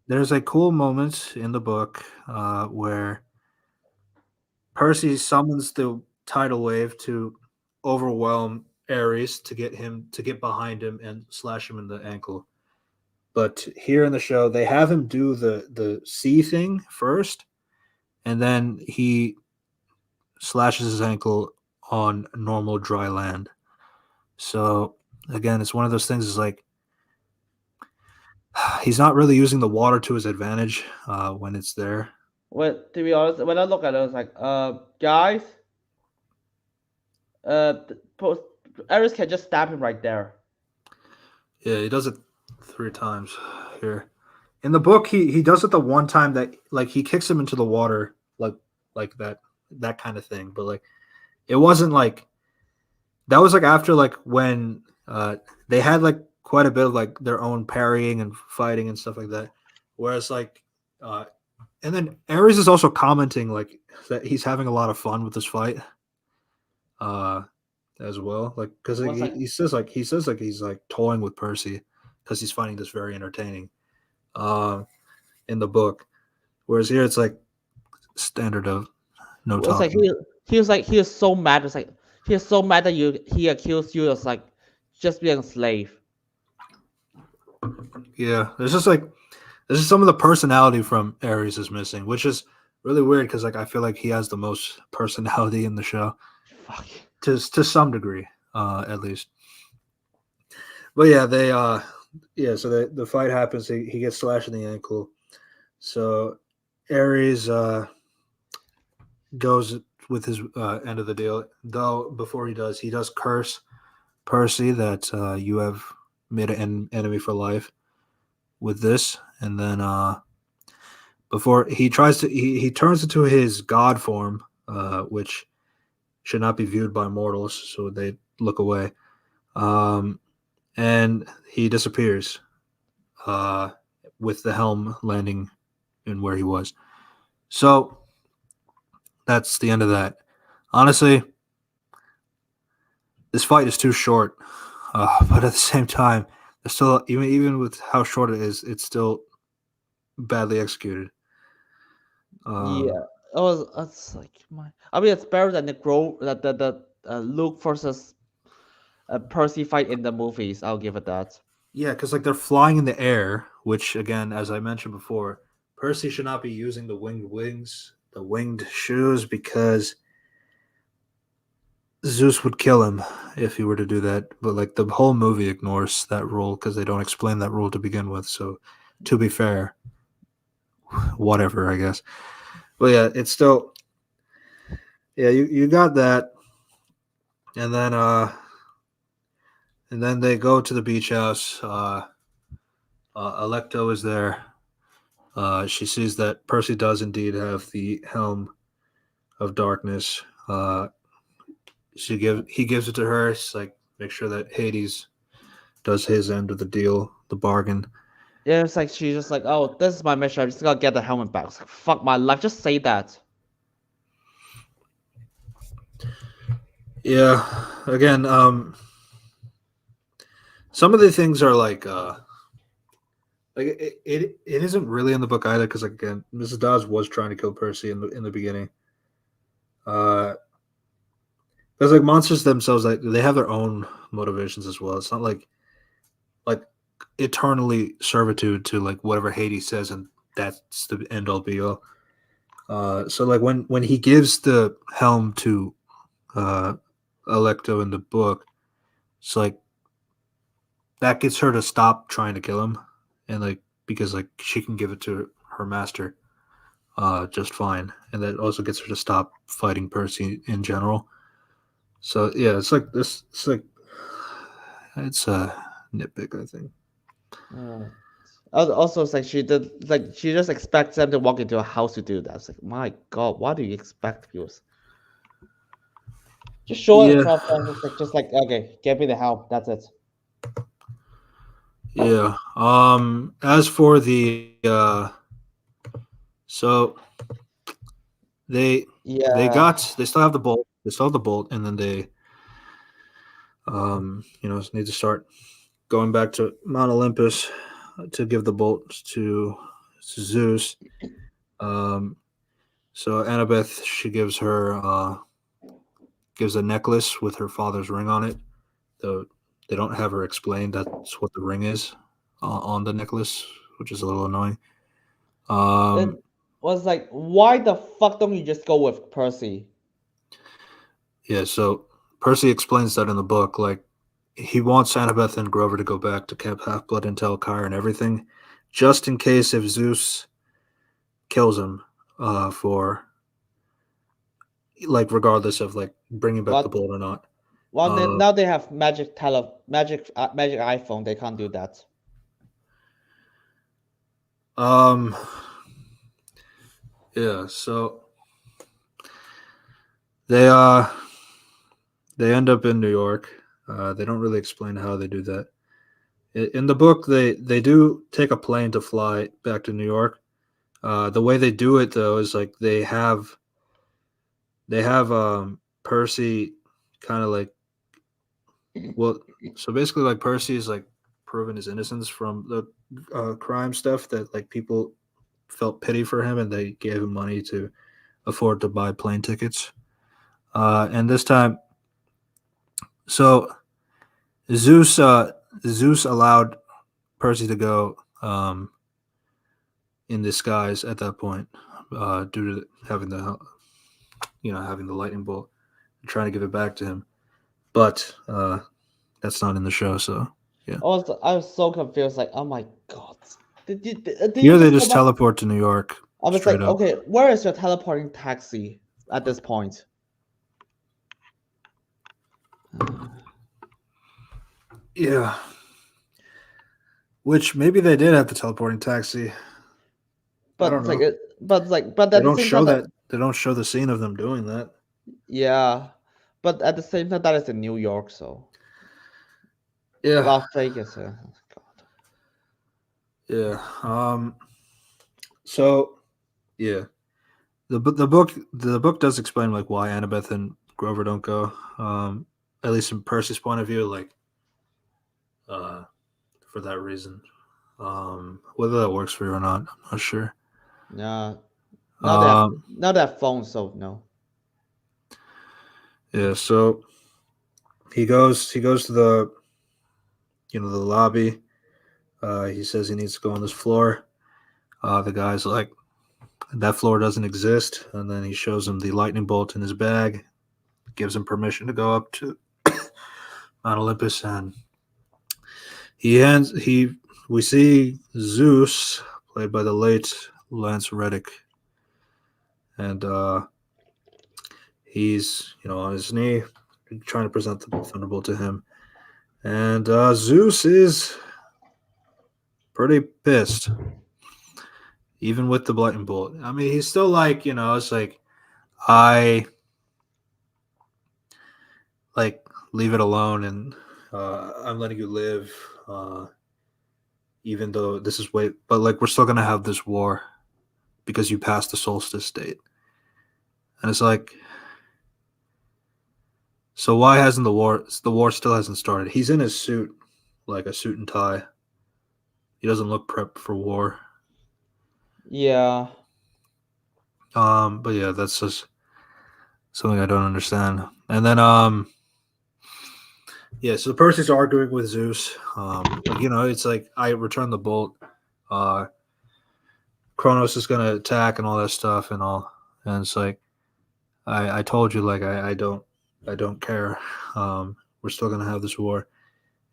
A: There's a cool moment in the book where Percy summons the tidal wave to overwhelm Ares to get behind him and slash him in the ankle. But here in the show, they have him do the sea thing first, and then he slashes his ankle on normal dry land. So again, it's one of those things. Is like he's not really using the water to his advantage when it's there.
B: When to be honest, when I look at it, I was like, guys, post Eris can just stab him right there.
A: Yeah, he does it 3 times here. In the book, he does it the one time that like he kicks him into the water like that kind of thing. But like it wasn't like that was like after like when they had like quite a bit of like their own parrying and fighting and stuff like that. Whereas like and then Ares is also commenting like that he's having a lot of fun with this fight. As well, like because
B: What's like,
A: he says like he's like toying with Percy because he's finding this very entertaining in the book, whereas here it's like standard of no
B: what's like
A: talking.
B: he was so mad. It's like he is so mad that he accused you of like just being a slave.
A: Yeah, there's just like this is some of the personality from Ares is missing, which is really weird because like I feel like he has the most personality in the show
B: Fuck.
A: to some degree, at least. But yeah, so the fight happens. He gets slashed in the ankle. So Ares goes with his end of the deal. Though before he does curse Percy that you have made an enemy for life with this, and then before he tries to he turns into his god form, which should not be viewed by mortals, so they look away. And he disappears with the helm landing in where he was. So that's the end of that. Honestly, this fight is too short, but at the same time, it's still even with how short it is, it's still badly executed.
B: Yeah, it was. It's like my. I mean, it's better than the Luke versus Percy fight in the movies. I'll give it that.
A: Yeah, because like they're flying in the air, which again, as I mentioned before, Percy should not be using the the winged shoes, because Zeus would kill him if he were to do that. But like the whole movie ignores that rule because they don't explain that rule to begin with. So to be fair, whatever, I guess. But yeah, it's still you got that. And then they go to the beach house. Alecto is there. She sees that Percy does indeed have the helm of darkness. He gives it to her. She's like, make sure that Hades does his end of the deal, the bargain.
B: Yeah, it's like she's just like, oh, this is my mission. I'm just gonna get the helmet back. It's like, fuck my life. Just say that.
A: Yeah. Again, some of the things are like it isn't really in the book either, because again, Mrs. Dawes was trying to kill Percy in the beginning. Because like monsters themselves, like they have their own motivations as well. It's not like eternally servitude to like whatever Hades says, and that's the end all be all. So like when he gives the helm to Alecto in the book, it's like that gets her to stop trying to kill him, and like because like she can give it to her master just fine, and that also gets her to stop fighting Percy in general. So yeah, it's like this. It's a nitpick, I think.
B: Also, it's like she just expects them to walk into a house to do that. It's like, my God, what do you expect, viewers? Just show it in
A: Yeah,
B: front of them. It's like, just like, okay, give me the help. That's it.
A: yeah. As for the so they
B: Yeah,
A: they still have the bolt. They still have the bolt, and then they need to start going back to Mount Olympus. to give the bolt to Zeus. So Annabeth, she gives a necklace with her father's ring on it. Though they don't have her explain that's what the ring is on the necklace, which is a little annoying.
B: It was like, why the fuck don't you just go with Percy?
A: Yeah, so Percy explains that in the book. Like, he wants Annabeth and Grover to go back to Camp Half Blood and tell Kyra and everything, just in case if Zeus kills him, for like regardless of like bringing back the
B: What?
A: bolt or not.
B: Well,
A: Uh,
B: now they have magic iPhone. They can't do that.
A: um, yeah. So they they end up in New York. They don't really explain how they do that. In the book, they do take a plane to fly back to New York. The way they do it though is like they have Percy kind of like, well, so basically like Percy is like proven his innocence from the crime stuff, that like people felt pity for him and they gave him money to afford to buy plane tickets. And this time, so Zeus Zeus allowed Percy to go in disguise at that point, due to having the having the lightning bolt and trying to give it back to him. But that's not in the show, so yeah.
B: I was so confused. Like, oh my god, did you
A: Here they
B: just
A: just
B: come up?
A: teleport to New York
B: I was
A: straight
B: like,
A: up.
B: okay, where is your teleporting taxi at this point?
A: Yeah. Which maybe they did have the teleporting taxi. I
B: But
A: don't
B: it's like
A: know.
B: but
A: They
B: at the
A: don't
B: same
A: show
B: time,
A: that. They don't show the scene of them doing that.
B: yeah. But at the same time, that is in New York, so
A: Yeah.
B: Las Vegas. God.
A: Yeah. So yeah, the book does explain like why Annabeth and Grover don't go. At least from Percy's point of view, like uh, for that reason. Whether that works for you or not, I'm not sure.
B: Yeah.
A: Um,
B: Now they have phones, so no.
A: yeah. So he goes to the lobby. He says he needs to go on this floor. The guy's like, that floor doesn't exist, and then he shows him the lightning bolt in his bag, gives him permission to go up to Mount Olympus, and we see Zeus, played by the late Lance Reddick, and he's on his knee, trying to present the thunderbolt to him, and Zeus is pretty pissed, even with the lightning bolt. I mean, he's still like, it's like, I like, leave it alone, and I'm letting you live, even though this is way, but like, we're still gonna have this war because you passed the solstice date. And it's like, so why hasn't the war still hasn't started? He's in his suit, like a suit and tie. He doesn't look prepped for war.
B: Yeah.
A: But yeah, that's just something I don't understand. And then yeah, so Percy's arguing with Zeus. Like, it's like, I return the bolt. Kronos is gonna attack and all that stuff and all. And it's like, I told you, like, I don't care. We're still gonna have this war.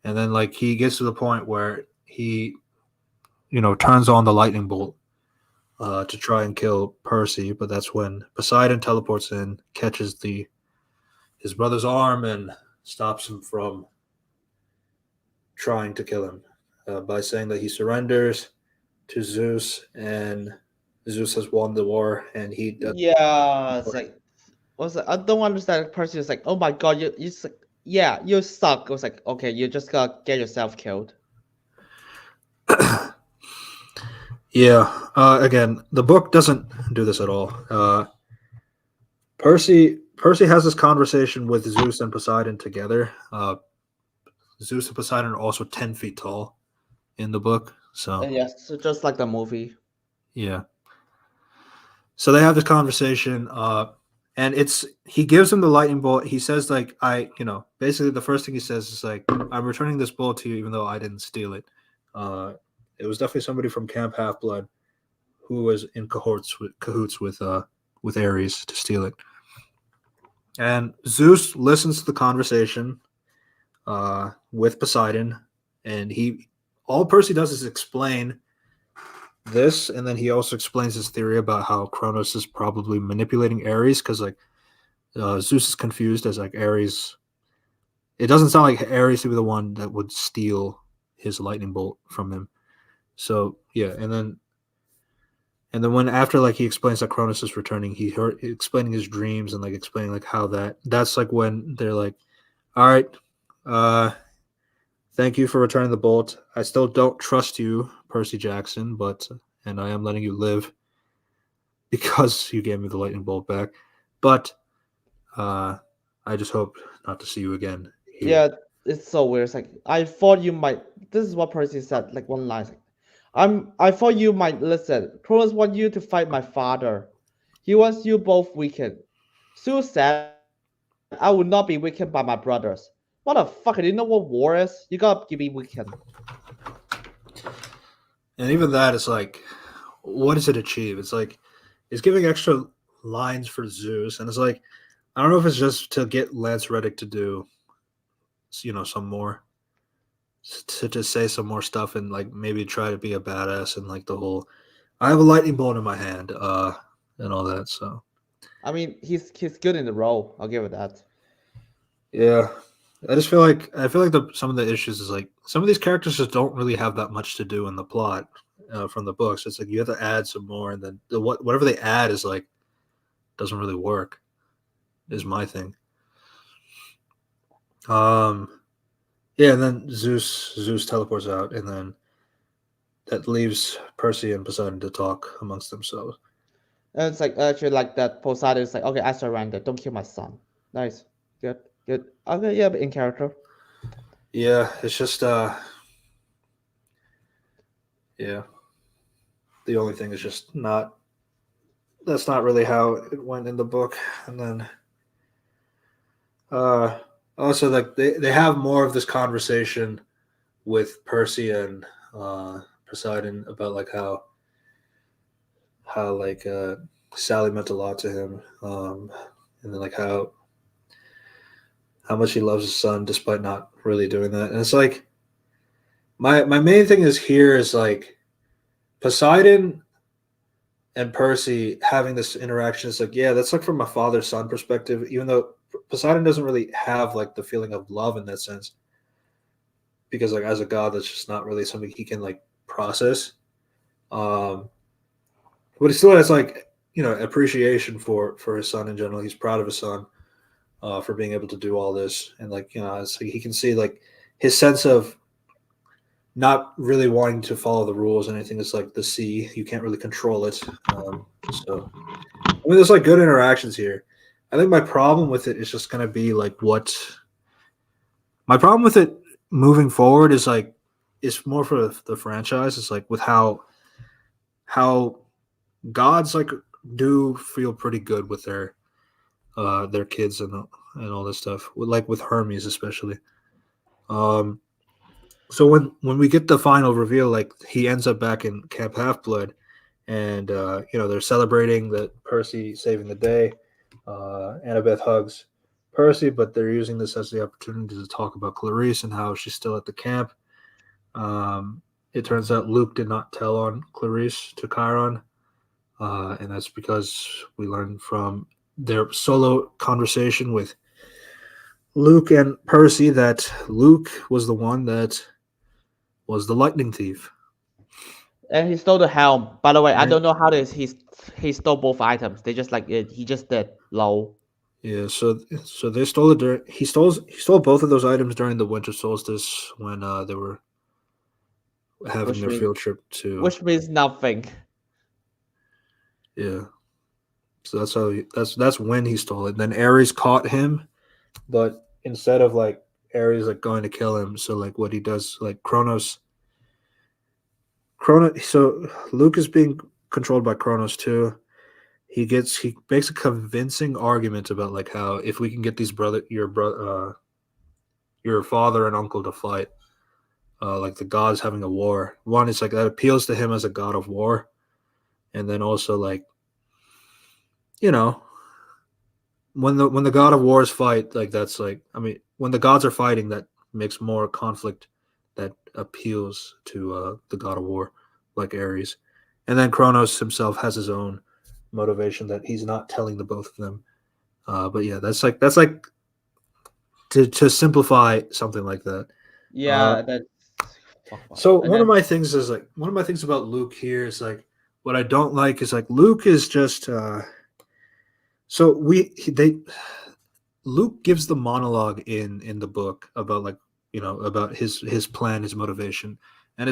A: And then like he gets to the point where he, turns on the lightning bolt to try and kill Percy, but that's when Poseidon teleports in, catches his brother's arm, and stops him from trying to kill him by saying that he surrenders to Zeus, and Zeus has won the war, and he does.
B: Yeah. It's like, I don't understand. Percy was like, oh my god, you yeah, you suck. I was like, okay, you just gotta get yourself killed.
A: Yeah. Again, the book doesn't do this at all. Percy has this conversation with Zeus and Poseidon together. Zeus and Poseidon are also 10 feet tall in the book, So
B: And yes, so just like the movie.
A: yeah. So they have this conversation, and he gives him the lightning bolt. He says like basically the first thing he says is like, I'm returning this bolt to you even though I didn't steal it. Uh, it was definitely somebody from Camp Half Blood who was in cahoots with Ares to steal it. And Zeus listens to the conversation with Poseidon, and all Percy does is explain this, and then he also explains his theory about how Kronos is probably manipulating Ares because like Zeus is confused as like Ares. It doesn't sound like Ares would be the one that would steal his lightning bolt from him. So yeah, and then when after like he explains that Cronus is returning, he heard explaining his dreams and like explaining like how that's like when they're like, all right, uh, thank you for returning the bolt. I still don't trust you, Percy Jackson, and I am letting you live because you gave me the lightning bolt back. But I just hope not to see you again here.
B: Yeah, it's so weird. It's like I thought you might. This is what Percy said. Like one line. It's like, I thought you might listen. Cronus wants you to fight my father. He wants you both weakened. Zeus said, I will not be weakened by my brothers. Motherfucker, do you know what war is? You gotta be weakened.
A: And even that is like, what does it achieve? It's like, it's giving extra lines for Zeus, and it's like, I don't know if it's just to get Lance Reddick to do, some more, to just say some more stuff and like maybe try to be a badass and like the whole, I have a lightning bolt in my hand, and all that. So
B: I mean, he's good in the role. I'll give it that.
A: yeah, I feel like some of the issues is like some of these characters just don't really have that much to do in the plot from the books. It's like you have to add some more, and then whatever they add is like doesn't really work. Is my thing. Yeah, and then Zeus teleports out, and then that leaves Percy and Poseidon to talk amongst themselves.
B: And it's like actually like that Poseidon is like, okay, I surrender. Don't kill my son. Nice. Good. Good. Okay, yeah, but in character.
A: Yeah, it's just yeah. The only thing is just not that's not really how it went in the book. And then uh also like they have more of this conversation with Percy and Poseidon about like how like Sally meant a lot to him. And then like how much he loves his son despite not really doing that. And it's like my main thing is here is like Poseidon and Percy having this interaction. It's like, yeah, that's like from a father son perspective, even though Poseidon doesn't really have like the feeling of love in that sense. Because like as a god, that's just not really something he can like process. Um but he still has like, appreciation for his son in general. He's proud of his son for being able to do all this. And like, it's like he can see like his sense of not really wanting to follow the rules and anything. It's like the sea, you can't really control it. So I mean, there's like good interactions here. I think my problem with it is just gonna be like what my problem with it moving forward is like it's more for the franchise. It's like with how gods like do feel pretty good with their kids and all this stuff. Like with Hermes especially. Um, so when we get the final reveal, like he ends up back in Camp Half Blood, and they're celebrating that Percy saving the day. Annabeth hugs Percy, but they're using this as the opportunity to talk about Clarice and how she's still at the camp. It turns out Luke did not tell on Clarice to Chiron, and that's because we learned from their solo conversation with Luke and Percy that Luke was the one that was the lightning thief.
B: And he stole the helm. By the way, I
A: And
B: don't know how this he stole both items. They just like it. He just did. Low.
A: yeah, so they stole it. He stole both of those items during the winter solstice when they were having
B: Which
A: their
B: means
A: field trip to
B: which means nothing.
A: yeah. So that's when he stole it. Then Ares caught him, but instead of like Ares like going to kill him, so like what he does, like Kronos So Luke is being controlled by Kronos too. He makes a convincing argument about like how if we can get these your father and uncle to fight, like the gods having a war. One, it's like that appeals to him as a god of war, and then also like you know when the god of wars fight, like that's like I mean when the gods are fighting, that makes more conflict that appeals to the god of war, like Ares, and then Kronos himself has his own motivation that he's not telling the both of them. But yeah, that's like to simplify something like that. Uh,
B: Yeah, that's fuck off.
A: so
B: And then
A: one of my things about Luke here is like what I don't like is like Luke is just so we they Luke gives the monologue in the book about like about his plan, his motivation, and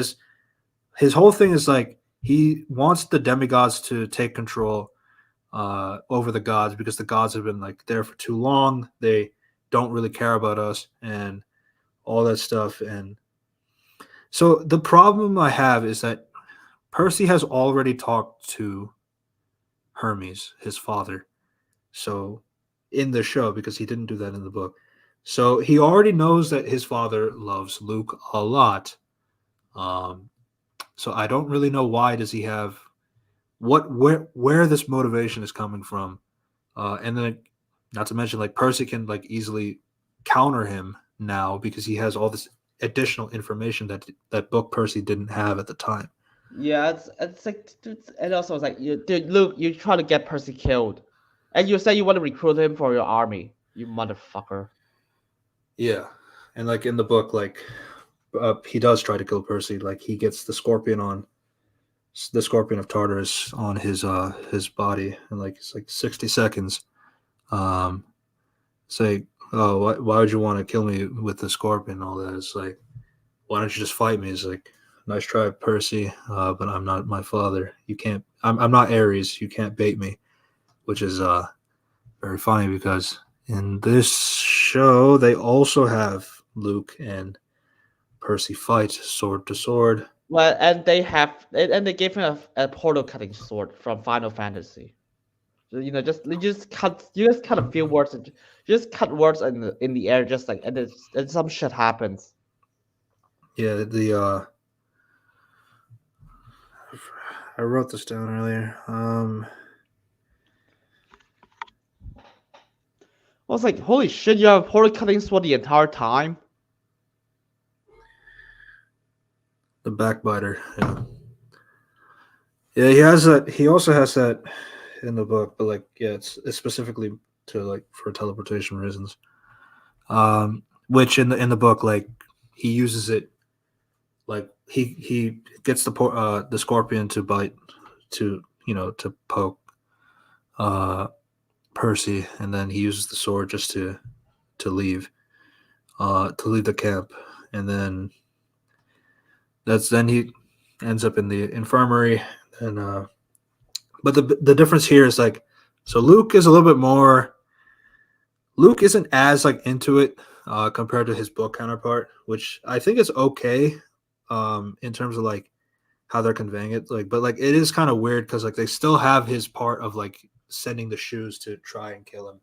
A: his whole thing is like he wants the demigods to take control over the gods because the gods have been like there for too long. They don't really care about us and all that stuff. And so the problem I have is that Percy has already talked to Hermes, his father. So in the show, because he didn't do that in the book. So he already knows that his father loves Luke a lot. Um, so I don't really know why does he have where this motivation is coming from. And then not to mention like Percy can like easily counter him now because he has all this additional information that book Percy didn't have at the time.
B: yeah, it's like and also it's like dude, Luke, you try to get Percy killed, and you say you want to recruit him for your army, you motherfucker.
A: Yeah, and like in the book, like he does try to kill Percy. Like he gets the scorpion of Tartarus on his body in like it's like 60 seconds. Um, say, oh, why would you want to kill me with the scorpion? And all that. It's like, why don't you just fight me? It's like, nice try, Percy, but I'm not my father. You can't. I'm not Ares. You can't bait me, which is very funny because in this show they also have Luke and Percy fight sword to sword.
B: Well, and they have and they gave him a portal cutting sword from Final Fantasy. So, you just cut a few words and you just cut words in the air, just like and some shit happens.
A: Yeah, the I wrote this down earlier.
B: I was like, holy shit, you have a portal cutting sword the entire time.
A: The backbiter. Yeah. Yeah, he has that. He also has that in the book, but like, yeah, it's specifically to like for teleportation reasons. Which in the book, like he uses it, like he gets the scorpion to bite, to to poke Percy, and then he uses the sword just to leave the camp, and then he ends up in the infirmary, and but the difference here is like, so Luke is a little bit more. Luke isn't as like into it compared to his book counterpart, which I think is okay in terms of like how they're conveying it. Like, but like it is kind of weird because like they still have his part of like sending the shoes to try and kill him,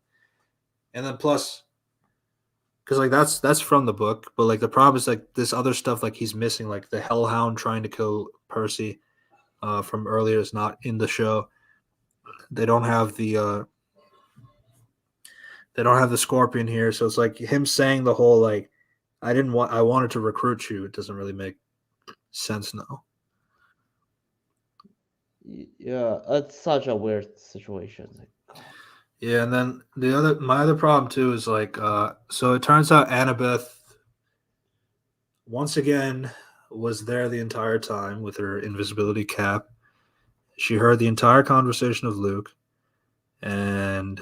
A: and then plus because like that's from the book, but like the problem is like this other stuff like he's missing, like the Hellhound trying to kill Percy from earlier is not in the show. They don't have the scorpion here, so it's like him saying the whole like I wanted to recruit you. It doesn't really make sense now.
B: Yeah, it's such a weird situation. Like, God.
A: Yeah, and then my other problem too is like so it turns out Annabeth once again was there the entire time with her invisibility cap. She heard the entire conversation of Luke, and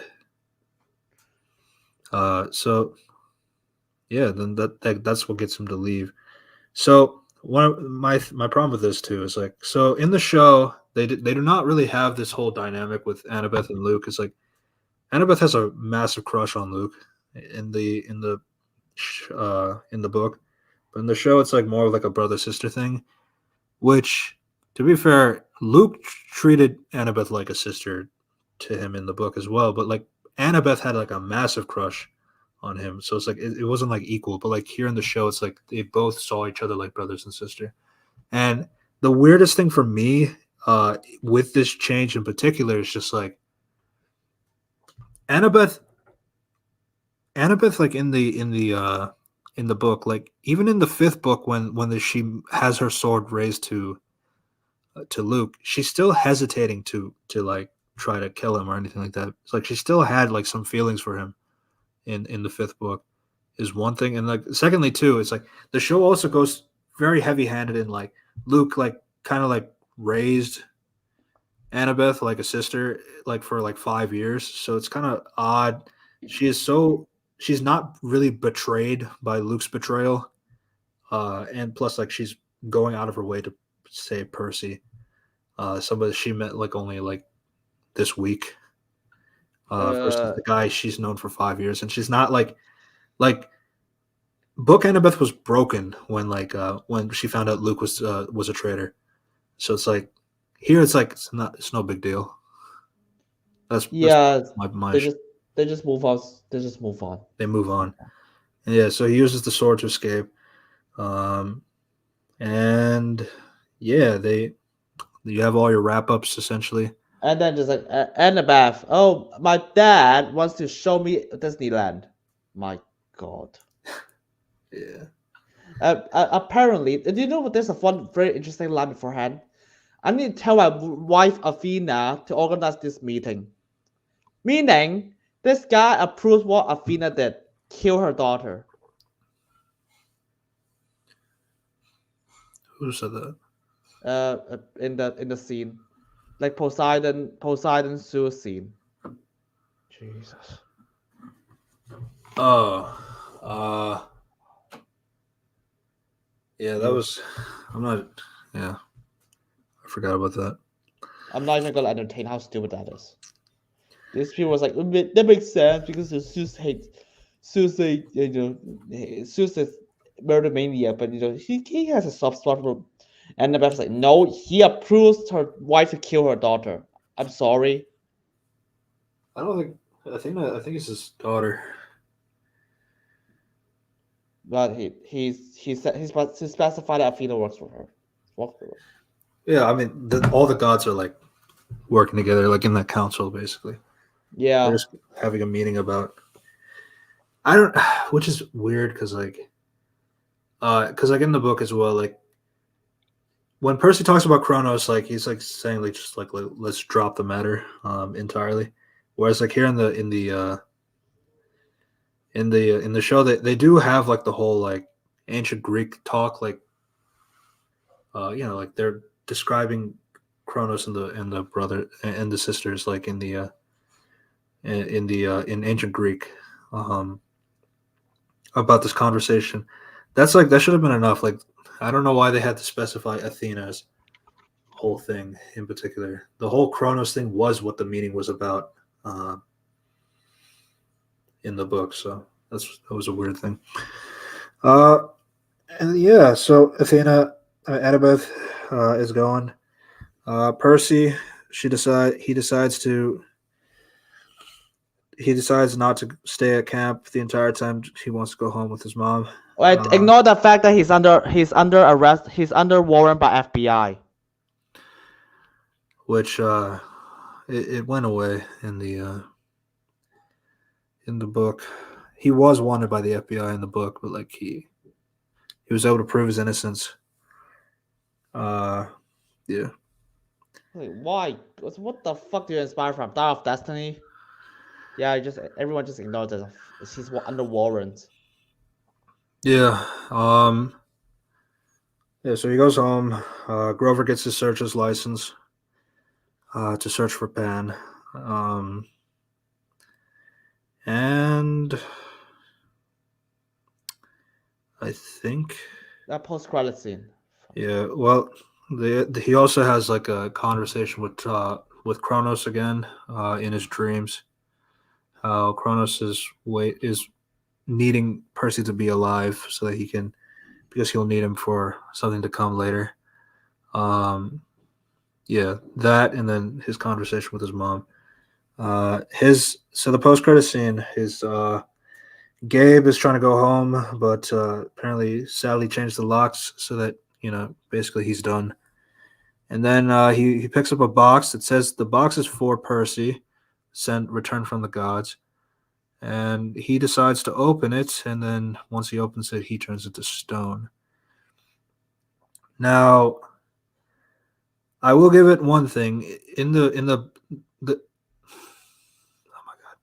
A: so yeah, then that's what gets him to leave. So one of my problem with this too is like, so in the show they do not really have this whole dynamic with Annabeth and Luke. It's like Annabeth has a massive crush on Luke in the book, but in the show it's like more of like a brother sister thing, which to be fair, Luke treated Annabeth like a sister to him in the book as well, but like Annabeth had like a massive crush on him, so it's like it wasn't like equal. But like here in the show, it's like they both saw each other like brothers and sister. And the weirdest thing for me, with this change in particular, is just like Annabeth. Annabeth, like in the book, like even in the fifth book, she has her sword raised to Luke, she's still hesitating to like try to kill him or anything like that. It's like she still had like some feelings for him in the fifth book is one thing, and like secondly too, it's like the show also goes very heavy handed in like Luke like kind of like raised Annabeth like a sister like for like 5 years, so it's kind of odd. She is so she's not really betrayed by Luke's betrayal, and plus like she's going out of her way to save Percy, somebody she met like only like this week, versus
B: Uh,
A: the guy she's known for 5 years, and she's not like Book Annabeth was broken when she found out Luke was a traitor. So it's like here it's like it's no big deal. That's
B: yeah,
A: my
B: they just they just move on. They just move on.
A: they move on. And yeah, so he uses the sword to escape, um, and yeah, they you have all your wrap ups essentially.
B: And then just like Annabeth. Oh, my dad wants to show me Disneyland. My God.
A: Yeah.
B: Apparently, do you know what? There's a fun, very interesting line beforehand. I need to tell my wife Athena to organize this meeting. Meaning, this guy approves what Athena did, kill her daughter.
A: Who said that?
B: In the scene, like Poseidon Sue scene. Jesus.
A: Oh, uh, yeah, that was. I'm not. Yeah, I forgot about that.
B: I'm not even gonna entertain how stupid that is. These people was like, that makes sense because Zeus hates Zeus, Zeus is murder mania, but he has a soft spot for. And the was like, no, he approves her wife to kill her daughter. I'm sorry,
A: I don't think. I think it's his daughter.
B: but he specified that Athena works for her. Works for her.
A: Yeah, I mean, all the gods are like working together, like in that council, basically. They're
B: Yeah,
A: just having a meeting about. I don't, which is weird because like in the book as well, like when Percy talks about Kronos, like he's like saying like just like let's drop the matter entirely, whereas like here in the show they do have like the whole like ancient Greek talk, like like they're describing Kronos and the brother and the sisters like in ancient Greek, um about this conversation. That's like that should have been enough. Like I don't know why they had to specify Athena's whole thing in particular. The whole Kronos thing was what the meeting was about, uh, in the book. So that was a weird thing. Uh, and yeah, so Athena, Annabeth, is going. Percy, he decides not to stay at camp the entire time. He wants to go home with his mom.
B: wait, ignore the fact that he's under arrest. He's under warrant by FBI.
A: Which it went away in the book. He was wanted by the FBI in the book, but like he was able to prove his innocence. Yeah.
B: Wait, why? What the fuck do you inspire from? Star of Destiny? Yeah, everyone just ignores that. He's under warrant.
A: Yeah. Yeah, so he goes home. Grover gets his searcher's license to search for Pan. And I think
B: That post credit scene.
A: yeah, well, he also has like a conversation with Kronos again in his dreams. How Kronos is needing Percy to be alive so that he can because he'll need him for something to come later. Um, Yeah, that and then his conversation with his mom. His so the post credit scene. His Gabe is trying to go home, but apparently Sally changed the locks so that basically he's done. And then he picks up a box that says the box is for Percy, sent returned from the gods. And he decides to open it, and then once he opens it, he turns into stone. Now, I will give it one thing the oh my god,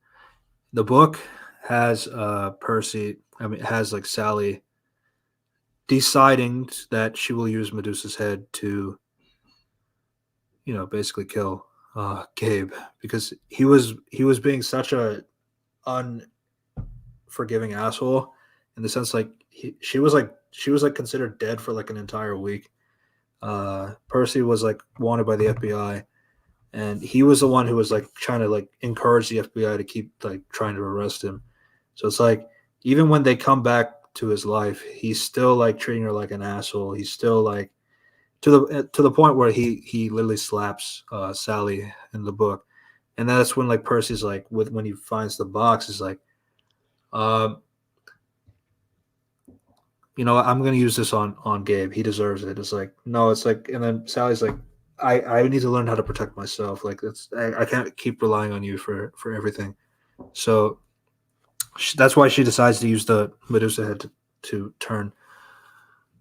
A: the book has Percy. I mean, has like Sally deciding that she will use Medusa's head to, basically kill Gabe because he was being such a unforgiving asshole in the sense like she was like considered dead for like an entire week. Percy was like wanted by the FBI, and he was the one who was like trying to like encourage the FBI to keep like trying to arrest him. So it's like even when they come back to his life, he's still like treating her like an asshole. He's still like to the point where he literally slaps Sally in the book, and that's when like Percy's like when he finds the box, he's like, uh, I'm gonna use this on Gabe. He deserves it. It's like no, it's like, and then Sally's like, I need to learn how to protect myself. Like I can't keep relying on you for everything. So that's why she decides to use the Medusa head to turn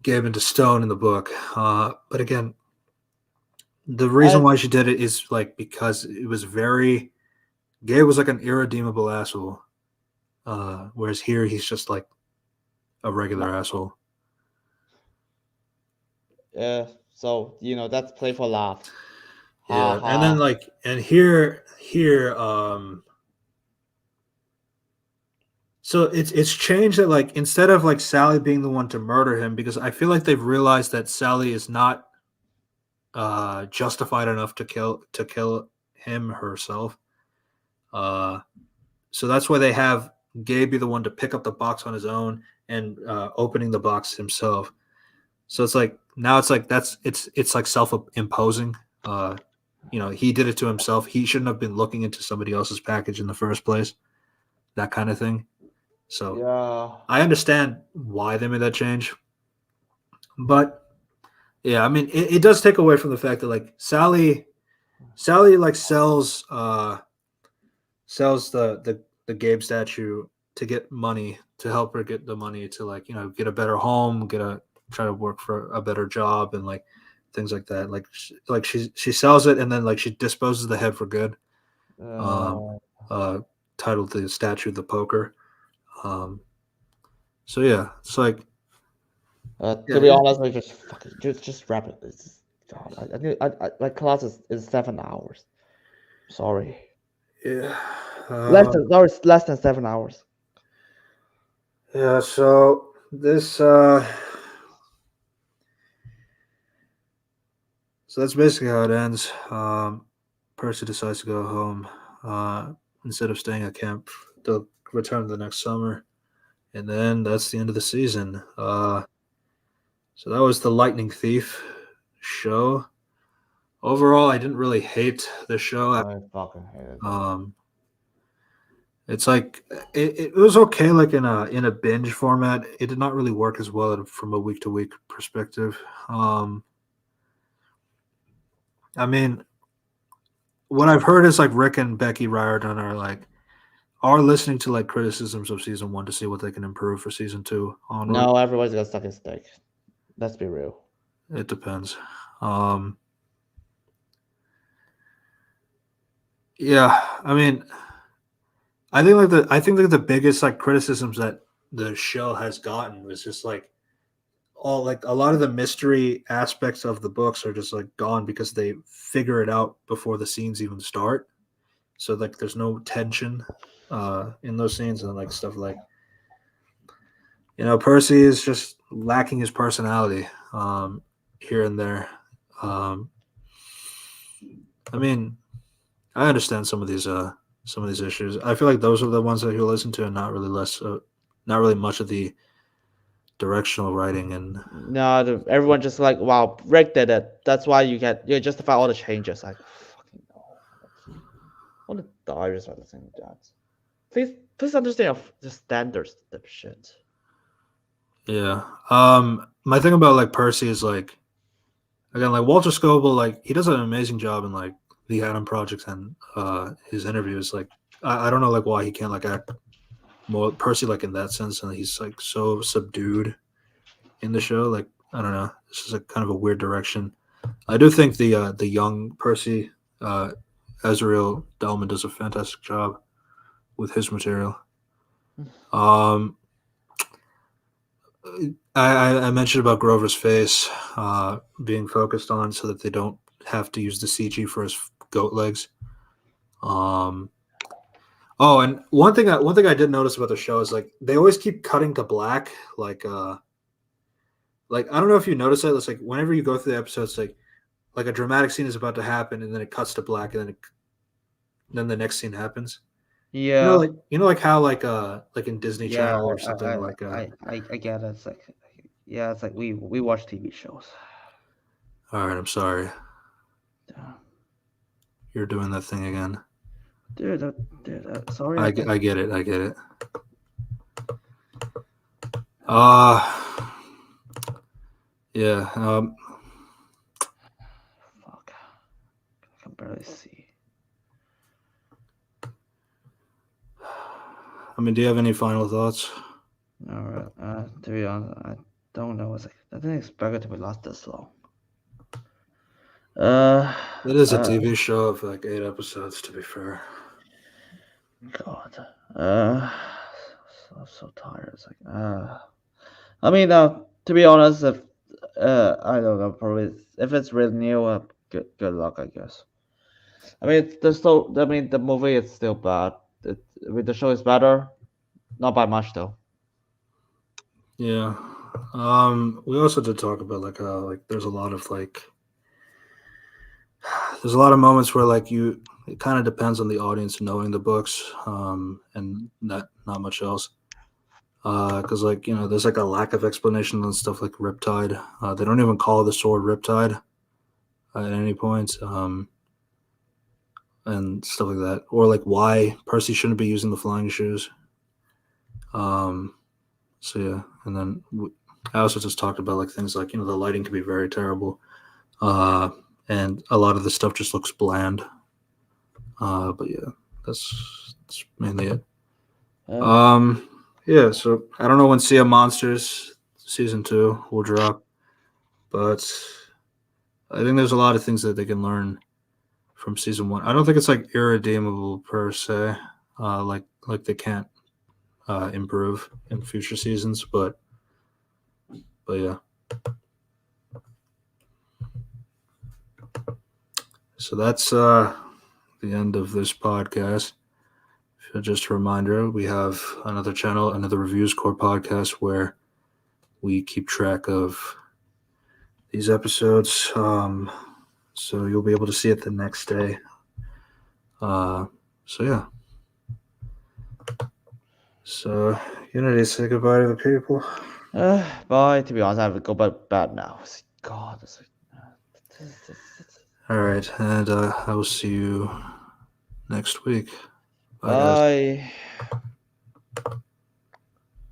A: Gabe into stone in the book. But again, the reason
B: I
A: why she did it is like because it was very Gabe was like an irredeemable asshole, whereas here he's just like a regular asshole.
B: so that's playful laugh. Ha
A: Yeah, and then
B: ha.
A: like and here. So it's changed that like instead of like Sally being the one to murder him, because I feel like they've realized that Sally is not justified enough to kill him herself. Uh, so that's why they have Gabe be the one to pick up the box on his own and opening the box himself. So it's like now it's like it's like self-imposing. He did it to himself. He shouldn't have been looking into somebody else's package in the first place. That kind of thing. So
B: Yeah.
A: I understand why they made that change, but yeah, I mean it does take away from the fact that like Sally like sells the Gabe statue to get money to help her get the money to like get a better home, try to work for a better job and like things like that. Like she sells it and then like she disposes the head for good. Um,
B: Uh,
A: uh, titled the statue the poker. Um, so yeah, it's like
B: to
A: yeah,
B: be honest, we just fucking just wrap it. God, like class is 7 hours. Sorry,
A: yeah.
B: less than 7 hours.
A: Yeah, so so that's basically how it ends. Percy decides to go home instead of staying at camp. They'll return the next summer, and then that's the end of the season. So that was the Lightning Thief show. Overall, I didn't really hate the show.
B: I fucking hated it.
A: Um, it's like it was okay, like in a binge format. It did not really work as well from a week to week perspective. I mean, what I've heard is like Rick and Becky Riordan are listening to like criticisms of season one to see what they can improve for season two onward.
B: No, everybody's got stuck in steak. Let's be real.
A: It depends. Um, yeah, I mean, I think the biggest like criticisms that the show has gotten was just like all like a lot of the mystery aspects of the books are just like gone because they figure it out before the scenes even start. So like there's no tension in those scenes and like stuff like Percy is just lacking his personality here and there. Um, I mean, I understand some of these issues. I feel like those are the ones that he'll listen to, and not really much of directional writing and
B: No, everyone just like, wow, Rick did it. That's why you justify all the changes. Like, fucking no. I want to die just by saying that. Please understand the standards of shit.
A: yeah. My thing about like Percy is like again like Walter Scoble like he does an amazing job in like the Adam Project and his interviews. Like I don't know like why he can't like act more Percy like in that sense and he's like so subdued in the show. Like I don't know, this is a kind of a weird direction. I do think the young Percy, Azrael Delman does a fantastic job with his material. Um, I mentioned about Grover's face being focused on so that they don't have to use the CG for his goat legs. Um, oh, and one thing I did notice about the show is like they always keep cutting to black. Like I don't know if you notice it. It's like whenever you go through the episodes, like a dramatic scene is about to happen, and then it cuts to black, and then the next scene happens.
B: Yeah,
A: Like how like in Disney
B: yeah,
A: Channel or something like
B: I get it. It's like, yeah, it's like we watch TV shows.
A: all right, I'm sorry.
B: Yeah.
A: You're doing that thing again.
B: Dude, sorry.
A: I get it. I get it. Uh yeah.
B: Fuck, I can barely see.
A: I mean, do you have any final thoughts?
B: All right. To be honest, I don't know. It's like I didn't expect it to be last this long. Uh,
A: It is a
B: uh,
A: TV show of like 8 episodes, to be fair.
B: God. I'm so tired. It's like, I mean, to be honest, if I don't know, probably if it's really new, good luck, I guess. I mean, there's still. I mean, the movie is still bad. I mean, the show is better, not by much though.
A: Yeah. We also did talk about like how like there's a lot of like there's a lot of moments where like you it kind of depends on the audience knowing the books and not much else because like there's like a lack of explanation on stuff like Riptide. They don't even call the sword Riptide at any point and stuff like that, or like why Percy shouldn't be using the flying shoes. um so yeah, and then I also just talked about like things like the lighting can be very terrible, uh and a lot of the stuff just looks bland. But yeah, that's mainly it.
B: Uh,
A: Um, yeah. So I don't know when Sea of Monsters season 2 will drop, but I think there's a lot of things that they can learn from season 1. I don't think it's like irredeemable per se. Like they can't improve in future seasons, but yeah. So that's the end of this podcast. So just a reminder, we have another channel, another Reviews Corp podcast, where we keep track of these episodes. So you'll be able to see it the next day. So yeah. So Unity, say goodbye to the people.
B: bye. To be honest, I have to go to bed now. God, it's like,
A: All right, and I will see you next week. Bye, guys.
B: bye.